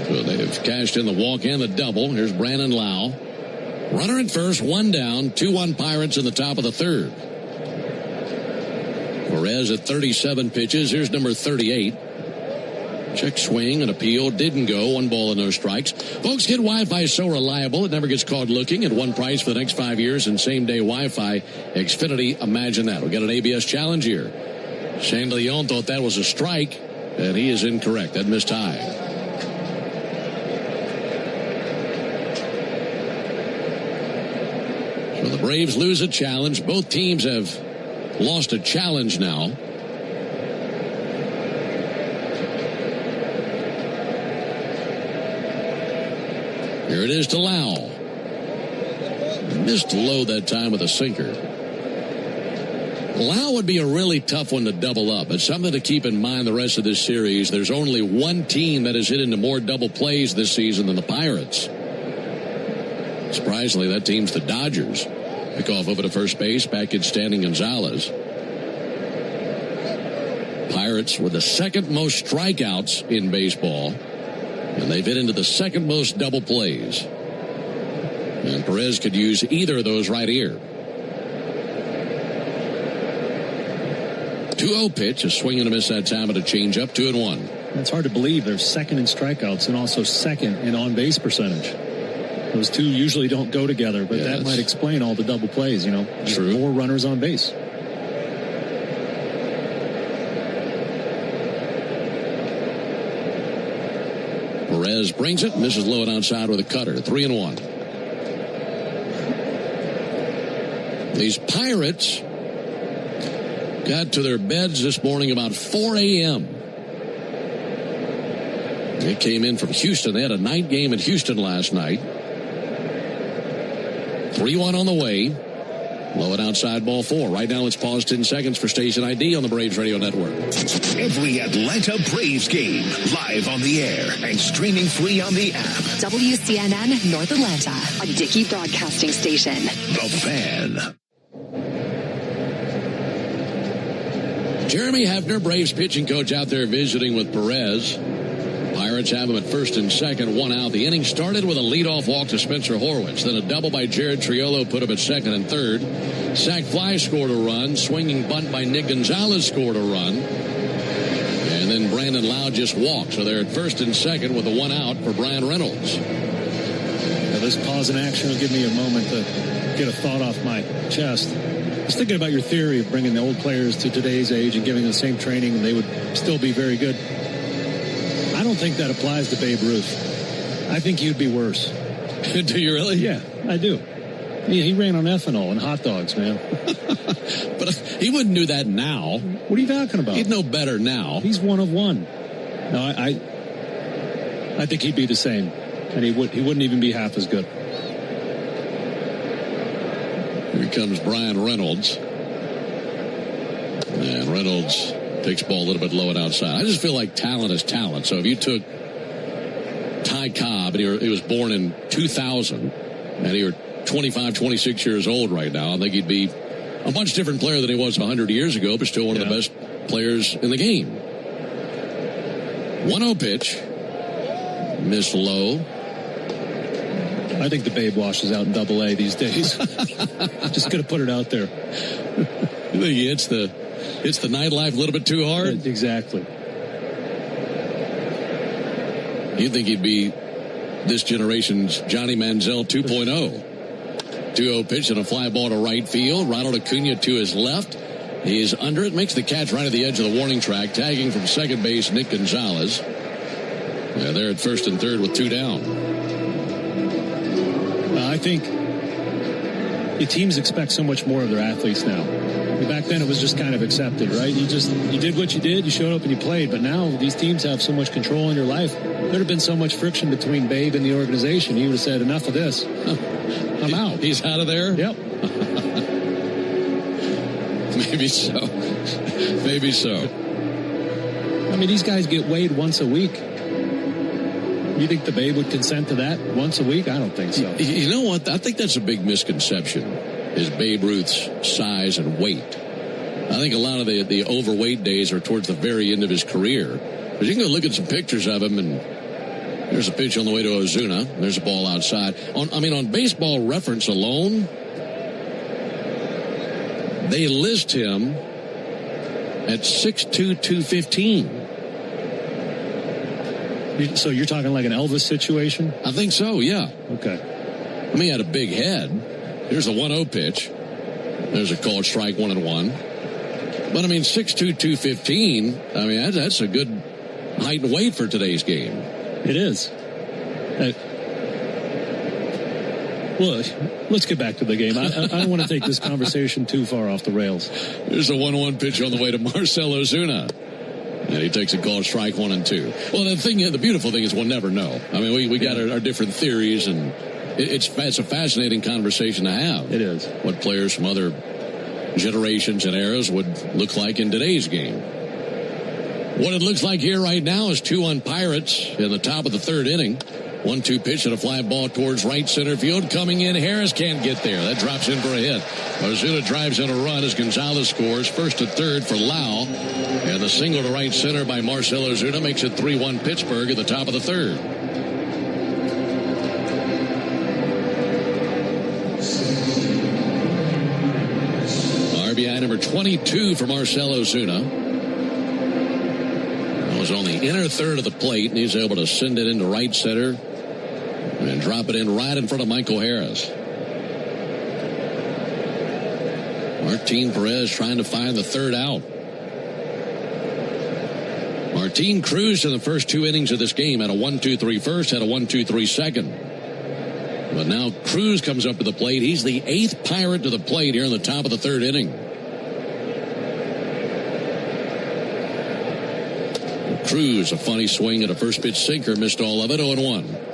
So they've cashed in the walk and the double. Here's Brandon Lau. Runner at first, one down, 2-1 Pirates in the top of the third. Perez at 37 pitches. Here's number 38. Check swing and appeal. Didn't go. 1 ball and no strikes. Folks, get Wi-Fi so reliable it never gets caught looking at one price for the next 5 years and same-day Wi-Fi. Xfinity, imagine that. We got an ABS challenge here. Shane Leon thought that was a strike, and he is incorrect. That missed high. So the Braves lose a challenge. Both teams have lost a challenge now. Here it is to Lau. Missed low that time with a sinker. Lau would be a really tough one to double up. It's something to keep in mind the rest of this series. There's only one team that has hit into more double plays this season than the Pirates. Surprisingly, that team's the Dodgers. Pick off over to first base, back in standing Gonzalez. Pirates were the second most strikeouts in baseball. And they've hit into the second most double plays. And Perez could use either of those right here. 2-0 pitch, a swing and a miss that time at a changeup, 2-1. It's hard to believe they're second in strikeouts and also second in on-base percentage. Those two usually don't go together, but that might explain all the double plays, True. More runners on base. Perez brings it, misses low and outside with a cutter. 3-1. These Pirates got to their beds this morning about 4 a.m. They came in from Houston. They had a night game in Houston last night. 3-1 on the way. Low and outside, ball 4. Right now, let's pause 10 seconds for station ID on the Braves Radio Network. Every Atlanta Braves game, live on the air and streaming free on the app. WCNN North Atlanta, a Dickey Broadcasting Station. The Fan. Jeremy Hefner, Braves pitching coach, out there visiting with Perez. Pirates have him at first and second, one out. The inning started with a leadoff walk to Spencer Horwitz. Then a double by Jared Triolo put him at second and third. Sac fly scored a run. Swinging bunt by Nick Gonzalez scored a run. And then Brandon Lowe just walked. So they're at first and second with a one out for Brian Reynolds. Now this pause in action will give me a moment to get a thought off my chest. I was thinking about your theory of bringing the old players to today's age and giving them the same training and they would still be very good. I don't think that applies to Babe Ruth. I think you'd be worse. Do you really? Yeah, I do. He ran on ethanol and hot dogs, man. But he wouldn't do that now. What are you talking about? He'd know better now. He's one of one. No, I think he'd be the same, and he wouldn't even be half as good. Here comes Brian Reynolds. And Reynolds takes ball a little bit low and outside. I just feel like talent is talent. So if you took Ty Cobb, and he was born in 2000, and he were 25, 26 years old right now, I think he'd be a much different player than he was 100 years ago, but still one of the best players in the game. 1-0 pitch. Missed low. I think the Babe washes out in Double-A these days. Just going to put it out there. You think he hits the nightlife a little bit too hard? Exactly. You'd think he'd be this generation's Johnny Manziel 2.0. 2-0 pitch and a fly ball to right field. Ronald Acuna to his left. He's under it, makes the catch right at the edge of the warning track. Tagging from second base, Nick Gonzalez. Yeah, they're at first and third with two down. I think the teams expect so much more of their athletes now. Back then, it was just kind of accepted, right? You did what you did, you showed up and you played. But now these teams have so much control in your life. There'd have been so much friction between Babe and the organization. He would have said, enough of this. I'm out. He's out of there? Yep. Maybe so. Maybe so. I mean, these guys get weighed once a week. You think the Babe would consent to that once a week? I don't think so. You know what? I think that's a big misconception, is Babe Ruth's size and weight. I think a lot of the overweight days are towards the very end of his career. Because you can go look at some pictures of him, and there's a pitch on the way to Ozuna. There's a ball outside. On Baseball Reference alone, they list him at 6'2", 215. So you're talking like an Elvis situation? I think so, yeah. Okay. I mean, he had a big head. Here's a 1-0 pitch. There's a called strike, 1-1. But, 6'2", 215, that's a good height and weight for today's game. It is. Well, let's get back to the game. I don't want to take this conversation too far off the rails. There's a 1-1 pitch on the way to Marcell Ozuna. And he takes a called strike, 1-2. Well, the beautiful thing is we'll never know. We got our different theories, and it's a fascinating conversation to have. It is. What players from other generations and eras would look like in today's game. What it looks like here right now is 2-1 Pirates in the top of the third inning. 1-2 pitch and a fly ball towards right center field. Coming in, Harris can't get there. That drops in for a hit. Ozuna drives in a run as Gonzalez scores. First to third for Lau. And the single to right center by Marcell Ozuna makes it 3-1 Pittsburgh at the top of the third. RBI number 22 for Marcell Ozuna. That was on the inner third of the plate, and he's able to send it into right center and drop it in right in front of Michael Harris. Martin Perez trying to find the third out. Martin Cruz in the first two innings of this game had a 1-2-3 first, had a 1-2-3 second. But now Cruz comes up to the plate. He's the 8th Pirate to the plate here in the top of the third inning. Cruz, a funny swing at a first pitch sinker, missed all of it, 0-1.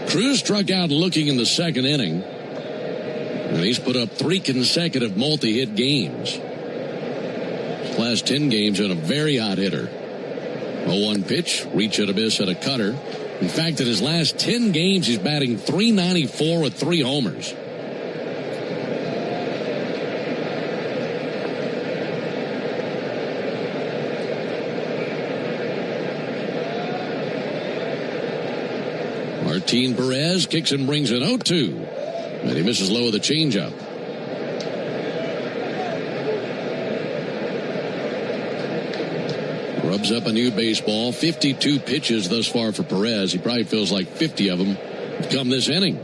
Cruz struck out looking in the second inning, and he's put up 3 consecutive multi-hit games. His last 10 games in a very hot hitter. 0-1 pitch, reach and a miss at a cutter. In fact, in his last 10 games, he's batting .394 with 3 homers. Martin Perez kicks and brings an 0-2. And he misses low with a changeup. Rubs up a new baseball. 52 pitches thus far for Perez. He probably feels like 50 of them have come this inning.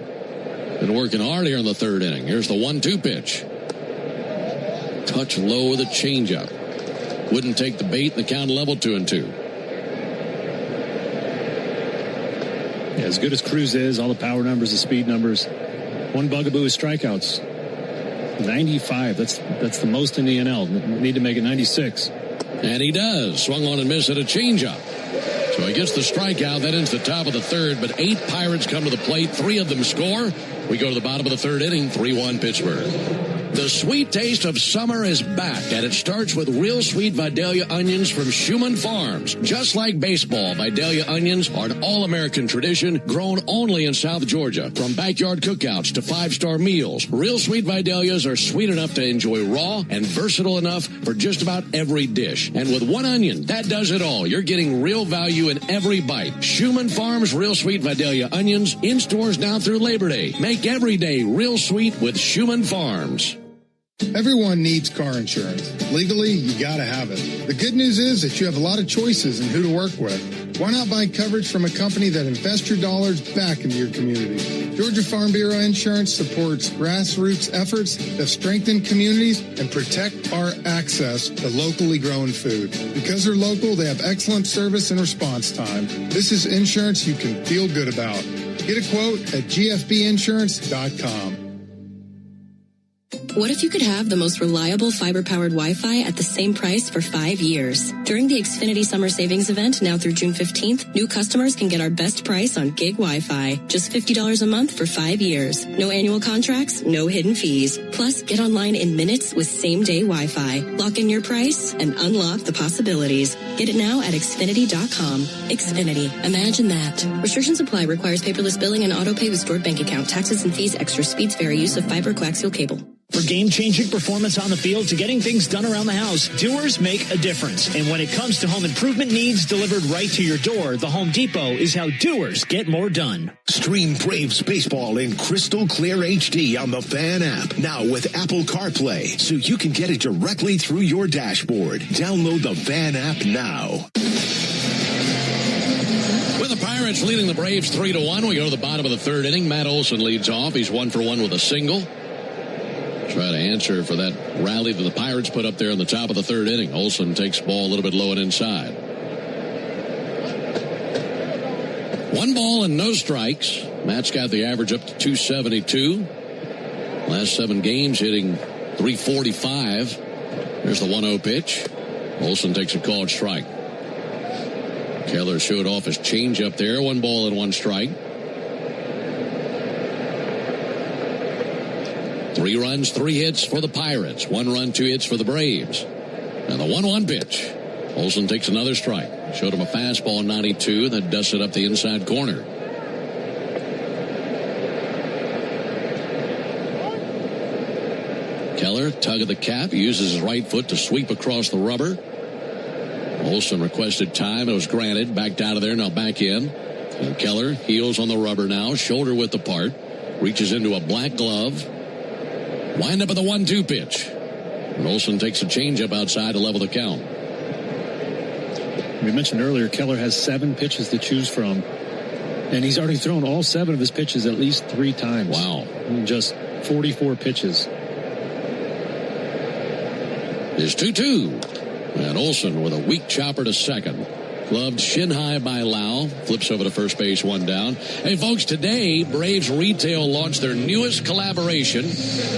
Been working hard here in the third inning. Here's the 1-2 pitch. Touch low with a changeup. Wouldn't take the bait, and the count level 2-2. Yeah, as good as Cruz is, all the power numbers, the speed numbers, one bugaboo is strikeouts. 95. That's the most in the NL. Need to make it 96. And he does. Swung on and missed at a changeup. So he gets the strikeout. That ends the top of the third. But 8 Pirates come to the plate. 3 of them score. We go to the bottom of the third inning. 3-1 Pittsburgh. The sweet taste of summer is back, and it starts with real sweet Vidalia onions from Schumann Farms. Just like baseball, Vidalia onions are an all-American tradition grown only in South Georgia. From backyard cookouts to 5-star meals, real sweet Vidalias are sweet enough to enjoy raw and versatile enough for just about every dish. And with one onion, that does it all. You're getting real value in every bite. Schumann Farms Real Sweet Vidalia onions in stores now through Labor Day. Make every day real sweet with Schumann Farms. Everyone needs car insurance. Legally, you gotta have it. The good news is that you have a lot of choices in who to work with. Why not buy coverage from a company that invests your dollars back into your community? Georgia Farm Bureau Insurance supports grassroots efforts that strengthen communities and protect our access to locally grown food. Because they're local, they have excellent service and response time. This is insurance you can feel good about. Get a quote at gfbinsurance.com. What if you could have the most reliable fiber-powered Wi-Fi at the same price for 5 years? During the Xfinity Summer Savings Event, now through June 15th, new customers can get our best price on gig Wi-Fi. Just $50 a month for 5 years. No annual contracts, no hidden fees. Plus, get online in minutes with same-day Wi-Fi. Lock in your price and unlock the possibilities. Get it now at Xfinity.com. Xfinity. Imagine that. Restrictions apply. Requires paperless billing and auto pay with stored bank account. Taxes and fees. Extra speeds vary. Use of fiber coaxial cable. For game-changing performance on the field to getting things done around the house, Doers make a difference. And when it comes to home improvement needs delivered right to your door, the Home Depot is how Doers get more done. Stream Braves baseball in crystal clear HD on the Fan app. Now with Apple CarPlay, so you can get it directly through your dashboard. Download the Fan app now. With the Pirates leading the Braves 3-1, we go to the bottom of the third inning. Matt Olson leads off. He's 1 for 1 with a single. Try to answer for that rally that the Pirates put up there in the top of the third inning. Olson takes the ball a little bit low and inside. 1 ball and no strikes. Matt's got the average up to 272. Last 7 games hitting 345. There's the 1-0 pitch. Olson takes a called strike. Keller showed off his changeup there. 1 ball and 1 strike. 3 runs, 3 hits for the Pirates. 1 run, 2 hits for the Braves. And the 1-1 pitch. Olson takes another strike. Showed him a fastball 92 that dusted up the inside corner. Keller, tug of the cap, uses his right foot to sweep across the rubber. Olson requested time. It was granted. Backed out of there, now back in. And Keller heels on the rubber now, shoulder width apart. Reaches into a black glove. Wind up at the 1-2 pitch. And Olson takes a changeup outside to level the count. We mentioned earlier, Keller has 7 pitches to choose from. And he's already thrown all 7 of his pitches at least 3 times. Wow. In just 44 pitches. Is 2-2. And Olson with a weak chopper to second. Gloved shin high by Lau. Flips over to first base, 1 down. Hey, folks, today, Braves Retail launched their newest collaboration.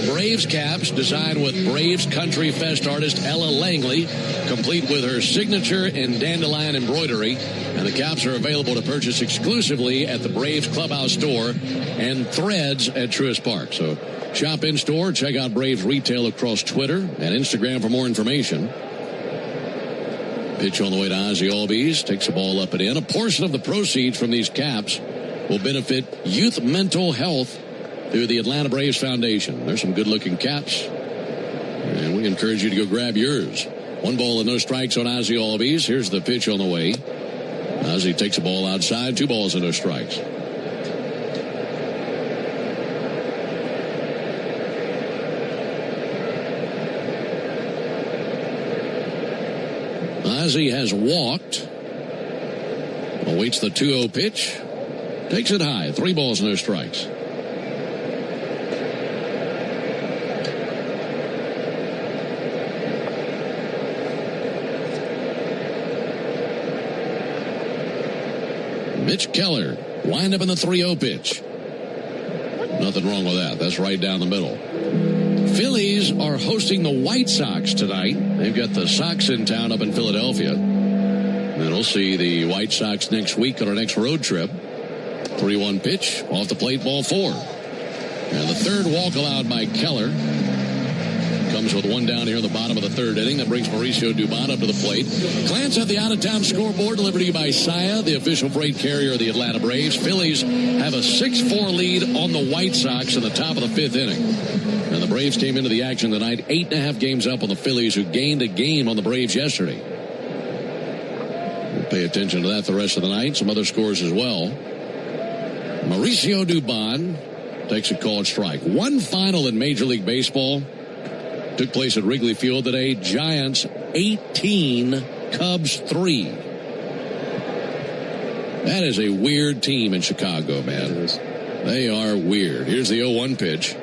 Braves caps designed with Braves Country Fest artist Ella Langley, complete with her signature and dandelion embroidery. And the caps are available to purchase exclusively at the Braves Clubhouse store and Threads at Truist Park. So shop in store, check out Braves Retail across Twitter and Instagram for more information. Pitch on the way to Ozzie Albies. Takes the ball up and in. A portion of the proceeds from these caps will benefit youth mental health through the Atlanta Braves Foundation. There's some good-looking caps, and we encourage you to go grab yours. 1 ball and no strikes on Ozzie Albies. Here's the pitch on the way. Ozzie takes the ball outside. 2 balls and no strikes. Ozzie has walked. Awaits the 2-0 pitch. Takes it high. 3 balls, no strikes. Mitch Keller. Wind up in the 3-0 pitch. Nothing wrong with that. That's right down the middle. Phillies are hosting the White Sox tonight. They've got the Sox in town up in Philadelphia. And we'll see the White Sox next week on our next road trip. 3-1 pitch, off the plate, ball 4. And the third walk allowed by Keller. Comes with 1 down here in the bottom of the 3rd inning. That brings Mauricio Dubon up to the plate. Glance at the out-of-town scoreboard delivered to you by Saia, the official freight carrier of the Atlanta Braves. Phillies have a 6-4 lead on the White Sox in the top of the 5th inning. And the Braves came into the action tonight 8.5 games up on the Phillies, who gained a game on the Braves yesterday. We'll pay attention to that the rest of the night. Some other scores as well. Mauricio Dubon takes a called strike. One final in Major League Baseball took place at Wrigley Field today. Giants 18, Cubs 3. That is a weird team in Chicago, man. They are weird. Here's the 0-1 pitch.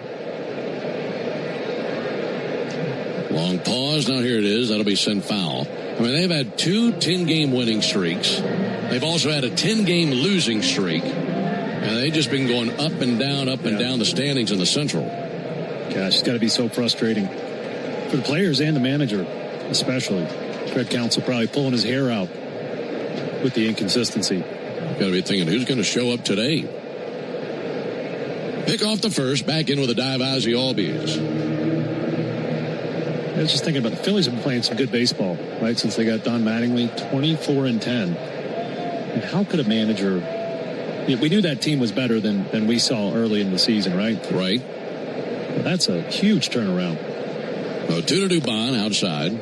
Long pause. Now here it is. That'll be sent foul. I mean, they've had 2 10-game winning streaks. They've also had a 10-game losing streak. And they've just been going up and down the standings in the Central. Gosh, it's got to be so frustrating for the players and the manager, especially. Fred Counsell probably pulling his hair out with the inconsistency. Got to be thinking, who's going to show up today? Pick off the first, back in with a dive, Ozzie Albies. I was just thinking about the Phillies have been playing some good baseball, right, since they got Don Mattingly, 24-10. And how could a manager... we knew that team was better than we saw early in the season, right? Right. Well, that's a huge turnaround. 2 to Dubon outside.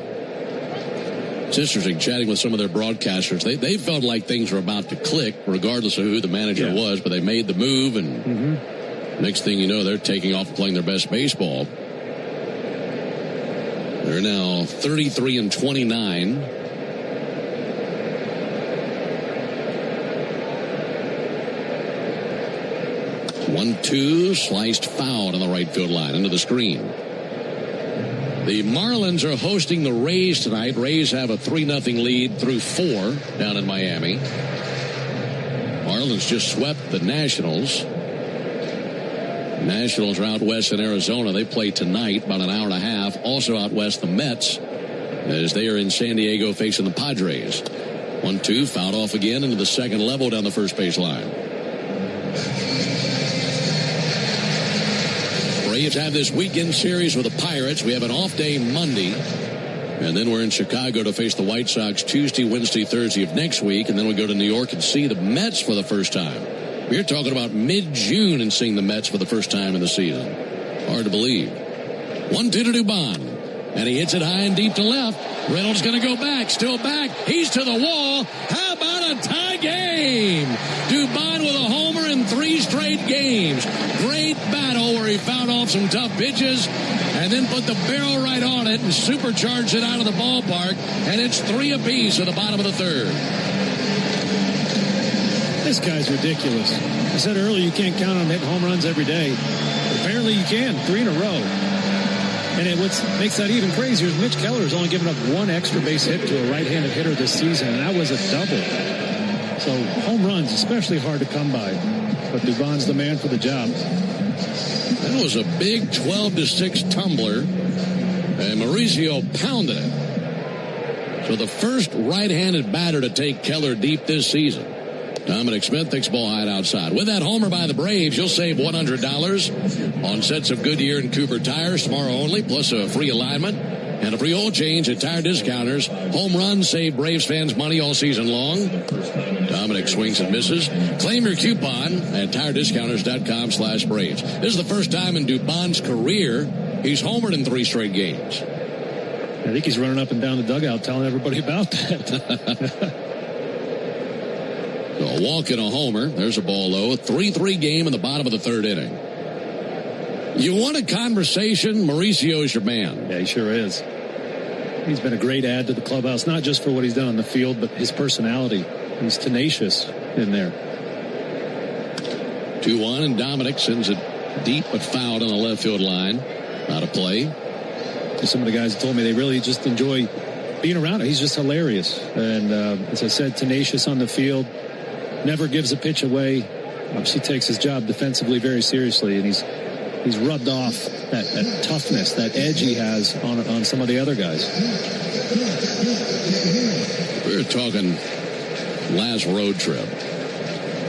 It's interesting chatting with some of their broadcasters. They felt like things were about to click, regardless of who the manager was, but they made the move, and next thing you know, they're taking off playing their best baseball. They're now 33-29. One-two, sliced foul on the right field line into the screen. The Marlins are hosting the Rays tonight. Rays have a 3-0 lead through 4 down in Miami. Marlins just swept the Nationals. Nationals are out west in Arizona. They play tonight, about an hour and a half. Also out west, the Mets, as they are in San Diego facing the Padres. 1-2, fouled off again into the second level down the first base line. Braves have this weekend series with the Pirates. We have an off day Monday. And then we're in Chicago to face the White Sox Tuesday, Wednesday, Thursday of next week. And then we go to New York and see the Mets for the first time. We're talking about mid-June and seeing the Mets for the first time in the season. Hard to believe. 1-2 to Dubon. And he hits it high and deep to left. Reynolds going to go back. Still back. He's to the wall. How about a tie game? Dubon with a homer in 3 straight games. Great battle where he fouled off some tough pitches and then put the barrel right on it and supercharged it out of the ballpark. And it's 3 apiece at the bottom of the 3rd. This guy's ridiculous. I said earlier you can't count on hitting home runs every day. Apparently you can, 3 in a row. And what makes that even crazier is Mitch Keller has only given up 1 extra base hit to a right-handed hitter this season, and that was a double. So home runs, especially hard to come by. But Dubon's the man for the job. That was a big 12-6 tumbler, and Mauricio pounded it. So the first right-handed batter to take Keller deep this season. Dominic Smith takes ball high outside. With that homer by the Braves, you'll save $100 on sets of Goodyear and Cooper tires tomorrow only, plus a free alignment and a free oil change at Tire Discounters. Home runs save Braves fans money all season long. Dominic swings and misses. Claim your coupon at TireDiscounters.com/Braves. This is the first time in Dubon's career he's homered in 3 straight games. I think he's running up and down the dugout telling everybody about that. So a walk and a homer. There's a ball low. A 3-3 game in the bottom of the 3rd inning. You want a conversation? Mauricio is your man. Yeah, he sure is. He's been a great add to the clubhouse, not just for what he's done on the field, but his personality. He's tenacious in there. 2-1, and Dominic sends it deep but fouled on the left field line. Out of play. Some of the guys told me they really just enjoy being around him. He's just hilarious. And as I said, tenacious on the field. Never gives a pitch away. Obviously takes his job defensively very seriously. And he's rubbed off that toughness, that edge he has on some of the other guys. We were talking last road trip.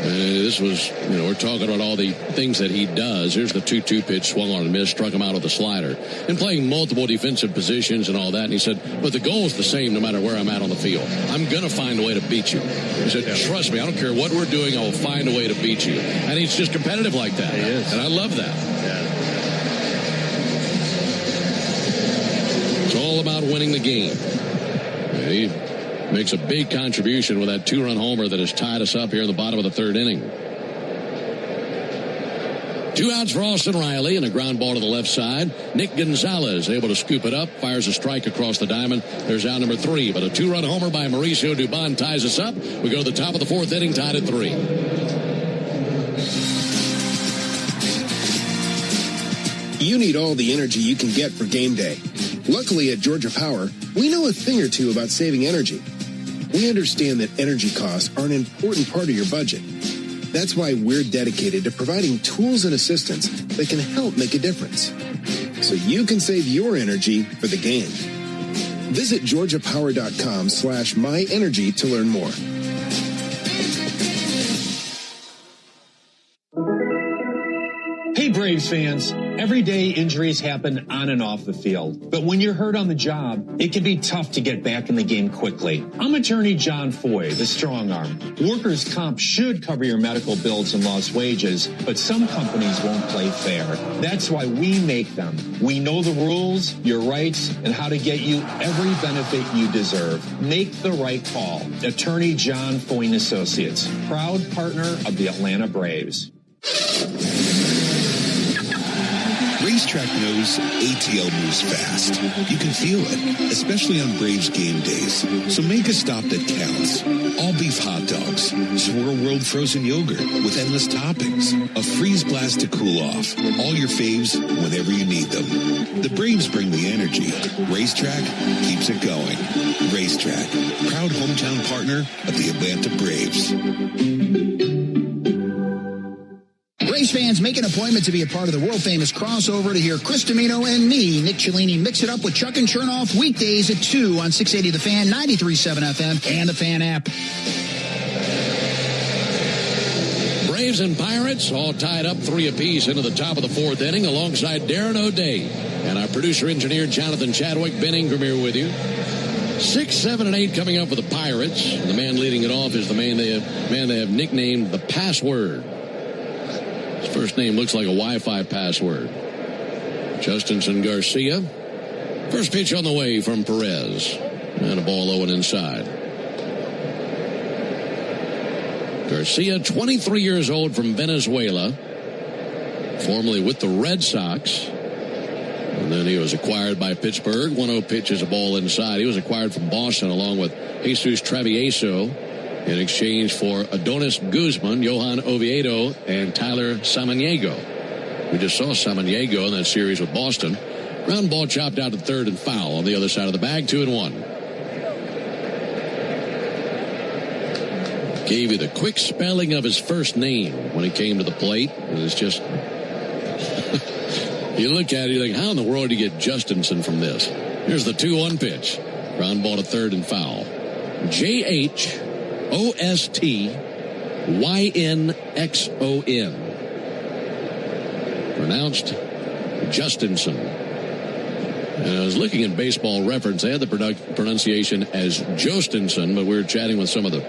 This was, we're talking about all the things that he does. Here's the 2-2 pitch, swung on and missed, struck him out with a slider. And playing multiple defensive positions and all that. And he said, but the goal is the same no matter where I'm at on the field. I'm going to find a way to beat you. He said, trust me, I don't care what we're doing, I will find a way to beat you. And he's just competitive like that. He is. And I love that. Yeah. It's all about winning the game. He makes a big contribution with that 2-run homer that has tied us up here in the bottom of the third inning. 2 outs for Austin Riley and a ground ball to the left side. Nick Gonzalez able to scoop it up, fires a strike across the diamond. There's out number 3, but a 2-run homer by Mauricio Dubon ties us up. We go to the top of the 4th inning, tied at 3. You need all the energy you can get for game day. Luckily at Georgia Power, we know a thing or two about saving energy. We understand that energy costs are an important part of your budget. That's why we're dedicated to providing tools and assistance that can help make a difference, so you can save your energy for the game. Visit georgiapower.com/myenergy to learn more. Hey, Braves fans. Everyday injuries happen on and off the field. But when you're hurt on the job, it can be tough to get back in the game quickly. I'm attorney John Foy, the strong arm. Workers' comp should cover your medical bills and lost wages, but some companies won't play fair. That's why we make them. We know the rules, your rights, and how to get you every benefit you deserve. Make the right call. Attorney John Foy & Associates, proud partner of the Atlanta Braves. Racetrack knows ATL moves fast. You can feel it, especially on Braves game days. So make a stop that counts. All beef hot dogs, Swirl World frozen yogurt with endless toppings, a freeze blast to cool off. All your faves whenever you need them. The Braves bring the energy. Racetrack keeps it going. Racetrack, proud hometown partner of the Atlanta Braves. Braves fans, make an appointment to be a part of the world-famous crossover to hear Chris Domino and me, Nick Cellini, mix it up with Chuck and Chernoff weekdays at 2 on 680 The Fan, 93.7 FM, and the Fan app. Braves and Pirates all tied up 3 apiece into the top of the 4th inning alongside Darren O'Day. And our producer-engineer Jonathan Chadwick, Ben Ingram here with you. 6, 7, and 8 coming up for the Pirates. And the man leading it off is the man they have nicknamed the Password. His first name looks like a Wi-Fi password. Justinson Garcia. First pitch on the way from Perez. And a ball low and inside. Garcia, 23 years old, from Venezuela. Formerly with the Red Sox. And then he was acquired by Pittsburgh. 1-0 pitch is a ball inside. He was acquired from Boston along with Jesus Travieso in exchange for Adonis Guzman, Johan Oviedo, and Tyler Samaniego. We just saw Samaniego in that series with Boston. Ground ball chopped out to third and foul on the other side of the bag, 2-1. Gave you the quick spelling of his first name when he came to the plate. It was just... you look at it, you're like, how in the world do you get Justinson from this? Here's the 2-1 pitch. Ground ball to third and foul. J-H-O-S-T-Y-N-X-O-N. Pronounced Justinson. And I was looking at Baseball Reference. They had the pronunciation as Jostinson, but we were chatting with some of the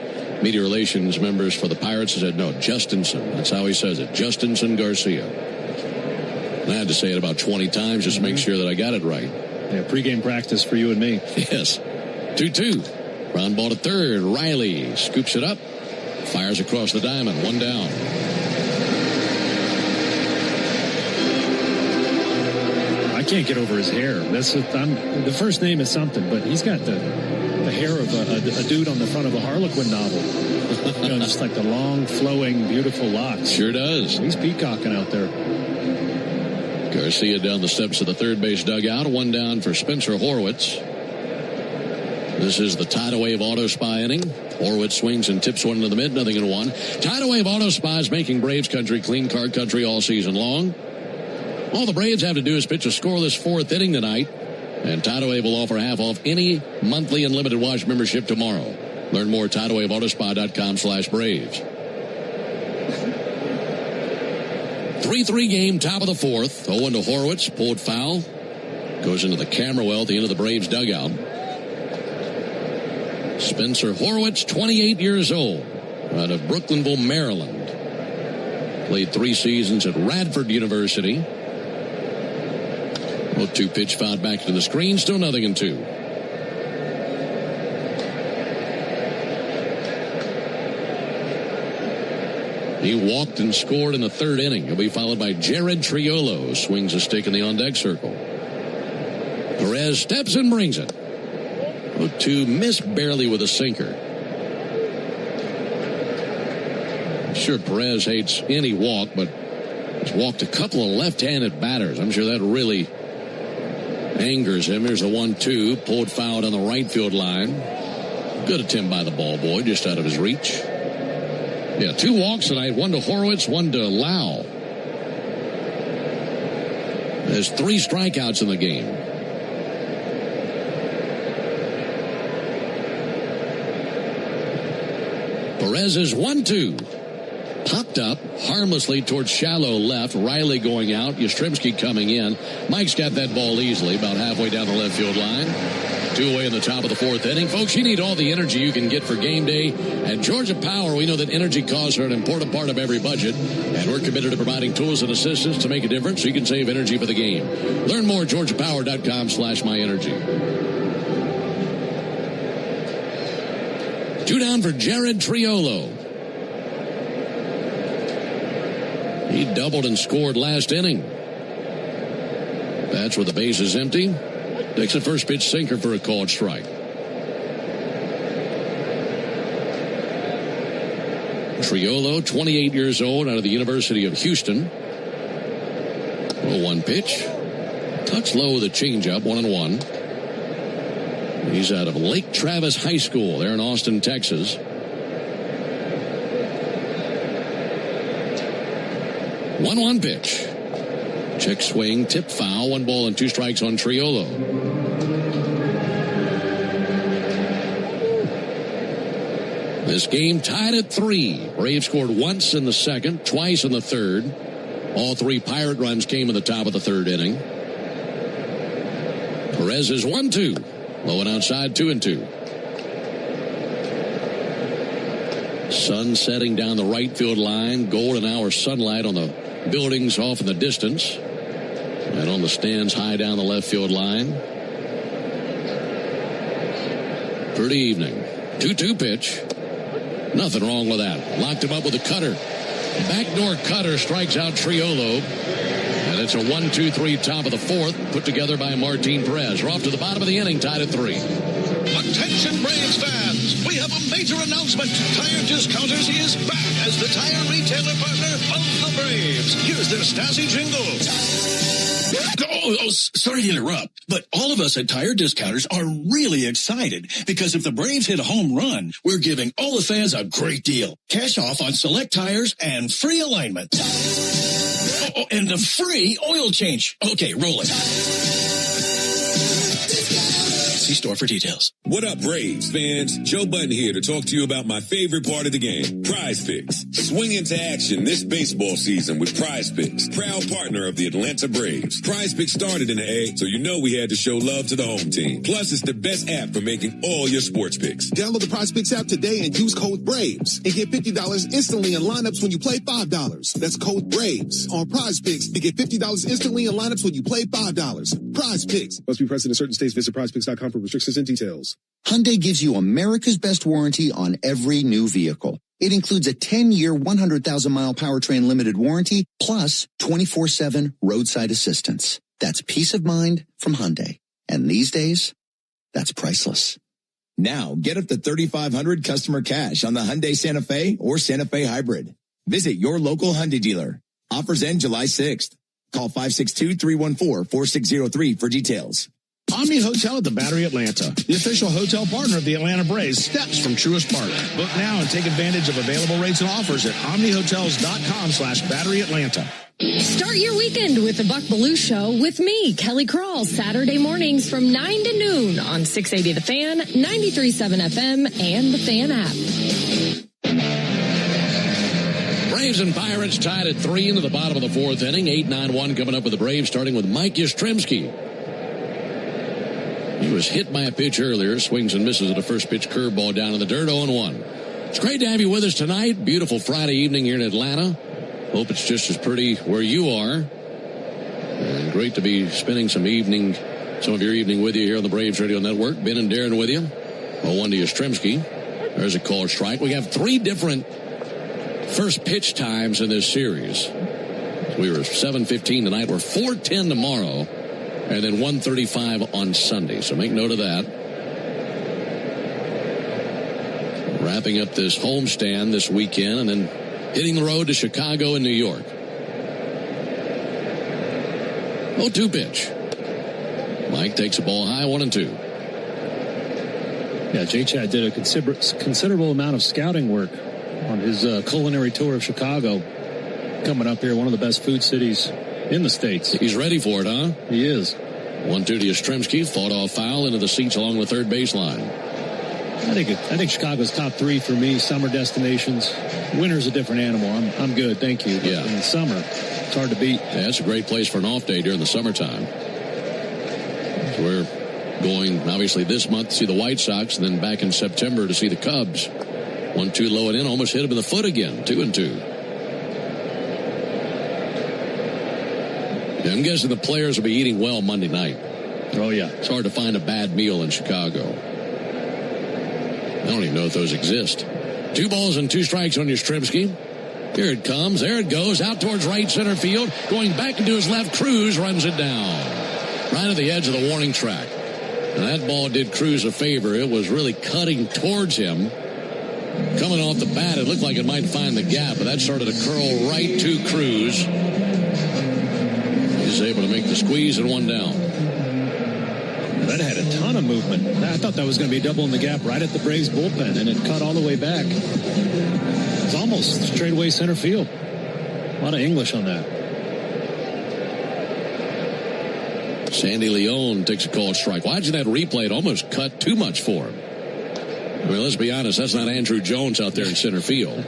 media relations members for the Pirates and said, no, Justinson. That's how he says it. Justinson Garcia. And I had to say it about 20 times just to make sure that I got it right. Yeah, pregame practice for you and me. Yes. 2-2. Ground ball to third. Riley scoops it up. Fires across the diamond. 1 down. I can't get over his hair. The first name is something, but he's got the hair of a dude on the front of a Harlequin novel. Just like the long, flowing, beautiful locks. Sure does. He's peacocking out there. Garcia down the steps of the third base dugout. One down for Spencer Horwitz. This is the Tidal Wave Auto Spy inning. Horwitz swings and tips one into the mid, 0-1. Tidal Wave Auto Spy is making Braves country clean car country all season long. All the Braves have to do is pitch a scoreless fourth inning tonight, and Tidal Wave will offer half off any monthly unlimited watch membership tomorrow. Learn more at TidalWaveAutoSpa.com/Braves. 3-3 game, top of the fourth. 0-1 to Horwitz, pulled foul. Goes into the camera well at the end of the Braves dugout. Spencer Horwitz, 28 years old, out of Brooklynville, Maryland. Played 3 seasons at Radford University. 0-2 pitch fouled back to the screen, still 0-2. He walked and scored in the third inning. He'll be followed by Jared Triolo. Swings a stick in the on-deck circle. Perez steps and brings it. 0-2, missed barely with a sinker. I'm sure Perez hates any walk, but he's walked a couple of left-handed batters. I'm sure that really angers him. Here's the 1-2, pulled foul on the right field line. Good attempt by the ball boy, just out of his reach. Yeah, 2 walks tonight, 1 to Horwitz, 1 to Lau. There's 3 strikeouts in the game. Perez is 1-2. Popped up harmlessly towards shallow left. Riley going out. Yastrzemski coming in. Mike's got that ball easily about halfway down the left field line. 2 away in the top of the fourth inning. Folks, you need all the energy you can get for game day. At Georgia Power, we know that energy costs are an important part of every budget, and we're committed to providing tools and assistance to make a difference so you can save energy for the game. Learn more at georgiapower.com/myenergy. 2 down for Jared Triolo. He doubled and scored last inning. That's where the base is empty. Takes a first pitch sinker for a called strike. Triolo, 28 years old, out of the University of Houston. 0-1 pitch. Touch low with a changeup, 1-1. He's out of Lake Travis High School there in Austin, Texas. 1-1 pitch. Check swing, tip foul, 1 ball and 2 strikes on Triolo. This game tied at 3. Braves scored once in the second, twice in the third. All 3 Pirate runs came in the top of the third inning. Perez is 1-2. Low and outside, 2-2. Sun setting down the right field line. Golden hour sunlight on the buildings off in the distance. And on the stands high down the left field line. Pretty evening. 2-2 pitch. Nothing wrong with that. Locked him up with a cutter. Backdoor cutter strikes out Triolo. And it's a 1-2-3 top of the fourth, put together by Martin Perez. We're off to the bottom of the inning, tied at 3. Attention Braves fans, we have a major announcement. Tire Discounters is back as the tire retailer partner of the Braves. Here's their Stasi jingle. Sorry to interrupt, but all of us at Tire Discounters are really excited because if the Braves hit a home run, we're giving all the fans a great deal. Cash off on select tires and free alignment. And a free oil change. Okay, roll it. See store for details. What up, Braves fans? Joe Button here to talk to you about my favorite part of the game, Prize Picks. Swing into action this baseball season with Prize Picks, proud partner of the Atlanta Braves. Prize Picks started in the A, so you know we had to show love to the home team. Plus, it's the best app for making all your sports picks. Download the Prize Picks app today and use code BRAVES and get $50 instantly in lineups when you play $5. That's code BRAVES on Prize Picks to get $50 instantly in lineups when you play $5. Prize Picks. Must be present in certain states. Visit prizepicks.com for restrictions and details. Hyundai gives you America's best warranty on every new vehicle. It includes a 10-year, 100,000-mile powertrain limited warranty, plus 24/7 roadside assistance. That's peace of mind from Hyundai. And these days, that's priceless. Now, get up to $3,500 customer cash on the Hyundai Santa Fe or Santa Fe Hybrid. Visit your local Hyundai dealer. Offers end July 6th. Call 562-314-4603 for details. Omni Hotel at the Battery Atlanta, the official hotel partner of the Atlanta Braves, steps from Truist Park. Book now and take advantage of available rates and offers at omnihotels.com/Battery Atlanta. Start your weekend with the Buck Belue Show with me, Kelly Krall, Saturday mornings from 9 to noon on 680 The Fan, 93.7 FM, and the Fan app. Braves and Pirates tied at 3 into the bottom of the fourth inning. 8-9-1 coming up with the Braves, starting with Mike Yastrzemski. He was hit by a pitch earlier, swings and misses at a first pitch curveball down in the dirt, 0-1. It's great to have you with us tonight. Beautiful Friday evening here in Atlanta. Hope it's just as pretty where you are. And great to be spending some of your evening with you here on the Braves Radio Network. Ben and Darren with you. 0-1 to Yastrzemski. There's a called strike. We have 3 different first pitch times in this series. We were 7:15 tonight. We're 4:10 tomorrow. And then 1:35 on Sunday. So make note of that. Wrapping up this homestand this weekend and then hitting the road to Chicago and New York. 0-2 pitch. Mike takes a ball high, 1-2. Yeah, J-Chad did a considerable amount of scouting work on his culinary tour of Chicago. Coming up here, one of the best food cities in the States. He's ready for it, huh? He is. 1-2 to Yastrzemski, fought off foul into the seats along the third baseline. I think Chicago's top 3 for me, summer destinations. Winter's a different animal. I'm good, thank you. But yeah. In the summer, it's hard to beat. Yeah, it's a great place for an off day during the summertime. So we're going, obviously, this month to see the White Sox, and then back in September to see the Cubs. 1-2 low and in, almost hit him in the foot again, 2-2. I'm guessing the players will be eating well Monday night. Oh, yeah. It's hard to find a bad meal in Chicago. I don't even know if those exist. 2 balls and 2 strikes on Yastrzemski. Here it comes. There it goes. Out towards right center field. Going back into his left. Cruz runs it down. Right at the edge of the warning track. And that ball did Cruz a favor. It was really cutting towards him. Coming off the bat, it looked like it might find the gap, but that started to curl right to Cruz. He's able to make the squeeze and 1 down. That had a ton of movement. I thought that was going to be double in the gap right at the Braves bullpen, and it cut all the way back. It's almost straightaway center field. A lot of English on that. Sandy Leon takes a called strike. Watching that replay, it almost cut too much for him. I mean, let's be honest, that's not Andrew Jones out there in center field.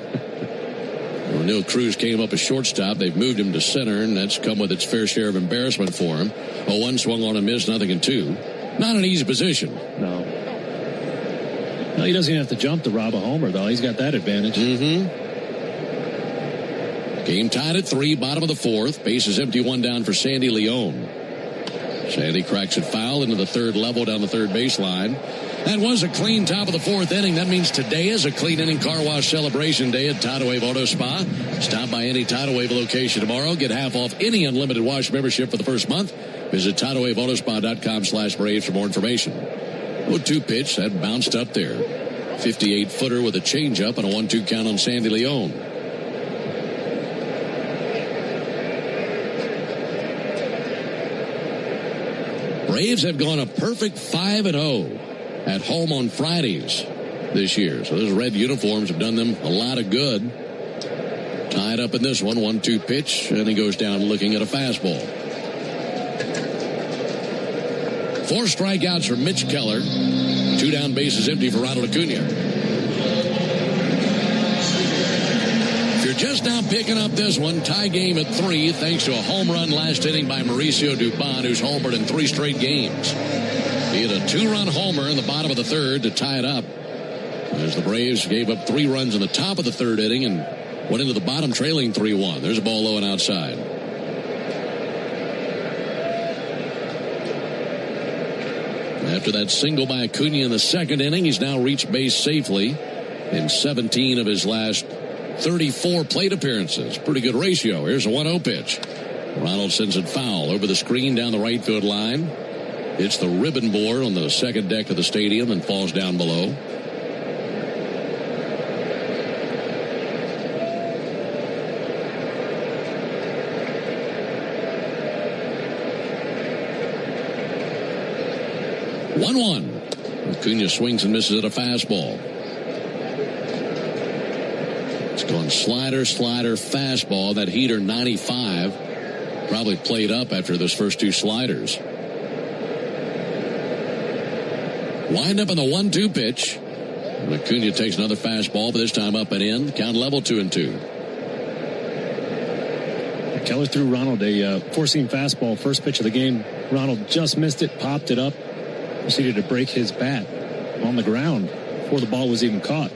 Neil Cruz came up as shortstop. They've moved him to center, and that's come with its fair share of embarrassment for him. 1 swung on and missed, 0-2. Not an easy position. No, he doesn't even have to jump to rob a homer, though. He's got that advantage. Mm-hmm. Game tied at 3, bottom of the 4th. Bases empty, 1 down for Sandy Leon. Sandy cracks it foul into the third level down the third baseline. That was a clean top of the 4th inning. That means today is a clean inning car wash celebration day at Tidal Wave Auto Spa. Stop by any Tidal Wave location tomorrow. Get half off any unlimited wash membership for the first month. Visit TidalWaveAutoSpa.com/Braves for more information. 0-2 pitch. That bounced up there. 58-footer with a changeup and a 1-2 count on Sandy Leon. Braves have gone a perfect 5-0 at home on Fridays this year. So those red uniforms have done them a lot of good. Tied up in this one, 1-2 pitch, and he goes down looking at a fastball. 4 strikeouts for Mitch Keller. 2 down, bases empty for Ronald Acuna. If you're just now picking up this one, tie game at 3 thanks to a home run last inning by Mauricio Dubon, who's homered in 3 straight games. He had a 2-run homer in the bottom of the 3rd to tie it up, as the Braves gave up 3 runs in the top of the 3rd inning and went into the bottom trailing 3-1. There's a ball low and outside. After that single by Acuna in the 2nd inning, he's now reached base safely in 17 of his last 34 plate appearances. Pretty good ratio. Here's a 1-0 pitch. Ronald sends it foul over the screen down the right field line. It's the ribbon board on the second deck of the stadium and falls down below. Acuna swings and misses at a fastball. It's gone slider, fastball. That heater 95 probably played up after those first two sliders. Wind up on the 1-2 pitch. And Acuna takes another fastball, but this time up and in. Count level 2-2. Keller threw Ronald a four-seam fastball, first pitch of the game. Ronald just missed it, popped it up, proceeded to break his bat on the ground before the ball was even caught.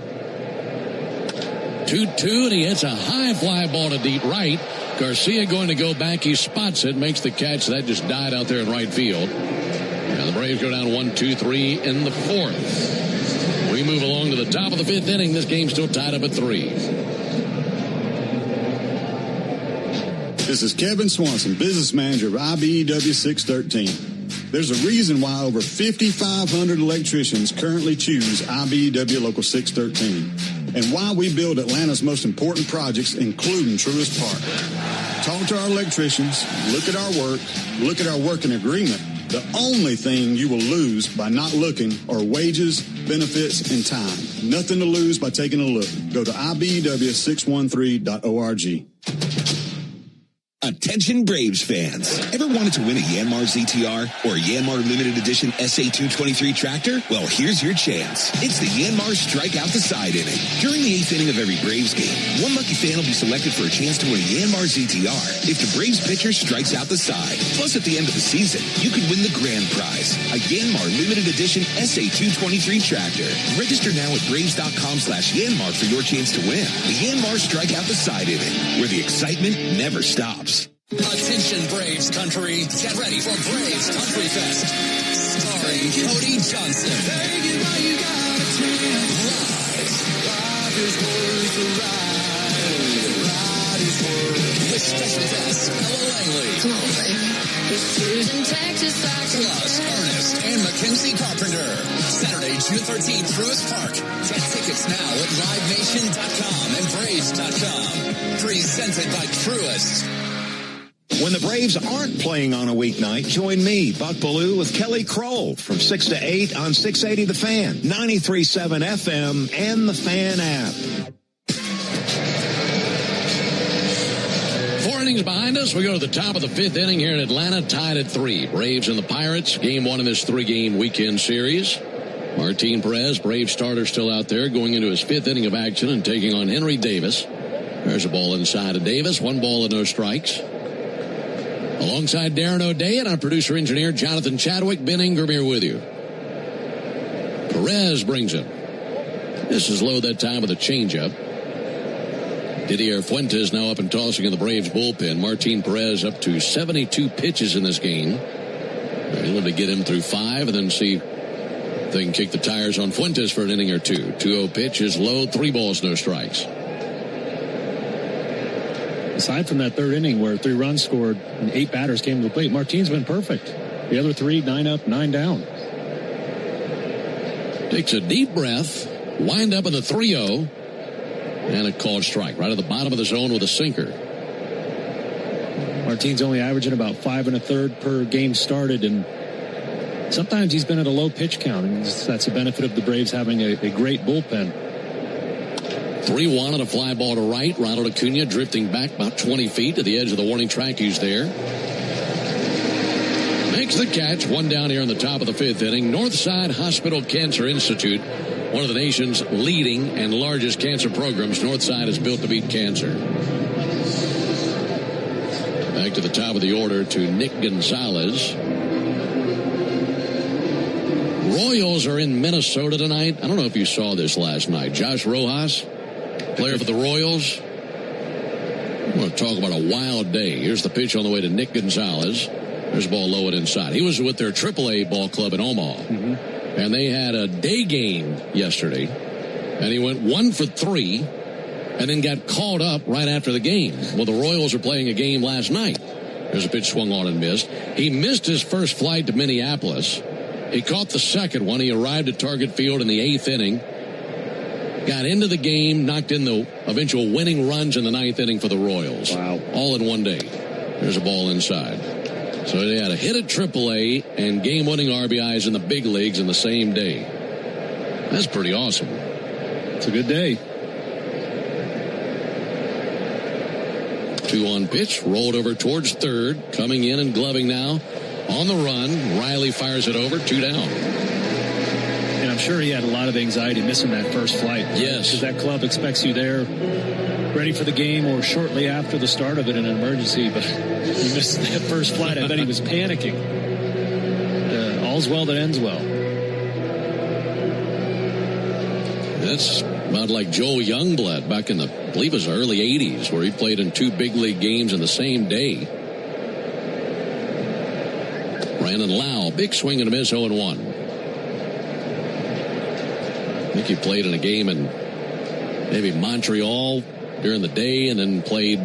2-2, and he hits a high fly ball to deep right. Garcia going to go back. He spots it, makes the catch. That just died out there in right field. And the Braves go down 1-2-3 in the fourth. We move along to the top of the fifth inning. This game's still tied up at 3. This is Kevin Swanson, business manager of IBEW 613. There's a reason why over 5,500 electricians currently choose IBEW Local 613, and why we build Atlanta's most important projects, including Truist Park. Talk to our electricians, look at our work, look at our working agreement. The only thing you will lose by not looking are wages, benefits, and time. Nothing to lose by taking a look. Go to IBEW613.org. Attention Braves fans. Ever wanted to win a Yanmar ZTR or a Yanmar limited edition SA223 tractor? Well, here's your chance. It's the Yanmar Strike Out the Side inning. During the 8th inning of every Braves game, one lucky fan will be selected for a chance to win a Yanmar ZTR if the Braves pitcher strikes out the side. Plus, at the end of the season, you could win the grand prize, a Yanmar limited edition SA223 tractor. Register now at Braves.com/Yanmar for your chance to win. The Yanmar Strike Out the Side inning, where the excitement never stops. Attention Braves country, get ready for Braves Country Fest, starring Cody Johnson. Take it while you got a chance. Life is worth the ride. Ride is worth. With special guest Ella Langley. Come on, baby. It's Susan, Texas. Plus Ernest and Mackenzie Carpenter. Saturday, June 13th, Truist Park. Get tickets now at LiveNation.com and Braves.com. Presented by Truist. When the Braves aren't playing on a weeknight, join me, Buck Bellew, with Kelly Kroll from 6 to 8 on 680 The Fan, 93.7 FM, and the Fan app. 4 innings behind us. We go to the top of the 5th inning here in Atlanta, tied at 3. Braves and the Pirates, game 1 of this 3-game weekend series. Martin Perez, Braves starter, still out there, going into his 5th inning of action and taking on Henry Davis. There's a ball inside of Davis, 1 ball and no strikes. Alongside Darren O'Day and our producer-engineer Jonathan Chadwick, Ben Ingram here with you. Perez brings it. This is low that time with a changeup. Didier Fuentes now up and tossing in the Braves bullpen. Martin Perez up to 72 pitches in this game. They're able to get him through 5 and then see if they can kick the tires on Fuentes for an inning or 2. 2-0 pitch is low, 3 balls, no strikes. Aside from that 3rd inning where 3 runs scored and 8 batters came to the plate, Martin's been perfect. The other 3, 9 up, 9 down. Takes a deep breath, wind up in the 3-0, and a called strike right at the bottom of the zone with a sinker. Martin's only averaging about 5 1/3 per game started, and sometimes he's been at a low pitch count, and that's the benefit of the Braves having a great bullpen. 3-1 and a fly ball to right. Ronald Acuna drifting back about 20 feet to the edge of the warning track. He's there. Makes the catch. 1 down here in the top of the 5th inning. Northside Hospital Cancer Institute, one of the nation's leading and largest cancer programs. Northside is built to beat cancer. Back to the top of the order to Nick Gonzalez. Royals are in Minnesota tonight. I don't know if you saw this last night. Josh Rojas, player for the Royals. I want to talk about a wild day. Here's the pitch on the way to Nick Gonzalez. There's a ball low and inside. He was with their AAA ball club in Omaha. Mm-hmm. And they had a day game yesterday. And he went 1 for 3 and then got called up right after the game. Well, the Royals are playing a game last night. There's a pitch swung on and missed. He missed his first flight to Minneapolis. He caught the second one. He arrived at Target Field in the 8th inning. Got into the game, knocked in the eventual winning runs in the 9th inning for the Royals. Wow. All in one day. There's a ball inside. So they had a hit at AAA and game-winning RBIs in the big leagues in the same day. That's pretty awesome. It's a good day. 2-1 pitch, rolled over towards third, coming in and gloving now. On the run, Riley fires it over, 2 down. And I'm sure he had a lot of anxiety missing that first flight. Yes. Because that club expects you there ready for the game or shortly after the start of it in an emergency. But he missed that first flight. I bet he was panicking. All's well that ends well. That's about like Joel Youngblood back in the, I believe it was early 80s, where he played in 2 big league games in the same day. Brandon Lau, big swing and a miss, 0-1. I think he played in a game in maybe Montreal during the day and then played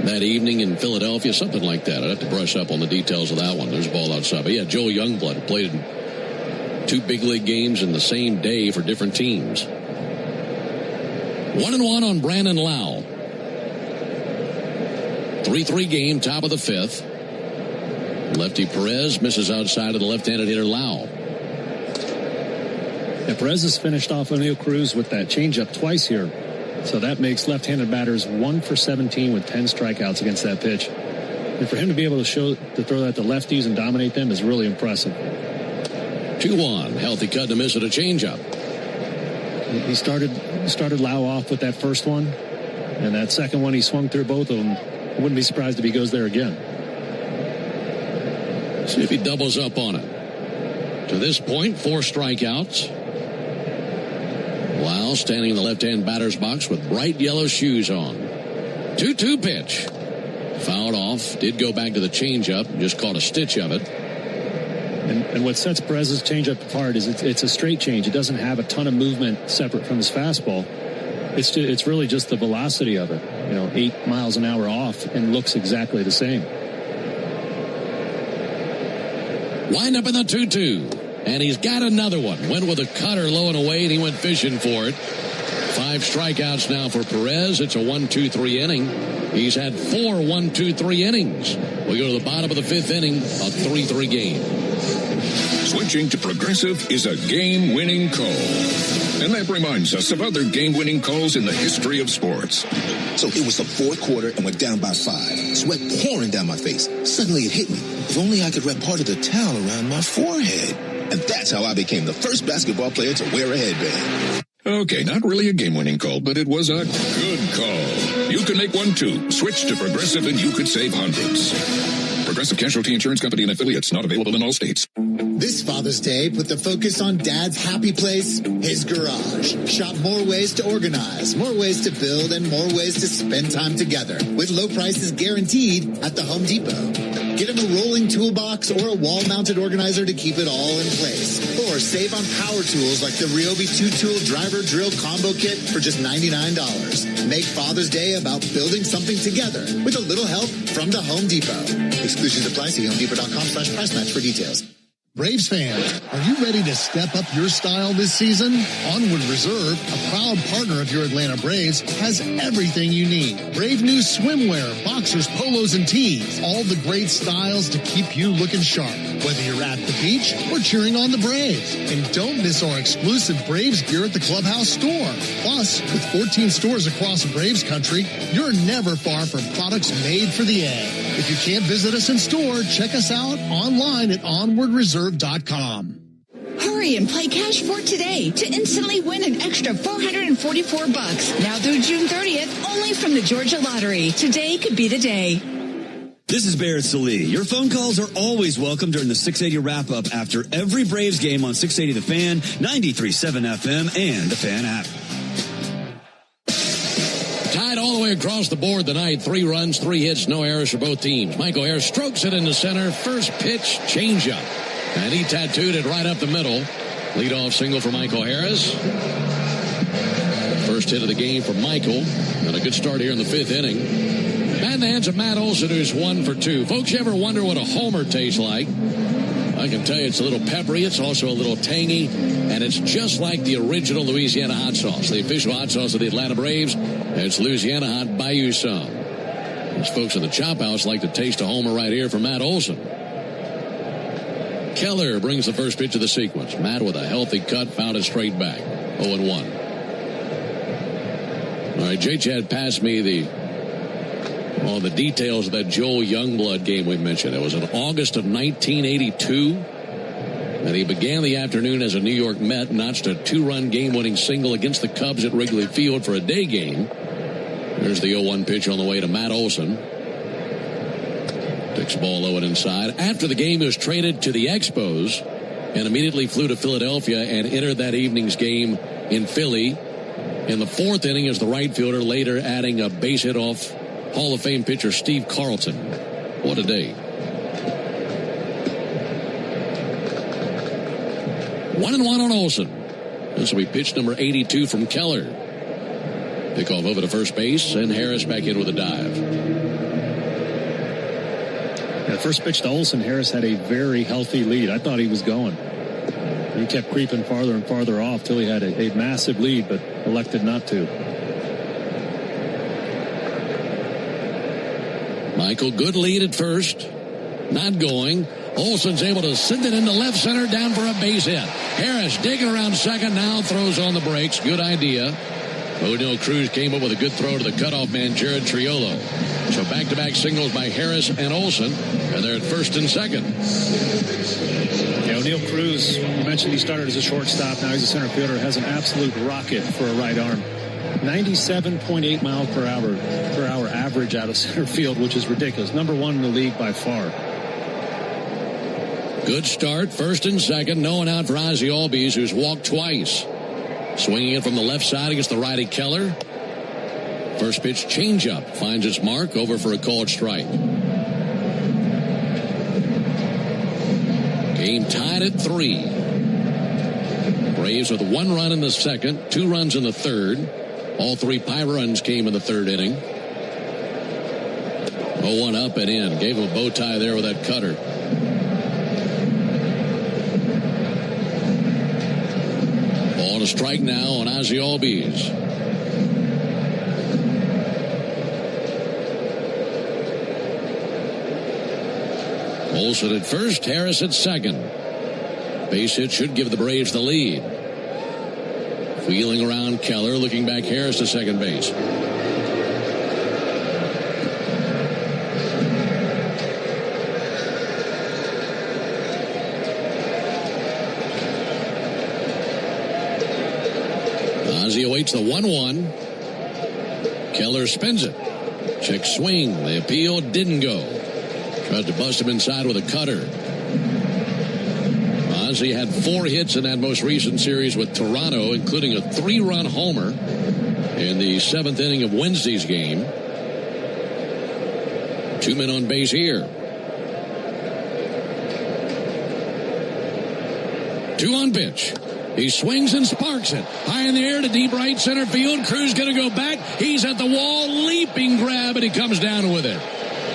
that evening in Philadelphia, something like that. I'd have to brush up on the details of that one. There's a ball outside. But yeah, Joel Youngblood played in 2 big league games in the same day for different teams. 1-1 on Brandon Lau. 3-3 game, top of the 5th. Lefty Perez misses outside of the left-handed hitter Lau. Yeah, Perez has finished off O'Neill Cruz with that changeup twice here. So that makes left-handed batters 1 for 17 with 10 strikeouts against that pitch. And for him to be able to throw that to lefties and dominate them is really impressive. 2-1, healthy cut to miss at a changeup. He started Lau off with that first one, and that second one he swung through both of them. I wouldn't be surprised if he goes there again. See if he doubles up on it. To this point, 4 strikeouts. Lau standing in the left-hand batter's box with bright yellow shoes on. 2-2 pitch. Fouled off. Did go back to the changeup. Just caught a stitch of it. And what sets Perez's changeup apart is it's a straight change. It doesn't have a ton of movement separate from his fastball. It's really just the velocity of it. 8 miles an hour off and looks exactly the same. Wind up in the 2-2. And he's got another one. Went with a cutter low and away, and he went fishing for it. 5 strikeouts now for Perez. It's a 1-2-3 inning. He's had 4 1-2-3 innings. We go to the bottom of the 5th inning, a 3-3 game. Switching to Progressive is a game-winning call. And that reminds us of other game-winning calls in the history of sports. So it was the 4th quarter and we're down by 5. Sweat pouring down my face. Suddenly it hit me. If only I could wrap part of the towel around my forehead. And that's how I became the first basketball player to wear a headband. Okay, not really a game-winning call, but it was a good call. You can make one too. Switch to Progressive and you could save hundreds. Progressive Casualty Insurance Company and affiliates, not available in all states. This Father's Day, put the focus on Dad's happy place, his garage. Shop more ways to organize, more ways to build, and more ways to spend time together. With low prices guaranteed at the Home Depot. Get him a rolling toolbox or a wall-mounted organizer to keep it all in place. Or save on power tools like the Ryobi 2-tool driver drill combo kit for just $99. Make Father's Day about building something together with a little help from the Home Depot. Exclusions apply. See HomeDepot.com/price match for details. Braves fans, are you ready to step up your style this season? Onward Reserve, a proud partner of your Atlanta Braves, has everything you need. Brave new swimwear, boxers, polos, and tees. All the great styles to keep you looking sharp, whether you're at the beach or cheering on the Braves. And don't miss our exclusive Braves gear at the Clubhouse store. Plus, with 14 stores across Braves country, you're never far from products made for the A. If you can't visit us in store, check us out online at OnwardReserve.com. Hurry and play Cash for today to instantly win an extra $444. Now through June 30th, only from the Georgia Lottery. Today could be the day. This is Barrett Salee. Your phone calls are always welcome during the 680 wrap-up after every Braves game on 680 The Fan, 93.7 FM, and the Fan app. Tied all the way across the board tonight. 3 runs, 3 hits, no errors for both teams. Michael Harris strokes it into center. First pitch, changeup. And he tattooed it right up the middle. Leadoff single for Michael Harris. First hit of the game for Michael. And a good start here in the 5th inning. Bat in the hands of Matt Olson, who's 1 for 2. Folks, you ever wonder what a homer tastes like? I can tell you it's a little peppery, it's also a little tangy, and it's just like the original Louisiana hot sauce, the official hot sauce of the Atlanta Braves. It's Louisiana Hot Bayou Some. Those folks at the Chop House like to taste a homer right here from Matt Olson. Keller brings the first pitch of the sequence. Matt with a healthy cut, found it straight back. 0-1. All right, J-Chad passed me the details of that Joel Youngblood game we mentioned. It was in August of 1982. And he began the afternoon as a New York Met, notched a 2-run game-winning single against the Cubs at Wrigley Field for a day game. There's the 0-1 pitch on the way to Matt Olson. Takes the ball low and inside. After the game, he was traded to the Expos and immediately flew to Philadelphia and entered that evening's game in Philly. In the 4th inning as the right fielder, later adding a base hit off Hall of Fame pitcher Steve Carlton. What a day. 1-1 on Olson. This will be pitch number 82 from Keller. Pickoff over to first base, and Harris back in with a dive. The first pitch to Olson, Harris had a very healthy lead. I thought he was going. He kept creeping farther and farther off till he had a massive lead, but elected not to. Michael, good lead at first. Not going. Olson's able to send it into left center, down for a base hit. Harris digging around second, now throws on the brakes. Good idea. O'Neill Cruz came up with a good throw to the cutoff man, Jared Triolo. So back-to-back singles by Harris and Olson, and they're at first and second. Yeah, O'Neill Cruz, you mentioned he started as a shortstop. Now he's a center fielder, has an absolute rocket for a right arm. 97.8 miles per hour average out of center field, which is ridiculous. Number 1 in the league by far. Good start, first and second. No one out for Ozzie Albies, who's walked twice. Swinging it from the left side against the righty Keller. First pitch changeup finds its mark, over for a called strike. Game tied at 3. Braves with 1 run in the second, 2 runs in the third. All 3 pie runs came in the 3rd inning. 0-1 up and in. Gave him a bow tie there with that cutter. Ball to strike now on Ozzie Albies. Olson at first, Harris at second. Base hit should give the Braves the lead. Wheeling around Keller, looking back Harris to second base. Ozzie awaits the 1-1. Keller spins it. Check swing. The appeal didn't go. Tried to bust him inside with a cutter. Ozzie had 4 hits in that most recent series with Toronto, including a 3-run homer in the 7th inning of Wednesday's game. 2 men on base here. 2-1 pitch. He swings and sparks it. High in the air to deep right center field. Cruz going to go back. He's at the wall. Leaping grab, and he comes down with it.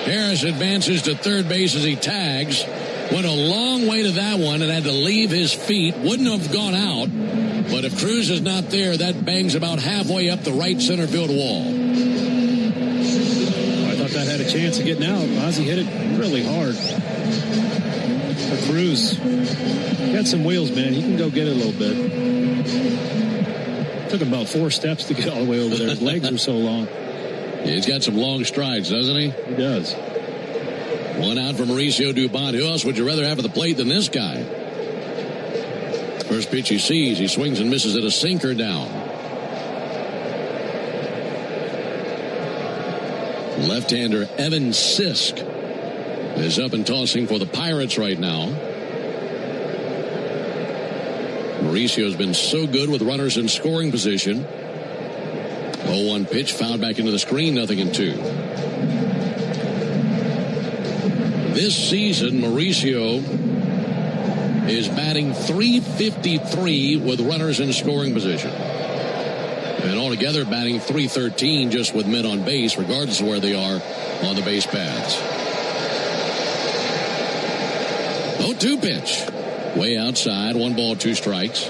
Harris advances to third base as he tags. Went a long way to that one and had to leave his feet. Wouldn't have gone out. But if Cruz is not there, that bangs about halfway up the right center field wall. I thought that had a chance of getting out. Ozzie hit it really hard. For Cruz, he got some wheels, man. He can go get it a little bit. Took him about 4 steps to get all the way over there. His legs are so long. Yeah, he's got some long strides, doesn't he? He does. 1 out for Mauricio Dubon. Who else would you rather have at the plate than this guy? First pitch he sees, he swings and misses at a sinker down. Left-hander Evan Sisk is up and tossing for the Pirates right now. Mauricio's been so good with runners in scoring position. 0-1 pitch, fouled back into the screen, 0-2. This season, Mauricio is batting .353 with runners in scoring position. And altogether batting .313 just with men on base, regardless of where they are on the base paths. 0-2 pitch. Way outside. 1 ball, 2 strikes.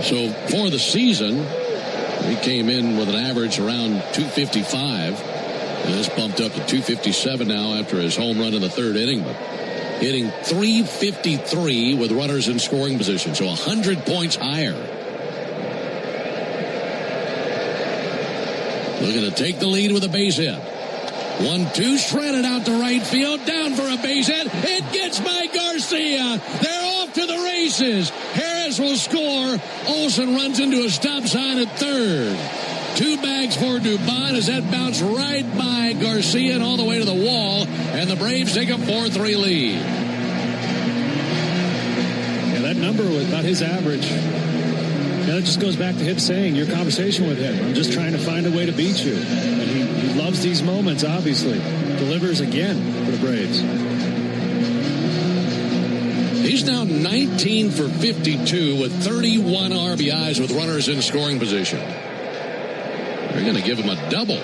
So for the season, he came in with an average around 255. And it's bumped up to 257 now after his home run in the 3rd inning. But hitting 353 with runners in scoring position. So 100 points higher. Looking to take the lead with a base hit. 1-2, shredded out to right field, down for a base hit. It gets by Garcia. They're off to the races. Harris will score. Olsen runs into a stop sign at 3rd. 2 bags for Dubon as that bounced right by Garcia and all the way to the wall. And the Braves take a 4-3 lead. Yeah, that number was about his average. Yeah, that just goes back to him saying, your conversation with him, I'm just trying to find a way to beat you. And he loves these moments, obviously. Delivers again for the Braves. He's now 19 for 52 with 31 RBIs with runners in scoring position. They're going to give him a double.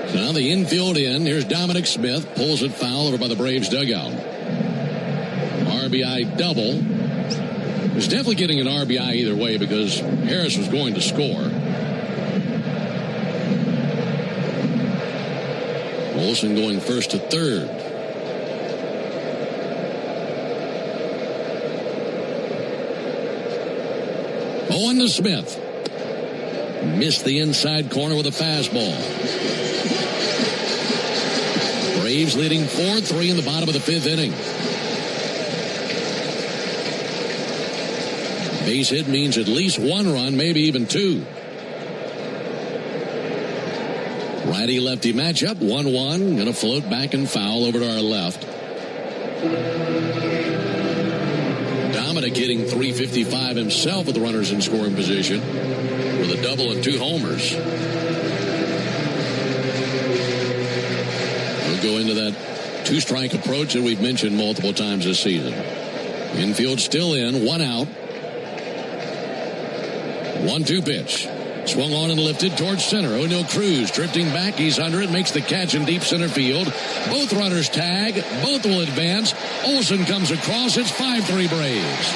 So now the infield in. Here's Dominic Smith. Pulls it foul over by the Braves dugout. RBI double. He's definitely getting an RBI either way because Harris was going to score. Olsen going first to 3rd. Owen to Smith. Missed the inside corner with a fastball. Braves leading 4-3 in the bottom of the 5th inning. Base hit means at least 1 run, maybe even 2. Righty-lefty matchup, 1-1. Going to float back and foul over to our left. Dominic hitting 355 himself with the runners in scoring position with a double and 2 homers. We'll go into that 2-strike approach that we've mentioned multiple times this season. Infield still in, 1 out. 1-2 pitch. Swung on and lifted towards center. O'Neal Cruz drifting back. He's under it. Makes the catch in deep center field. Both runners tag. Both will advance. Olsen comes across. It's 5-3 Braves.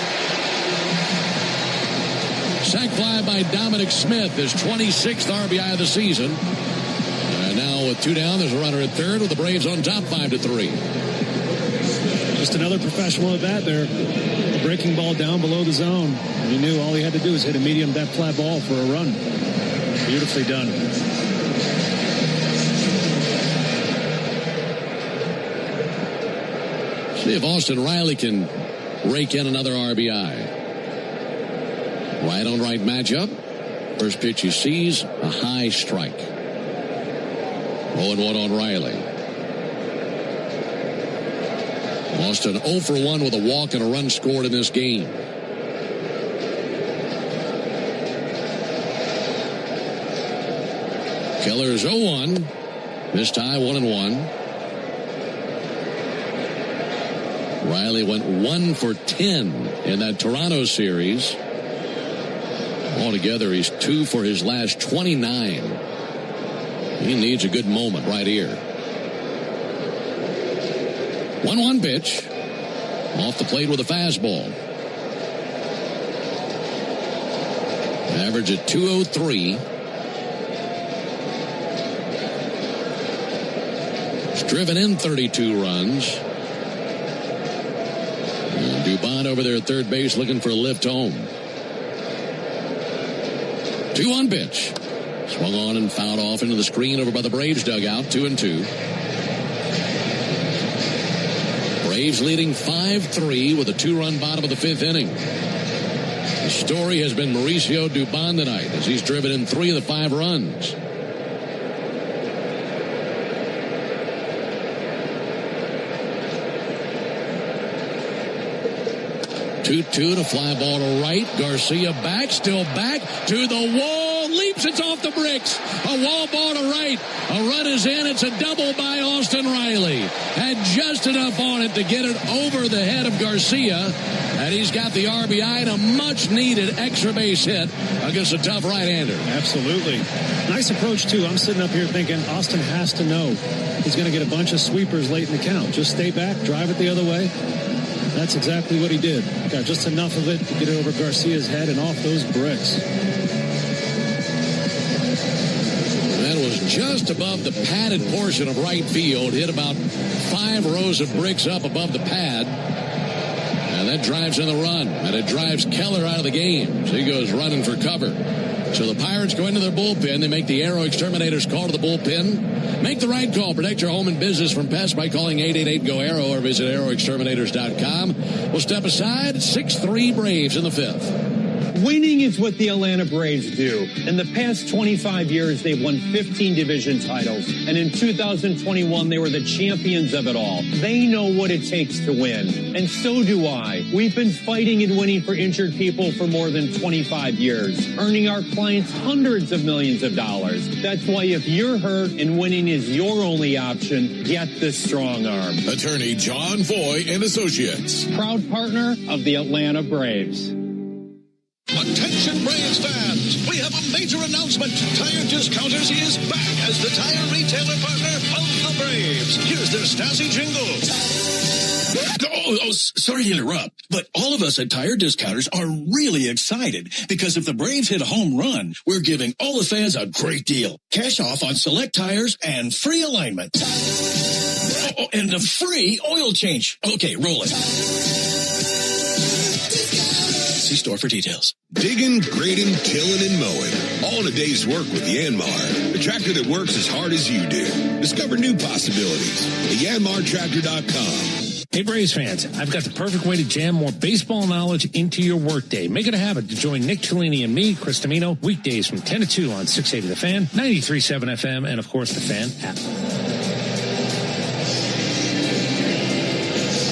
Sac fly by Dominic Smith. His 26th RBI of the season. And now with 2 down, there's a runner at 3rd with the Braves on top 5-3. Just another professional at bat there. A breaking ball down below the zone. And he knew all he had to do was hit a medium bat fly ball for a run. Beautifully done. See if Austin Riley can rake in another RBI. Right on right matchup. First pitch he sees, a high strike. 0-1 on Riley. Austin 0 for 1 with a walk and a run scored in this game. Keller's 0-1. This tie 1-1. Riley went 1 for 10 in that Toronto series. Altogether, he's 2 for his last 29. He needs a good moment right here. 1-1 pitch. Off the plate with a fastball. Average at 203. He's driven in 32 runs. And Dubon over there at third base looking for a lift home. 2-1 pitch. Swung on and fouled off into the screen over by the Braves dugout. 2-2. Braves leading 5-3 with a 2-run bottom of the 5th inning. The story has been Mauricio Dubon tonight as he's driven in 3 of the 5 runs. Two to fly ball to right. Garcia back, still back to the wall, leaps Drops. It's off the bricks. A wall ball to right. A run is in. It's a double by Austin Riley. Had just enough on it to get it over the head of Garcia. And he's got the RBI and a much-needed extra base hit against a tough right-hander. Absolutely. Nice approach, too. I'm sitting up here thinking Austin has to know he's going to get a bunch of sweepers late in the count. Just stay back, drive it the other way. That's exactly what he did. Got just enough of it to get it over Garcia's head and off those bricks. That was just above the padded portion of right field. Hit about 5 rows of bricks up above the pad. And that drives in the run. And it drives Keller out of the game. So he goes running for cover. So the Pirates go into their bullpen. They make the Aero Exterminators call to the bullpen. Make the right call. Protect your home and business from pests by calling 888-GO-AERO or visit aeroexterminators.com. We'll step aside. 6-3 Braves in the 5th. Winning is what the Atlanta Braves do. In the past 25 years, they've won 15 division titles. And in 2021, they were the champions of it all. They know what it takes to win. And so do I. We've been fighting and winning for injured people for more than 25 years, earning our clients hundreds of millions of dollars. That's why if you're hurt and winning is your only option, get the Strong Arm. Attorney John Foy and Associates. Proud partner of the Atlanta Braves. Attention Braves fans, we have a major announcement. Tire Discounters is back as the tire retailer partner of the Braves. Here's their Stasi jingle. Sorry to interrupt, but all of us at Tire Discounters are really excited because if the Braves hit a home run, we're giving all the fans a great deal. Cash off on select tires and free alignment. And a free oil change. Okay, roll it. See store for details. Digging, grading, tilling, and mowing. All in a day's work with Yanmar. The tractor that works as hard as you do. Discover new possibilities at YanmarTractor.com. Hey, Braves fans, I've got the perfect way to jam more baseball knowledge into your workday. Make it a habit to join Nick Cellini and me, Chris Domino, weekdays from 10 to 2 on 680 The Fan, 93.7 FM, and, of course, the Fan app.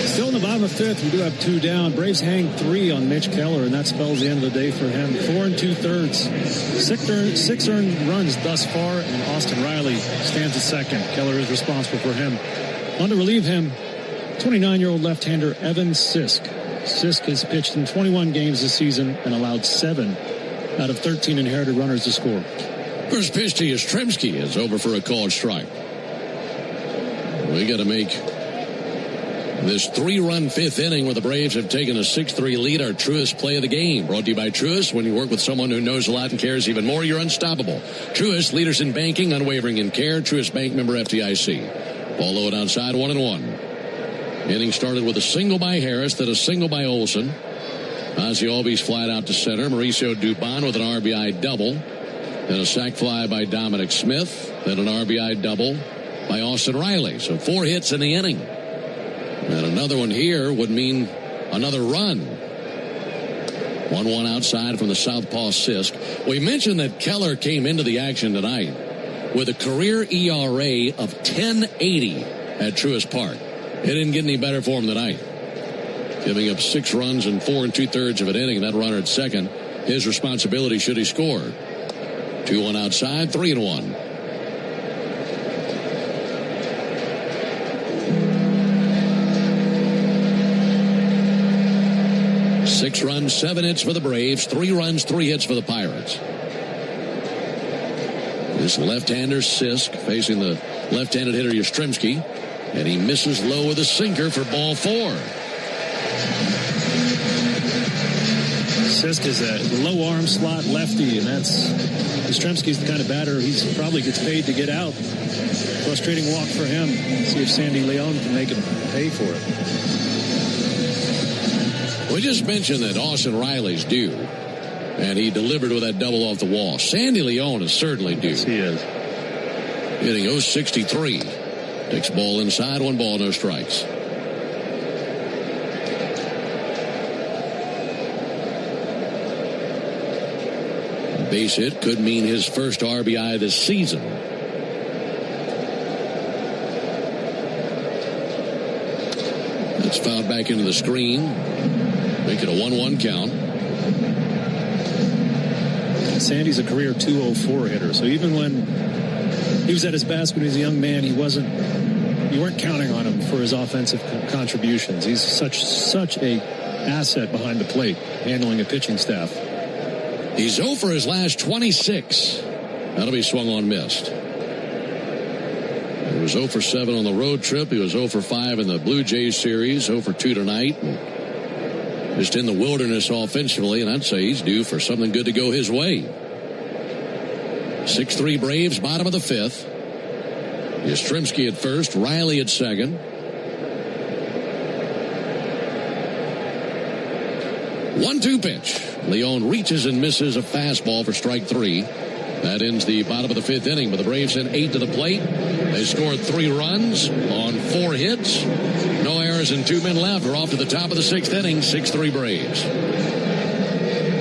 Still in the bottom of the 5th, we do have 2 down. Braves hang 3 on Mitch Keller, and that spells the end of the day for him. 4 2/3. 6 earned runs thus far, and Austin Riley stands at second. Keller is responsible for him. On to relieve him, 29-year-old left-hander Evan Sisk. Sisk has pitched in 21 games this season and allowed 7 out of 13 inherited runners to score. First pitch to Yastrzemski is over for a called strike. We got to make this 3-run 5th inning where the Braves have taken a 6-3 lead. Our Truist play of the game. Brought to you by Truist. When you work with someone who knows a lot and cares even more, you're unstoppable. Truist, leaders in banking, unwavering in care. Truist Bank, member FDIC. Ball low and outside, 1-1. Inning started with a single by Harris, then a single by Olsen. Ozzie Albies flat out to center. Mauricio Dubon with an RBI double. Then a sac fly by Dominic Smith. Then an RBI double by Austin Riley. So 4 hits in the inning. And another one here would mean another run. 1-1 outside from the southpaw Sisk. We mentioned that Keller came into the action tonight with a career ERA of 10.80 at Truist Park. It didn't get any better for him tonight. Giving up 6 runs in 4 2/3 of an inning. That runner at second, his responsibility should he score. 2-1 outside, 3-1. Six runs, 7 hits for the Braves. 3 runs, 3 hits for the Pirates. This left-hander Sisk facing the left-handed hitter Yastrzemski. And he misses low with a sinker for ball 4. Sisk is a low arm slot lefty, and that's Yastrzemski's the kind of batter he probably gets paid to get out. Frustrating walk for him. See if Sandy Leon can make him pay for it. We just mentioned that Austin Riley's due, and he delivered with that double off the wall. Sandy Leon is certainly due. Yes, he is. Hitting 063. Takes ball inside, 1 ball, no strikes. A base hit could mean his first RBI this season. That's fouled back into the screen. Make it a 1-1 count. Sandy's a career 204 hitter. So even when he was at his best when he was a young man, you weren't counting on him for his offensive contributions. He's such a asset behind the plate, handling a pitching staff. He's 0 for his last 26. That'll be swung on, missed. He was 0 for 7 on the road trip. He was 0 for 5 in the Blue Jays series, 0 for 2 tonight. And just in the wilderness offensively, and I'd say he's due for something good to go his way. 6-3 Braves, bottom of the 5th. Yastrzemski at first, Riley at second. 1-2 pitch. Leon reaches and misses a fastball for strike 3. That ends the bottom of the 5th inning, but the Braves sent 8 to the plate. They scored 3 runs on 4 hits. No errors and 2 men left. We're off to the top of the 6th inning, 6-3 Braves.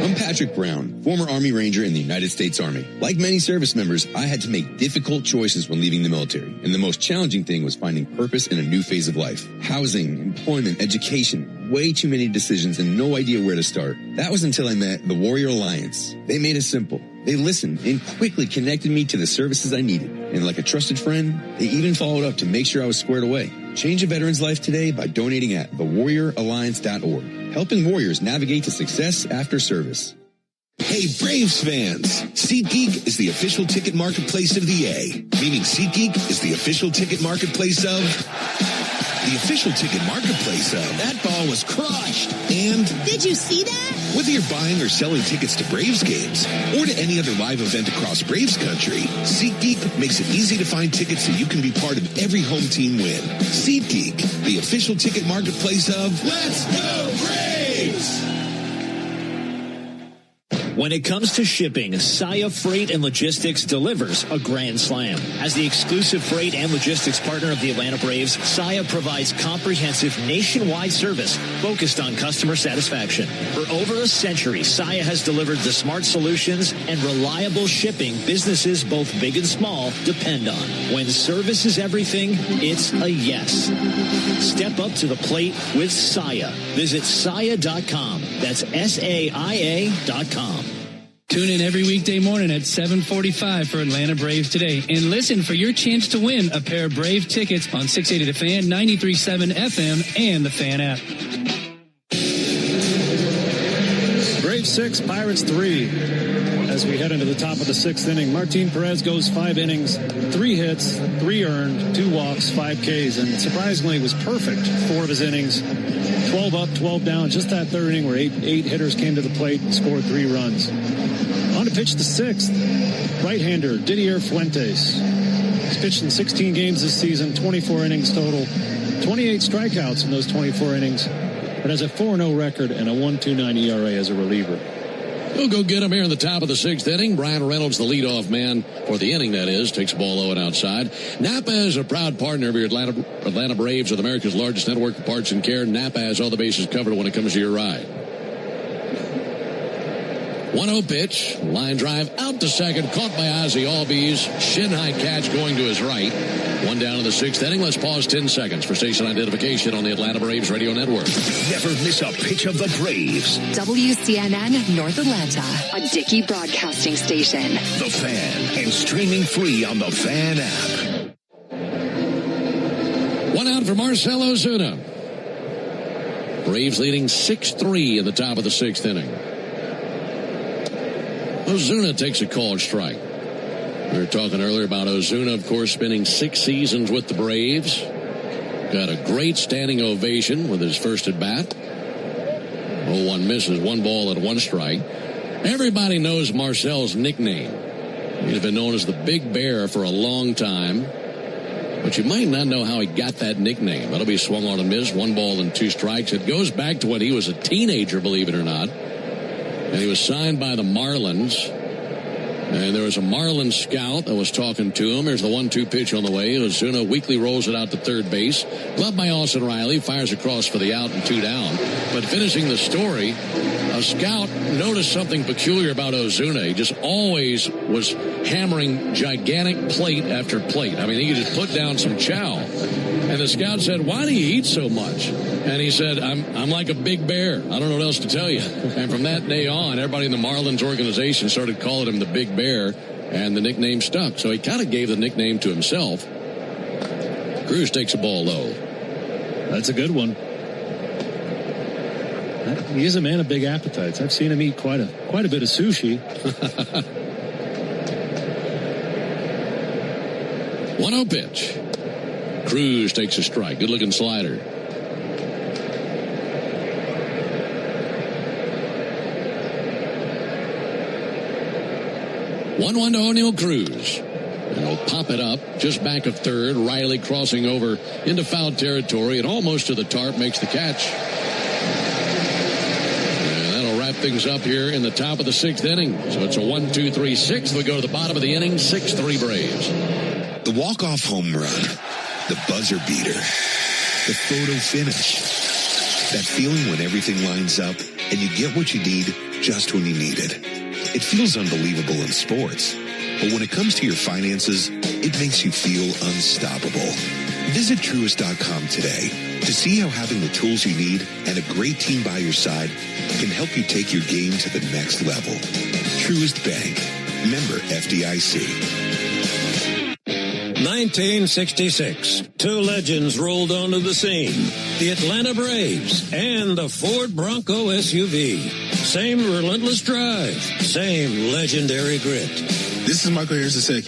I'm Patrick Brown, former Army Ranger in the United States Army. Like many service members, I had to make difficult choices when leaving the military, and the most challenging thing was finding purpose in a new phase of life. Housing, employment, education, way too many decisions and no idea where to start. That was until I met the Warrior Alliance. They made it simple. They listened and quickly connected me to the services I needed. And like a trusted friend, they even followed up to make sure I was squared away. Change a veteran's life today by donating at thewarrioralliance.org. Helping warriors navigate to success after service. Hey, Braves fans! SeatGeek is the official ticket marketplace of the A. Meaning SeatGeek is the official ticket marketplace of... the official ticket marketplace of... That ball was crushed! And... Did you see that? Whether you're buying or selling tickets to Braves games or to any other live event across Braves country, SeatGeek makes it easy to find tickets so you can be part of every home team win. SeatGeek, the official ticket marketplace of... Let's go Braves! When it comes to shipping, Saia Freight and Logistics delivers a grand slam. As the exclusive freight and logistics partner of the Atlanta Braves, Saia provides comprehensive nationwide service focused on customer satisfaction. For over a century, Saia has delivered the smart solutions and reliable shipping businesses both big and small depend on. When service is everything, it's a yes. Step up to the plate with Saia. Visit Saia.com. That's SAIA.com. Tune in every weekday morning at 7:45 for Atlanta Braves Today. And listen for your chance to win a pair of Brave tickets on 680 The Fan, 93.7 FM, and the Fan app. Braves 6, Pirates 3. As we head into the top of the 6th inning, Martin Perez goes 5 innings, 3 hits, 3 earned, 2 walks, 5 Ks, and surprisingly was perfect 4 of his innings. 12 up, 12 down, just that 3rd inning where 8 hitters came to the plate and scored 3 runs. On to pitch the 6th, right-hander Didier Fuentes. He's pitched in 16 games this season, 24 innings total, 28 strikeouts in those 24 innings, but has a 4-0 record and a 1.29 ERA as a reliever. We'll go get him here in the top of the 6th inning. Brian Reynolds, the leadoff man for the inning, that is, takes ball low and outside. Napa is a proud partner of your Atlanta Braves with America's largest network of parts and care. Napa has all the bases covered when it comes to your ride. 1-0 pitch. Line drive out to second. Caught by Ozzie Albies. Shin-high catch going to his right. 1 down in the 6th inning. Let's pause 10 seconds for station identification on the Atlanta Braves radio network. Never miss a pitch of the Braves. WCNN North Atlanta, a Dickey broadcasting station. The Fan, and streaming free on the Fan app. 1 out for Marcell Ozuna. Braves leading 6-3 in the top of the 6th inning. Ozuna takes a called strike. We were talking earlier about Ozuna, of course, spending 6 seasons with the Braves. Got a great standing ovation with his first at bat. 0-1 misses, 1 ball and 1 strike. Everybody knows Marcel's nickname. He's been known as the Big Bear for a long time. But you might not know how he got that nickname. That'll be swung on and missed, 1 ball and 2 strikes. It goes back to when he was a teenager, believe it or not. And he was signed by the Marlins. And there was a Marlin scout that was talking to him. There's the 1-2 pitch on the way. Ozuna weakly rolls it out to third base. Gloved by Austin Riley. Fires across for the out and 2 down. But finishing the story, a scout noticed something peculiar about Ozuna. He just always was hammering gigantic plate after plate. I mean, he could just put down some chow. And the scout said, "Why do you eat so much?" And he said, I'm like a big bear. I don't know what else to tell you. And from that day on, everybody in the Marlins organization started calling him the Big Bear, and the nickname stuck. So he kind of gave the nickname to himself. Cruz takes a ball low. That's a good one. He is a man of big appetites. I've seen him eat quite a bit of sushi. 1-0 pitch. Cruz takes a strike. Good looking slider. One to O'Neill Cruz. And he'll pop it up just back of third. Riley crossing over into foul territory and almost to the tarp, makes the catch. And that'll wrap things up here in the top of the 6th inning. So it's a 1-2-3-6. We go to the bottom of the inning. 6-3 Braves. The walk-off home run. The buzzer beater. The photo finish. That feeling when everything lines up and you get what you need just when you need it. It feels unbelievable in sports, but when it comes to your finances, it makes you feel unstoppable. Visit Truist.com today to see how having the tools you need and a great team by your side can help you take your game to the next level. Truist Bank. Member FDIC. 1966, 2 legends rolled onto the scene. The Atlanta Braves and the Ford Bronco SUV. Same relentless drive, same legendary grit. This is Michael Harris II.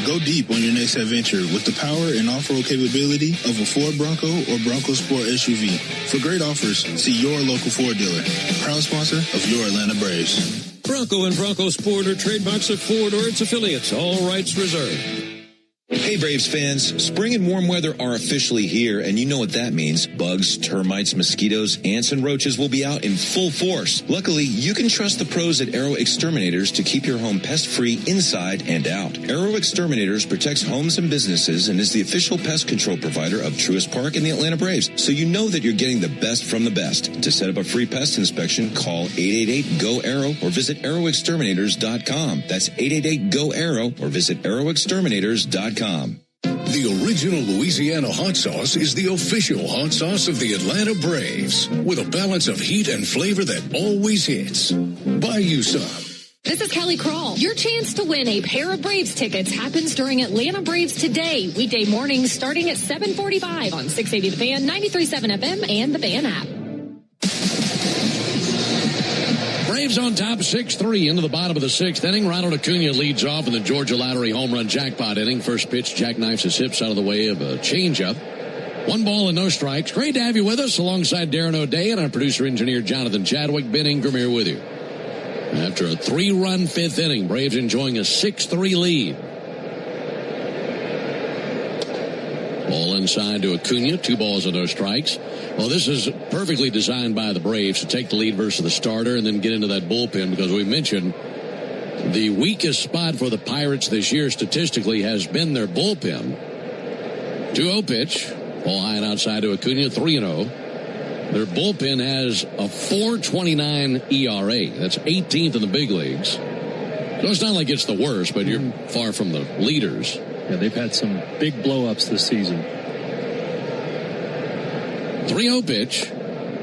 Go deep on your next adventure with the power and off-road capability of a Ford Bronco or Bronco Sport SUV. For great offers, see your local Ford dealer. Proud sponsor of your Atlanta Braves. Bronco and Bronco Sport are trademarks of Ford or its affiliates. All rights reserved. Hey Braves fans, spring and warm weather are officially here, and you know what that means. Bugs, termites, mosquitoes, ants, and roaches will be out in full force. Luckily, you can trust the pros at Arrow Exterminators to keep your home pest-free inside and out. Arrow Exterminators protects homes and businesses and is the official pest control provider of Truist Park and the Atlanta Braves, so you know that you're getting the best from the best. To set up a free pest inspection, call 888-GO-ARROW or visit arrowexterminators.com. That's 888-GO-ARROW or visit arrowexterminators.com. The original Louisiana hot sauce is the official hot sauce of the Atlanta Braves, with a balance of heat and flavor that always hits. Buy you some. This is Kelly Crawl. Your chance to win a pair of Braves tickets happens during Atlanta Braves Today, weekday mornings starting at 7:45 on 680 The Fan, 93.7 FM, and the Fan app. Braves on top 6-3 into the bottom of the 6th inning. Ronald Acuna leads off in the Georgia Lottery home run jackpot inning. First pitch, jackknifes his hips out of the way of a changeup. 1 ball and no strikes. Great to have you with us alongside Darren O'Day and our producer-engineer Jonathan Chadwick. Ben Ingram here with you. After a 3-run 5th inning, Braves enjoying a 6-3 lead. Ball inside to Acuna. 2 balls and no strikes. Well, this is perfectly designed by the Braves to take the lead versus the starter and then get into that bullpen, because we mentioned the weakest spot for the Pirates this year statistically has been their bullpen. 2-0 pitch. Ball high and outside to Acuna. 3-0. Their bullpen has a 4.29 ERA. That's 18th in the big leagues. So it's not like it's the worst, but you're far from the leaders. Yeah, they've had some big blow-ups this season. 3-0 pitch.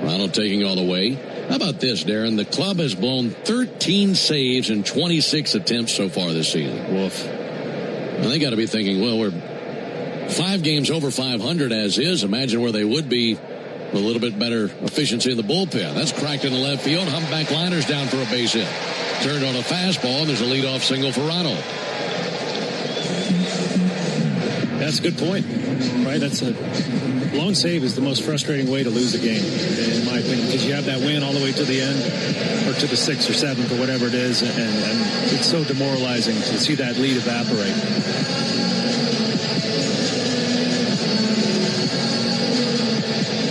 Ronald taking all the way. How about this, Darren? The club has blown 13 saves in 26 attempts so far this season. Woof. Well, they got to be thinking, well, we're 5 games over 500 as is. Imagine where they would be with a little bit better efficiency in the bullpen. That's cracked in the left field. Humpback liners down for a base hit. Turned on a fastball, and there's a leadoff single for Ronald. That's a good point, right? That's a blown save is the most frustrating way to lose a game, in my opinion, because you have that win all the way to the end, or to the 6th or 7th or whatever it is, and it's so demoralizing to see that lead evaporate.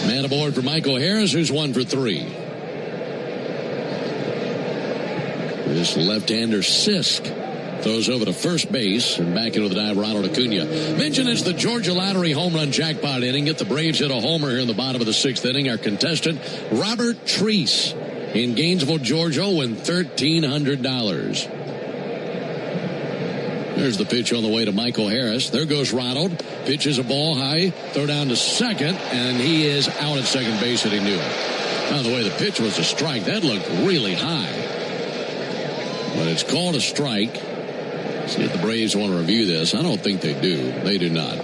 Man aboard for Michael Harris, who's 1 for 3. This left-hander Sisk Throws over to first base and back into the dive, Ronald Acuna. Mention it's the Georgia Lottery home run jackpot inning. Get the Braves hit a homer here in the bottom of the 6th inning. Our contestant, Robert Treese in Gainesville, Georgia, win $1,300. There's the pitch on the way to Michael Harris. There goes Ronald. Pitches a ball high. Throw down to second, and he is out at second base, and he knew it. By the way, the pitch was a strike. That looked really high. But it's called a strike. See if the Braves want to review this. I don't think they do. They do not.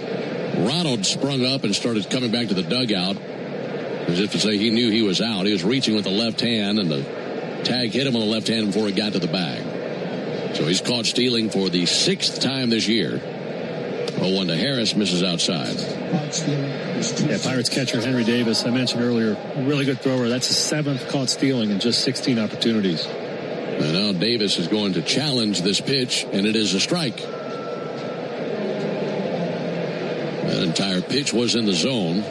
Ronald sprung up and started coming back to the dugout as if to say he knew he was out. He was reaching with the left hand, and the tag hit him on the left hand before it got to the bag. So he's caught stealing for the 6th time this year. 0-1 to Harris, misses outside. Yeah, Pirates catcher Henry Davis, I mentioned earlier, a really good thrower. That's his 7th caught stealing in just 16 opportunities. And now Davis is going to challenge this pitch, and it is a strike. That entire pitch was in the zone.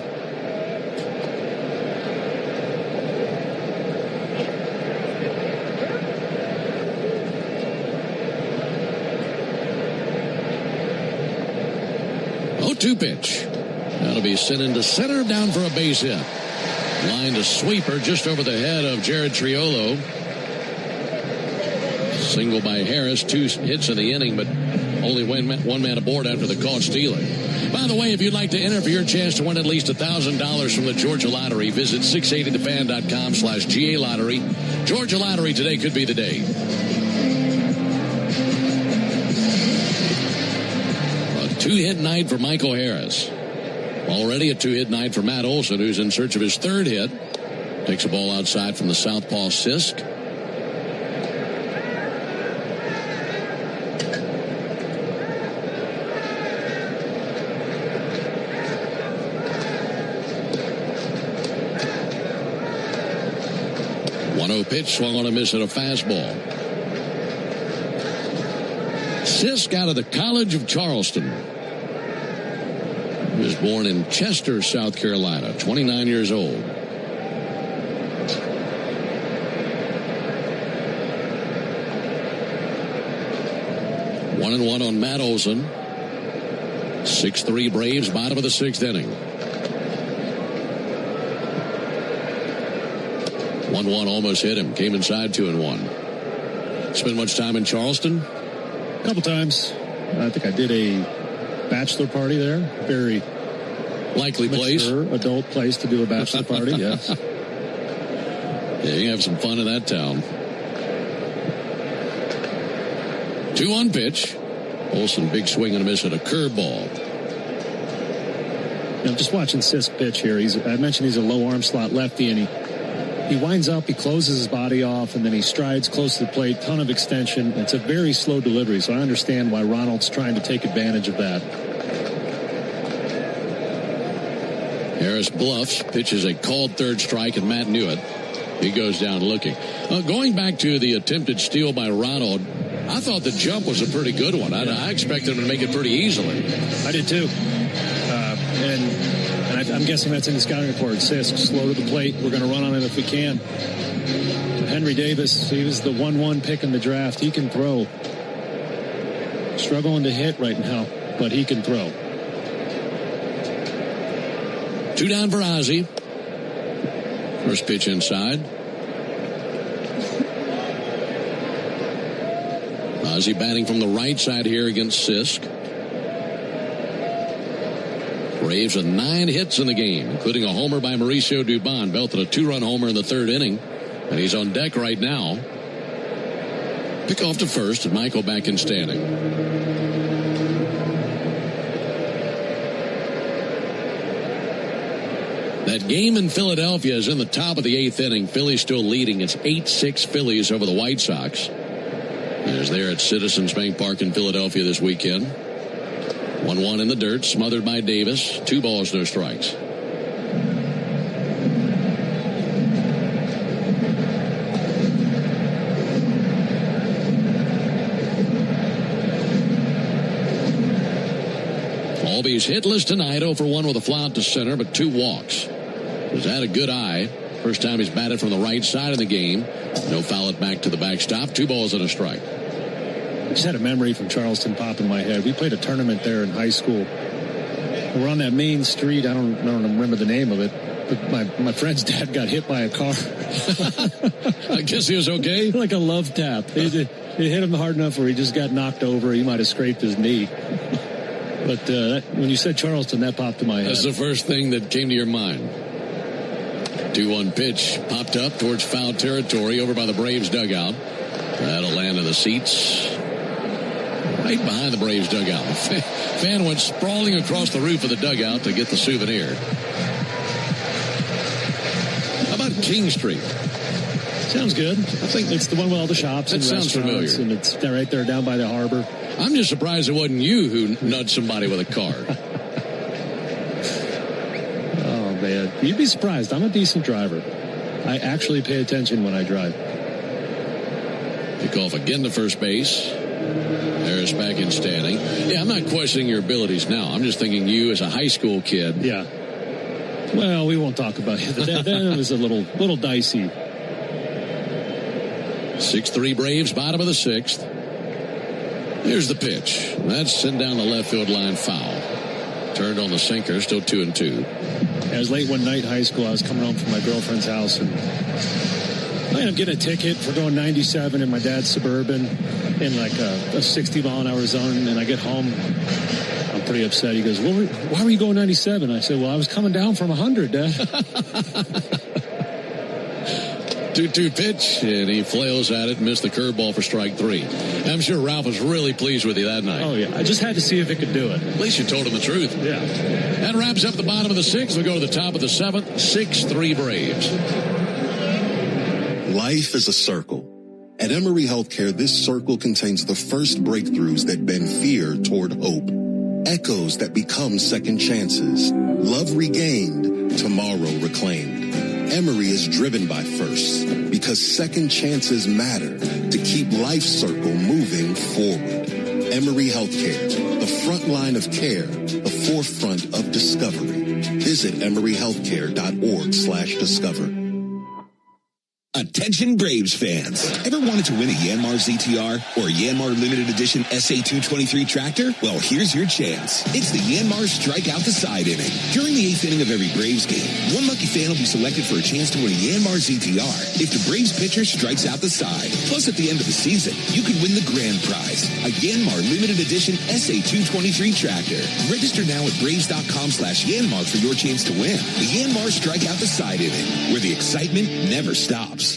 Two pitch. That'll be sent into center, down for a base hit. Line to sweeper just over the head of Jared Triolo. Single by Harris, 2 hits in the inning, but only one man aboard after the caught stealing. By the way, if you'd like to enter for your chance to win at least $1,000 from the Georgia Lottery, visit 680thefan.com/GA Lottery. Georgia Lottery, today could be the day. A 2-hit night for Michael Harris. Already a 2-hit night for Matt Olson, who's in search of his 3rd hit. Takes a ball outside from the southpaw Sisk. Pitch, swung on a miss at a fastball. Sisk out of the College of Charleston. He was born in Chester, South Carolina, 29 years old. One and one on Matt Olson. 6-3 Braves, bottom of the 6th inning. 1-1 almost hit him. Came inside 2-1. Spent much time in Charleston? A couple times. I think I did a bachelor party there. Very likely place. Adult place to do a bachelor party, yes. Yeah, you can have some fun in that town. 2-1 pitch. Olson, big swing and a miss at a curveball. I'm just watching Sisk pitch here. I mentioned he's a low arm slot lefty, and he winds up, he closes his body off, and then he strides close to the plate, ton of extension. It's a very slow delivery, so I understand why Ronald's trying to take advantage of that. Harris bluffs, pitches a called 3rd strike, and Matt knew it. He goes down looking. Going back to the attempted steal by Ronald, I thought the jump was a pretty good one. I expected him to make it pretty easily. I did too. And I'm guessing that's in the scouting report. Sisk, slow to the plate. We're going to run on it if we can. But Henry Davis, he was the 1-1 pick in the draft. He can throw. Struggling to hit right now, but he can throw. 2 down for Ozzie. First pitch inside. Ozzie batting from the right side here against Sisk. Braves with 9 hits in the game, including a homer by Mauricio Dubon. Belted a 2-run homer in the 3rd inning, and he's on deck right now. Pick off to first, and Michael back in standing. That game in Philadelphia is in the top of the 8th inning. Phillies still leading. It's 8-6 Phillies over the White Sox. As they're at Citizens Bank Park in Philadelphia this weekend. 1-1 in the dirt, smothered by Davis. 2 balls, no strikes. Albies hitless tonight, 0 for 1 with a fly out to center, but 2 walks. He's had a good eye. First time he's batted from the right side of the game. No foul it back to the backstop. 2 balls and a strike. I just had a memory from Charleston pop in my head. We played a tournament there in high school. We're on that main street. I don't remember the name of it. But my friend's dad got hit by a car. I guess he was okay. Like a love tap. It hit him hard enough where he just got knocked over. He might have scraped his knee. But when you said Charleston, that popped in my head. That's the first thing that came to your mind. 2-1 pitch popped up towards foul territory over by the Braves dugout. That'll land in the seats right behind the Braves dugout. Fan went sprawling across the roof of the dugout to get the souvenir. How about King Street? Sounds good. I think it's the one with all the shops and sounds restaurants. Familiar. And it's right there down by the harbor. I'm just surprised it wasn't you who nudged somebody with a car. Oh, man. You'd be surprised. I'm a decent driver. I actually pay attention when I drive. Kickoff again to first base. Harris back in standing. Yeah, I'm not questioning your abilities now. I'm just thinking you as a high school kid. Yeah. Well, we won't talk about it. Then it was a little dicey. 6-3 Braves, bottom of the sixth. Here's the pitch. That's sent down the left field line foul. Turned on the sinker, still 2-2. It was late one night in high school. I was coming home from my girlfriend's house, and I ended up getting a ticket for going 97 in my dad's Suburban in like a 60-mile-an-hour zone, and I get home. I'm pretty upset. He goes, well, why were you going 97? I said, well, I was coming down from 100, Dad. 2-2 pitch, and he flails at it, missed the curveball for strike 3. I'm sure Ralph was really pleased with you that night. Oh, yeah. I just had to see if it could do it. At least you told him the truth. Yeah. That wraps up the bottom of the sixth. We go to the top of the seventh. 6-3 Braves. Life is a circle. At Emory Healthcare, this circle contains the first breakthroughs that bend fear toward hope. Echoes that become second chances. Love regained, tomorrow reclaimed. Emory is driven by firsts because second chances matter to keep life's circle moving forward. Emory Healthcare, the front line of care, the forefront of discovery. Visit emoryhealthcare.org/discover. Attention Braves fans. Ever wanted to win a Yanmar ZTR or a Yanmar limited edition SA223 tractor? Well, here's your chance. It's the Yanmar Strike Out the Side inning. During the 8th inning of every Braves game, one lucky fan will be selected for a chance to win a Yanmar ZTR if the Braves pitcher strikes out the side. Plus, at the end of the season, you could win the grand prize, a Yanmar limited edition SA223 tractor. Register now at Braves.com/Yanmar for your chance to win. The Yanmar Strike Out the Side inning, where the excitement never stops.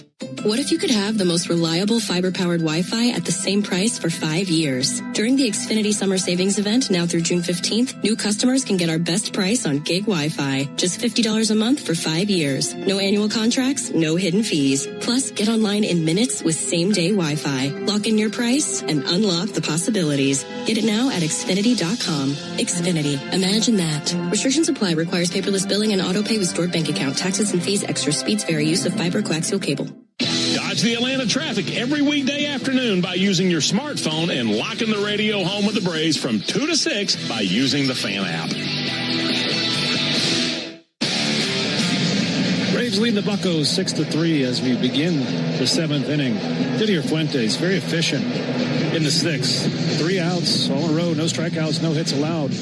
What if you could have the most reliable fiber-powered Wi-Fi at the same price for 5 years? During the Xfinity Summer Savings Event, now through June 15th, new customers can get our best price on gig Wi-Fi. Just $50 a month for 5 years. No annual contracts, no hidden fees. Plus, get online in minutes with same-day Wi-Fi. Lock in your price and unlock the possibilities. Get it now at Xfinity.com. Xfinity. Imagine that. Restrictions apply. Requires paperless billing and auto pay with stored bank account. Taxes and fees. Extra speeds vary. Use of fiber coaxial cable. Dodge the Atlanta traffic every weekday afternoon by using your smartphone and locking the radio home with the Braves from 2 to 6 by using the Fan app. Braves lead the Buccos 6-3 as we begin the 7th inning. Didier Fuentes, very efficient in the 6th. 3 outs all in a row, no strikeouts, no hits allowed.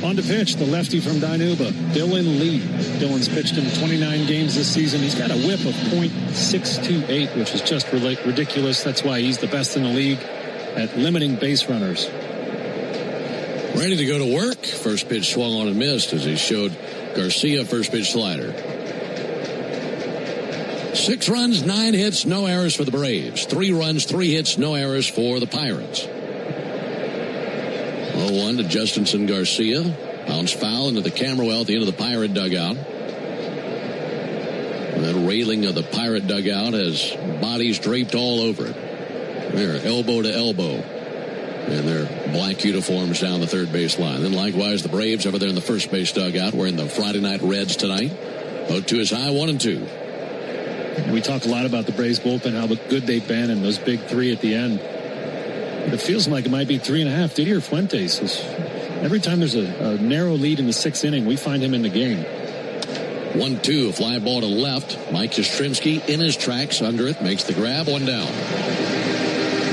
On to pitch, the lefty from Dinuba, Dylan Lee. Dylan's pitched in 29 games this season. He's got a whip of .628, which is just ridiculous. That's why he's the best in the league at limiting base runners. Ready to go to work. First pitch swung on and missed as he showed Garcia first pitch slider. 6 runs, 9 hits, no errors for the Braves. 3 runs, 3 hits, no errors for the Pirates. 0-1 to Justinson Garcia. Bounce foul into the camera well at the end of the Pirate dugout. That railing of the Pirate dugout has bodies draped all over it. They're elbow to elbow in their black uniforms down the third base line. Then likewise, the Braves over there in the first base dugout wearing the Friday Night Reds tonight. 0-2 is high, 1-2. We talk a lot about the Braves bullpen, how good they've been, and those big 3 at the end. But it feels like it might be 3.5. Didier Fuentes is, every time there's a narrow lead in the 6th inning, we find him in the game. 1-2, a fly ball to left. Mike Yastrzemski in his tracks under it, makes the grab, 1 down.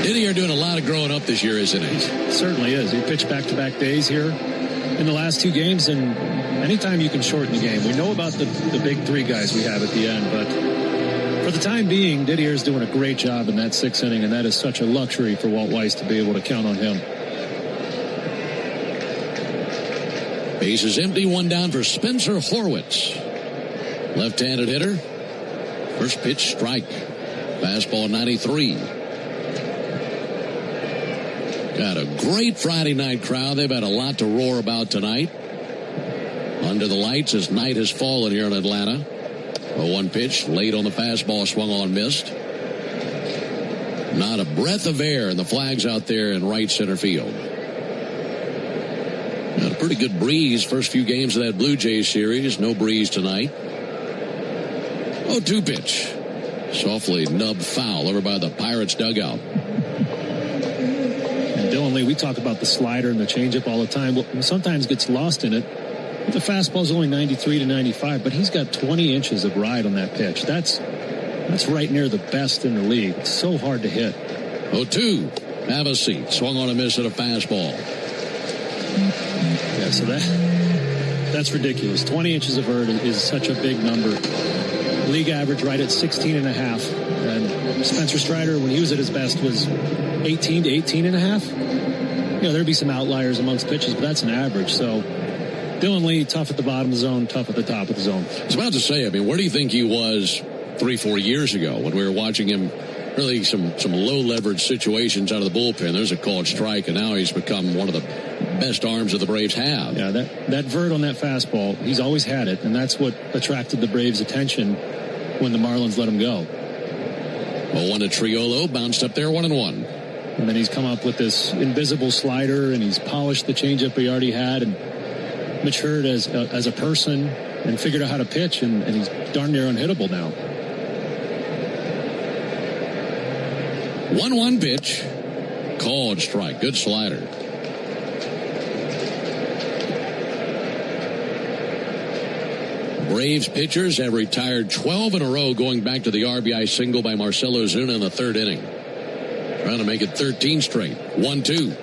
Didier doing a lot of growing up this year, isn't he? He certainly is. He pitched back-to-back days here in the last 2 games, and anytime you can shorten the game. We know about the big 3 guys we have at the end, but for the time being, Didier's doing a great job in that 6th inning, and that is such a luxury for Walt Weiss to be able to count on him. Base is empty, 1 down for Spencer Horwitz. Left-handed hitter. First pitch, strike. Fastball 93. Got a great Friday night crowd. They've had a lot to roar about tonight. Under the lights as night has fallen here in Atlanta. A 1 pitch, late on the fastball, swung on, missed. Not a breath of air, and the flag's out there in right center field. Got a pretty good breeze first few games of that Blue Jays series. No breeze tonight. 0-2 pitch. Softly nubbed foul over by the Pirates dugout. And Dylan Lee, we talk about the slider and the changeup all the time. Well, sometimes gets lost in it. The fastball's only 93 to 95, but he's got 20 inches of ride on that pitch. That's right near the best in the league. It's so hard to hit. 0-2. Have a seat. Swung on a miss at a fastball. Yeah, so that's ridiculous. 20 inches of vert is such a big number. League average right at 16.5. And Spencer Strider, when he was at his best, was 18 to 18.5. You know, there'd be some outliers amongst pitches, but that's an average. So Dylan Lee, tough at the bottom of the zone, tough at the top of the zone. I was about to say, I mean, where do you think he was 3-4 years ago when we were watching him really some low leverage situations out of the bullpen? There's a called strike, and now he's become one of the best arms that the Braves have. Yeah, that vert on that fastball, he's always had it, and that's what attracted the Braves' attention when the Marlins let him go. 0-1 to Triolo, bounced up there 1-1. And then he's come up with this invisible slider, and he's polished the changeup he already had, and matured as a person, and figured out how to pitch, and he's darn near unhittable now. 1-1 pitch, called strike. Good slider. Braves pitchers have retired 12 in a row, going back to the RBI single by Marcelo Zuna in the 3rd inning. Trying to make it 13 straight. 1-2.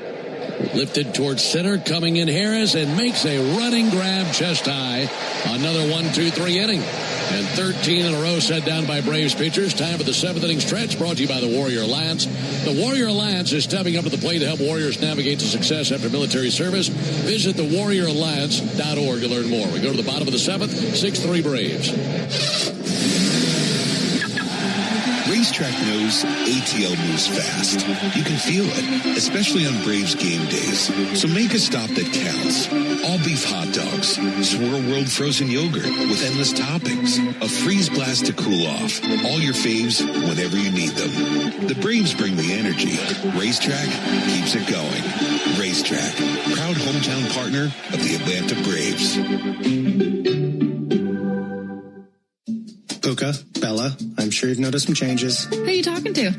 Lifted towards center, coming in Harris, and makes a running grab chest high. Another 1-2-3 inning. And 13 in a row set down by Braves pitchers. Time for the 7th inning stretch, brought to you by the Warrior Alliance. The Warrior Alliance is stepping up to the plate to help Warriors navigate to success after military service. Visit thewarrioralliance.org to learn more. We go to the bottom of the 7th, 6-3 Braves. Racetrack knows ATL moves fast. You can feel it, especially on Braves game days. So make a stop that counts. All beef hot dogs, Swirl World frozen yogurt with endless toppings, a freeze blast to cool off. All your faves whenever you need them. The Braves bring the energy. Racetrack keeps it going. Racetrack, proud hometown partner of the Atlanta Braves. Puka, Bella, I'm sure you've noticed some changes. Who are you talking to?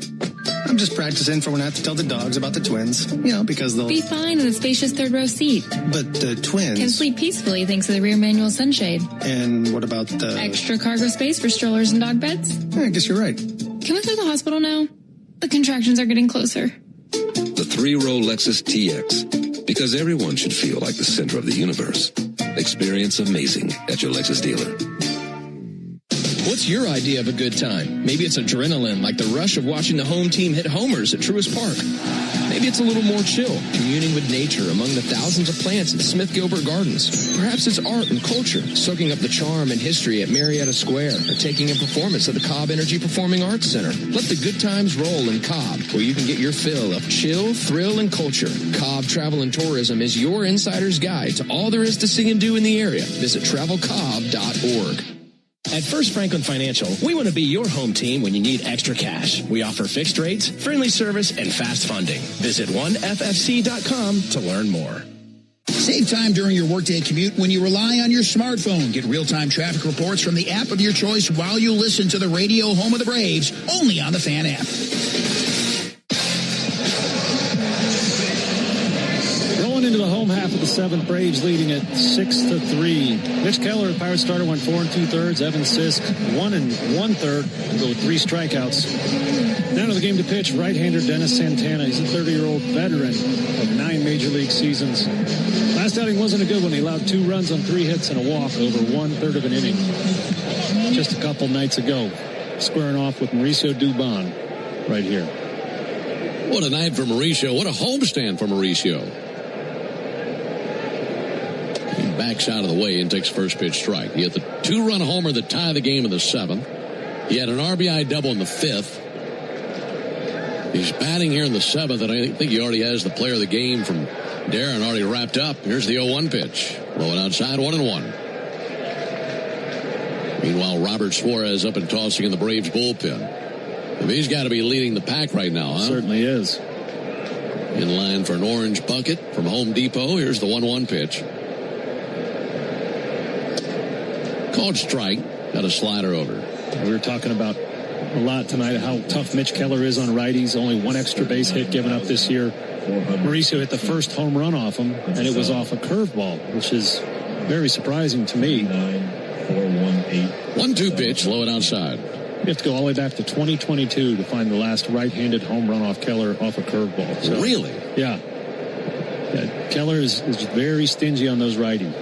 I'm just practicing for when I have to tell the dogs about the twins. You know, because they'll... Be fine in the spacious 3rd row seat. But the twins... Can sleep peacefully thanks to the rear manual sunshade. And what about the... Extra cargo space for strollers and dog beds? Yeah, I guess you're right. Can we go to the hospital now? The contractions are getting closer. The 3-row Lexus TX. Because everyone should feel like the center of the universe. Experience amazing at your Lexus dealer. What's your idea of a good time? Maybe it's adrenaline, like the rush of watching the home team hit homers at Truist Park. Maybe it's a little more chill, communing with nature among the thousands of plants in Smith Gilbert Gardens. Perhaps it's art and culture, soaking up the charm and history at Marietta Square, or taking in performance at the Cobb Energy Performing Arts Center. Let the good times roll in Cobb, where you can get your fill of chill, thrill, and culture. Cobb Travel and Tourism is your insider's guide to all there is to see and do in the area. Visit travelcobb.org. At First Franklin Financial, we want to be your home team when you need extra cash. We offer fixed rates, friendly service, and fast funding. Visit 1ffc.com to learn more. Save time during your workday commute when you rely on your smartphone. Get real-time traffic reports from the app of your choice while you listen to the radio home of the Braves, only on the Fan app. Rolling into the home home half of the seventh. Braves leading at 6-3. Mitch Keller, the Pirates starter, went 4 2/3. Evan Sisk, 1 1/3. Go with 3 strikeouts. Down to the game to pitch, right-hander Dennis Santana. He's a 30-year-old veteran of 9 major league seasons. Last outing wasn't a good one. He allowed 2 runs on 3 hits and a walk over 1/3 of an inning. Just a couple nights ago, squaring off with Mauricio Dubon right here. What a night for Mauricio. What a homestand for Mauricio. He backs out of the way and takes first pitch strike. He had the 2-run homer that tied the game in the 7th. He had an RBI double in the 5th. He's batting here in the 7th, and I think he already has the player of the game from Darren already wrapped up. Here's the 0-1 pitch. Blowing outside, 1-1. Meanwhile, Robert Suarez up and tossing in the Braves bullpen. He's got to be leading the pack right now, huh? Certainly is. In line for an orange bucket from Home Depot. Here's the 1-1 pitch. Called strike. Got a slider over. We were talking about a lot tonight how tough Mitch Keller is on righties. Only 1 extra base hit given up this year. Mauricio hit the first home run off him, and it was off a curveball, which is very surprising to me. 1-2 pitch, low and outside. You have to go all the way back to 2022 to find the last right-handed home run off Keller off a curveball. So, really? Yeah. Keller is very stingy on those righties.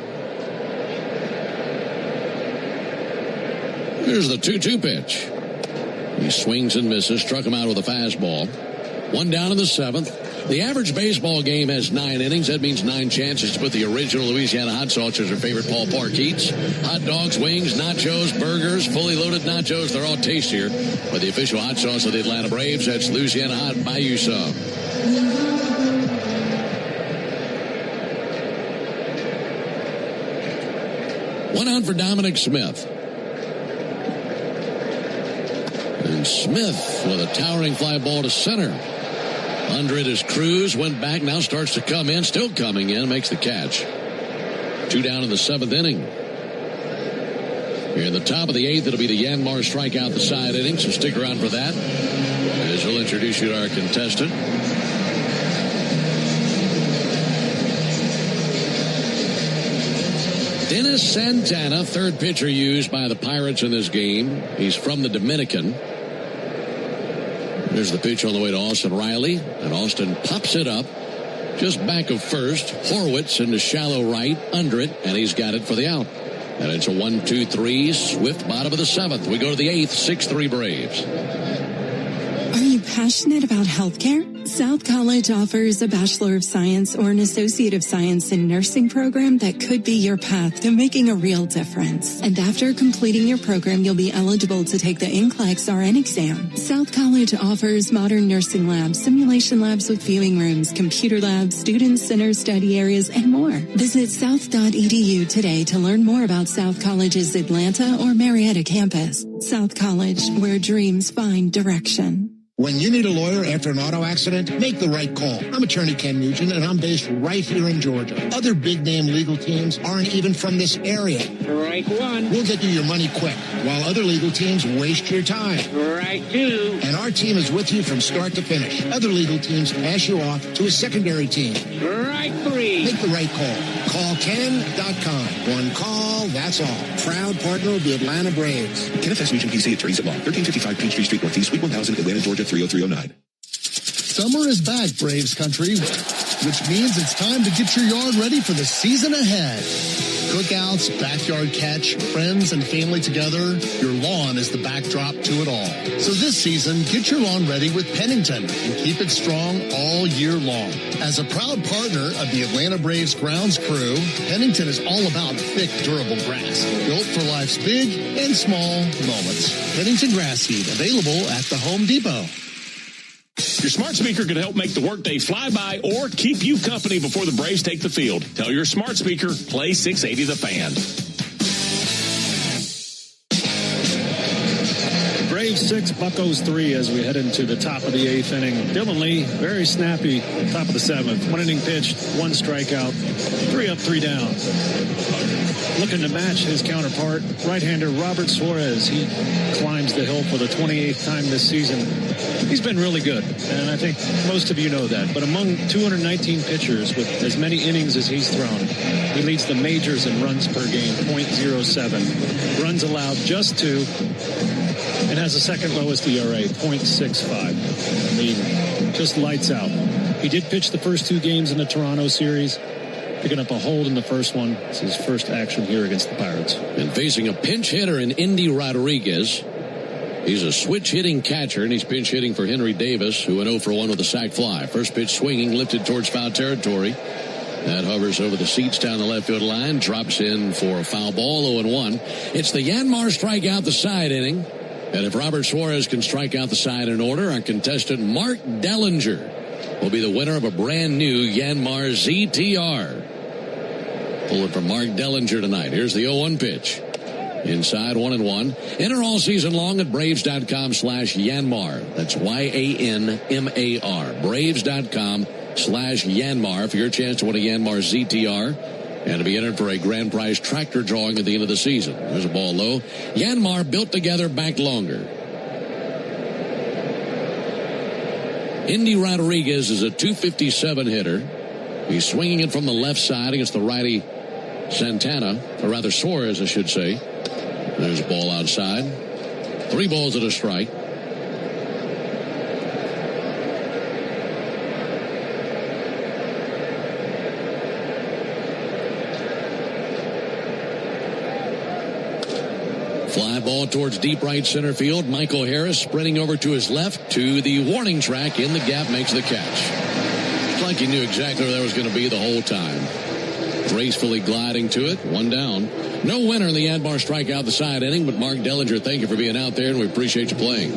Here's the 2-2 pitch. He swings and misses, struck him out with a fastball. 1 down in the 7th. The average baseball game has 9 innings. That means 9 chances to put the original Louisiana hot sauce as your favorite ballpark eats. Hot dogs, wings, nachos, burgers, fully loaded nachos. They're all tastier. But the official hot sauce of the Atlanta Braves, that's Louisiana Hot. Buy you some. One out for Dominic Smith. And Smith with a towering fly ball to center. Under it is Cruz, went back, now starts to come in, still coming in, makes the catch. 2 down in the 7th inning. Here in the top of the 8th, it'll be the Yanmar strikeout the side inning, so stick around for that. As we'll introduce you to our contestant. Dennis Santana, 3rd pitcher used by the Pirates in this game. He's from the Dominican. There's the pitch on the way to Austin Riley, and Austin pops it up just back of first. Horwitz into shallow right, under it, and he's got it for the out. And it's a 1-2-3, swift bottom of the 7th. We go to the 8th, 6-3 Braves. Are you passionate about healthcare? South College offers a Bachelor of Science or an Associate of Science in Nursing program that could be your path to making a real difference. And after completing your program, you'll be eligible to take the NCLEX RN exam. South College offers modern nursing labs, simulation labs with viewing rooms, computer labs, student center study areas, and more. Visit south.edu today to learn more about South College's Atlanta or Marietta campus. South College, where dreams find direction. When you need a lawyer after an auto accident, make the right call. I'm attorney Ken Nugent, and I'm based right here in Georgia. Other big-name legal teams aren't even from this area. Right one. We'll get you your money quick, while other legal teams waste your time. Right two. And our team is with you from start to finish. Other legal teams pass you off to a secondary team. Right three. Make the right call. Call Ken.com. One call, that's all. Proud partner of the Atlanta Braves. Kenneth S. Nugent, PC, attorneys at law. 1355 Peachtree Street Northeast, Suite 1000, Atlanta, Georgia, 30309. Summer is back, Braves country, which means it's time to get your yard ready for the season ahead. Cookouts, backyard catch, friends and family together, your lawn is the backdrop to it all. So this season, get your lawn ready with Pennington and keep it strong all year long. As a proud partner of the Atlanta Braves grounds crew, Pennington is all about thick, durable grass, built for life's big and small moments. Pennington grass seed, available at the Home Depot. Your smart speaker could help make the workday fly by or keep you company before the Braves take the field. Tell your smart speaker, play 680 The Fan. Braves 6, Buccos 3 as we head into the top of the 8th inning. Dylan Lee, very snappy, top of the 7th. 1 inning pitched, 1 strikeout, 3 up, 3 down. looking to match his counterpart, right-hander Robert Suarez. He climbs the hill for the 28th time this season. He's been really good, and I think most of you know that. But among 219 pitchers with as many innings as he's thrown, he leads the majors in runs per game, .07. Runs allowed just 2, and has the second lowest ERA, .65. I mean, just lights out. He did pitch the first 2 games in the Toronto series, picking up a hold in the first one. It's his first action here against the Pirates. And facing a pinch hitter in Indy Rodriguez. He's a switch-hitting catcher, and he's pinch hitting for Henry Davis, who went 0 for 1 with a sac fly. First pitch swinging, lifted towards foul territory. That hovers over the seats down the left field line, drops in for a foul ball, 0-1. It's the Yanmar strikeout the side inning. And if Robert Suarez can strike out the side in order, our contestant Mark Dellinger will be the winner of a brand new Yanmar ZTR. Pulling from Mark Dellinger tonight. Here's the 0-1 pitch. Inside 1-1. Enter all season long at Braves.com/Yanmar. That's YANMAR. Braves.com/Yanmar for your chance to win a Yanmar ZTR and to be entered for a grand prize tractor drawing at the end of the season. There's a ball low. Yanmar, built together, back longer. Indy Rodriguez is a .257 hitter. He's swinging it from the left side against the righty Santana, or rather Suarez, I should say. There's a ball outside. 3 balls and a strike. Fly ball towards deep right center field. Michael Harris sprinting over to his left to the warning track. In the gap, makes the catch. It's like he knew exactly where that was going to be the whole time. Gracefully gliding to it. 1 down. No winner in the Yanmar strikeout the side inning, but Mark Dellinger, thank you for being out there, and we appreciate you playing.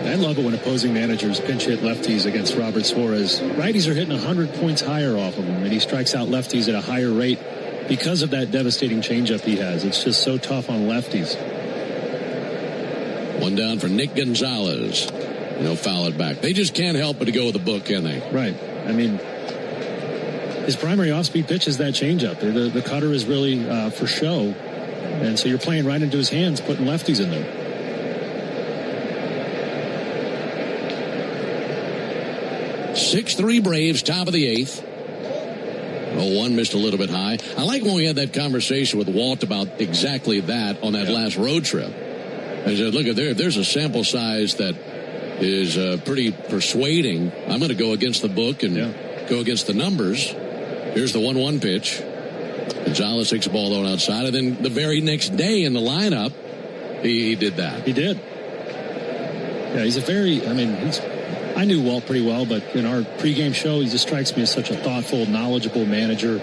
I love it when opposing managers pinch hit lefties against Robert Suarez. Righties are hitting 100 points higher off of him, and he strikes out lefties at a higher rate because of that devastating changeup he has. It's just so tough on lefties. 1 down for Nick Gonzalez. They'll foul it back. They just can't help but to go with the book, can they? Right. I mean, his primary off-speed pitch is that changeup. The cutter is really for show, and so you're playing right into his hands, putting lefties in there. .63 Braves, top of the 8th. 0-1, missed a little bit high. I like when we had that conversation with Walt about exactly that on that last road trip. I said, look, if there's a sample size that is pretty persuading, I'm going to go against the book and go against the numbers. Here's the 1-1 pitch. Gonzalez takes the ball on outside, and then the very next day in the lineup, he did that. He did. Yeah, he's a very, I knew Walt pretty well, but in our pregame show, he just strikes me as such a thoughtful, knowledgeable manager.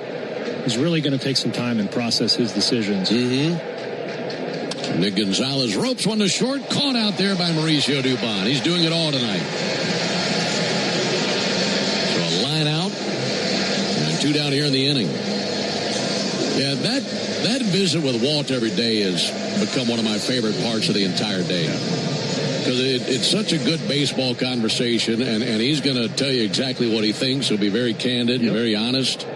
He's really going to take some time and process his decisions. Nick Gonzalez ropes one to short, caught out there by Mauricio Dubon. He's doing it all tonight. So a line out, and 2 down here in the inning. Yeah, that visit with Walt every day has become one of my favorite parts of the entire day. Because it's such a good baseball conversation, and he's going to tell you exactly what he thinks. He'll be very candid and very honest.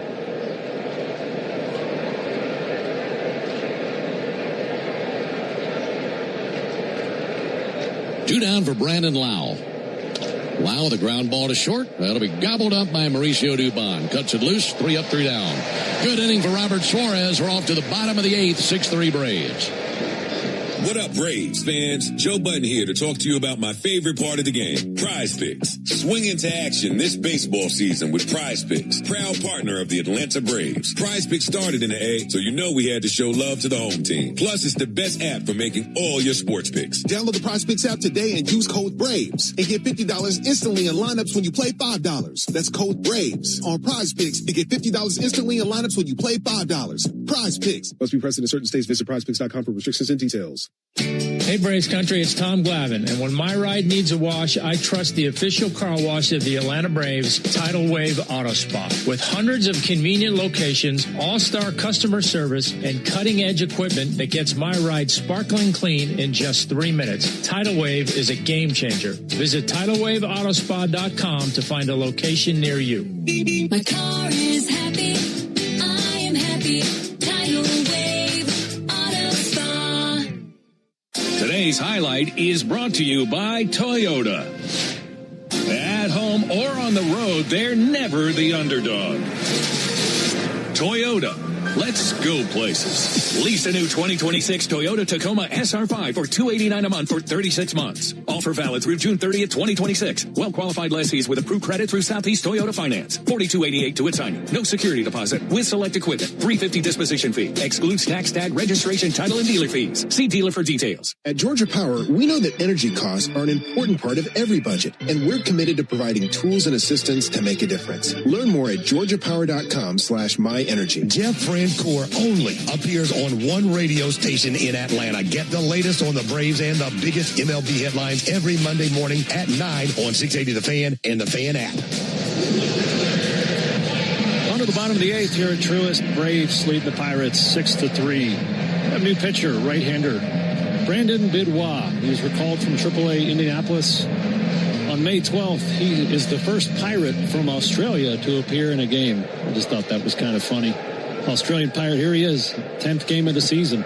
Two down for Brandon Lau. Lau with a ground ball to short. That'll be gobbled up by Mauricio Dubon. Cuts it loose. 3 up, 3 down. Good inning for Robert Suarez. We're off to the bottom of the 8th. 6-3 Braves. What up, Braves fans? Joe Budden here to talk to you about my favorite part of the game, Prize Picks. Swing into action this baseball season with Prize Picks, proud partner of the Atlanta Braves. Prize Picks started in the A, so you know we had to show love to the home team. Plus, it's the best app for making all your sports picks. Download the Prize Picks app today and use code BRAVES and get $50 instantly in lineups when you play $5. That's code BRAVES on Prize Picks to get $50 instantly in lineups when you play $5. Prize Picks. Must be present in certain states. Visit prizepicks.com for restrictions and details. Hey Braves country, it's Tom Glavine, and when my ride needs a wash, I trust the official car wash of the Atlanta Braves, Tidal Wave Auto Spa. With hundreds of convenient locations, all-star customer service, and cutting-edge equipment that gets my ride sparkling clean in just 3 minutes, Tidal Wave is a game changer. Visit TidalWaveAutospa.com to find a location near you. My car is tonight is brought to you by Toyota. At home or on the road, they're never the underdog. Toyota. Let's go places. Lease a new 2026 Toyota Tacoma SR5 for $289 a month for 36 months. Offer valid through June 30th, 2026. Well-qualified lessees with approved credit through Southeast Toyota Finance. $42.88 to its signing. No security deposit. With select equipment. $350 disposition fee. Excludes tax, tag, registration, title, and dealer fees. See dealer for details. At Georgia Power, we know that energy costs are an important part of every budget, and we're committed to providing tools and assistance to make a difference. Learn more at georgiapower.com/myenergy. Jeff Francoeur only appears on one radio station in Atlanta. Get the latest on the Braves and the biggest MLB headlines every Monday morning at 9 on 680 The Fan and the Fan app. On to the bottom of the 8th here at Truist. Braves lead the Pirates 6-3. A new pitcher, right-hander, Brandon Bidwaa. He was recalled from AAA Indianapolis. On May 12th, he is the first Pirate from Australia to appear in a game. I just thought that was kind of funny. Australian Pirate, here he is, 10th game of the season.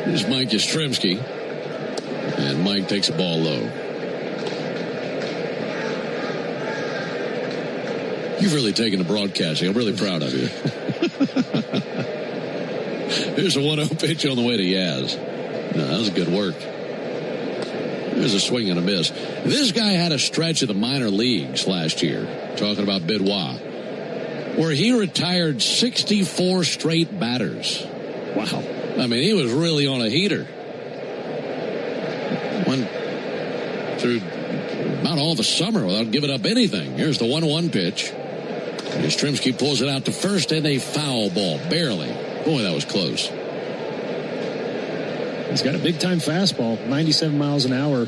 Here's Mike Yastrzemski. And Mike takes the ball low. You've really taken to broadcasting. I'm really proud of you. Here's a 1-0 pitch on the way to Yaz. No, that was good work. There's a swing and a miss. This guy had a stretch of the minor leagues last year, talking about Bidwaa, where he retired 64 straight batters. Wow. I mean, he was really on a heater. Went through about all the summer without giving up anything. Here's the 1-1 pitch. Yastrzemski pulls it out to first, and a foul ball, barely. Boy, that was close. He's got a big-time fastball, 97 miles an hour.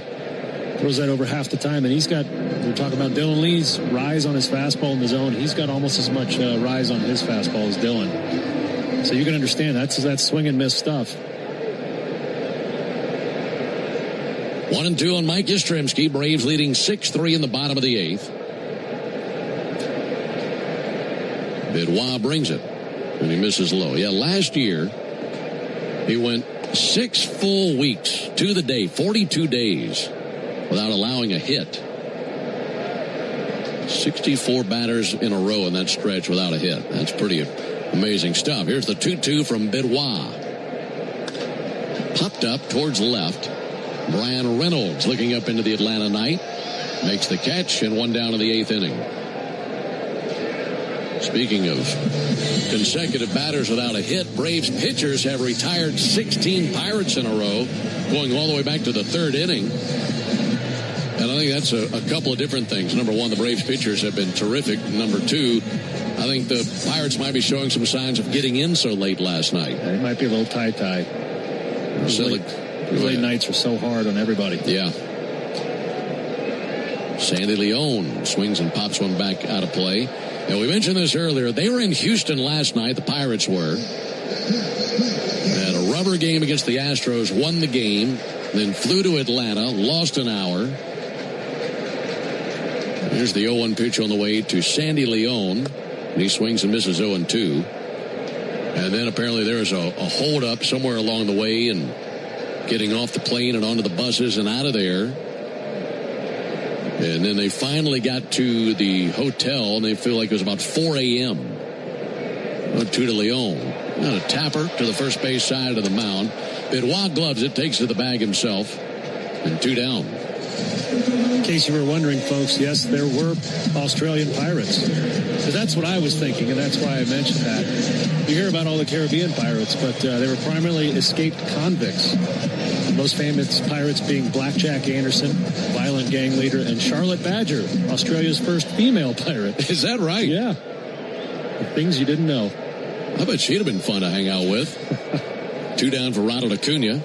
Throws that over half the time, and he's got, we're talking about Dylan Lee's rise on his fastball in the zone. He's got almost as much rise on his fastball as Dylan. So you can understand that's swing and miss stuff. 1-2 on Mike Yastrzemski. Braves leading 6-3 in the bottom of the 8th. Bidwaa brings it, and he misses low. Yeah, last year he went 6 full weeks to the day, 42 days, without allowing a hit. 64 batters in a row in that stretch without a hit. That's pretty amazing stuff. Here's the 2-2 from Bidwaa. Popped up towards left. Brian Reynolds looking up into the Atlanta night. Makes the catch, and one down in the 8th inning. Speaking of consecutive batters without a hit, Braves pitchers have retired 16 Pirates in a row, going all the way back to the 3rd inning. And I think that's a couple of different things. Number one, the Braves pitchers have been terrific. Number two, I think the Pirates might be showing some signs of getting in so late last night. It might be a little tie-tie. Late nights are so hard on everybody. Yeah. Sandy Leon swings and pops one back out of play. And we mentioned this earlier. They were in Houston last night. The Pirates were. Had a rubber game against the Astros, won the game, then flew to Atlanta, lost an hour. Here's the 0-1 pitch on the way to Sandy Leon. And he swings and misses 0-2. And then apparently there was a hold-up somewhere along the way and getting off the plane and onto the buses and out of there. And then they finally got to the hotel, and they feel like it was about 4 a.m. 2 to Leon. And a tapper to the first base side of the mound. Bidwaa gloves it, takes to the bag himself, and 2 down. In case you were wondering, folks, yes, there were Australian Pirates. But that's what I was thinking, and that's why I mentioned that. You hear about all the Caribbean pirates, but they were primarily escaped convicts. Most famous pirates being Blackjack Anderson, violent gang leader, and Charlotte Badger, Australia's first female pirate. Is that right? Yeah. Things you didn't know. I bet she'd have been fun to hang out with. 2 down for Ronald Acuna.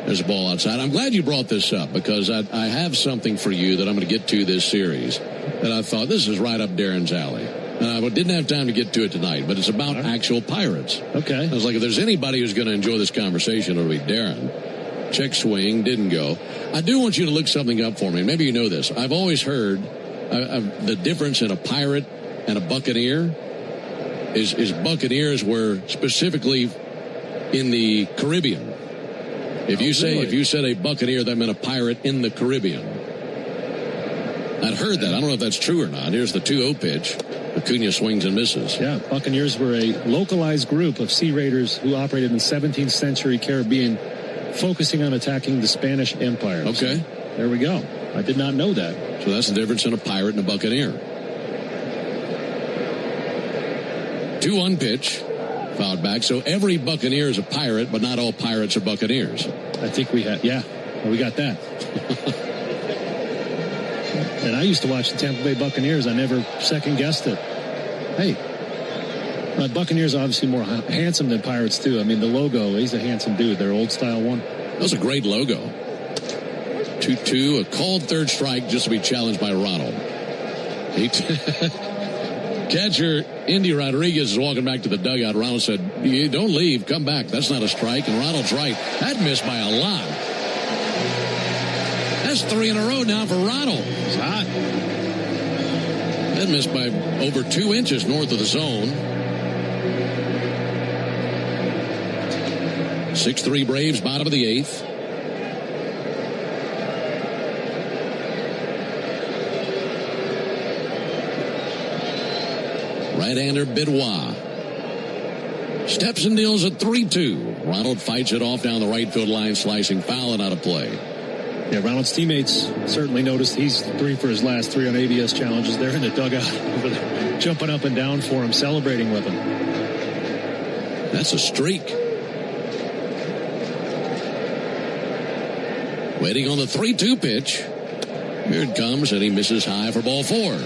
There's a ball outside. I'm glad you brought this up because I have something for you that I'm going to get to this series. And I thought this is right up Darren's alley. And I didn't have time to get to it tonight, but it's about actual pirates. Okay. I was like, if there's anybody who's going to enjoy this conversation, it'll be Darren. Check swing, didn't go. I do want you to look something up for me. Maybe you know this. I've always heard the difference in a pirate and a buccaneer is buccaneers were specifically in the Caribbean. If you said a Buccaneer, that meant a pirate in the Caribbean. I'd heard that. I don't know if that's true or not. Here's the 2-0 pitch. Acuna swings and misses. Yeah, Buccaneers were a localized group of sea raiders who operated in the 17th century Caribbean, focusing on attacking the Spanish Empire. Okay. So, there we go. I did not know that. So that's the difference in a pirate and a Buccaneer. 2-1 pitch. Fouled back. So every Buccaneer is a pirate, but not all pirates are Buccaneers. I think we got that. And I used to watch the Tampa Bay Buccaneers. I never second-guessed it. Hey, Buccaneers are obviously more handsome than Pirates, too. I mean, the logo, he's a handsome dude. Their old-style one. That was a great logo. 2-2, a called third strike just to be challenged by Ronald. Catcher Indy Rodriguez is walking back to the dugout. Ronald said, "You don't leave, come back. That's not a strike." And Ronald's right. That missed by a lot. That's 3 in a row now for Ronald. It's hot. That missed by over 2 inches north of the zone. 6-3 Braves, bottom of the 8th. Right-hander Benoit steps and deals at 3-2. Ronald fights it off down the right field line, slicing foul and out of play. Yeah, Ronald's teammates certainly noticed he's 3 for his last 3 on ABS challenges. They're in the dugout over there, jumping up and down for him, celebrating with him. That's a streak. Waiting on the 3-2 pitch. Here it comes, and he misses high for ball 4.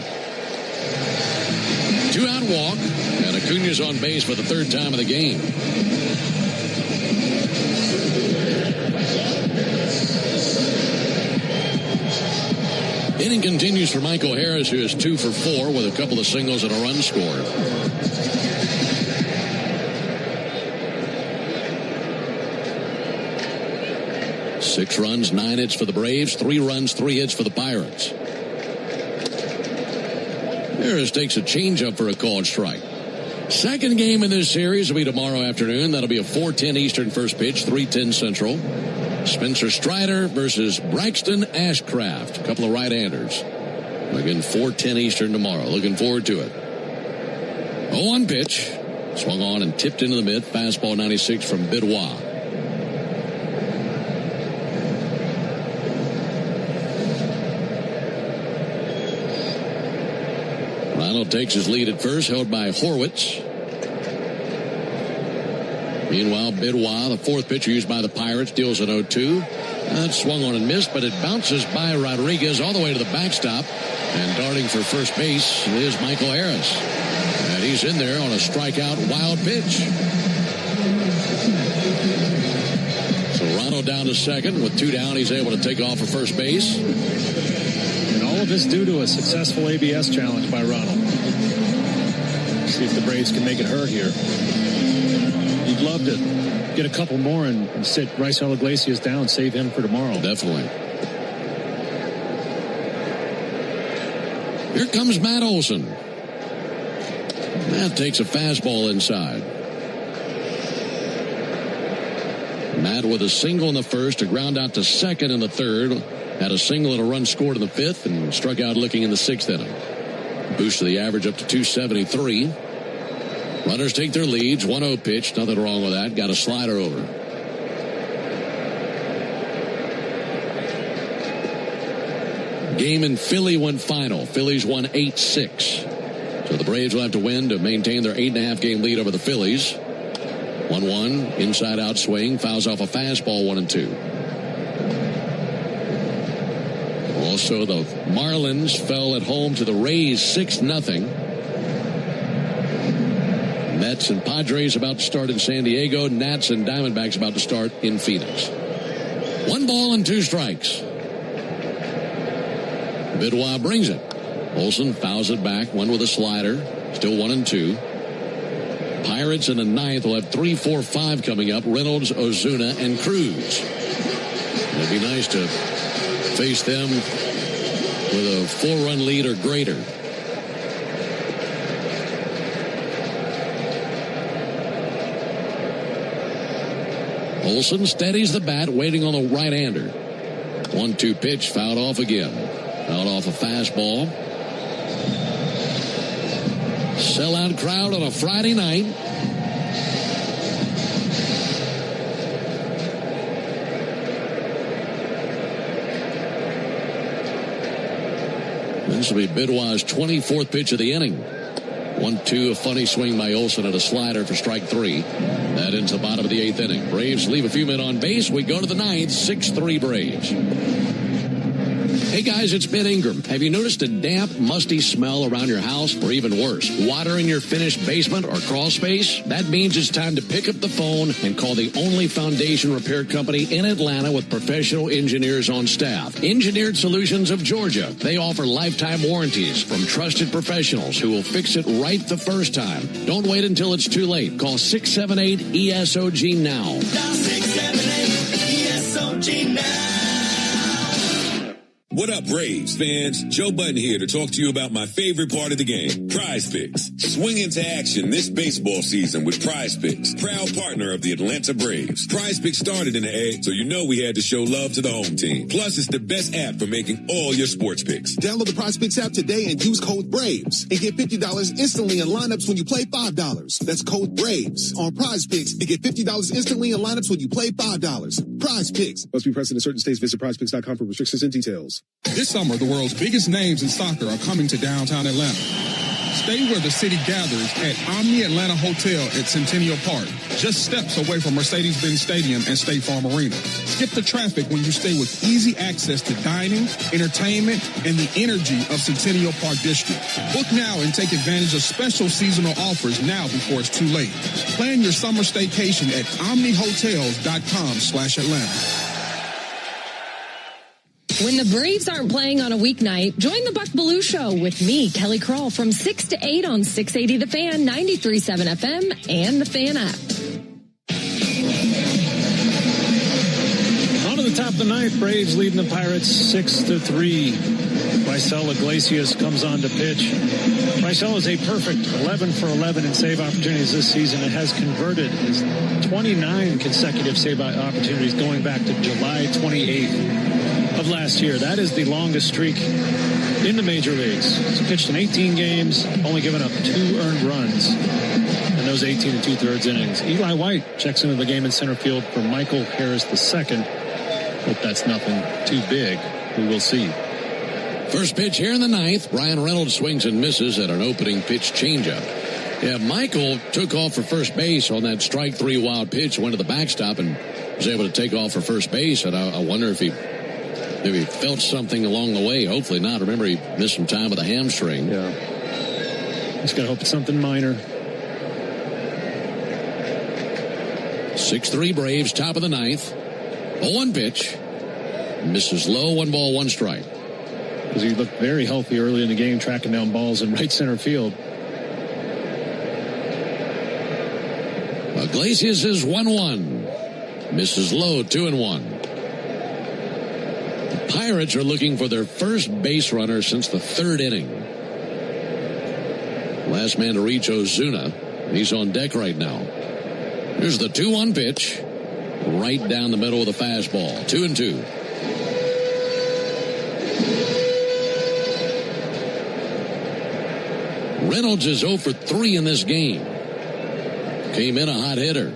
2-out walk, and Acuna's on base for the 3rd time of the game. Inning continues for Michael Harris, who is 2 for 4 with a couple of singles and a run scored. Six runs, 9 hits for the Braves, 3 runs, 3 hits for the Pirates. Harris takes a changeup for a called strike. Second game in this series will be tomorrow afternoon. That'll be a 4:10 Eastern first pitch, 3:10 Central. Spencer Strider versus Braxton Ashcraft. A couple of right-handers. Again, 4:10 Eastern tomorrow. Looking forward to it. 0-1 pitch. Swung on and tipped into the mid. Fastball 96 from Benoit. Ronald takes his lead at first, held by Horwitz. Meanwhile, Benoit, the 4th pitcher used by the Pirates, deals an 0-2. That swung on and missed, but it bounces by Rodriguez all the way to the backstop. And darting for first base is Michael Harris. And he's in there on a strikeout wild pitch. So Ronald down to second. With 2 down, he's able to take off for first base. And all of this due to a successful ABS challenge by Ronald. See if the Braves can make it hurt here. You'd love to get a couple more and sit Raisel Iglesias down, save him for tomorrow. Definitely. Here comes Matt Olson. Matt takes a fastball inside. Matt with a single in the first, a ground out to second in the 3rd. Had a single and a run scored in the 5th and struck out looking in the 6th inning. Boosted the average up to 273. Runners take their leads. 1-0 pitch. Nothing wrong with that. Got a slider over. Game in Philly went final. Phillies won 8-6. So the Braves will have to win to maintain their 8.5 game lead over the Phillies. 1-1. Inside out swing. Fouls off a fastball 1-2. Also, the Marlins fell at home to the Rays 6-0. Mets and Padres about to start in San Diego. Nats and Diamondbacks about to start in Phoenix. 1 ball and 2 strikes. Benoit brings it. Olson fouls it back. One with a slider. Still 1-2. Pirates in the 9th will have 3, 4, 5 coming up. Reynolds, Ozuna, and Cruz. It'd be nice to face them with a 4-run lead or greater. Olson steadies the bat, waiting on the right-hander. 1-2 pitch, fouled off again. Fouled off a fastball. Sellout crowd on a Friday night. This will be Bidwai's 24th pitch of the inning. 1-2, a funny swing by Olson at a slider for strike 3. That ends the bottom of the 8th inning. Braves leave a few men on base. We go to the 9th, 6-3 Braves. Hey guys, it's Ben Ingram. Have you noticed a damp, musty smell around your house, or even worse, water in your finished basement or crawl space? That means it's time to pick up the phone and call the only foundation repair company in Atlanta with professional engineers on staff. Engineered Solutions of Georgia. They offer lifetime warranties from trusted professionals who will fix it right the first time. Don't wait until it's too late. Call 678-ESOG now. 678-ESOG now. What up, Braves fans? Joe Budden here to talk to you about my favorite part of the game, Prize Picks. Swing into action this baseball season with Prize Picks, proud partner of the Atlanta Braves. Prize Picks started in the A, so you know we had to show love to the home team. Plus, it's the best app for making all your sports picks. Download the Prize Picks app today and use code BRAVES and get $50 instantly in lineups when you play $5. That's code BRAVES on Prize Picks and get $50 instantly in lineups when you play $5. Prize Picks. Must be present in certain states. Visit prizepicks.com for restrictions and details. This summer, the world's biggest names in soccer are coming to downtown Atlanta. Stay where the city gathers at Omni Atlanta Hotel at Centennial Park, just steps away from Mercedes-Benz Stadium and State Farm Arena. Skip the traffic when you stay with easy access to dining, entertainment, and the energy of Centennial Park District. Book now and take advantage of special seasonal offers now before it's too late. Plan your summer staycation at omnihotels.com/Atlanta. When the Braves aren't playing on a weeknight, join the Buck Belue Show with me, Kelly Kroll, from 6 to 8 on 680 The Fan, 93.7 FM, and the Fan app. On to the top of the 9th, Braves leading the Pirates 6-3. Raisel Iglesias comes on to pitch. Raisel is a perfect 11 for 11 in save opportunities this season and has converted his 29 consecutive save opportunities going back to July 28th. Of last year. That is the longest streak in the major leagues. He's pitched in 18 games, only given up 2 earned runs in those 18 and 2/3 innings. Eli White checks into the game in center field for Michael Harris II. Hope that's nothing too big. We will see. First pitch here in the 9th. Brian Reynolds swings and misses at an opening pitch changeup. Yeah, Michael took off for first base on that strike 3 wild pitch, went to the backstop and was able to take off for first base. And I wonder if he maybe felt something along the way. Hopefully not. Remember, he missed some time with a hamstring. Yeah. Just got to hope it's something minor. 6-3 Braves, top of the 9th. 0-1 pitch. Misses low, 1 ball, 1 strike. Because he looked very healthy early in the game, tracking down balls in right center field. Iglesias is 1-1. Misses low, 2-1. Pirates are looking for their first base runner since the 3rd inning. Last man to reach, Ozuna. He's on deck right now. Here's the 2-1 pitch. Right down the middle of the fastball. 2-2. Reynolds is 0 for 3 in this game. Came in a hot hitter.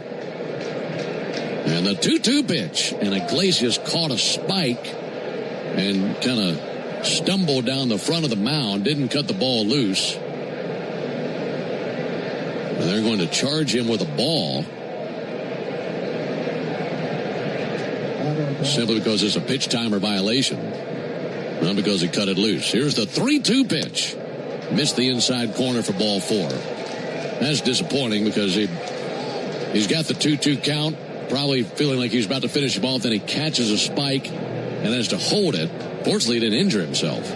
And the 2-2 pitch. And Iglesias caught a spike and kind of stumbled down the front of the mound, didn't cut the ball loose. And they're going to charge him with a ball simply because it's a pitch timer violation, not because he cut it loose. Here's the 3-2 pitch. Missed the inside corner for ball 4. That's disappointing because he's got the 2-2 count, probably feeling like he's about to finish the ball, then he catches a spike and has to hold it. Fortunately, he didn't injure himself.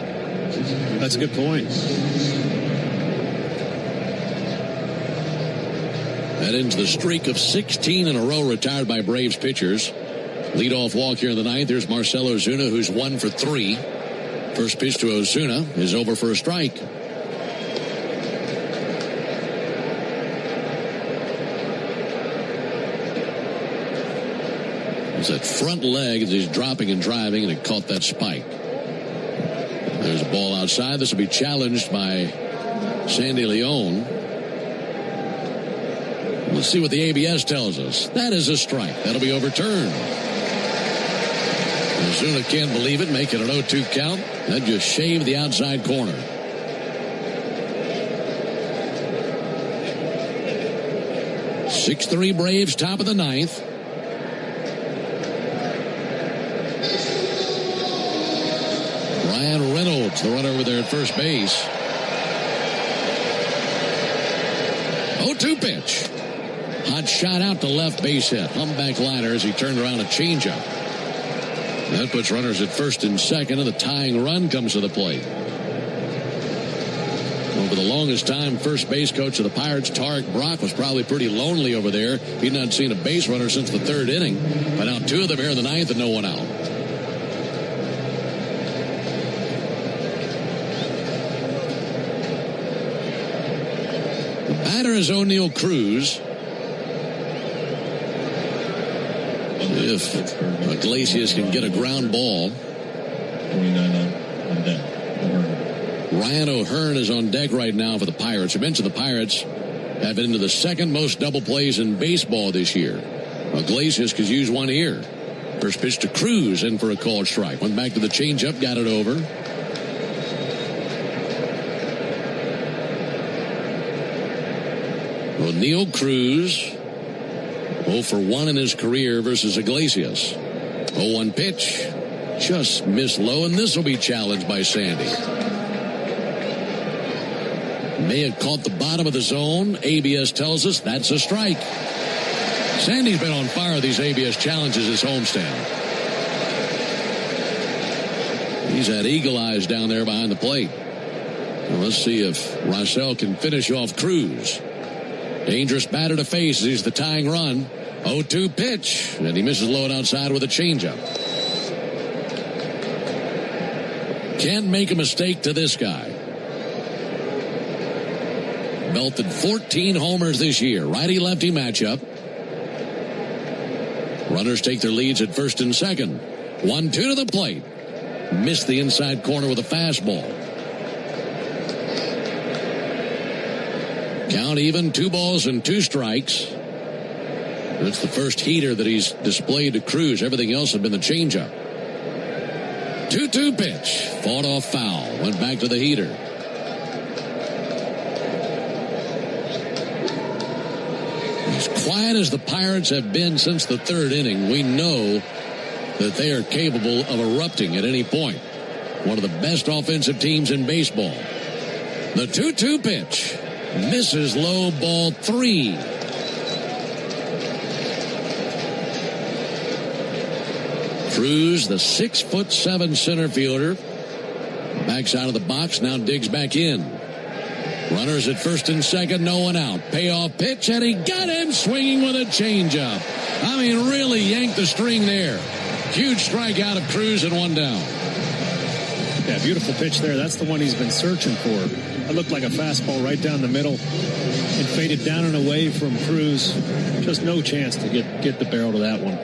That's a good point. That ends the streak of 16 in a row retired by Braves pitchers. Leadoff walk here in the 9th. There's Marcell Ozuna, who's 1 for 3. First pitch to Ozuna is over for a strike. It's that front leg as he's dropping and driving, and it caught that spike. There's a ball outside. This will be challenged by Sandy Leon. Let's see what the ABS tells us. That is a strike. That'll be overturned. Ozuna can't believe it, make it an 0-2 count. That just shaved the outside corner. Six-3 Braves, top of the ninth. Ryan Reynolds, the runner over there at first base. 0-2 pitch. Hot shot out to left, base hit. Humpback liner as he turned around a changeup. That puts runners at first and second, and the tying run comes to the plate. Well, for the longest time, first base coach of the Pirates, Tarek Brock, was probably pretty lonely over there. He'd not seen a base runner since the third inning. But now two of them here in the ninth and no one out. The batter is O'Neill Cruz. If Iglesias can get a ground ball. Ryan O'Hearn is on deck right now for the Pirates. I mentioned the Pirates have been into the second most double plays in baseball this year. Iglesias could use one here. First pitch to Cruz, in for a called strike. Went back to the changeup, got it over. O'Neill Cruz, 0 for 1 in his career versus Iglesias. 0-1 pitch. Just missed low, and this will be challenged by Sandy. May have caught the bottom of the zone. ABS tells us that's a strike. Sandy's been on fire with these ABS challenges this homestand. He's had eagle eyes down there behind the plate. Well, let's see if Rossell can finish off Cruz. Dangerous batter to face as he's the tying run. 0-2 pitch, and he misses low and outside with a changeup. Can't make a mistake to this guy. Belted 14 homers this year. Righty-lefty matchup. Runners take their leads at first and second. 1-2 to the plate. Missed the inside corner with a fastball. Count even, 2 balls and 2 strikes. That's the first heater that he's displayed to Cruz. Everything else had been the changeup. 2-2 pitch. Fought off foul. Went back to the heater. As quiet as the Pirates have been since the third inning, we know that they are capable of erupting at any point. One of the best offensive teams in baseball. The 2-2 pitch. Misses low, ball 3. Cruz, the 6'7" center fielder, backs out of the box, now digs back in. Runners at first and second, no one out. Payoff pitch, and he got him swinging with a changeup. I mean, really yanked the string there. Huge strikeout of Cruz and 1 down. Yeah, beautiful pitch there. That's the one he's been searching for. It looked like a fastball right down the middle. It faded down and away from Cruz. Just no chance to get the barrel to that one.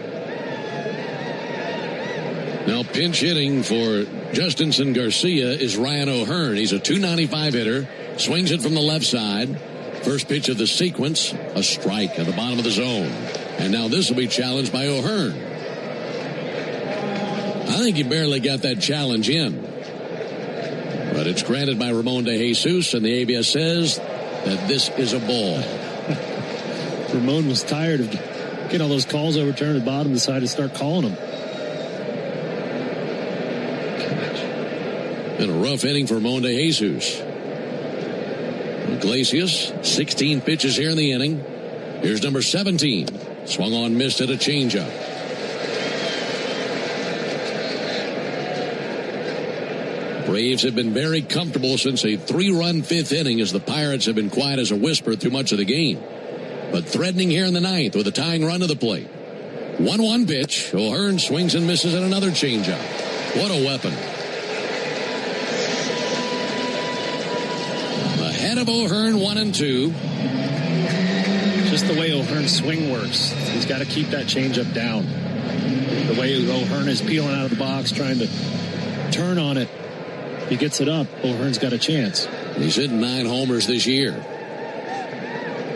Now pinch hitting for Justinson Garcia is Ryan O'Hearn. He's a .295 hitter. Swings it from the left side. First pitch of the sequence, a strike at the bottom of the zone. And now this will be challenged by O'Hearn. I think he barely got that challenge in. But it's granted by Ramon De Jesus, and the ABS says that this is a ball. Ramon was tired of getting all those calls overturned at the bottom, decided to start calling them. Been a rough inning for Ramon De Jesus. Iglesias, 16 pitches here in the inning. Here's number 17. Swung on, missed at a changeup. Braves have been very comfortable since a 3-run 5th inning as the Pirates have been quiet as a whisper through much of the game. But threatening here in the 9th with a tying run to the plate. 1-1 pitch. O'Hearn swings and misses at another changeup. What a weapon. Ahead of O'Hearn, 1-2. Just the way O'Hearn's swing works. He's got to keep that changeup down. The way O'Hearn is peeling out of the box, trying to turn on it. If he gets it up, O'Hearn's got a chance. He's hitting 9 homers this year.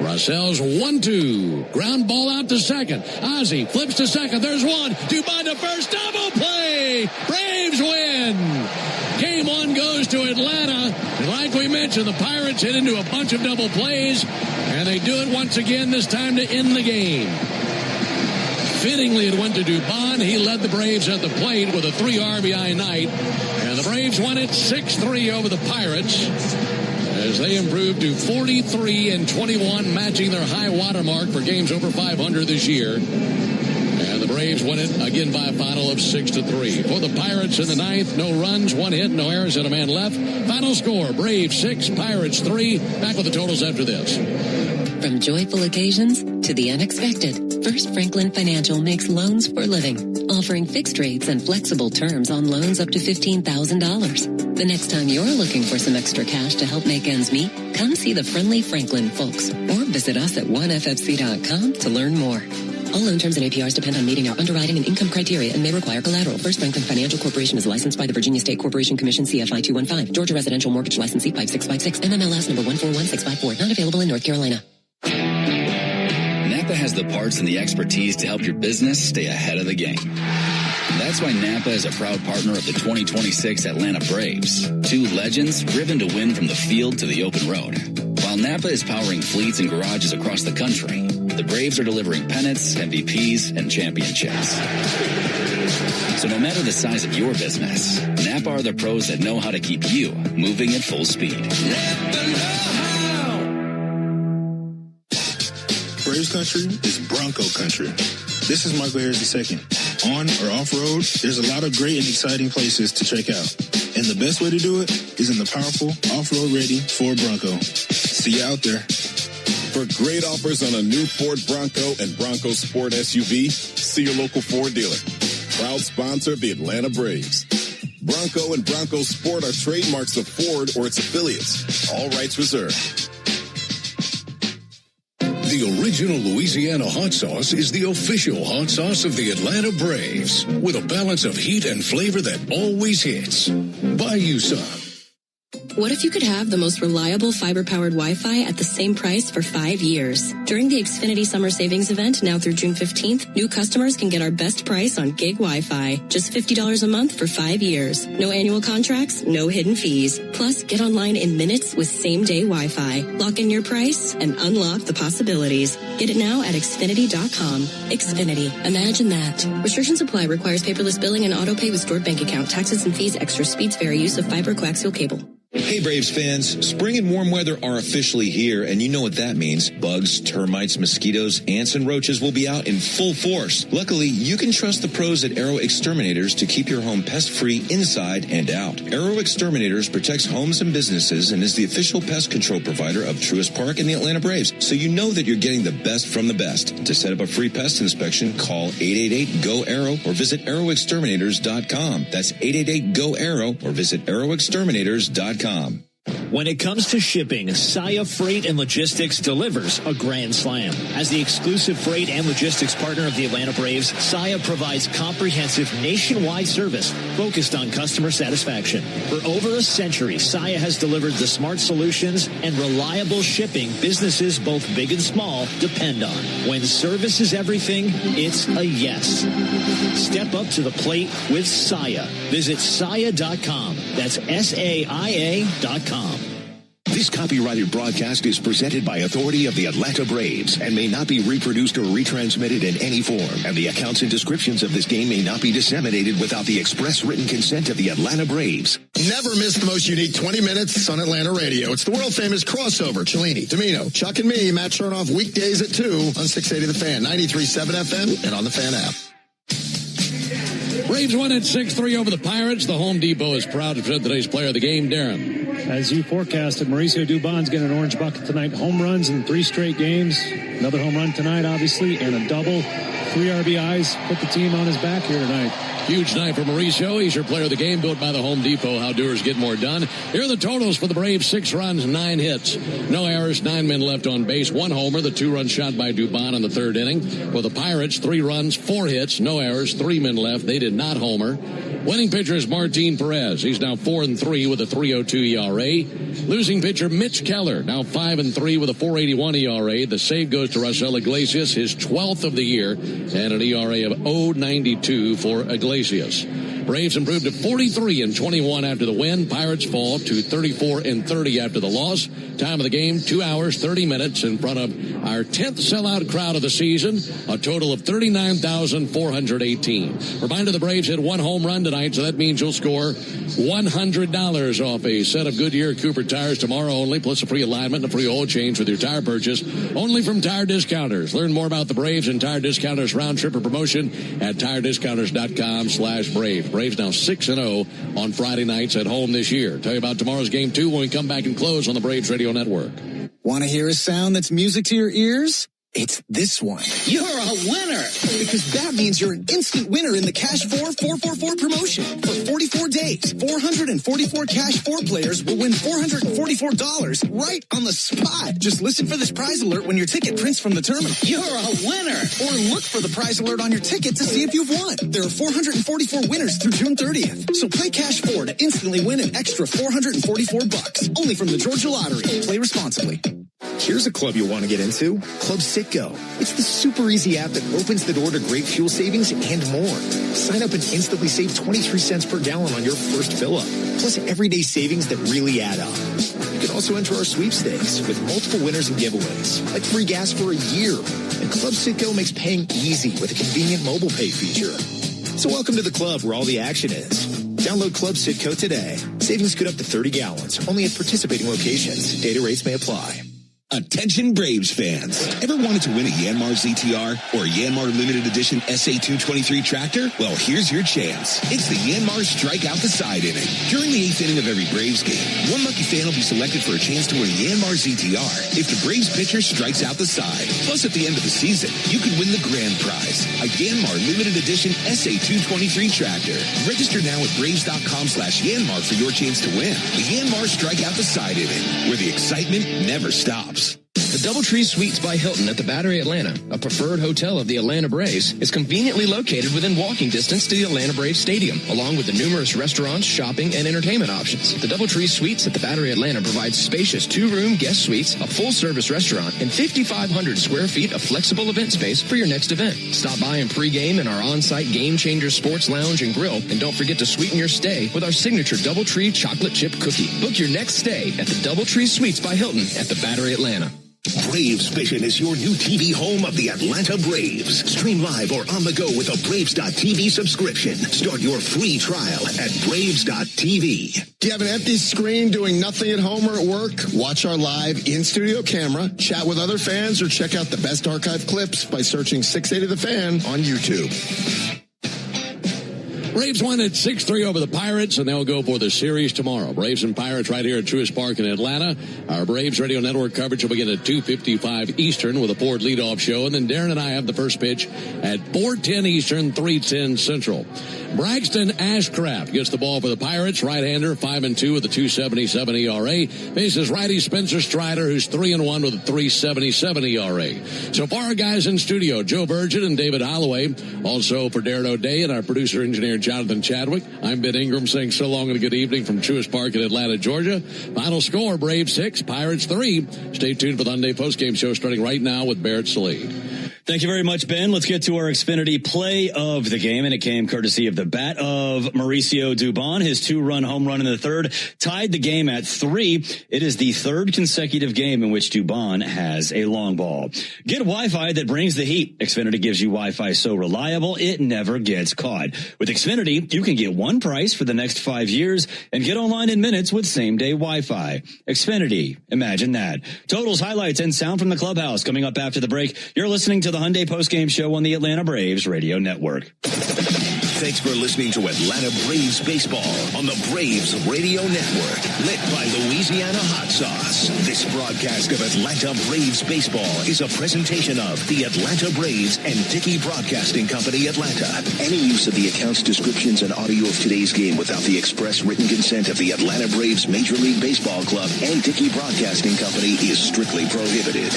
Russell's 1-2. Ground ball out to second. Ozzie flips to second. There's one. Dubon to first. Double play. Braves win. Game 1 goes to Atlanta. And like we mentioned, the Pirates hit into a bunch of double plays. And they do it once again, this time to end the game. Fittingly, it went to Dubon. He led the Braves at the plate with a 3 RBI night. And the Braves won it 6-3 over the Pirates, as they improved to 43-21, matching their high water mark for games over 500 this year. And the Braves win it again by a final of 6-3. For the Pirates in the 9th, no runs, 1 hit, no errors, and a man left. Final score, Braves 6, Pirates 3. Back with the totals after this. From joyful occasions to the unexpected, First Franklin Financial makes loans for living, offering fixed rates and flexible terms on loans up to $15,000. The next time you're looking for some extra cash to help make ends meet, come see the friendly Franklin folks or visit us at oneffc.com to learn more. All loan terms and APRs depend on meeting our underwriting and income criteria and may require collateral. First Franklin Financial Corporation is licensed by the Virginia State Corporation Commission, CFI 215. Georgia Residential Mortgage Licensee 5656. MMLS number 141654. Not available in North Carolina. Napa has the parts and the expertise to help your business stay ahead of the game. That's why Napa is a proud partner of the 2026 Atlanta Braves. 2 legends driven to win from the field to the open road. While Napa is powering fleets and garages across the country, the Braves are delivering pennants, MVPs, and championships. So no matter the size of your business, Napa are the pros that know how to keep you moving at full speed. Braves country is Bronco country. This is Michael Harris II. On or off-road, there's a lot of great and exciting places to check out. And the best way to do it is in the powerful off-road ready Ford Bronco. See you out there. For great offers on a new Ford Bronco and Bronco Sport SUV, see your local Ford dealer. Proud sponsor of the Atlanta Braves. Bronco and Bronco Sport are trademarks of Ford or its affiliates. All rights reserved. The original Louisiana hot sauce is the official hot sauce of the Atlanta Braves, with a balance of heat and flavor that always hits. Buy you some. What if you could have the most reliable fiber-powered Wi-Fi at the same price for 5 years? During the Xfinity Summer Savings Event, now through June 15th, new customers can get our best price on gig Wi-Fi. Just $50 a month for 5 years. No annual contracts, no hidden fees. Plus, get online in minutes with same-day Wi-Fi. Lock in your price and unlock the possibilities. Get it now at Xfinity.com. Xfinity. Imagine that. Restrictions apply. Requires paperless billing and auto-pay with stored bank account. Taxes and fees. Extra speeds vary. Use of fiber coaxial cable. Hey Braves fans, spring and warm weather are officially here, and you know what that means. Bugs, termites, mosquitoes, ants, and roaches will be out in full force. Luckily, you can trust the pros at Arrow Exterminators to keep your home pest-free inside and out. Arrow Exterminators protects homes and businesses and is the official pest control provider of Truist Park and the Atlanta Braves, so you know that you're getting the best from the best. To set up a free pest inspection, call 888-GO-ARROW or visit arrowexterminators.com. That's 888-GO-ARROW or visit arrowexterminators.com. When it comes to shipping, Saia Freight and Logistics delivers a grand slam. As the exclusive freight and logistics partner of the Atlanta Braves, Saia provides comprehensive nationwide service focused on customer satisfaction. For over a century, Saia has delivered the smart solutions and reliable shipping businesses both big and small depend on. When service is everything, it's a yes. Step up to the plate with Saia. Visit Saia.com. That's SAIA.com. This copyrighted broadcast is presented by authority of the Atlanta Braves and may not be reproduced or retransmitted in any form. And the accounts and descriptions of this game may not be disseminated without the express written consent of the Atlanta Braves. Never miss the most unique 20 minutes on Atlanta radio. It's the world-famous crossover. Cellini, Domino, Chuck and me, Matt Chernoff, weekdays at 2 on 680 The Fan, 93.7 FM, and on the Fan app. Braves won at 6-3 over the Pirates. The Home Depot is proud to present today's player of the game, Darren. As you forecasted, Mauricio Dubon's getting an orange bucket tonight. Home runs in 3 straight games. Another home run tonight, obviously, and a double. 3 RBIs. Put the team on his back here tonight. Huge night for Mauricio. He's your player of the game, built by the Home Depot. How doers get more done. Here are the totals for the Braves. 6 runs, 9 hits. No errors, 9 men left on base. 1 homer, the 2-run shot by Dubon in the 3rd inning. For the Pirates, 3 runs, 4 hits, no errors, 3 men left. They did not homer. Winning pitcher is Martin Perez. He's now 4-3 with a 3.02 ERA. Losing pitcher Mitch Keller, now 5-3 with a 4.81 ERA. The save goes to Raisel Iglesias, his 12th of the year, and an ERA of 0.92 for Iglesias. Braves improved to 43-21 after the win. Pirates fall to 34-30 after the loss. Time of the game, 2 hours, 30 minutes in front of our 10th sellout crowd of the season, a total of 39,418. Reminder, the Braves hit 1 home run tonight, so that means you'll score $100 off a set of Goodyear Cooper tires tomorrow only, plus a free alignment and a free oil change with your tire purchase, only from Tire Discounters. Learn more about the Braves and Tire Discounters round trip promotion at tirediscounters.com/Braves. Braves now 6-0 on Friday nights at home this year. Tell you about tomorrow's game 2 when we come back and close on the Braves Radio Network. Want to hear a sound that's music to your ears? It's this one. You're a winner! Because that means you're an instant winner in the Cash 4 444 promotion. For 44 days, 444 Cash 4 players will win $444 right on the spot. Just listen for this prize alert when your ticket prints from the terminal. You're a winner! Or look for the prize alert on your ticket to see if you've won. There are 444 winners through June 30th. So play Cash 4 to instantly win an extra $444. Only from the Georgia Lottery. Play responsibly. Here's a club you'll want to get into, Club Citgo. It's the super easy app that opens the door to great fuel savings and more. Sign up and instantly save 23 cents per gallon on your first fill-up, plus everyday savings that really add up. You can also enter our sweepstakes with multiple winners and giveaways, like free gas for a year. And Club Citgo makes paying easy with a convenient mobile pay feature. So welcome to the club where all the action is. Download Club Citgo today. Savings could up to 30 gallons, only at participating locations. Data rates may apply. Attention Braves fans. Ever wanted to win a Yanmar ZTR or a Yanmar Limited Edition SA223 tractor? Well, here's your chance. It's the Yanmar Strike Out the Side inning. During the 8th inning of every Braves game, one lucky fan will be selected for a chance to win a Yanmar ZTR if the Braves pitcher strikes out the side. Plus, at the end of the season, you could win the grand prize, a Yanmar Limited Edition SA223 tractor. Register now at Braves.com/Yanmar for your chance to win. The Yanmar Strike Out the Side inning, where the excitement never stops. The DoubleTree Suites by Hilton at the Battery Atlanta, a preferred hotel of the Atlanta Braves, is conveniently located within walking distance to the Atlanta Braves Stadium, along with the numerous restaurants, shopping, and entertainment options. The DoubleTree Suites at the Battery Atlanta provides spacious 2-room guest suites, a full-service restaurant, and 5,500 square feet of flexible event space for your next event. Stop by and pregame in our on-site Game Changer Sports Lounge and Grill, and don't forget to sweeten your stay with our signature DoubleTree chocolate chip cookie. Book your next stay at the DoubleTree Suites by Hilton at the Battery Atlanta. Braves Vision is your new TV home of the Atlanta Braves. Stream live or on the go with a Braves.TV subscription. Start your free trial at Braves.TV. Do you have an empty screen doing nothing at home or at work? Watch our live in-studio camera, chat with other fans, or check out the best archive clips by searching 680 The Fan on YouTube. Braves won at 6-3 over the Pirates, and they'll go for the series tomorrow. Braves and Pirates right here at Truist Park in Atlanta. Our Braves Radio Network coverage will begin at 2:55 Eastern with a Ford leadoff show, and then Darren and I have the first pitch at 4:10 Eastern, 3:10 Central. Braxton Ashcraft gets the ball for the Pirates. Right-hander, 5-2 with a 2.77 ERA. Faces righty Spencer Strider, who's 3-1 with a 3.77 ERA. So far, our guys in studio, Joe Virgin and David Holloway. Also for Darren O'Day and our producer-engineer, Jonathan Chadwick. I'm Ben Ingram saying so long and a good evening from Truist Park in Atlanta, Georgia. Final score, Braves 6, Pirates 3. Stay tuned for the Hyundai postgame show starting right now with Barrett Sallee. Thank you very much, Ben. Let's get to our Xfinity play of the game, and it came courtesy of the bat of Mauricio Dubon. His 2-run home run in the third tied the game at 3. It is the third consecutive game in which Dubon has a long ball. Get Wi-Fi that brings the heat. Xfinity gives you Wi-Fi so reliable it never gets caught. With Xfinity, you can get one price for the next 5 years and get online in minutes with same-day Wi-Fi. Xfinity, imagine that. Totals, highlights, and sound from the clubhouse coming up after the break. You're listening to the Hyundai postgame show on the Atlanta Braves Radio Network. Thanks for listening to Atlanta Braves Baseball on the Braves Radio Network, lit by Louisiana Hot Sauce. This broadcast of Atlanta Braves Baseball is a presentation of the Atlanta Braves and Dickey Broadcasting Company, Atlanta. Any use of the accounts, descriptions, and audio of today's game without the express written consent of the Atlanta Braves Major League Baseball Club and Dickey Broadcasting Company is strictly prohibited.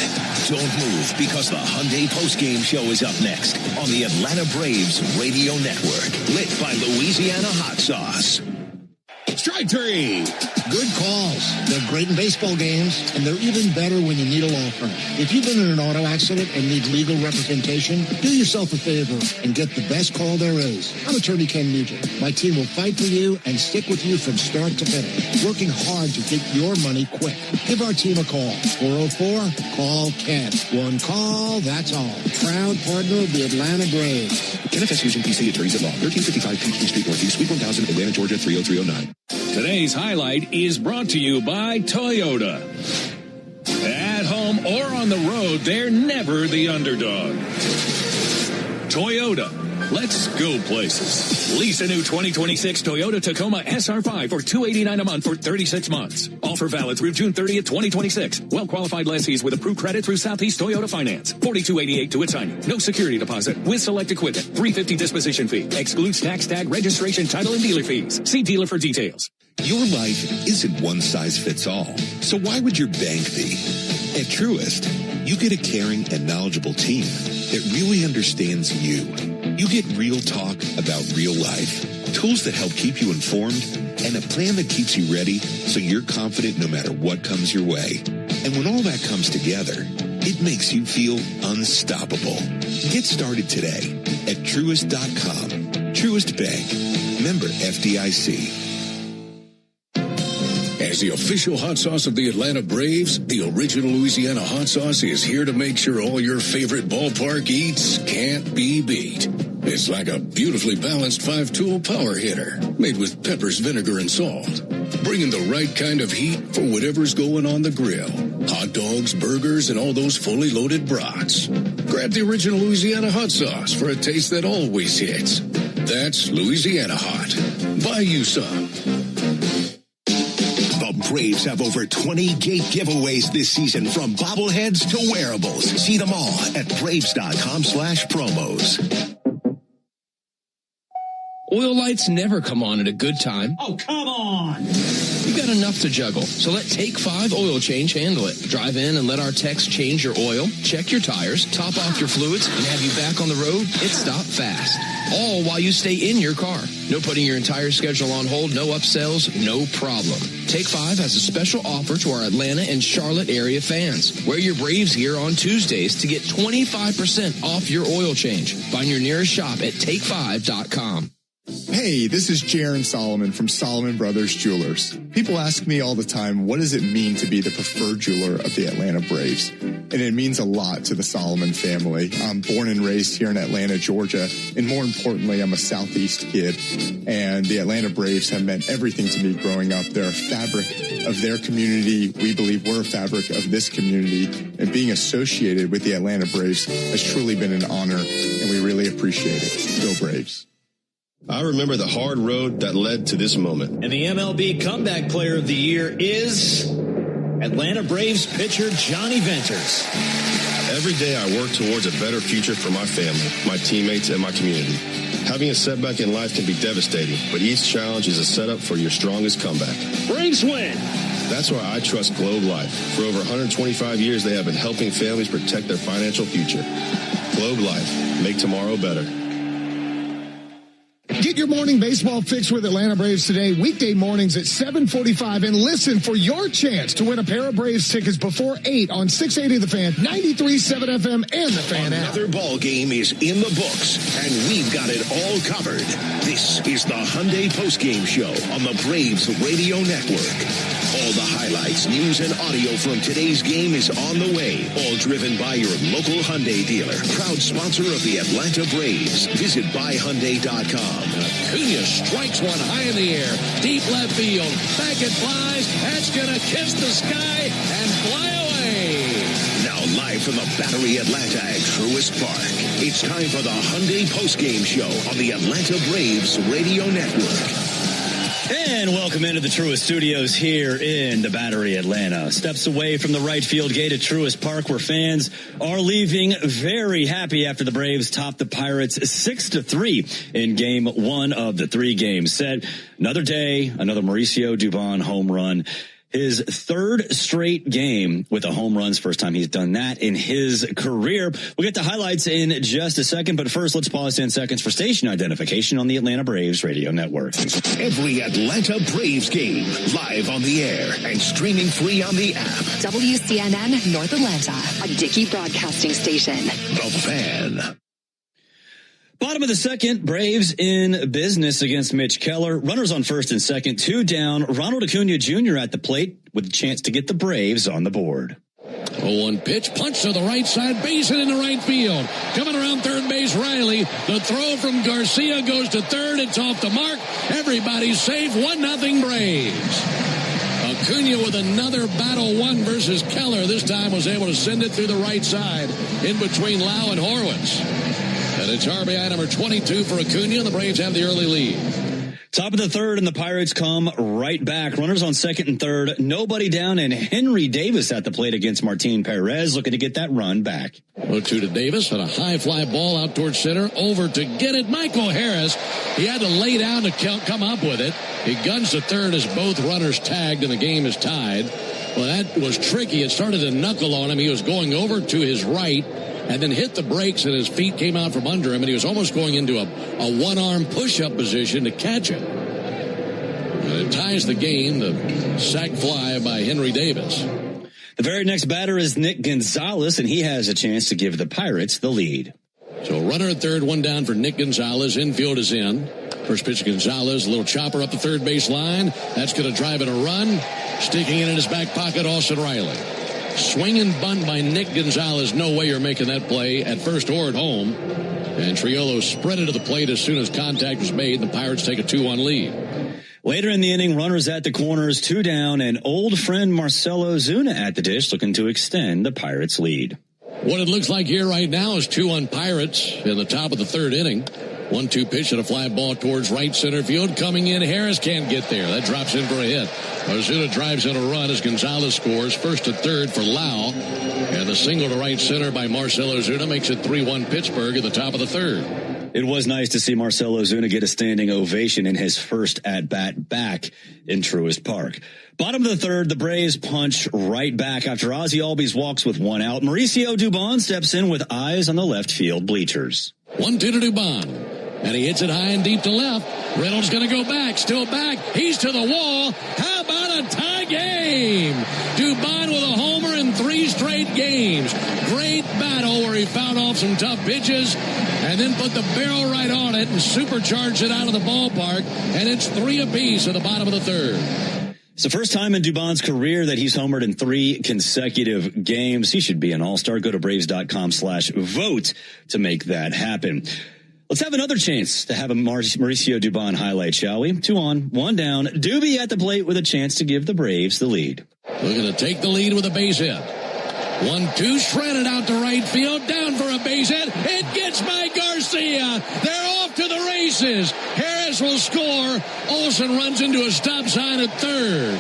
Don't move, because the Hyundai postgame show is up next on the Atlanta Braves Radio Network, lit by Louisiana Hot Sauce. Strike three. Good calls. They're great in baseball games, and they're even better when you need a law firm. If you've been in an auto accident and need legal representation, do yourself a favor and get the best call there is. I'm attorney Ken Nugent. My team will fight for you and stick with you from start to finish, working hard to get your money quick. Give our team a call. 404-CALL-KEN. One call, that's all. Proud partner of the Atlanta Braves. NFS Fusion PC Attorneys at Law, 1355 Peachtree Street Northeast, Suite 1000, Atlanta, Georgia, 30309. Today's highlight is brought to you by Toyota. At home or on the road, they're never the underdog. Toyota. Let's go places. Lease a new 2026 Toyota Tacoma SR5 for $289 a month for 36 months. Offer valid through June 30th, 2026. Well-qualified lessees with approved credit through Southeast Toyota Finance. $42.88 to its signing. No security deposit. With select equipment. $350 disposition fee. Excludes tax tag, registration, title, and dealer fees. See dealer for details. Your life isn't one size fits all. So why would your bank be? At Truist, you get a caring and knowledgeable team that really understands you. You get real talk about real life, tools that help keep you informed, and a plan that keeps you ready so you're confident no matter what comes your way. And when all that comes together, it makes you feel unstoppable. Get started today at Truist.com. Truist Bank. Member FDIC. As the official hot sauce of the Atlanta Braves, the original Louisiana hot sauce is here to make sure all your favorite ballpark eats can't be beat. It's like a beautifully balanced 5-tool power hitter made with peppers, vinegar, and salt, bringing the right kind of heat for whatever's going on the grill. Hot dogs, burgers, and all those fully loaded brats. Grab the original Louisiana hot sauce for a taste that always hits. That's Louisiana Hot. Buy you some. The Braves have over 20 gate giveaways this season, from bobbleheads to wearables. See them all at Braves.com/promos. Oil lights never come on at a good time. Oh, come on. You've got enough to juggle, so let Take 5 Oil Change handle it. Drive in and let our techs change your oil, check your tires, top off your fluids, and have you back on the road. It's stop fast. All while you stay in your car. No putting your entire schedule on hold, no upsells, no problem. Take 5 has a special offer to our Atlanta and Charlotte area fans. Wear your Braves gear on Tuesdays to get 25% off your oil change. Find your nearest shop at take5.com. Hey, this is Jaron Solomon from Solomon Brothers Jewelers. People ask me all the time, what does it mean to be the preferred jeweler of the Atlanta Braves? And it means a lot to the Solomon family. I'm born and raised here in Atlanta, Georgia, and more importantly, I'm a Southeast kid. And the Atlanta Braves have meant everything to me growing up. They're a fabric of their community. We believe we're a fabric of this community. And being associated with the Atlanta Braves has truly been an honor, and we really appreciate it. Go Braves. I remember the hard road that led to this moment. And the MLB Comeback Player of the Year is Atlanta Braves pitcher Johnny Venters. Every day I work towards a better future for my family, my teammates, and my community. Having a setback in life can be devastating, but each challenge is a setup for your strongest comeback. Braves win! That's why I trust Globe Life. For over 125 years, they have been helping families protect their financial future. Globe Life. Make tomorrow better. Get your morning baseball fix with Atlanta Braves today, weekday mornings at 7:45, and listen for your chance to win a pair of Braves tickets before 8 on 680 The Fan, 93.7 FM, and The Fan app. Another ball game is in the books, and we've got it all covered. This is the Hyundai Postgame Show on the Braves Radio Network. All the highlights, news, and audio from today's game is on the way. All driven by your local Hyundai dealer. Proud sponsor of the Atlanta Braves. Visit buyhyundai.com. Acuna strikes one high in the air. Deep left field. Back it flies. That's going to kiss the sky and fly away. Now Live from the Battery Atlanta at Truist Park, it's time for the Hyundai Postgame Show on the Atlanta Braves Radio Network. And welcome into the Truist Studios here in the Battery Atlanta. Steps away from the right field gate at Truist Park, where fans are leaving very happy after the Braves topped the Pirates 6-3 in game one of the 3-game set. Another day, another Mauricio Dubon home run. His third straight game with a home runs. First time he's done that in his career. We'll get to highlights in just a second, but first let's pause 10 seconds for station identification on the Atlanta Braves Radio Network. Every Atlanta Braves game live on the air and streaming free on the app. WCNN North Atlanta, a Dickey broadcasting station. The Fan. Bottom of the second, Braves in business against Mitch Keller. Runners on first and second, 2 down. Ronald Acuna Jr. at the plate with a chance to get the Braves on the board. 0-1 pitch, punch to the right side, base it into right field. Coming around third base, Riley. The throw from Garcia goes to third. It's off the mark. Everybody's safe. 1-0 Braves. Acuna with another battle, 1 versus Keller. This time was able to send it through the right side in between Lau and Horwitz. And it's RBI number 22 for Acuna, and the Braves have the early lead. Top of the third, and the Pirates come right back. Runners on second and third, nobody down, and Henry Davis at the plate against Martin Perez, looking to get that run back. 0-2 to Davis, and a high fly ball out towards center, over to get it. Michael Harris, he had to lay down to come up with it. He guns to third as both runners tagged, and the game is tied. Well, that was tricky. It started to knuckle on him. He was going over to his right, and then hit the brakes, and his feet came out from under him, and he was almost going into a one-arm push-up position to catch it. And it ties the game, the sac fly by Henry Davis. The very next batter is Nick Gonzalez, and he has a chance to give the Pirates the lead. So runner at third, 1 down for Nick Gonzalez. Infield is in. First pitch to Gonzalez, a little chopper up the third base line. That's going to drive in a run. Sticking in his back pocket, Austin Riley. Swing and bunt by Nick Gonzalez. No way you're making that play at first or at home. And Triolo spread it to the plate as soon as contact was made. The Pirates take a 2-1 lead. Later in the inning, runners at the corners, 2 down, and old friend Marcell Ozuna at the dish, looking to extend the Pirates' lead. What it looks like here right now is 2-1 Pirates in the top of the third inning. 1-2 pitch and a fly ball towards right center field. Coming in, Harris can't get there. That drops in for a hit. Ozuna drives in a run as Gonzalez scores. First to third for Lau. And the single to right center by Marcell Ozuna makes it 3-1 Pittsburgh at the top of the third. It was nice to see Marcell Ozuna get a standing ovation in his first at-bat back in Truist Park. Bottom of the third, the Braves punch right back after Ozzie Albies walks with 1 out. Mauricio Dubon steps in with eyes on the left field bleachers. 1-2 to Dubon. And he hits it high and deep to left. Reynolds going to go back. Still back. He's to the wall. How about a tie game? Dubon with a homer in 3 straight games. Great battle where he fouled off some tough pitches and then put the barrel right on it and supercharged it out of the ballpark. And it's 3 apiece at the bottom of the third. It's the first time in Dubon's career that he's homered in 3 consecutive games. He should be an all-star. Go to Braves.com/vote to make that happen. Let's have another chance to have a Mauricio Dubon highlight, shall we? 2 on, 1 down. Doobie at the plate with a chance to give the Braves the lead. Looking to take the lead with a base hit. 1-2, shredded out to right field, down for a base hit. It gets by Garcia. They're off to the races. Harris will score. Olsen runs into a stop sign at third.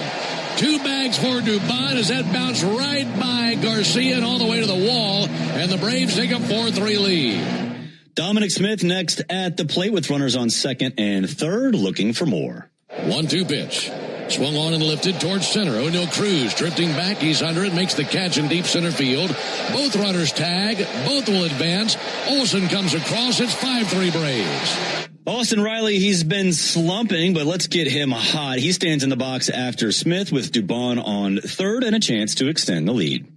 2 bags for Dubon as that bounced right by Garcia and all the way to the wall. And the Braves take a 4-3 lead. Dominic Smith next at the plate with runners on second and third, looking for more. 1-2 pitch. Swung on and lifted towards center. O'Neal Cruz drifting back. He's under it. Makes the catch in deep center field. Both runners tag. Both will advance. Olsen comes across. It's 5-3 Braves. Austin Riley, he's been slumping, but let's get him hot. He stands in the box after Smith with Dubon on third and a chance to extend the lead.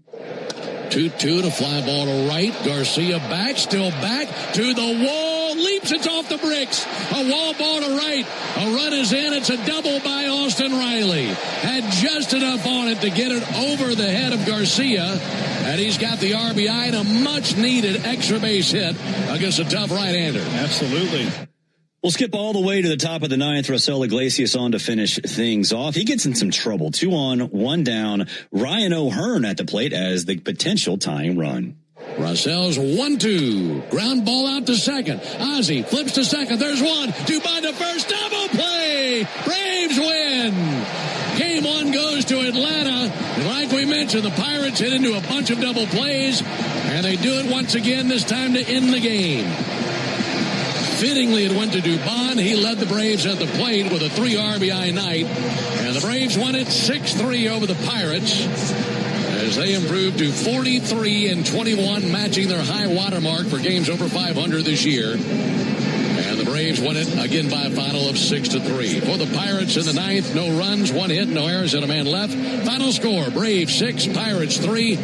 2-2 to fly ball to right. Garcia back, still back to the wall. Leaps, it's off the bricks. A wall ball to right. A run is in. It's a double by Austin Riley. Had just enough on it to get it over the head of Garcia. And he's got the RBI and a much-needed extra base hit against a tough right-hander. Absolutely. We'll skip all the way to the top of the ninth. Raisel Iglesias on to finish things off. He gets in some trouble. 2 on, 1 down. Ryan O'Hearn at the plate as the potential tying run. Raisel's 1-2. Ground ball out to second. Ozzie flips to second. There's one. Dubon to first. Double play. Braves win. Game 1 goes to Atlanta. And like we mentioned, the Pirates hit into a bunch of double plays. And they do it once again, this time to end the game. Fittingly, it went to Dubon. He led the Braves at the plate with a 3 RBI night. And the Braves won it 6-3 over the Pirates as they improved to 43-21, matching their high watermark for games over 500 this year. And the Braves won it again by a final of 6-3. For the Pirates in the ninth, no runs, 1 hit, no errors, and a man left. Final score, Braves 6, Pirates 3.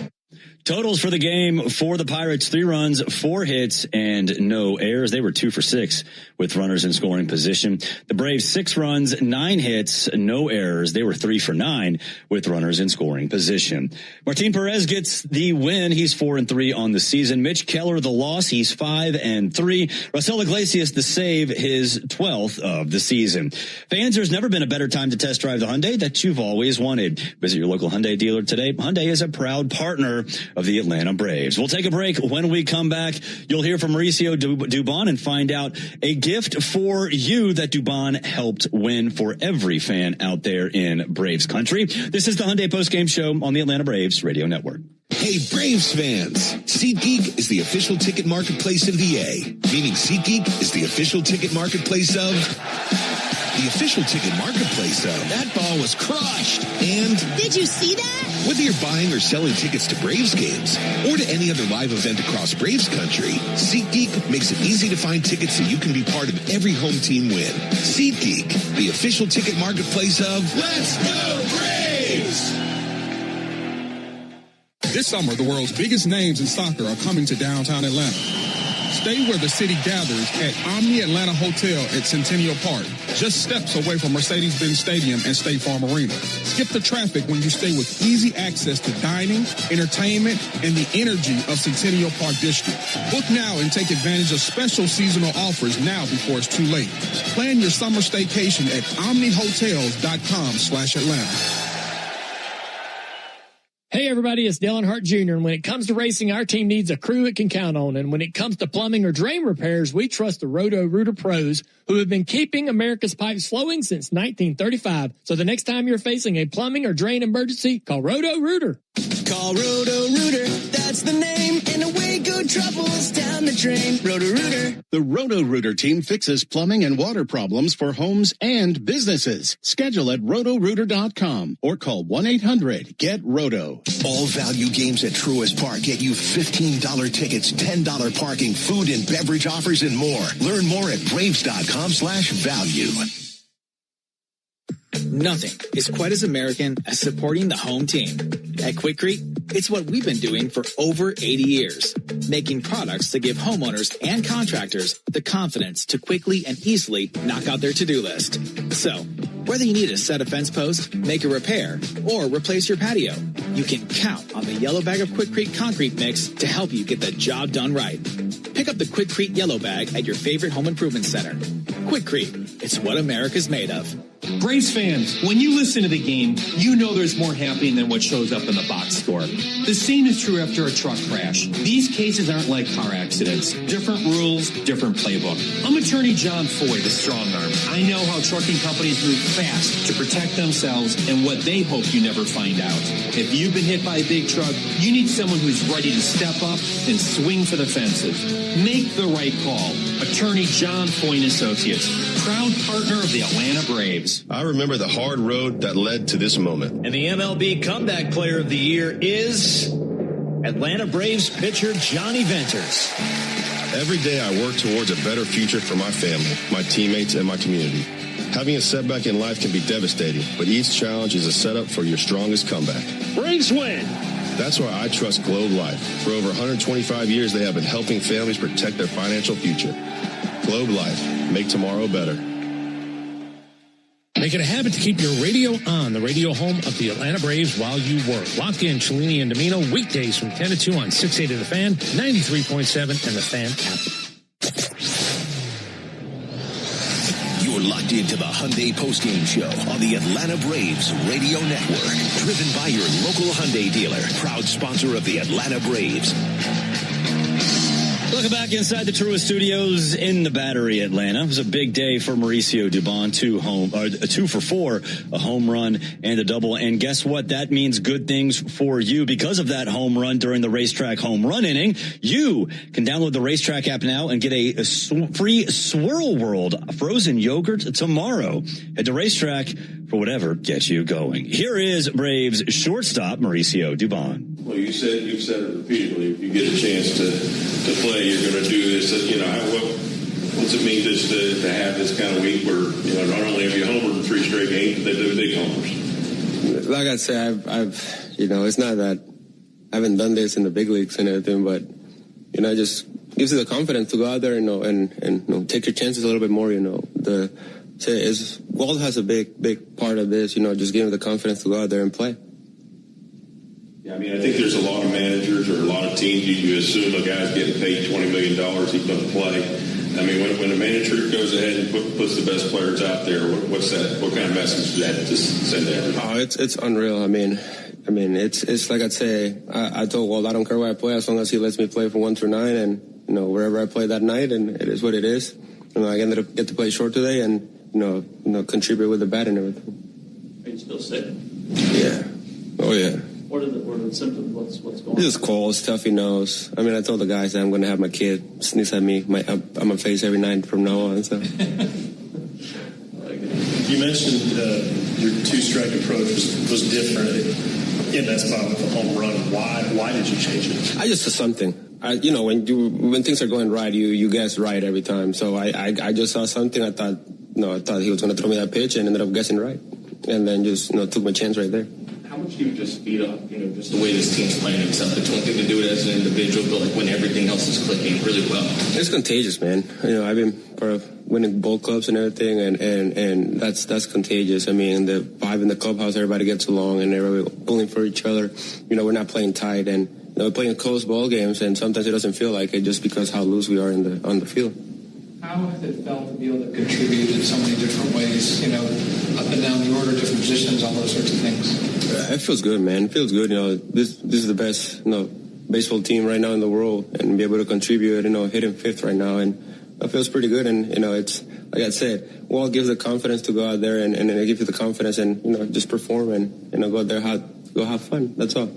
Totals for the game for the Pirates, 3 runs, 4 hits, and no errors. They were 2 for 6 with runners in scoring position. The Braves, 6 runs, 9 hits, no errors. They were 3 for 9 with runners in scoring position. Martin Perez gets the win. He's 4-3 on the season. Mitch Keller, the loss. He's 5-3. Raisel Iglesias, the save, his 12th of the season. Fans, there's never been a better time to test drive the Hyundai that you've always wanted. Visit your local Hyundai dealer today. Hyundai is a proud partner of the Atlanta Braves. We'll take a break. When we come back, you'll hear from Mauricio Dubon and find out a gift for you that Dubon helped win for every fan out there in Braves country. This is the Hyundai Postgame Show on the Atlanta Braves Radio Network. Hey, Braves fans, SeatGeek is the official ticket marketplace of the A, meaning SeatGeek is the official ticket marketplace of... the official ticket marketplace of... That ball was crushed. And... Did you see that? Whether you're buying or selling tickets to Braves games or to any other live event across Braves country, SeatGeek makes it easy to find tickets so you can be part of every home team win. SeatGeek, the official ticket marketplace of... Let's go Braves! This summer, the world's biggest names in soccer are coming to downtown Atlanta. Stay where the city gathers at Omni Atlanta Hotel at Centennial Park, just steps away from Mercedes-Benz Stadium and State Farm Arena. Skip the traffic when you stay with easy access to dining, entertainment, and the energy of Centennial Park District. Book now and take advantage of special seasonal offers now before it's too late. Plan your summer staycation at omnihotels.com/Atlanta. Hey everybody, it's Dale Earnhardt Jr. And when it comes to racing, our team needs a crew it can count on. And when it comes to plumbing or drain repairs, we trust the Roto-Rooter pros who have been keeping America's pipes flowing since 1935. So the next time you're facing a plumbing or drain emergency, call Roto-Rooter. Call Roto-Rooter, that's the name, and away go troubles down the drain. Roto-Rooter. The Roto-Rooter team fixes plumbing and water problems for homes and businesses. Schedule at rotorooter.com or call 1-800-GET-ROTO. All value games at Truist Park get you $15 tickets, $10 parking, food and beverage offers, and more. Learn more at braves.com/value. Nothing is quite as American as supporting the home team. At Quikrete, it's what we've been doing for over 80 years, making products that give homeowners and contractors the confidence to quickly and easily knock out their to-do list. So, whether you need a set a fence post, make a repair, or replace your patio, you can count on the yellow bag of Quikrete concrete mix to help you get the job done right. Pick up the Quikrete yellow bag at your favorite home improvement center. Quikrete, it's what America's made of. Braves fans, when you listen to the game, you know there's more happening than what shows up in the box score. The same is true after a truck crash. These cases aren't like car accidents. Different rules, different playbook. I'm attorney John Foy, the strong arm. I know how trucking companies move fast to protect themselves and what they hope you never find out. If you've been hit by a big truck, you need someone who's ready to step up and swing for the fences. Make the right call. Attorney John Foy & Associates, proud partner of the Atlanta Braves. I remember the hard road that led to this moment. And the MLB Comeback Player of the Year is Atlanta Braves pitcher Johnny Venters. Every day I work towards a better future for my family, my teammates, and my community. Having a setback in life can be devastating, but each challenge is a setup for your strongest comeback. Braves win! That's why I trust Globe Life. For over 125 years, they have been helping families protect their financial future. Globe Life. Make tomorrow better. Make it a habit to keep your radio on, the radio home of the Atlanta Braves while you work. Lock in Cellini and Domino weekdays from 10 to 2 on 680 The Fan, 93.7, and The Fan app. You're locked into the Hyundai postgame show on the Atlanta Braves Radio Network. Driven by your local Hyundai dealer. Proud sponsor of the Atlanta Braves. Welcome back inside the Truist Studios in the Battery, Atlanta. It was a big day for Mauricio Dubon. 2 for 4, a home run and a double. And guess what? That means good things for you. Because of that home run during the Racetrack home run inning, you can download the Racetrack app now and get a free Swirl World frozen yogurt tomorrow. Head to Racetrack for whatever gets you going. Here is Braves shortstop Mauricio Dubon. Well, you've said it repeatedly. If you get a chance to play, you're going to do this. You know, what's it mean just to have this kind of week where, you know, not only have you homered in 3 straight games, but they do big homers? Like I said, I've you know, it's not that I haven't done this in the big leagues and everything, but, you know, it just gives you the confidence to go out there, you know, and you know, take your chances a little bit more, you know. Walt has a big part of this, you know, just giving the confidence to go out there and play. Yeah, I mean, I think there's a lot of managers or a lot of teams you assume a guy's getting paid $20 million, he's going to play. I mean, when a manager goes ahead and puts the best players out there, what's that? What kind of message does that just send to everybody? Oh, it's unreal. I mean, it's like I'd say. I told Walt, I don't care where I play as long as he lets me play from 1 through 9, and you know, wherever I play that night, and it is what it is. You know, I ended up get to play short today, and you know, contribute with the bat and everything. Are you still sick? Yeah. Oh yeah. What are the symptoms? What's going on? Just cold, stuffy nose. I mean, I told the guys that I'm going to have my kid sneeze at me on my face every night from now on. So. You mentioned your 2-strike approach was different in that spot with the home run. Why did you change it? I just saw something. You know, when things are going right, you guess right every time. So I just saw something. I thought he was going to throw me that pitch and ended up guessing right, and then just took my chance right there. How much do you just speed up, just the way this team's playing itself? I don't think to do it as an individual, but like when everything else is clicking really well. It's contagious, man. You know, I've been part of winning ball clubs and everything, and that's contagious. I mean, the vibe in the clubhouse, everybody gets along and everybody pulling for each other. You know, we're not playing tight, and we're playing close ball games, and sometimes it doesn't feel like it just because how loose we are on the field. How has it felt to be able to contribute in so many different ways, up and down the order, different positions, all those sorts of things? It feels good, man. It feels good. This is the best, baseball team right now in the world, and be able to contribute, hitting 5th right now, and it feels pretty good. And, it's, like I said, Walt gives the confidence to go out there and it gives you the confidence and, just perform and, go out there, go have fun. That's all.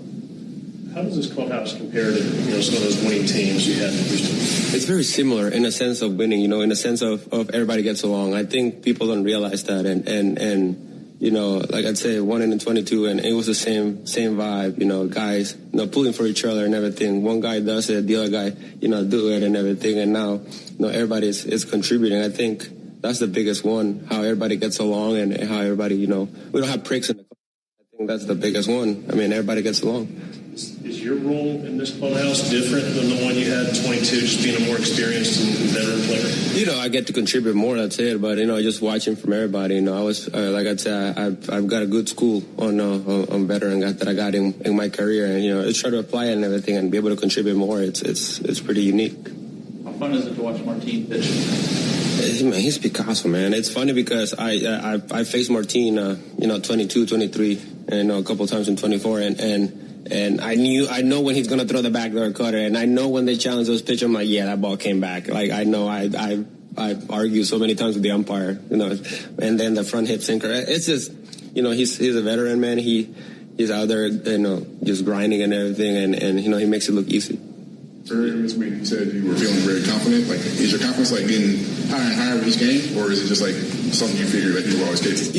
How does this clubhouse compare to some of those winning teams you had in Houston? It's very similar in a sense of winning, in a sense of everybody gets along. I think people don't realize that, and like I'd say 1 in 22, and it was the same vibe. Guys, pulling for each other and everything. One guy does it, the other guy, do it and everything, and now everybody is contributing. I think that's the biggest one. How everybody gets along and how everybody, we don't have pricks in the club. I think that's the biggest one. I mean, everybody gets along. Is your role in this clubhouse different than the one you had in 22, just being a more experienced and veteran player? I get to contribute more, that's it. But, just watching from everybody, I was, like I'd say, I've got a good school on veteran that I got in my career. And, it's try to apply it and everything and be able to contribute more. It's pretty unique. How fun is it to watch Martin pitch? He's Picasso, man. It's funny because I faced Martin, 22, 23, and a couple times in 24, and I know when he's going to throw the backdoor cutter, and I know when they challenge those pitches, I'm like, yeah, that ball came back. Like, I know I argue so many times with the umpire, and then the front hip sinker. It's just, he's a veteran, man. He's out there, just grinding and everything, and he makes it look easy. Earlier in this meeting, you said you were feeling very confident. Like, is your confidence getting higher and higher with each game, or is it just something you figured that you were always capable?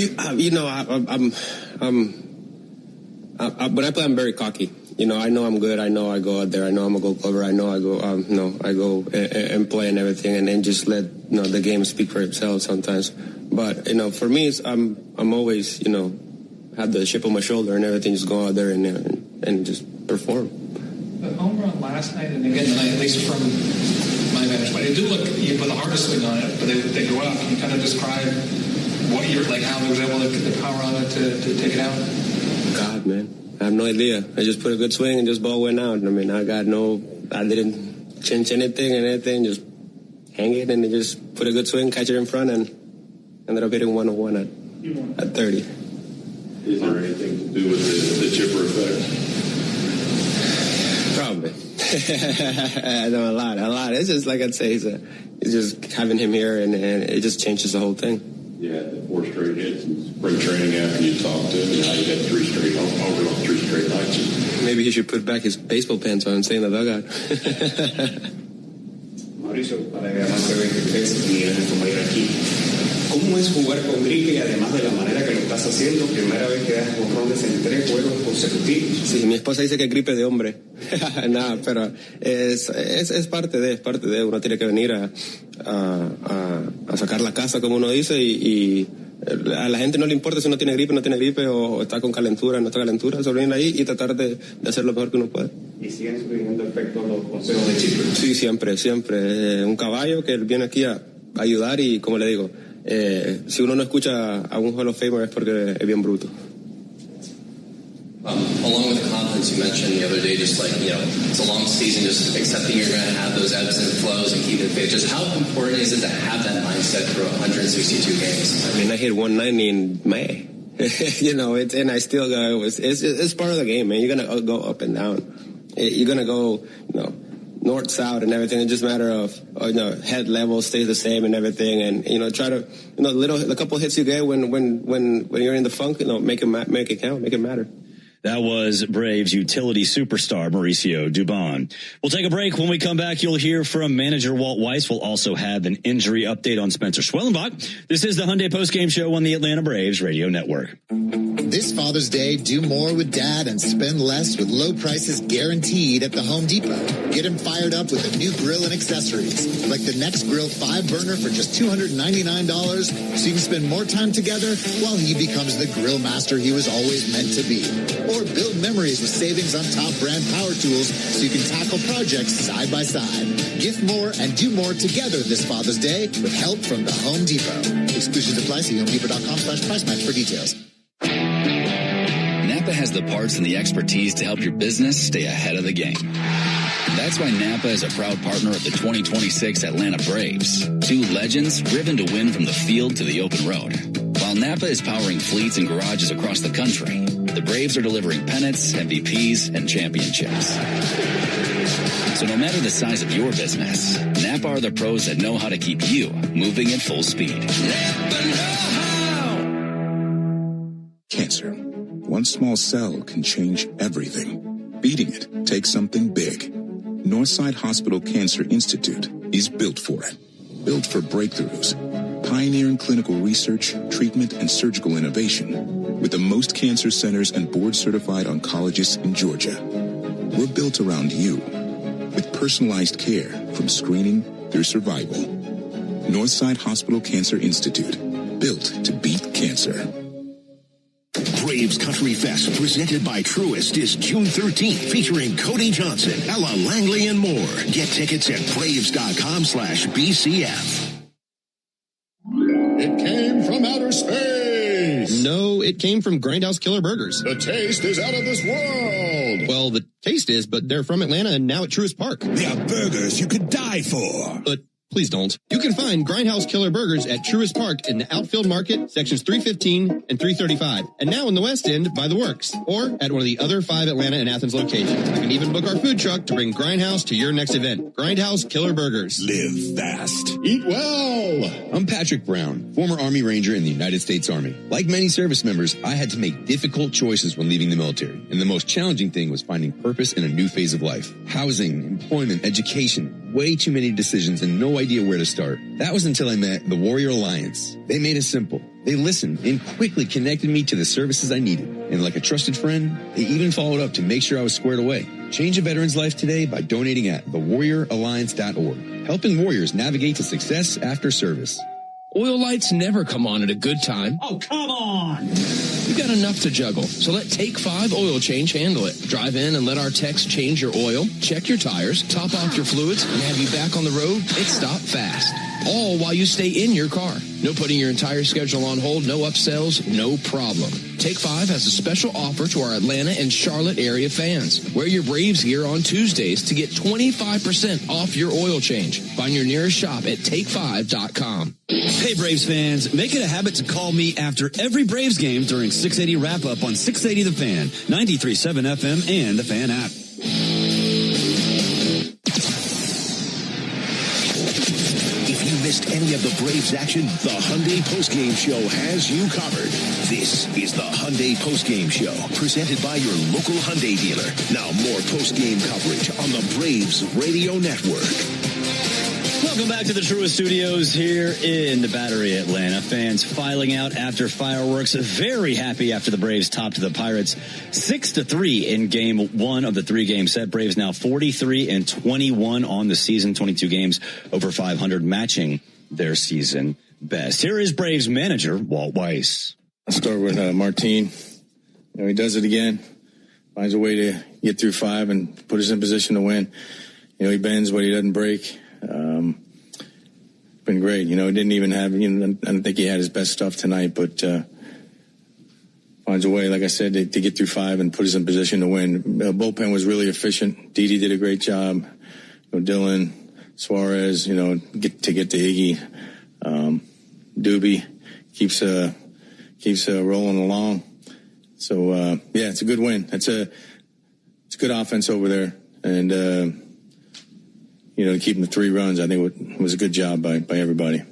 When I play, I'm very cocky. I know I'm good. I know I go out there. I know I'm a Gold Glover. I know I go. I go and play and everything, and then just let the game speak for itself sometimes. But for me, I'm always have the chip on my shoulder and everything. Just go out there and just perform. The home run last night and again tonight, at least from my vantage point, it did look, you put the hardest swing on it, but they go out. Can you kind of describe what you're how they were able to get the power on it to take it out? God, man, I have no idea. I just put a good swing and just ball went out. I mean, I didn't change anything, just hang it and just put a good swing, catch it in front, and Ended up hitting 101 at 30. Is there anything to do with the chipper effect? Probably. I know a lot. It's just like I'd say, it's just having him here, and it just changes the whole thing. Yeah, the 4 straight hits in spring training after you talked to him, and now you got 3 straight over on 3 straight nights. Maybe he should put back his baseball pants on and stay in the dugout. Mauricio, para además de 23 millones como ir aquí. ¿Cómo es jugar con Gripe y además de la manera que lo estás haciendo? Primera vez que das jonrones en 3 juegos consecutivos. Sí, mi esposa dice que es gripe de hombre. Nada, pero es parte de. Uno tiene que venir a sacar la casa, como uno dice, y a la gente no le importa si uno tiene gripe, no tiene gripe, o está con calentura, no está calentura. Solo venir ahí y tratar de hacer lo mejor que uno puede. ¿Y siguen surgiendo efectos los consejos de Chipper? Sí, siempre. Un caballo que viene aquí a ayudar, y como le digo, si uno no escucha a un Hall of Famer es porque es bien bruto. Along with the confidence you mentioned the other day, just like, it's a long season, just accepting you're going to have those ebbs and flows and keeping faith. Just how important is it to have that mindset through 162 games? I mean, I hit 190 in May. And I still go, it's part of the game, man. You're going to go up and down. You're going to go, north, south, and everything. It's just a matter of, head level stays the same and everything. And, try to, a couple hits you get when you're in the funk, make it count, make it matter. That was Braves utility superstar Mauricio Dubon. We'll take a break. When we come back, you'll hear from manager Walt Weiss. We'll also have an injury update on Spencer Schwellenbach. This is the Hyundai Postgame Show on the Atlanta Braves Radio Network. This Father's Day, do more with Dad and spend less with low prices guaranteed at the Home Depot. Get him fired up with a new grill and accessories, like the Next Grill 5-burner for just $299, so you can spend more time together while he becomes the grill master he was always meant to be. Or build memories with savings on top brand power tools so you can tackle projects side by side. Gift more and do more together this Father's Day with help from the Home Depot. Exclusions apply. See HomeDepot.com/price match for details. Napa has the parts and the expertise to help your business stay ahead of the game. That's why Napa is a proud partner of the 2026 Atlanta Braves. 2 legends driven to win from the field to the open road. While Napa is powering fleets and garages across the country, the Braves are delivering pennants, MVPs, and championships. So no matter the size of your business, Napa are the pros that know how to keep you moving at full speed. Napa know-how! Cancer. One small cell can change everything. Beating it takes something big. Northside Hospital Cancer Institute is built for it. Built for breakthroughs. Pioneering clinical research, treatment, and surgical innovation with the most cancer centers and board-certified oncologists in Georgia. We're built around you with personalized care from screening through survival. Northside Hospital Cancer Institute, built to beat cancer. Braves Country Fest, presented by Truist, is June 13th, featuring Cody Johnson, Ella Langley, and more. Get tickets at Braves.com/BCF. It came from outer space. No, it came from Grindhouse Killer Burgers. The taste is out of this world. Well, the taste is, but they're from Atlanta and now at Truist Park. They are burgers you could die for. But please don't. You can find Grindhouse Killer Burgers at Truist Park in the Outfield Market, sections 315 and 335. And now in the West End by the Works, or at one of the other 5 Atlanta and Athens locations. You can even book our food truck to bring Grindhouse to your next event. Grindhouse Killer Burgers. Live fast. Eat well. I'm Patrick Brown, former Army Ranger in the United States Army. Like many service members, I had to make difficult choices when leaving the military. And the most challenging thing was finding purpose in a new phase of life. Housing, employment, education. Way too many decisions and no idea where to start. That was until I met the Warrior Alliance. They made it simple. They listened and quickly connected me to the services I needed. And like a trusted friend, they even followed up to make sure I was squared away. Change a veteran's life today by donating at thewarrioralliance.org. Helping warriors navigate to success after service. Oil lights never come on at a good time. Oh, come on! You've got enough to juggle, so let Take 5 Oil Change handle it. Drive in and let our techs change your oil, check your tires, top off your fluids, and have you back on the road. It's stop fast. All while you stay in your car. No putting your entire schedule on hold, no upsells, no problem. Take 5 has a special offer to our Atlanta and Charlotte area fans. Wear your Braves gear on Tuesdays to get 25% off your oil change. Find your nearest shop at take5.com. Hey, Braves fans, make it a habit to call me after every Braves game during 680 wrap-up on 680 The Fan, 93.7 FM, and the Fan app. If you missed any of the Braves action, the Hyundai Postgame Show has you covered. This is the Hyundai Postgame Show, presented by your local Hyundai dealer. Now more postgame coverage on the Braves Radio Network. Welcome back to the Truist Studios here in the Battery, Atlanta. Fans filing out after fireworks. Very happy after the Braves topped the Pirates 6-3 in game 1 of the 3-game set. Braves now 43-21 on the season, 22 games over 500, matching their season best. Here is Braves manager Walt Weiss. I'll start with Martin. He does it again. Finds a way to get through 5 and put us in position to win. He bends, but he doesn't break. Been great. He didn't even have, I don't think he had his best stuff tonight, but finds a way, like I said, to get through 5 and put us in position to win. Bullpen was really efficient. Didi did a great job. Dylan, Suarez, get to Iggy. Doobie keeps rolling along. So, it's a good win. It's good offense over there. And, keeping the 3 runs, I think it was a good job by everybody.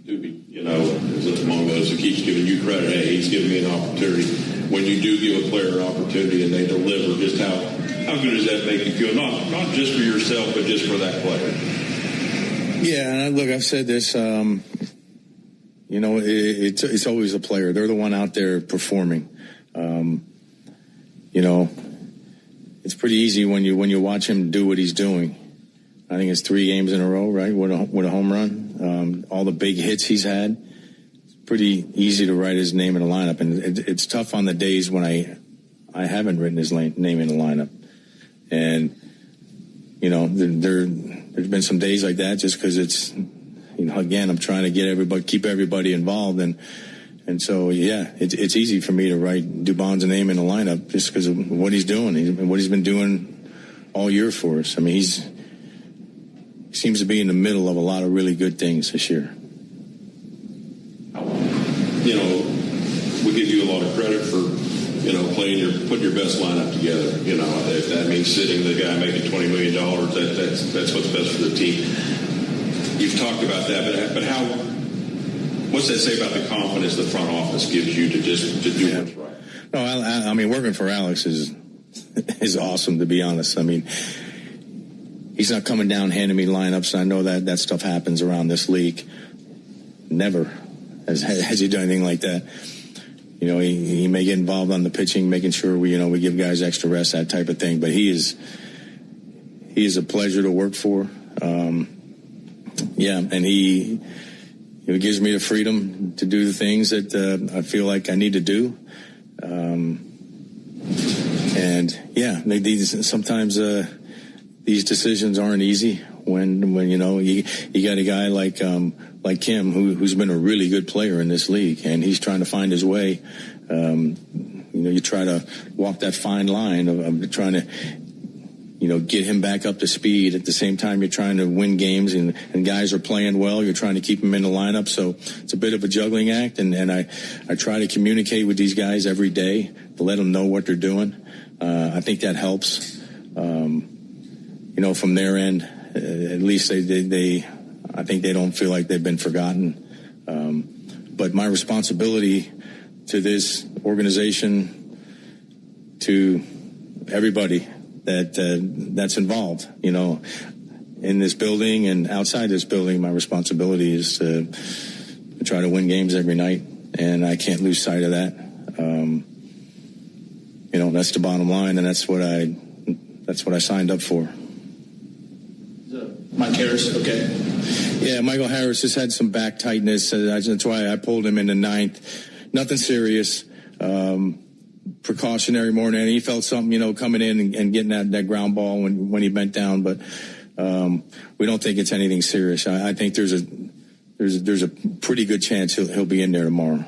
Doobie, is among those who keeps giving you credit. Hey, he's giving me an opportunity. When you do give a player an opportunity and they deliver, just how good does that make you feel? Not just for yourself, but just for that player. Yeah, and look, I've said this. It's always the player. They're the one out there performing. It's pretty easy when you watch him do what he's doing. I think it's 3 games in a row, right? With a home run, all the big hits he's had. It's pretty easy to write his name in a lineup, and it's tough on the days when I haven't written his name in a lineup. And there's been some days like that, just because it's again, I'm trying to keep everybody involved, and so it's easy for me to write Dubon's name in a lineup just because of what he's doing and what he's been doing all year for us. I mean, he seems to be in the middle of a lot of really good things this year. We give you a lot of credit for, putting your best lineup together. If that means sitting the guy making $20 million, that's what's best for the team. You've talked about that, but what's that say about the confidence the front office gives you to do what's right? No, I mean, working for Alex is awesome, to be honest. I mean, he's not coming down handing me lineups. I know that stuff happens around this league. Never has he done anything like that. He may get involved on the pitching, making sure we give guys extra rest, that type of thing. But he is a pleasure to work for. And he gives me the freedom to do the things that I feel like I need to do. Sometimes these decisions aren't easy when you got a guy like Kim who's been a really good player in this league, and he's trying to find his way. You try to walk that fine line of trying to get him back up to speed. At the same time, you're trying to win games, and guys are playing well. You're trying to keep them in the lineup. So it's a bit of a juggling act, and I try to communicate with these guys every day to let them know what they're doing. I think that helps. From their end, at least they I think they don't feel like they've been forgotten. But my responsibility to this organization, to everybody that's involved, in this building and outside this building, my responsibility is to try to win games every night, and I can't lose sight of that. That's the bottom line, and that's what I signed up for. Mike Harris, okay. Yeah, Michael Harris has had some back tightness. That's why I pulled him in the 9th. Nothing serious. Precautionary more than anything. He felt something, coming in and getting that ground ball when he bent down. But we don't think it's anything serious. I think there's there's a pretty good chance he'll be in there tomorrow.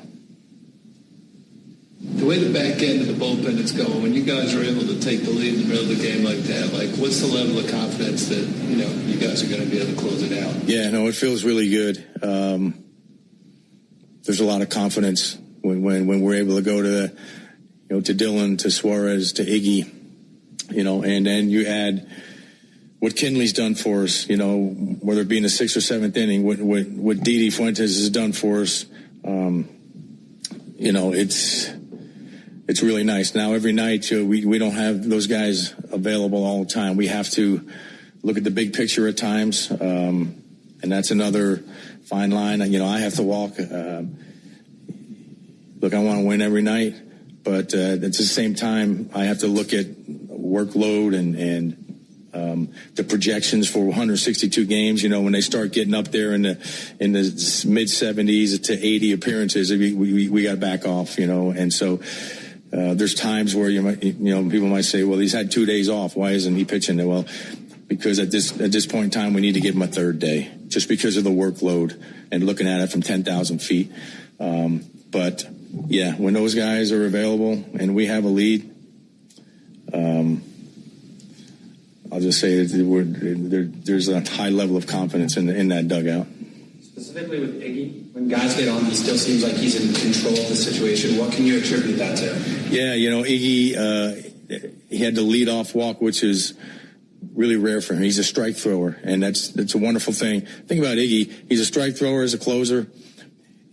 The way the back end of the bullpen is going, when you guys are able to take the lead in the middle of the game like that, like what's the level of confidence that you guys are going to be able to close it out? Yeah, no, it feels really good. There's a lot of confidence when we're able to go to to Dylan, to Suarez, to Iggy, and then you add what Kinley's done for us, whether it be in the 6th or 7th inning, what Didi Fuentes has done for us. It's really nice. Now, every night, we don't have those guys available all the time. We have to look at the big picture at times, and that's another fine line. I have to walk. Look, I want to win every night, but at the same time, I have to look at workload and the projections for 162 games. When they start getting up there in the mid 70s to 80 appearances, we got to back off. And so. There's times where people might say, well, he's had 2 days off. Why isn't he pitching? Well, because at this point in time, we need to give him a third day just because of the workload and looking at it from 10,000 feet. But yeah, when those guys are available and we have a lead, I'll just say there's a high level of confidence in that dugout. Specifically with Iggy, when guys get on, he still seems like he's in control of the situation. What can you attribute that to? Yeah, Iggy, he had the leadoff walk, which is really rare for him. He's a strike thrower, and that's a wonderful thing. Think about Iggy. He's a strike thrower as a closer.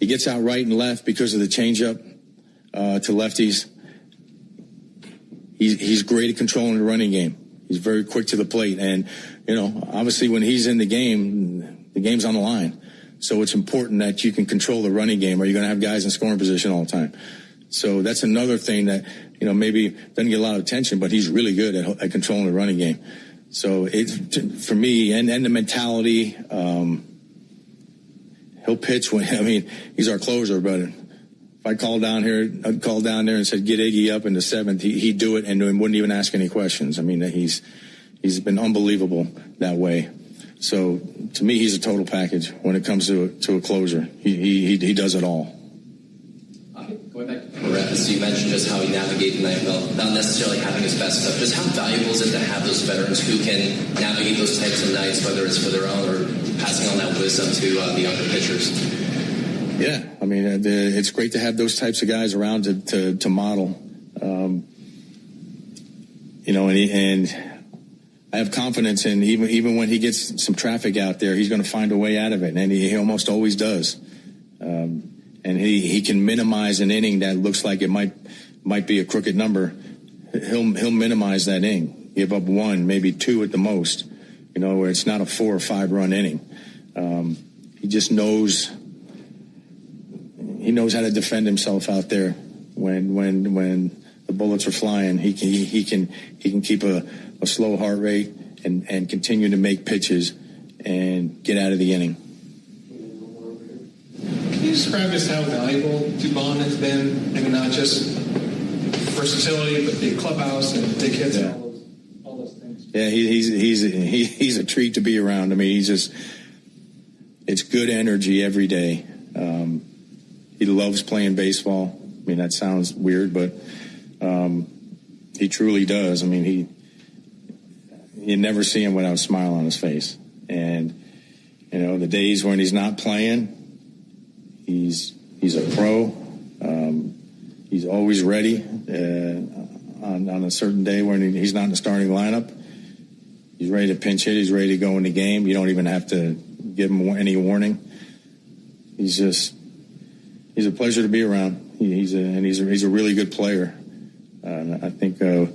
He gets out right and left because of the changeup to lefties. He's great at controlling the running game. He's very quick to the plate, and obviously when he's in the game's on the line. So it's important that you can control the running game, or you're going to have guys in scoring position all the time. So that's another thing that, maybe doesn't get a lot of attention, but he's really good at controlling the running game. So for me, and the mentality, he'll pitch he's our closer, but if I'd call down there and said, get Iggy up in the 7th, he'd do it and wouldn't even ask any questions. He's been unbelievable that way. So to me, he's a total package when it comes to a closer. He does it all. Going back to Perez, you mentioned just how he navigated the night well, not necessarily having his best stuff. Just how valuable is it to have those veterans who can navigate those types of nights, whether it's for their own or passing on that wisdom to the younger pitchers? Yeah, it's great to have those types of guys around to model. And I have confidence in even when he gets some traffic out there, he's going to find a way out of it, and he almost always does. And he can minimize an inning that looks like it might be a crooked number. He'll minimize that inning, give up 1, maybe 2 at the most. Where it's not a 4 or 5 run inning. He just knows. He knows how to defend himself out there when the bullets are flying. He can keep a slow heart rate and continue to make pitches and get out of the inning. Can you describe just how valuable Dubon has been? Maybe not just versatility, but the clubhouse and big hits and all those things. Yeah, he's a treat to be around. It's good energy every day. He loves playing baseball. That sounds weird, but he truly does. You never see him without a smile on his face. And, the days when he's not playing, he's a pro. He's always ready on a certain day when he's not in the starting lineup. He's ready to pinch hit. He's ready to go in the game. You don't even have to give him any warning. He's a pleasure to be around. He's a really good player. I think the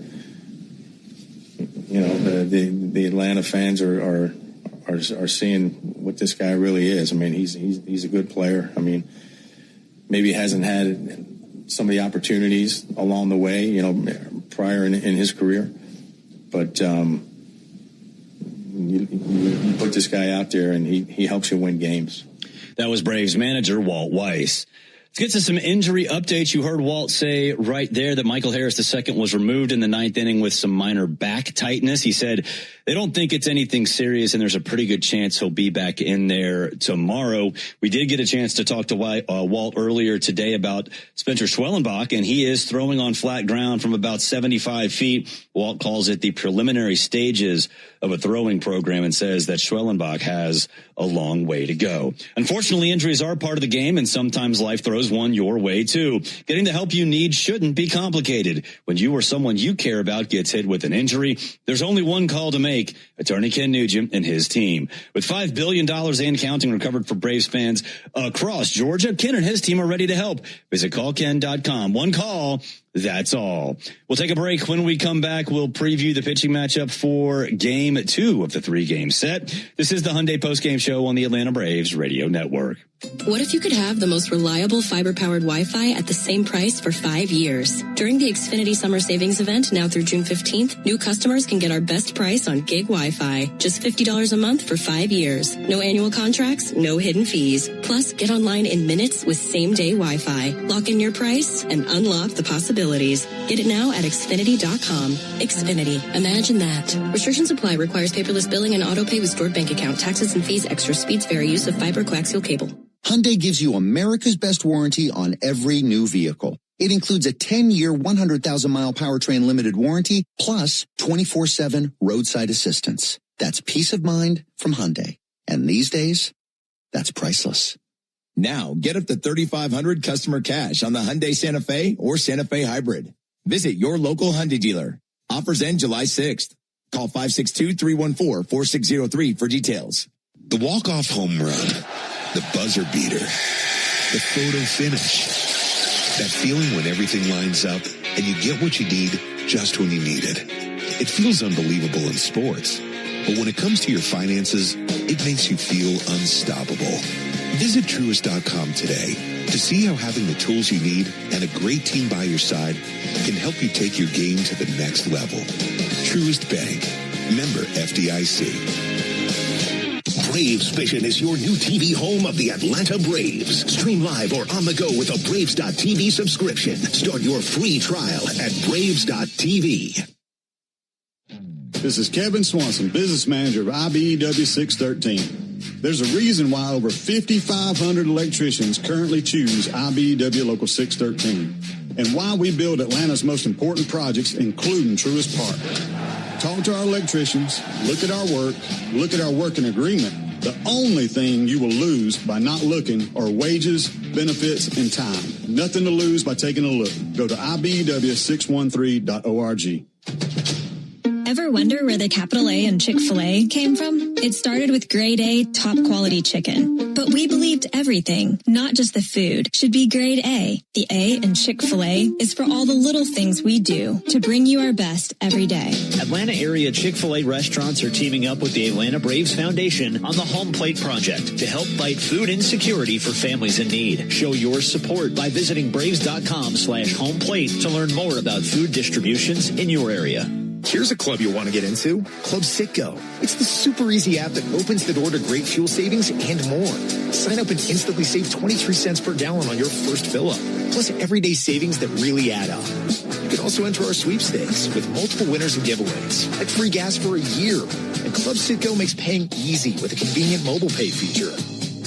Atlanta fans are seeing what this guy really is. He's a good player. Maybe hasn't had some of the opportunities along the way, prior in his career, but you put this guy out there and he helps you win games. That was Braves manager Walt Weiss. Let's get to some injury updates. You heard Walt say right there that Michael Harris II was removed in the 9th inning with some minor back tightness. He said they don't think it's anything serious, and there's a pretty good chance he'll be back in there tomorrow. We did get a chance to talk to Walt earlier today about Spencer Schwellenbach, and he is throwing on flat ground from about 75 feet. Walt calls it the preliminary stages of a throwing program and says that Schwellenbach has a long way to go. Unfortunately, injuries are part of the game, and sometimes life throws one your way too. Getting the help you need shouldn't be complicated. When you or someone you care about gets hit with an injury, there's only one call to make. Attorney Ken Nugent and his team. With $5 billion and counting recovered for Braves fans across Georgia, Ken and his team are ready to help. Visit callken.com. One call, that's all. We'll take a break. When we come back, we'll preview the pitching matchup for Game 2 of the 3-game set. This is the Hyundai Postgame Show on the Atlanta Braves Radio Network. What if you could have the most reliable fiber-powered Wi-Fi at the same price for 5 years? During the Xfinity Summer Savings Event, now through June 15th, new customers can get our best price on gig Wi-Fi. Just $50 a month for 5 years. No annual contracts, no hidden fees. Plus, get online in minutes with same-day Wi-Fi. Lock in your price and unlock the possibilities. Get it now at Xfinity.com. Xfinity. Imagine that. Restrictions apply. Requires paperless billing and auto-pay with stored bank account. Taxes and fees. Extra speeds vary. Use of fiber coaxial cable. Hyundai gives you America's best warranty on every new vehicle. It includes a 10-year, 100,000-mile powertrain limited warranty, plus 24/7 roadside assistance. That's peace of mind from Hyundai. And these days, that's priceless. Now, get up to $3,500 customer cash on the Hyundai Santa Fe or Santa Fe Hybrid. Visit your local Hyundai dealer. Offers end July 6th. Call 562-314-4603 for details. The walk-off home run, the buzzer beater, the photo finish. That feeling when everything lines up and you get what you need just when you need it. It feels unbelievable in sports, but when it comes to your finances, it makes you feel unstoppable. Visit Truist.com today to see how having the tools you need and a great team by your side can help you take your game to the next level. Truist Bank. Member FDIC. Braves Vision is your new TV home of the Atlanta Braves. Stream live or on the go with a Braves.TV subscription. Start your free trial at Braves.tv. This is Kevin Swanson, business manager of IBEW 613. There's a reason why over 5,500 electricians currently choose IBEW Local 613, and why we build Atlanta's most important projects, including Truist Park. Talk to our electricians, look at our work, look at our working agreement. The only thing you will lose by not looking are wages, benefits, and time. Nothing to lose by taking a look. Go to IBEW613.org. Ever wonder where the capital A in Chick-fil-A came from? It started with grade A, top quality chicken. But we believed everything, not just the food, should be grade A. The A in Chick-fil-A is for all the little things we do to bring you our best every day. Atlanta area Chick-fil-A restaurants are teaming up with the Atlanta Braves Foundation on the Home Plate Project to help fight food insecurity for families in need. Show your support by visiting braves.com/homeplate to learn more about food distributions in your area. Here's a club you'll want to get into, Club Citgo. It's the super easy app that opens the door to great fuel savings and more. Sign up and instantly save 23 cents per gallon on your first fill-up, plus everyday savings that really add up. You can also enter our sweepstakes with multiple winners and giveaways, like free gas for a year. And Club Citgo makes paying easy with a convenient mobile pay feature.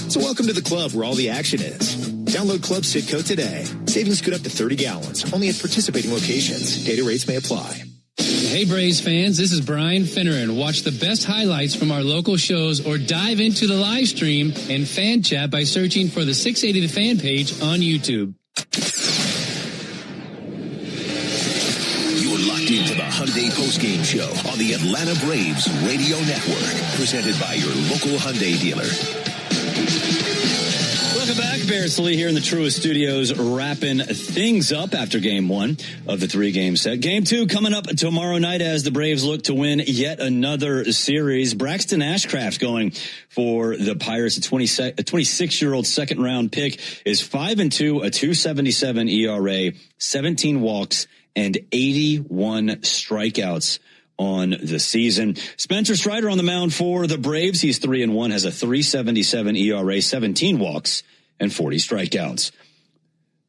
So welcome to the club where all the action is. Download Club Citgo today. Savings good up to 30 gallons, only at participating locations. Data rates may apply. Hey Braves fans, this is Brian Finneran. Watch the best highlights from our local shows or dive into the live stream and fan chat by searching for the 680 The Fan page on YouTube. You're locked into the Hyundai Postgame Show on the Atlanta Braves Radio Network, presented by your local Hyundai dealer. Welcome back. Barrett Sallee here in the Truist Studios, wrapping things up after Game 1 of the 3-game set. Game 2 coming up tomorrow night as the Braves look to win yet another series. Braxton Ashcraft going for the Pirates. A 26-year-old second-round pick is 5-2, a 2.77 ERA, 17 walks, and 81 strikeouts on the season. Spencer Strider on the mound for the Braves. He's 3-1, has a 3.77 ERA, 17 walks, and 40 strikeouts.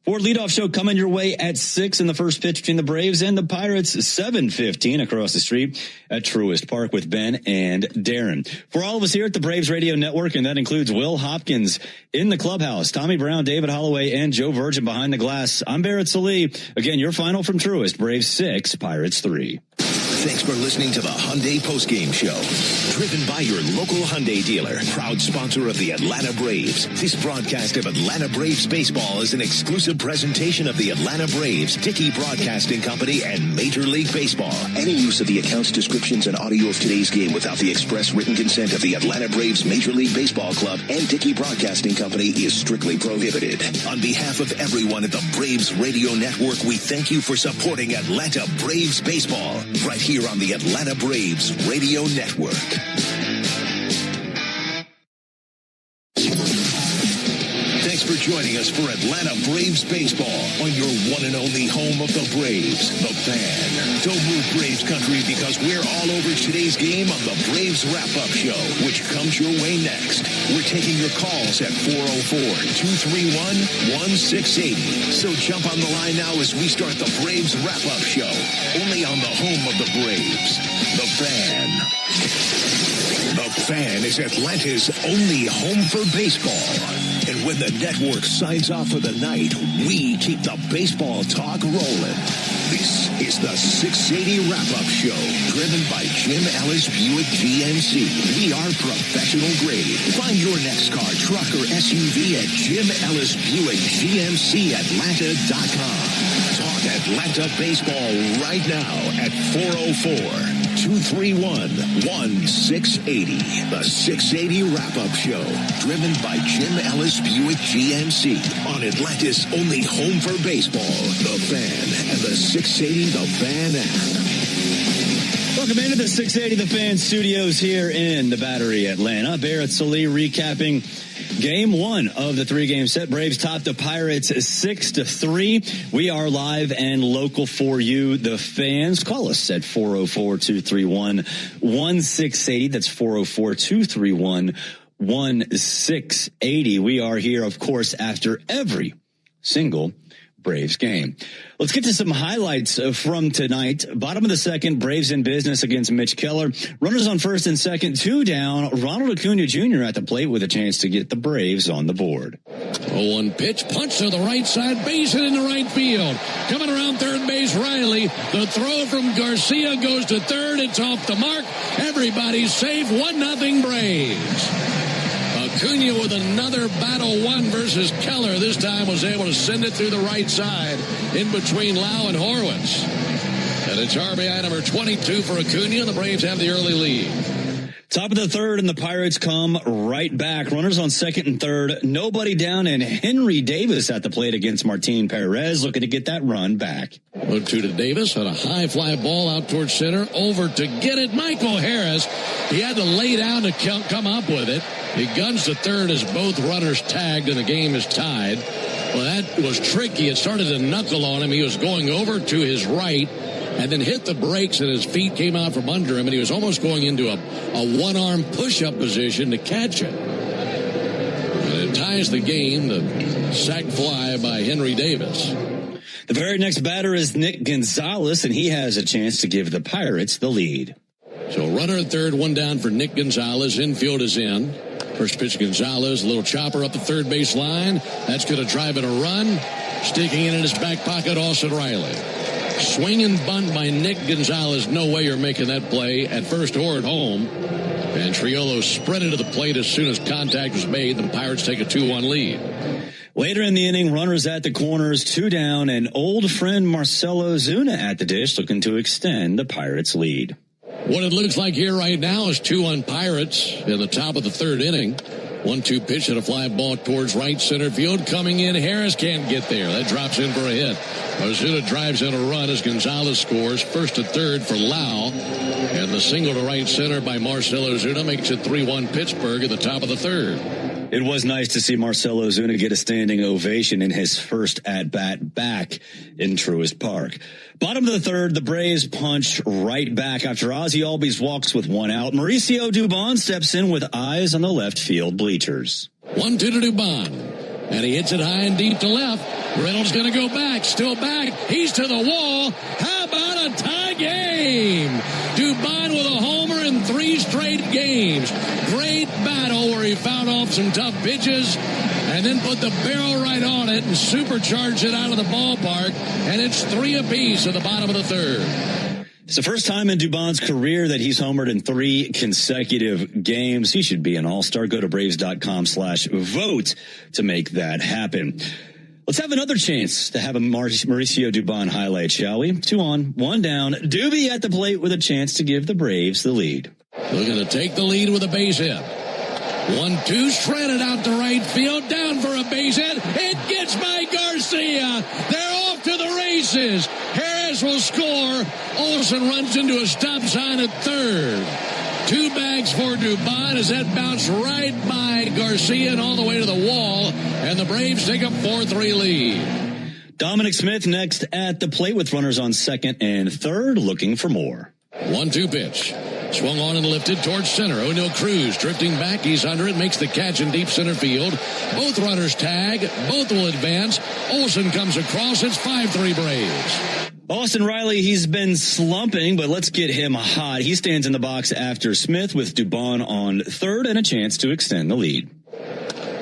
Ford Leadoff Show coming your way at 6 in the first pitch between the Braves and the Pirates, 7:15 across the street at Truist Park with Ben and Darren. For all of us here at the Braves Radio Network, and that includes Will Hopkins in the clubhouse, Tommy Brown, David Holloway, and Joe Virgin behind the glass. I'm Barrett Sallee. Again, your final from Truist, Braves 6, Pirates 3. Thanks for listening to the Hyundai Postgame Show. Driven by your local Hyundai dealer, proud sponsor of the Atlanta Braves. This broadcast of Atlanta Braves baseball is an exclusive presentation of the Atlanta Braves, Dickey Broadcasting Company, and Major League Baseball. Any use of the accounts, descriptions, and audio of today's game without the express written consent of the Atlanta Braves Major League Baseball Club and Dickey Broadcasting Company is strictly prohibited. On behalf of everyone at the Braves Radio Network, we thank you for supporting Atlanta Braves baseball. Right here on the Atlanta Braves Radio Network. Thanks for joining us for Atlanta Braves baseball on your one and only home of the Braves, The Fan. Don't move, Braves country, because we're all over today's game on the Braves Wrap-Up Show, which comes your way next. We're taking your calls at 404-231-1680. So jump on the line now as we start the Braves Wrap-Up Show, only on the home of the Braves, The Fan. The Fan is Atlanta's only home for baseball. And when the network signs off for the night, we keep the baseball talk rolling. This is the 680 Wrap-Up Show, driven by Jim Ellis Buick GMC. We are professional grade. Find your next car, truck, or SUV at Jim Ellis Buick GMC Atlanta.com. Talk Atlanta baseball right now at 404-231-1680. The 680 Wrap-Up Show, driven by Jim Ellis Buick GMC on Atlanta's only home for baseball, The Fan, and the 680 The Fan app. Welcome into the 680 The Fan studios here in the Battery, Atlanta. Barrett Sallee recapping Game 1 of the 3-game set. Braves topped the Pirates 6-3. We are live and local for you, the fans. Call us at 404-231-1680. That's 404-231-1680. We are here, of course, after every single Braves game. Let's get to some highlights from tonight. Bottom of the second, Braves in business against Mitch Keller. Runners on first and second, 2 down. Ronald Acuna Jr. at the plate with a chance to get the Braves on the board. 0-1 pitch, punch to the right side, base hit in the right field. Coming around third base, Riley. The throw from Garcia goes to third. It's off the mark. Everybody's safe. 1-0 Braves. Acuna with another battle, 1 versus Keller. This time was able to send it through the right side in between Lau and Horwitz. And it's RBI number 22 for Acuna, and the Braves have the early lead. Top of the third, and the Pirates come right back. Runners on second and third. Nobody down, and Henry Davis at the plate against Martin Perez, looking to get that run back. 0-2 to Davis on a high fly ball out towards center. Over to get it, Michael Harris. He had to lay down to come up with it. He guns to third as both runners tagged, and the game is tied. Well, that was tricky. It started to knuckle on him. He was going over to his right and then hit the brakes, and his feet came out from under him, and he was almost going into a one-arm push-up position to catch it. And it ties the game, the sac fly by Henry Davis. The very next batter is Nick Gonzalez, and he has a chance to give the Pirates the lead. So runner at third, 1 down for Nick Gonzalez. Infield is in. First pitch, Gonzalez, a little chopper up the third base line. That's going to drive it a run. Sticking in his back pocket, Austin Riley. Swing and bunt by Nick Gonzalez. No way you're making that play at first or at home. And Triolo spread it to the plate as soon as contact was made. The Pirates take a 2-1 lead. Later in the inning, runners at the corners, 2 down, and old friend Marcelo Zuna at the dish looking to extend the Pirates' lead. What it looks like here right now is 2-1 Pirates in the top of the third inning. 1-2 pitch and a fly ball towards right center field. Coming in, Harris can't get there. That drops in for a hit. Ozuna drives in a run as Gonzalez scores. First to third for Lau. And the single to right center by Marcell Ozuna makes it 3-1 Pittsburgh at the top of the third. It was nice to see Marcell Ozuna get a standing ovation in his first at-bat back in Truist Park. Bottom of the third, the Braves punch right back after Ozzie Albies walks with 1 out. Mauricio Dubon steps in with eyes on the left field bleachers. 1-2 to Dubon. And he hits it high and deep to left. Reynolds going to go back, still back. He's to the wall. How about a tie game? Dubon with a homer in 3 straight games. Great battle where he fouled off some tough pitches and then put the barrel right on it and supercharged it out of the ballpark. And it's 3 apiece at the bottom of the 3rd. It's the first time in Dubon's career that he's homered in 3 consecutive games. He should be an all-star. Go to Braves.com/vote to make that happen. Let's have another chance to have a Mauricio Dubon highlight, shall we? 2 on, 1 down. Doobie at the plate with a chance to give the Braves the lead. Looking to take the lead with a base hit. 1-2, shredded out to right field, down for a base hit. It gets by Garcia. They're off to the races. Harris will score. Olsen runs into a stop sign at 3rd. 2 bags for Dubon as that bounced right by Garcia and all the way to the wall. And the Braves take a 4-3 lead. Dominic Smith next at the plate with runners on 2nd and 3rd, looking for more. 1-2 pitch. Swung on and lifted towards center. O'Neill Cruz drifting back. He's under it. Makes the catch in deep center field. Both runners tag. Both will advance. Olsen comes across. It's 5-3 Braves. Austin Riley, he's been slumping, but let's get him hot. He stands in the box after Smith with Dubon on 3rd and a chance to extend the lead.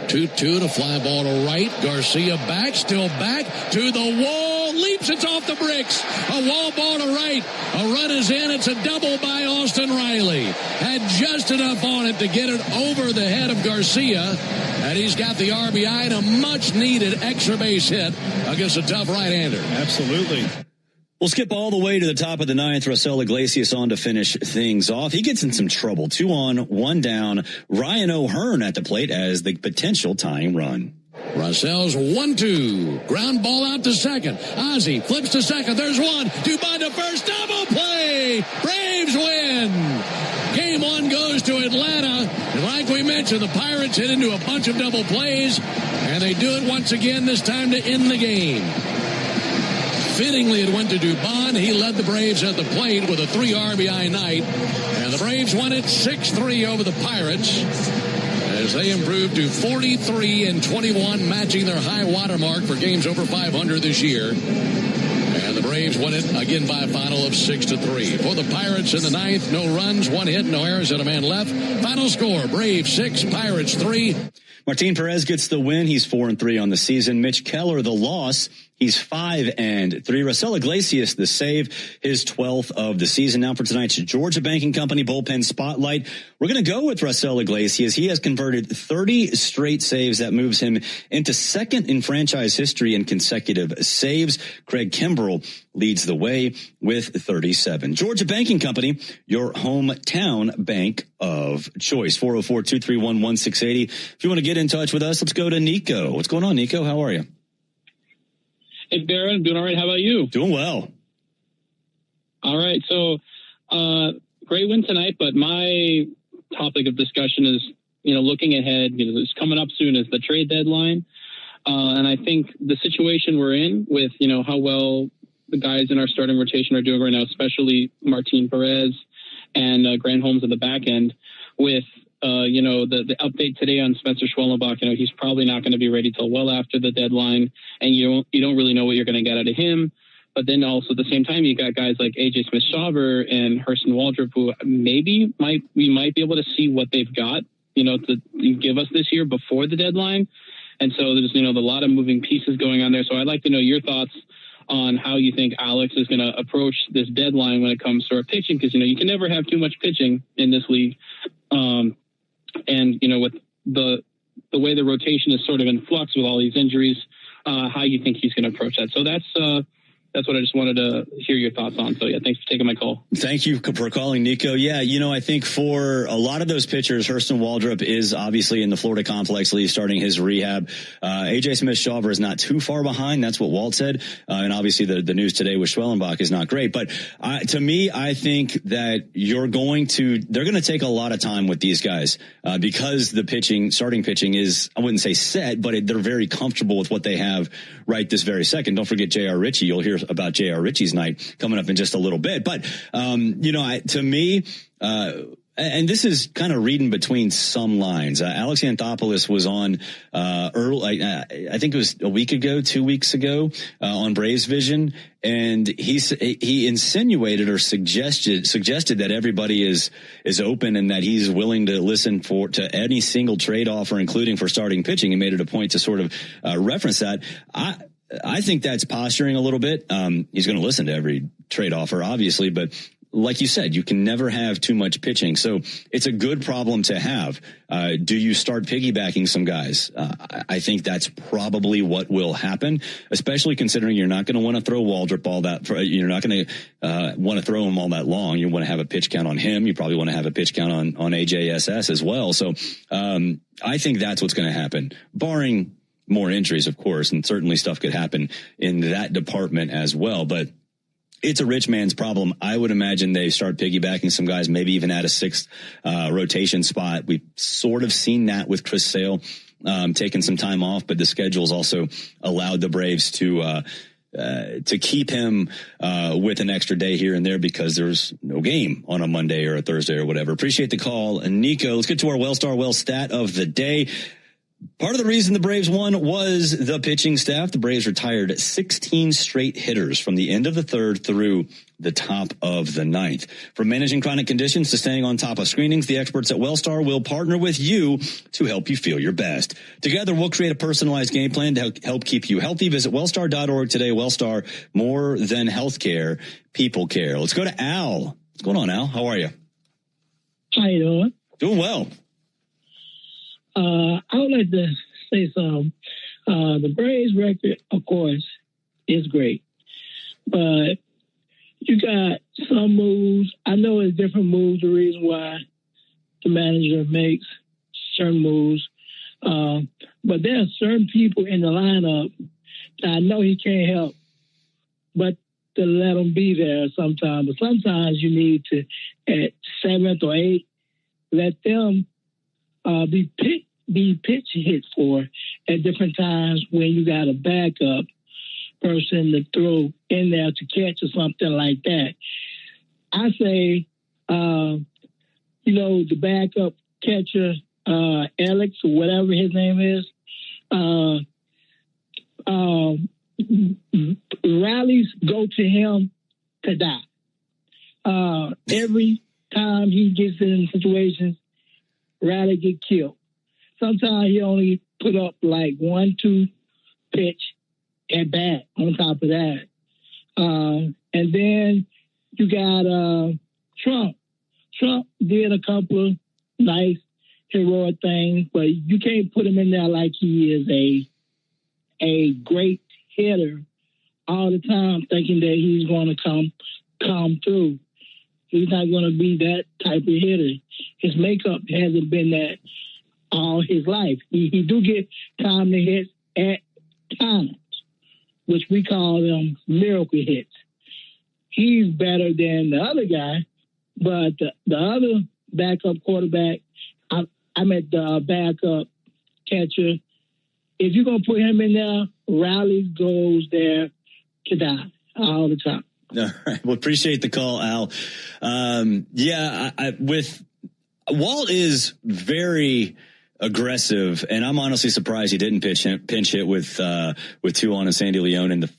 2-2 to fly ball to right. Garcia back, still back to the wall. Leaps, it's off the bricks. A wall ball to right. A run is in. It's a double by Austin Riley. Had just enough on it to get it over the head of Garcia. And he's got the RBI and a much-needed extra base hit against a tough right-hander. Absolutely. We'll skip all the way to the top of the 9th. Raisel Iglesias on to finish things off. He gets in some trouble. 2 on, 1 down. Ryan O'Hearn at the plate as the potential tying run. Raisel's 1-2. Ground ball out to second. Ozzie flips to second. There's one. Dubon to first. Double play. Braves win. Game 1 goes to Atlanta. And like we mentioned, the Pirates hit into a bunch of double plays. And they do it once again, this time to end the game. Fittingly, it went to Dubon. He led the Braves at the plate with a 3 RBI night. And the Braves won it 6-3 over the Pirates as they improved to 43-21, matching their high watermark for games over 500 this year. And the Braves won it again by a final of 6-3. For the Pirates in the 9th, no runs, 1 hit, no errors, and a man left. Final score, Braves 6, Pirates 3. Martin Perez gets the win. He's 4-3 on the season. Mitch Keller, the loss. He's 5-3. Raisel Iglesias, the save, his 12th of the season. Now for tonight's Georgia Banking Company bullpen spotlight. We're going to go with Raisel Iglesias. He has converted 30 straight saves. That moves him into 2nd in franchise history in consecutive saves. Craig Kimbrell leads the way with 37. Georgia Banking Company, your hometown bank of choice. 404-231-1680. If you want to get in touch with us, let's go to Nico. What's going on, Nico? How are you? Hey, Darren, doing all right. How about you? Doing well. All right. So, great win tonight, but my topic of discussion is, looking ahead, it's coming up soon is the trade deadline. And I think the situation we're in with, how well the guys in our starting rotation are doing right now, especially Martin Perez and Grant Holmes at the back end with, the update today on Spencer Schwellenbach, he's probably not going to be ready till well after the deadline, and you don't really know what you're going to get out of him. But then also at the same time, you got guys like AJ Smith-Shawver and Hurston Waldrop, who we might be able to see what they've got, to give us this year before the deadline. And so there's, a lot of moving pieces going on there. So I'd like to know your thoughts on how you think Alex is going to approach this deadline when it comes to our pitching, because, you can never have too much pitching in this league. And, with the way the rotation is sort of in flux with all these injuries, how you think he's going to approach that. So that's what I just wanted to hear your thoughts on. So, yeah, thanks for taking my call. Thank you for calling, Nico. Yeah, I think for a lot of those pitchers, Hurston Waldrop is obviously in the Florida Complex League starting his rehab. AJ Smith-Shawver is not too far behind. That's what Walt said. And obviously the news today with Schwellenbach is not great. But to me, I think that they're going to take a lot of time with these guys because the starting pitching is, I wouldn't say set, but they're very comfortable with what they have right this very second. Don't forget J.R. Ritchie. You'll hear about J.R. Ritchie's night coming up in just a little bit. But, to me, And this is kind of reading between some lines. Alex Anthopoulos was on early, I think it was a week ago, 2 weeks ago, on Braves Vision, and he insinuated or suggested that everybody is open and that he's willing to listen to any single trade offer, including for starting pitching. He made it a point to sort of reference that. I think that's posturing a little bit. He's going to listen to every trade offer, obviously, but like you said, you can never have too much pitching. So it's a good problem to have. Do you start piggybacking some guys? I think that's probably what will happen, especially considering you're not going to want to throw Waldrop you're not going to want to throw him all that long. You want to have a pitch count on him. You probably want to have a pitch count on AJSS as well. So I think that's what's going to happen, barring more injuries, of course, and certainly stuff could happen in that department as well. But it's a rich man's problem. I would imagine they start piggybacking some guys, maybe even at a sixth rotation spot. We've sort of seen that with Chris Sale taking some time off, but the schedule's also allowed the Braves to keep him with an extra day here and there because there's no game on a Monday or a Thursday or whatever. Appreciate the call, Nico. Let's get to our Wellstar Well stat of the day. Part of the reason the Braves won was the pitching staff. The Braves retired 16 straight hitters from the end of the third through the top of the ninth. From managing chronic conditions to staying on top of screenings, the experts at Wellstar will partner with you to help you feel your best. Together, we'll create a personalized game plan to help keep you healthy. Visit wellstar.org today. Wellstar, more than healthcare, people care. Let's go to Al. What's going on, Al? How are you? How you doing? Doing well. I would like to say something. The Braves record, of course, is great. But you got some moves. I know it's different moves, the reason why the manager makes certain moves. But there are certain people in the lineup that I know he can't help but to let them be there sometimes. But sometimes you need to, at 7th or 8th, let them be pitch hit for at different times when you got a backup person to throw in there to catch or something like that. I say, the backup catcher, Alex or whatever his name is, rallies go to him to die. Every time he gets in situations, Rally get killed. Sometimes he only put up like 1-2 pitch at bat on top of that. And then you got Trump. Trump did a couple of nice heroic things, but you can't put him in there like he is a great hitter all the time thinking that he's going to come through. He's not going to be that type of hitter. His makeup hasn't been that all his life. He do get time to hit at times, which we call them miracle hits. He's better than the other guy, but the other backup quarterback, I meant the backup catcher. If you're going to put him in there, Raleigh goes there to die all the time. All right. Well, appreciate the call, Al. With Walt is very aggressive, and I'm honestly surprised he didn't pinch hit with 2 on and Sandy Leone in the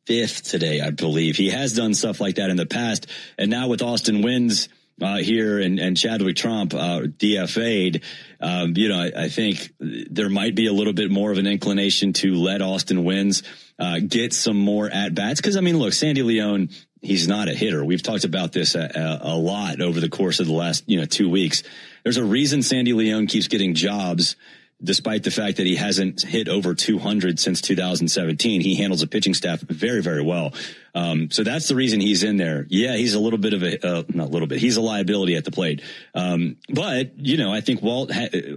5th today, I believe. He has done stuff like that in the past, and now with Austin Wynns here and Chadwick Tromp DFA'd, I think there might be a little bit more of an inclination to let Austin Wynns get some more at-bats. Because, look, Sandy Leone, he's not a hitter. We've talked about this a lot over the course of the last 2 weeks. There's a reason Sandy Leone keeps getting jobs despite the fact that he hasn't hit over 200 since 2017. He handles a pitching staff very, very well. So that's the reason he's in there. Yeah, he's a little bit of not a little bit. He's a liability at the plate. But, I think Walt,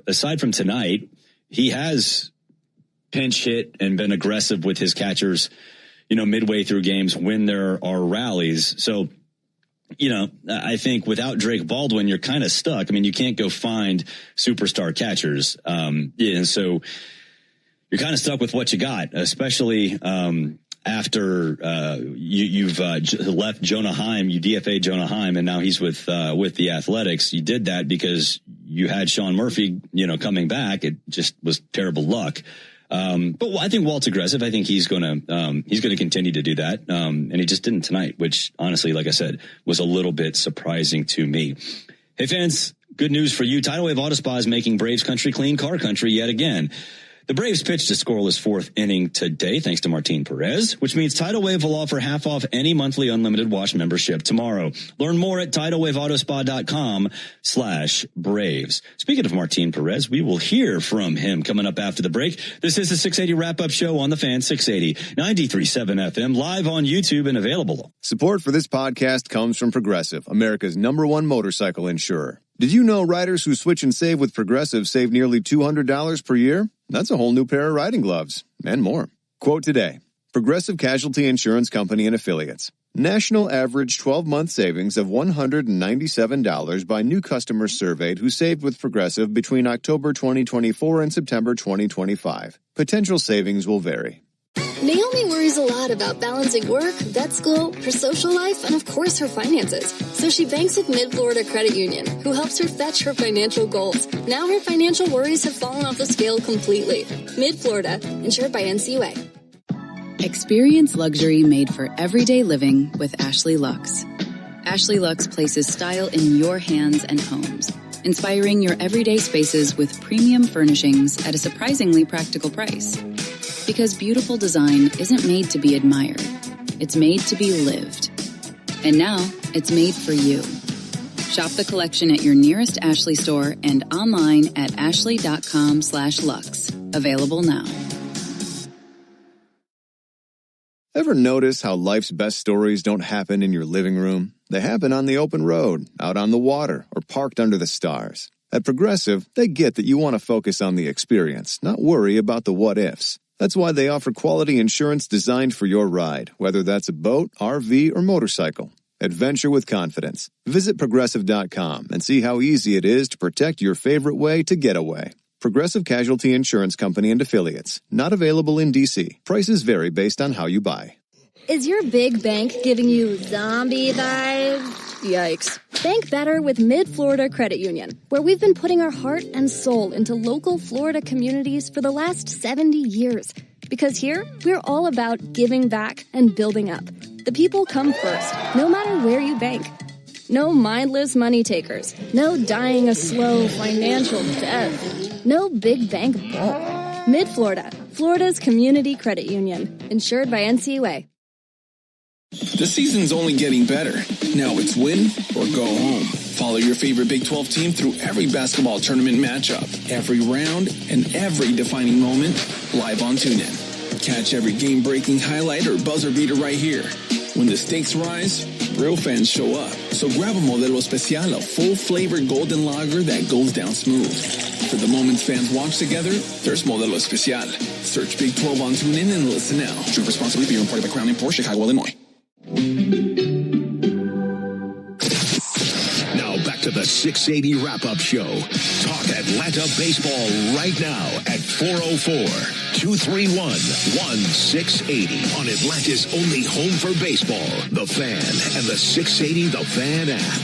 aside from tonight, he has pinch hit and been aggressive with his catchers, midway through games when there are rallies. So, I think without Drake Baldwin, you're kind of stuck. You can't go find superstar catchers. And so you're kind of stuck with what you got, especially, after you've left Jonah Heim, you DFA'd Jonah Heim, and now he's with the Athletics. You did that because you had Sean Murphy, coming back. It just was terrible luck. But I think Walt's aggressive. I think he's going to continue to do that. And he just didn't tonight, which honestly, like I said, was a little bit surprising to me. Hey fans, good news for you. Tidal Wave Auto Spa is making Braves country clean car country yet again. The Braves pitched a scoreless fourth inning today, thanks to Martin Perez, which means Tidal Wave will offer half off any monthly unlimited wash membership tomorrow. Learn more at TidalWaveAutospa.com/Braves. Speaking of Martin Perez, we will hear from him coming up after the break. This is the 680 wrap-up show on the Fan 680, 93.7 FM, live on YouTube and available. Support for this podcast comes from Progressive, America's #1 motorcycle insurer. Did you know riders who switch and save with Progressive save nearly $200 per year? That's a whole new pair of riding gloves and more. Quote today, Progressive Casualty Insurance Company and Affiliates. National average 12-month savings of $197 by new customers surveyed who saved with Progressive between October 2024 and September 2025. Potential savings will vary. Naomi worries a lot about balancing work, vet school, her social life, and of course her finances. So she banks with Mid-Florida Credit Union, who helps her fetch her financial goals. Now her financial worries have fallen off the scale completely. Mid-Florida, insured by NCUA. Experience luxury made for everyday living with Ashley Luxe. Ashley Luxe places style in your hands and homes, inspiring your everyday spaces with premium furnishings at a surprisingly practical price. Because beautiful design isn't made to be admired. It's made to be lived. And now, it's made for you. Shop the collection at your nearest Ashley store and online at ashley.com/luxe. Available now. Ever notice how life's best stories don't happen in your living room? They happen on the open road, out on the water, or parked under the stars. At Progressive, they get that you want to focus on the experience, not worry about the what-ifs. That's why they offer quality insurance designed for your ride, whether that's a boat, RV, or motorcycle. Adventure with confidence. Visit Progressive.com and see how easy it is to protect your favorite way to get away. Progressive Casualty Insurance Company and Affiliates. Not available in D.C. Prices vary based on how you buy. Is your big bank giving you zombie vibes? Yikes. Bank better with Mid-Florida Credit Union, where we've been putting our heart and soul into local Florida communities for the last 70 years. Because here, we're all about giving back and building up. The people come first, no matter where you bank. No mindless money takers. No dying a slow financial death. No big bank bull. Mid-Florida, Florida's community credit union. Insured by NCUA. The season's only getting better. Now it's win or go home. Follow your favorite Big 12 team through every basketball tournament matchup, every round, and every defining moment live on TuneIn. Catch every game-breaking highlight or buzzer beater right here. When the stakes rise, real fans show up. So grab a Modelo Especial, a full-flavored golden lager that goes down smooth. For the moments fans watch together, there's Modelo Especial. Search Big 12 on TuneIn and listen now. Drink responsibly. Beer imported by Crown Imports, Chicago, Illinois. Now back to the 680 wrap-up show. Talk Atlanta baseball right now at 404-231-1680 on Atlanta's only home for baseball, The Fan, and the 680 The Fan app.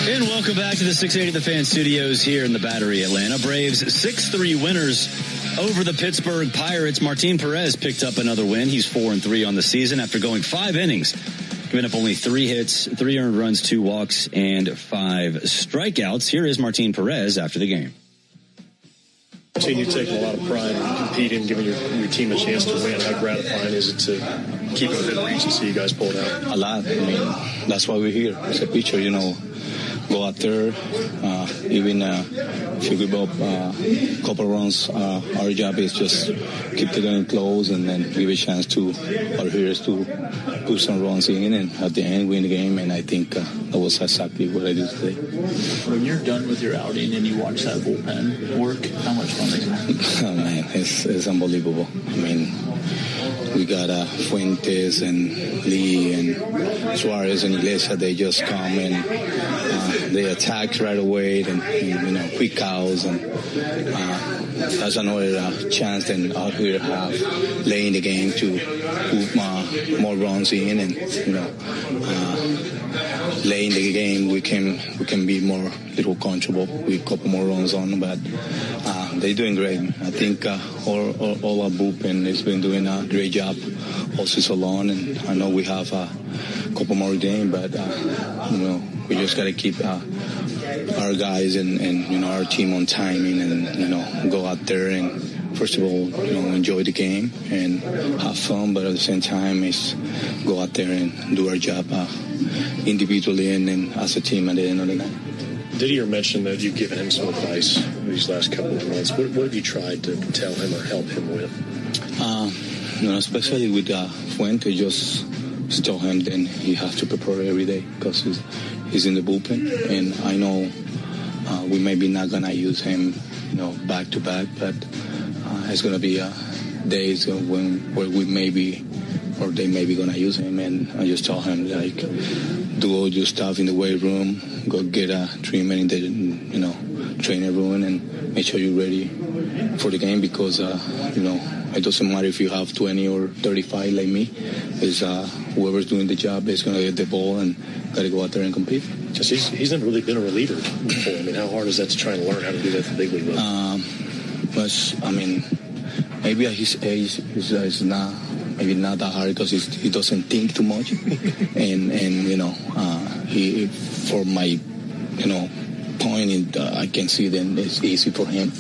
And welcome back to the 680 The Fan studios here in the Battery, Atlanta. Braves 6-3 winners over the Pittsburgh Pirates. Martin Perez picked up another win. He's 4-3 on the season after going 5 innings, giving up only 3 hits, 3 earned runs, 2 walks, and 5 strikeouts. Here is Martin Perez after the game. I've seen you taking a lot of pride in competing, giving your team a chance to win. How gratifying is it to keep it within reach and see you guys pull it out? A lot. I mean, that's why we're here. As a pitcher, go out there, even if you give up a couple runs, our job is just keep the game close and then give a chance to our hitters to put some runs in and at the end win the game. And I think that was exactly what I did today. When you're done with your outing and you watch that bullpen work, how much fun is it? Oh man, it's unbelievable. I mean, we got Fuentes and Lee and Suarez and Iglesias. They just come and they attack right away and quick outs and that's another chance than out here have late in the game to put more runs in, and late in the game we can be more little comfortable with a couple more runs on, but they're doing great. I think all our bullpen has been doing a great job all season long, and I know we have a couple more games, but we just got to keep our guys and our team on timing, and go out there and first of all enjoy the game and have fun, but at the same time is go out there and do our job individually and as a team at the end of the night. Didier mentioned that you've given him some advice these last couple of months. What have you tried to tell him or help him with? Especially with Fuente, just tell him then he has to prepare every day because he's in the bullpen, and I know we maybe not gonna use him, back to back, but it's gonna be days where we maybe or they maybe gonna use him, and I just tell him like, do all your stuff in the weight room, go get a treatment in the training room, and make sure you're ready for the game because it doesn't matter if you have 20 or 35 like me. Is whoever's doing the job is gonna get the ball and gotta go out there and compete. Just he's never really been a reliever before. I mean, how hard is that to try and learn how to do that at the big league level? Maybe at his age is not that hard because he doesn't think too much, and he for my point I can see then it's easy for him,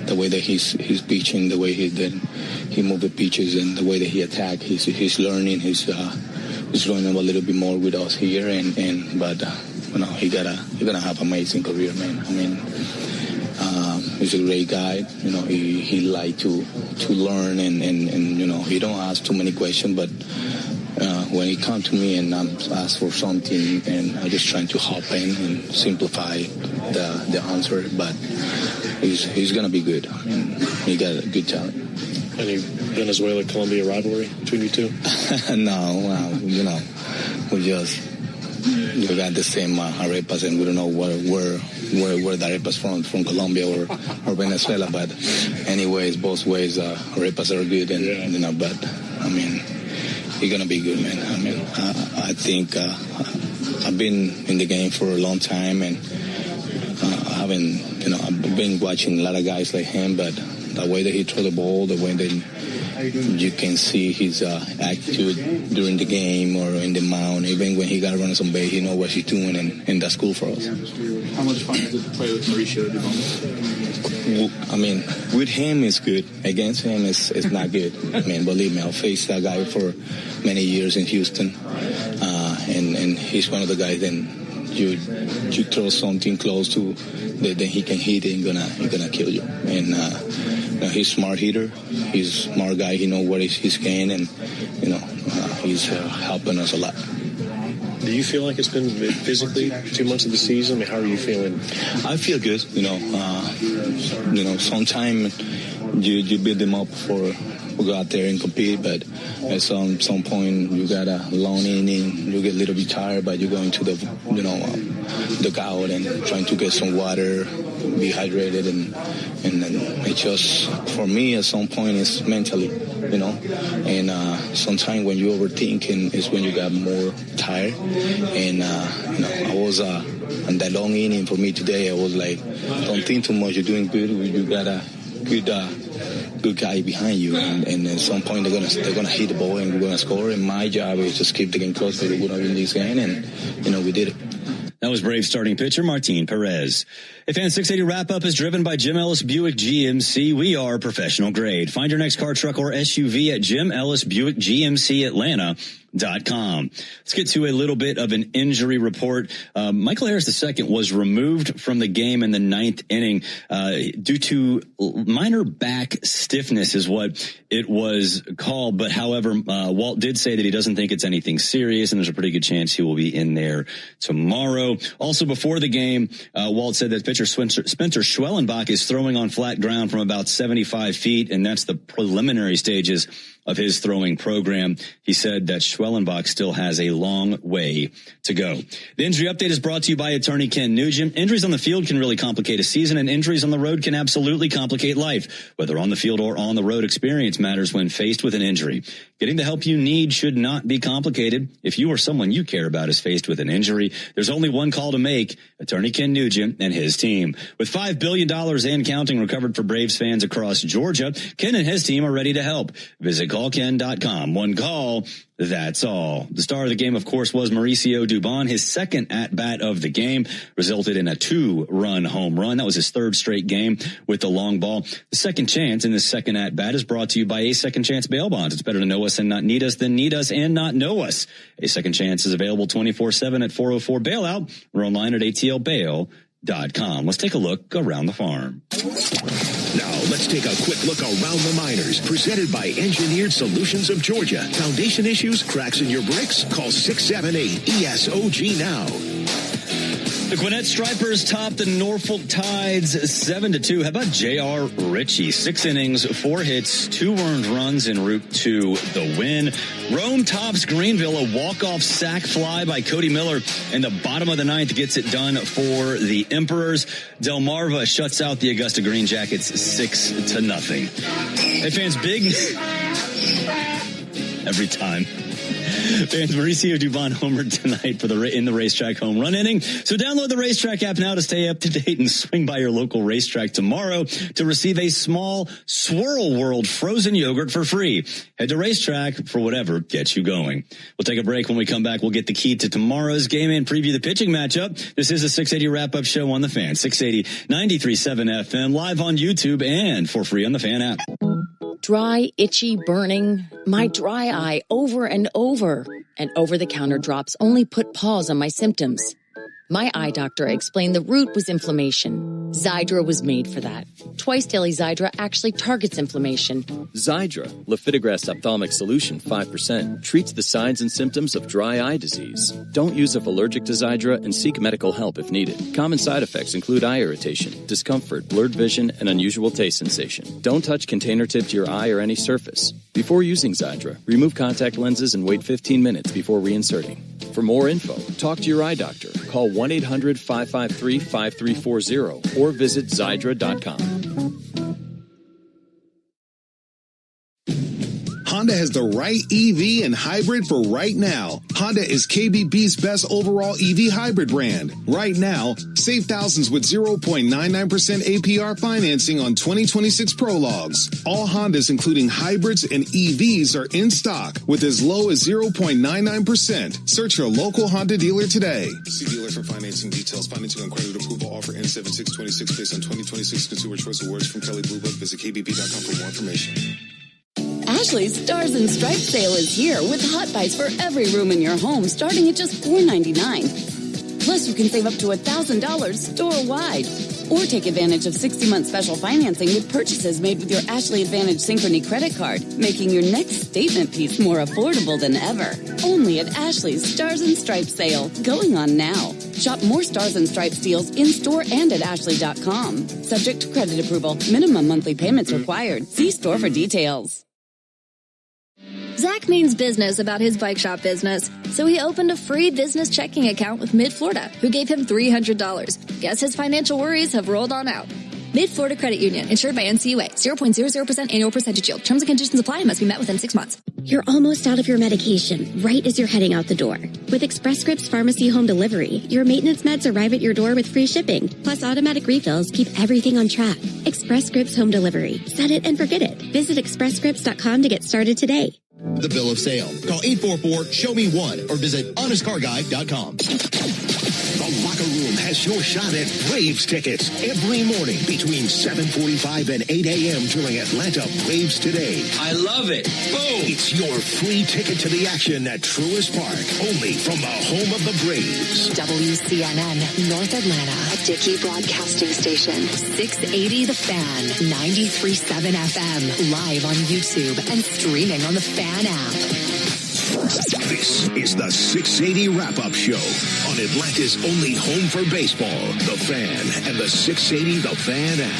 the way that he's pitching, the way he move the pitches, and the way that he attack. He's learning. He's learning a little bit more with us here, but he gonna have amazing career, man. I mean, he's a great guy. He like to learn, and he don't ask too many questions, but when he come to me and I'm asked for something, and I just trying to hop in and simplify the answer, but he's gonna be good. I mean, he got a good talent. Any Venezuela-Colombia rivalry between you two? No, we got the same arepas, and we don't know where the arepas from Colombia or Venezuela. But anyways, both ways, arepas are good, and but I mean, he's gonna be good, man. I mean, I think I've been in the game for a long time, and I've been watching a lot of guys like him, but the way that he throw the ball, the way that you can see his attitude during the game or in the mound, even when he got to run some base, he know what he's doing, and that's cool for us. How much fun is it to play with Mauricio Dubon? I mean, with him it's good. Against him it's not good. I mean, believe me, I've faced that guy for many years in Houston, and he's one of the guys that you throw something close to, then he can hit it and he's gonna kill you. And he's a smart hitter. He's a smart guy. He knows what he's getting, and he's helping us a lot. Do you feel like it's been physically 2 months of the season? I mean, how are you feeling? I feel good. Sometimes you build them up for go out there and compete, but at some point you got a long inning, you get a little bit tired, but you go into the dugout and trying to get some water, be hydrated, and then it just, for me at some point it's mentally, and sometimes when you overthink and is when you got more tired, and I was on that long inning for me today, I was like, don't think too much, you're doing good, you got a good guy behind you, and at some point they're gonna hit the ball and we're gonna score, and my job is just keep the game close so we're gonna win this game, and we did it. That was Braves starting pitcher Martin Perez. A Fan 680 wrap-up is driven by Jim Ellis Buick GMC. We are professional grade. Find your next car, truck, or SUV at Jim Ellis Buick GMC Atlanta.com. Let's get to a little bit of an injury report. Michael Harris II was removed from the game in the 9th inning due to minor back stiffness is what it was called. But however, Walt did say that he doesn't think it's anything serious, and there's a pretty good chance he will be in there tomorrow. Also, before the game, Walt said that pitcher Spencer Schwellenbach is throwing on flat ground from about 75 feet, and that's the preliminary stages of his throwing program. He said that Schwellenbach still has a long way to go. The injury update is brought to you by attorney Ken Nugent. Injuries on the field can really complicate a season, and injuries on the road can absolutely complicate life. Whether on the field or on the road, experience matters when faced with an injury. Getting the help you need should not be complicated. If you or someone you care about is faced with an injury, there's only one call to make: attorney Ken Nugent and his team. With $5 billion and counting recovered for Braves fans across Georgia, Ken and his team are ready to help. Visit callken.com. One call, that's all. The star of the game, of course, was Mauricio Dubon. His second at-bat of the game resulted in a 2-run home run. That was his third straight game with the long ball. The second chance in this second at-bat is brought to you by A Second Chance Bail Bonds. It's better to know us and not need us than need us and not know us. A Second Chance is available 24/7 at 404 Bailout or online at atlbail.com. Let's take a look around the farm. Now, let's take a quick look around the minors. Presented by Engineered Solutions of Georgia. Foundation issues, cracks in your bricks? Call 678-ESOG now. The Gwinnett Stripers top the Norfolk Tides 7-2. How about J.R. Ritchie? 6 innings, 4 hits, 2 earned runs en route to the win. Rome tops Greenville, a walk-off sac fly by Cody Miller in the bottom of the 9th gets it done for the Emperors. Delmarva shuts out the Augusta Green Jackets 6-0. Hey fans, big every time. Fans, Mauricio Dubon homered tonight for in the racetrack home run inning. So download the Racetrack app now to stay up to date and swing by your local racetrack tomorrow to receive a small Swirl World frozen yogurt for free. Head to Racetrack for whatever gets you going. We'll take a break. When we come back, we'll get the key to tomorrow's game and preview the pitching matchup. This is a 680 wrap-up show on The Fan. 680 93.7 FM, live on YouTube and for free on the Fan app. Dry, itchy, burning, my dry eye over and over. And over-the-counter drops only put pause on my symptoms. My eye doctor explained the root was inflammation. Xiidra was made for that. Twice-daily Xiidra actually targets inflammation. Xiidra, Lifitegrast Ophthalmic Solution 5%, treats the signs and symptoms of dry eye disease. Don't use if allergic to Xiidra and seek medical help if needed. Common side effects include eye irritation, discomfort, blurred vision, and unusual taste sensation. Don't touch container tip to your eye or any surface. Before using Xiidra, remove contact lenses and wait 15 minutes before reinserting. For more info, talk to your eye doctor. Call 1-800-553-5340 or visit Xiidra.com. Honda has the right EV and hybrid for right now. Honda is KBB's best overall EV hybrid brand. Right now, save thousands with 0.99% APR financing on 2026 Prologues. All Hondas, including hybrids and EVs, are in stock with as low as 0.99%. Search your local Honda dealer today. See dealer for financing details. Financing on credit approval. Offer N7626 based on 2026 Consumer Choice Awards from Kelley Blue Book. Visit KBB.com for more information. Ashley's Stars and Stripes sale is here with hot buys for every room in your home starting at just $4.99. Plus, you can save up to $1,000 store-wide. Or take advantage of 60-month special financing with purchases made with your Ashley Advantage Synchrony credit card, making your next statement piece more affordable than ever. Only at Ashley's Stars and Stripes sale, going on now. Shop more Stars and Stripes deals in-store and at ashley.com. Subject to credit approval. Minimum monthly payments required. See store for details. Zach means business about his bike shop business, so he opened a free business checking account with Mid-Florida, who gave him $300. Guess his financial worries have rolled on out. Mid-Florida Credit Union, insured by NCUA, 0.00% annual percentage yield. Terms and conditions apply and must be met within 6 months. You're almost out of your medication, right as you're heading out the door. With Express Scripts Pharmacy Home Delivery, your maintenance meds arrive at your door with free shipping, plus automatic refills keep everything on track. Express Scripts Home Delivery. Set it and forget it. Visit expressscripts.com to get started today. The bill of sale. Call 844-SHOW-ME-1 or visit honestcarguide.com. The Locker Room has your shot at Braves tickets every morning between 7:45 and 8 a.m. during Atlanta Braves Today. I love it. Boom! It's your free ticket to the action at Truist Park, only from the home of the Braves. WCNN, North Atlanta, a Dickey Broadcasting Station, 680 The Fan, 93.7 FM, live on YouTube and streaming on the Fan app. This is the 680 Wrap-Up Show on Atlanta's only home for baseball, The Fan, and the 680 The Fan app.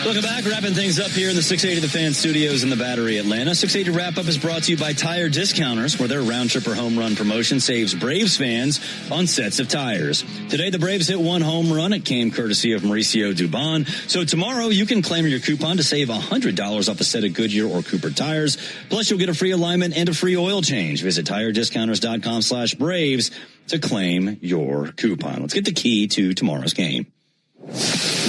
Welcome back. Wrapping things up here in the 680 The Fan studios in the Battery, Atlanta. 680 Wrap-Up is brought to you by Tire Discounters, where their round-trip or home run promotion saves Braves fans on sets of tires. Today, the Braves hit one home run. It came courtesy of Mauricio Dubon. So tomorrow, you can claim your coupon to save $100 off a set of Goodyear or Cooper tires. Plus, you'll get a free alignment and a free oil change. Visit TireDiscounters.com/Braves to claim your coupon. Let's get the key to tomorrow's game.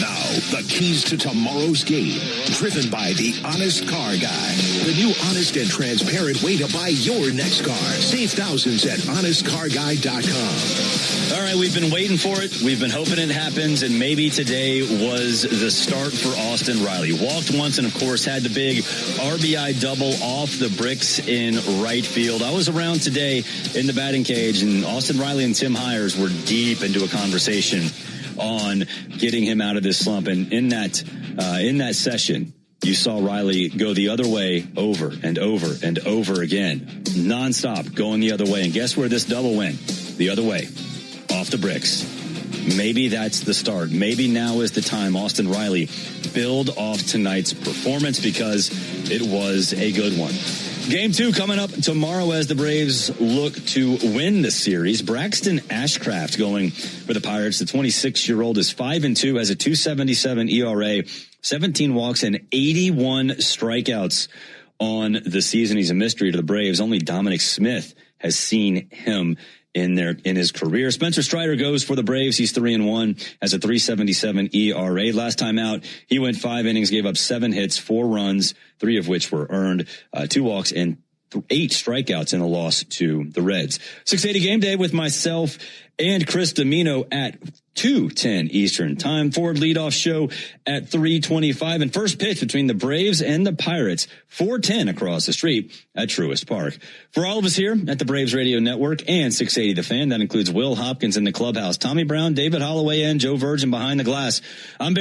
Now, the keys to tomorrow's game, driven by the Honest Car Guy. The new honest and transparent way to buy your next car. Save thousands at honestcarguy.com. All right, we've been waiting for it. We've been hoping it happens, and maybe today was the start for Austin Riley. Walked once and, of course, had the big RBI double off the bricks in right field. I was around today in the batting cage, and Austin Riley and Tim Hires were deep into a conversation on getting him out of this slump. And in that session, you saw Riley go the other way over and over and over again, nonstop going the other way. And guess where this double went? The other way, off the bricks. Maybe that's the start. Maybe now is the time Austin Riley build off tonight's performance, because it was a good one. Game 2 coming up tomorrow as the Braves look to win the series. Braxton Ashcraft going for the Pirates. The 26-year-old is 5-2, has a 2.77 ERA, 17 walks, and 81 strikeouts on the season. He's a mystery to the Braves. Only Dominic Smith has seen him in his career. Spencer Strider goes for the Braves. He's 3-1, has a 3.77 ERA. Last time out, he went 5 innings, gave up 7 hits, 4 runs, 3 of which were earned, 2 walks, and 8 strikeouts in a loss to the Reds. 680 Game Day with myself and Chris Domino at 2:10 Eastern Time. Ford leadoff show at 3:25, and first pitch between the Braves and the Pirates, 4:10 across the street at Truist Park. For all of us here at the Braves Radio Network and 680 The Fan, that includes Will Hopkins in the clubhouse, Tommy Brown, David Holloway, and Joe Virgin behind the glass. I'm Barry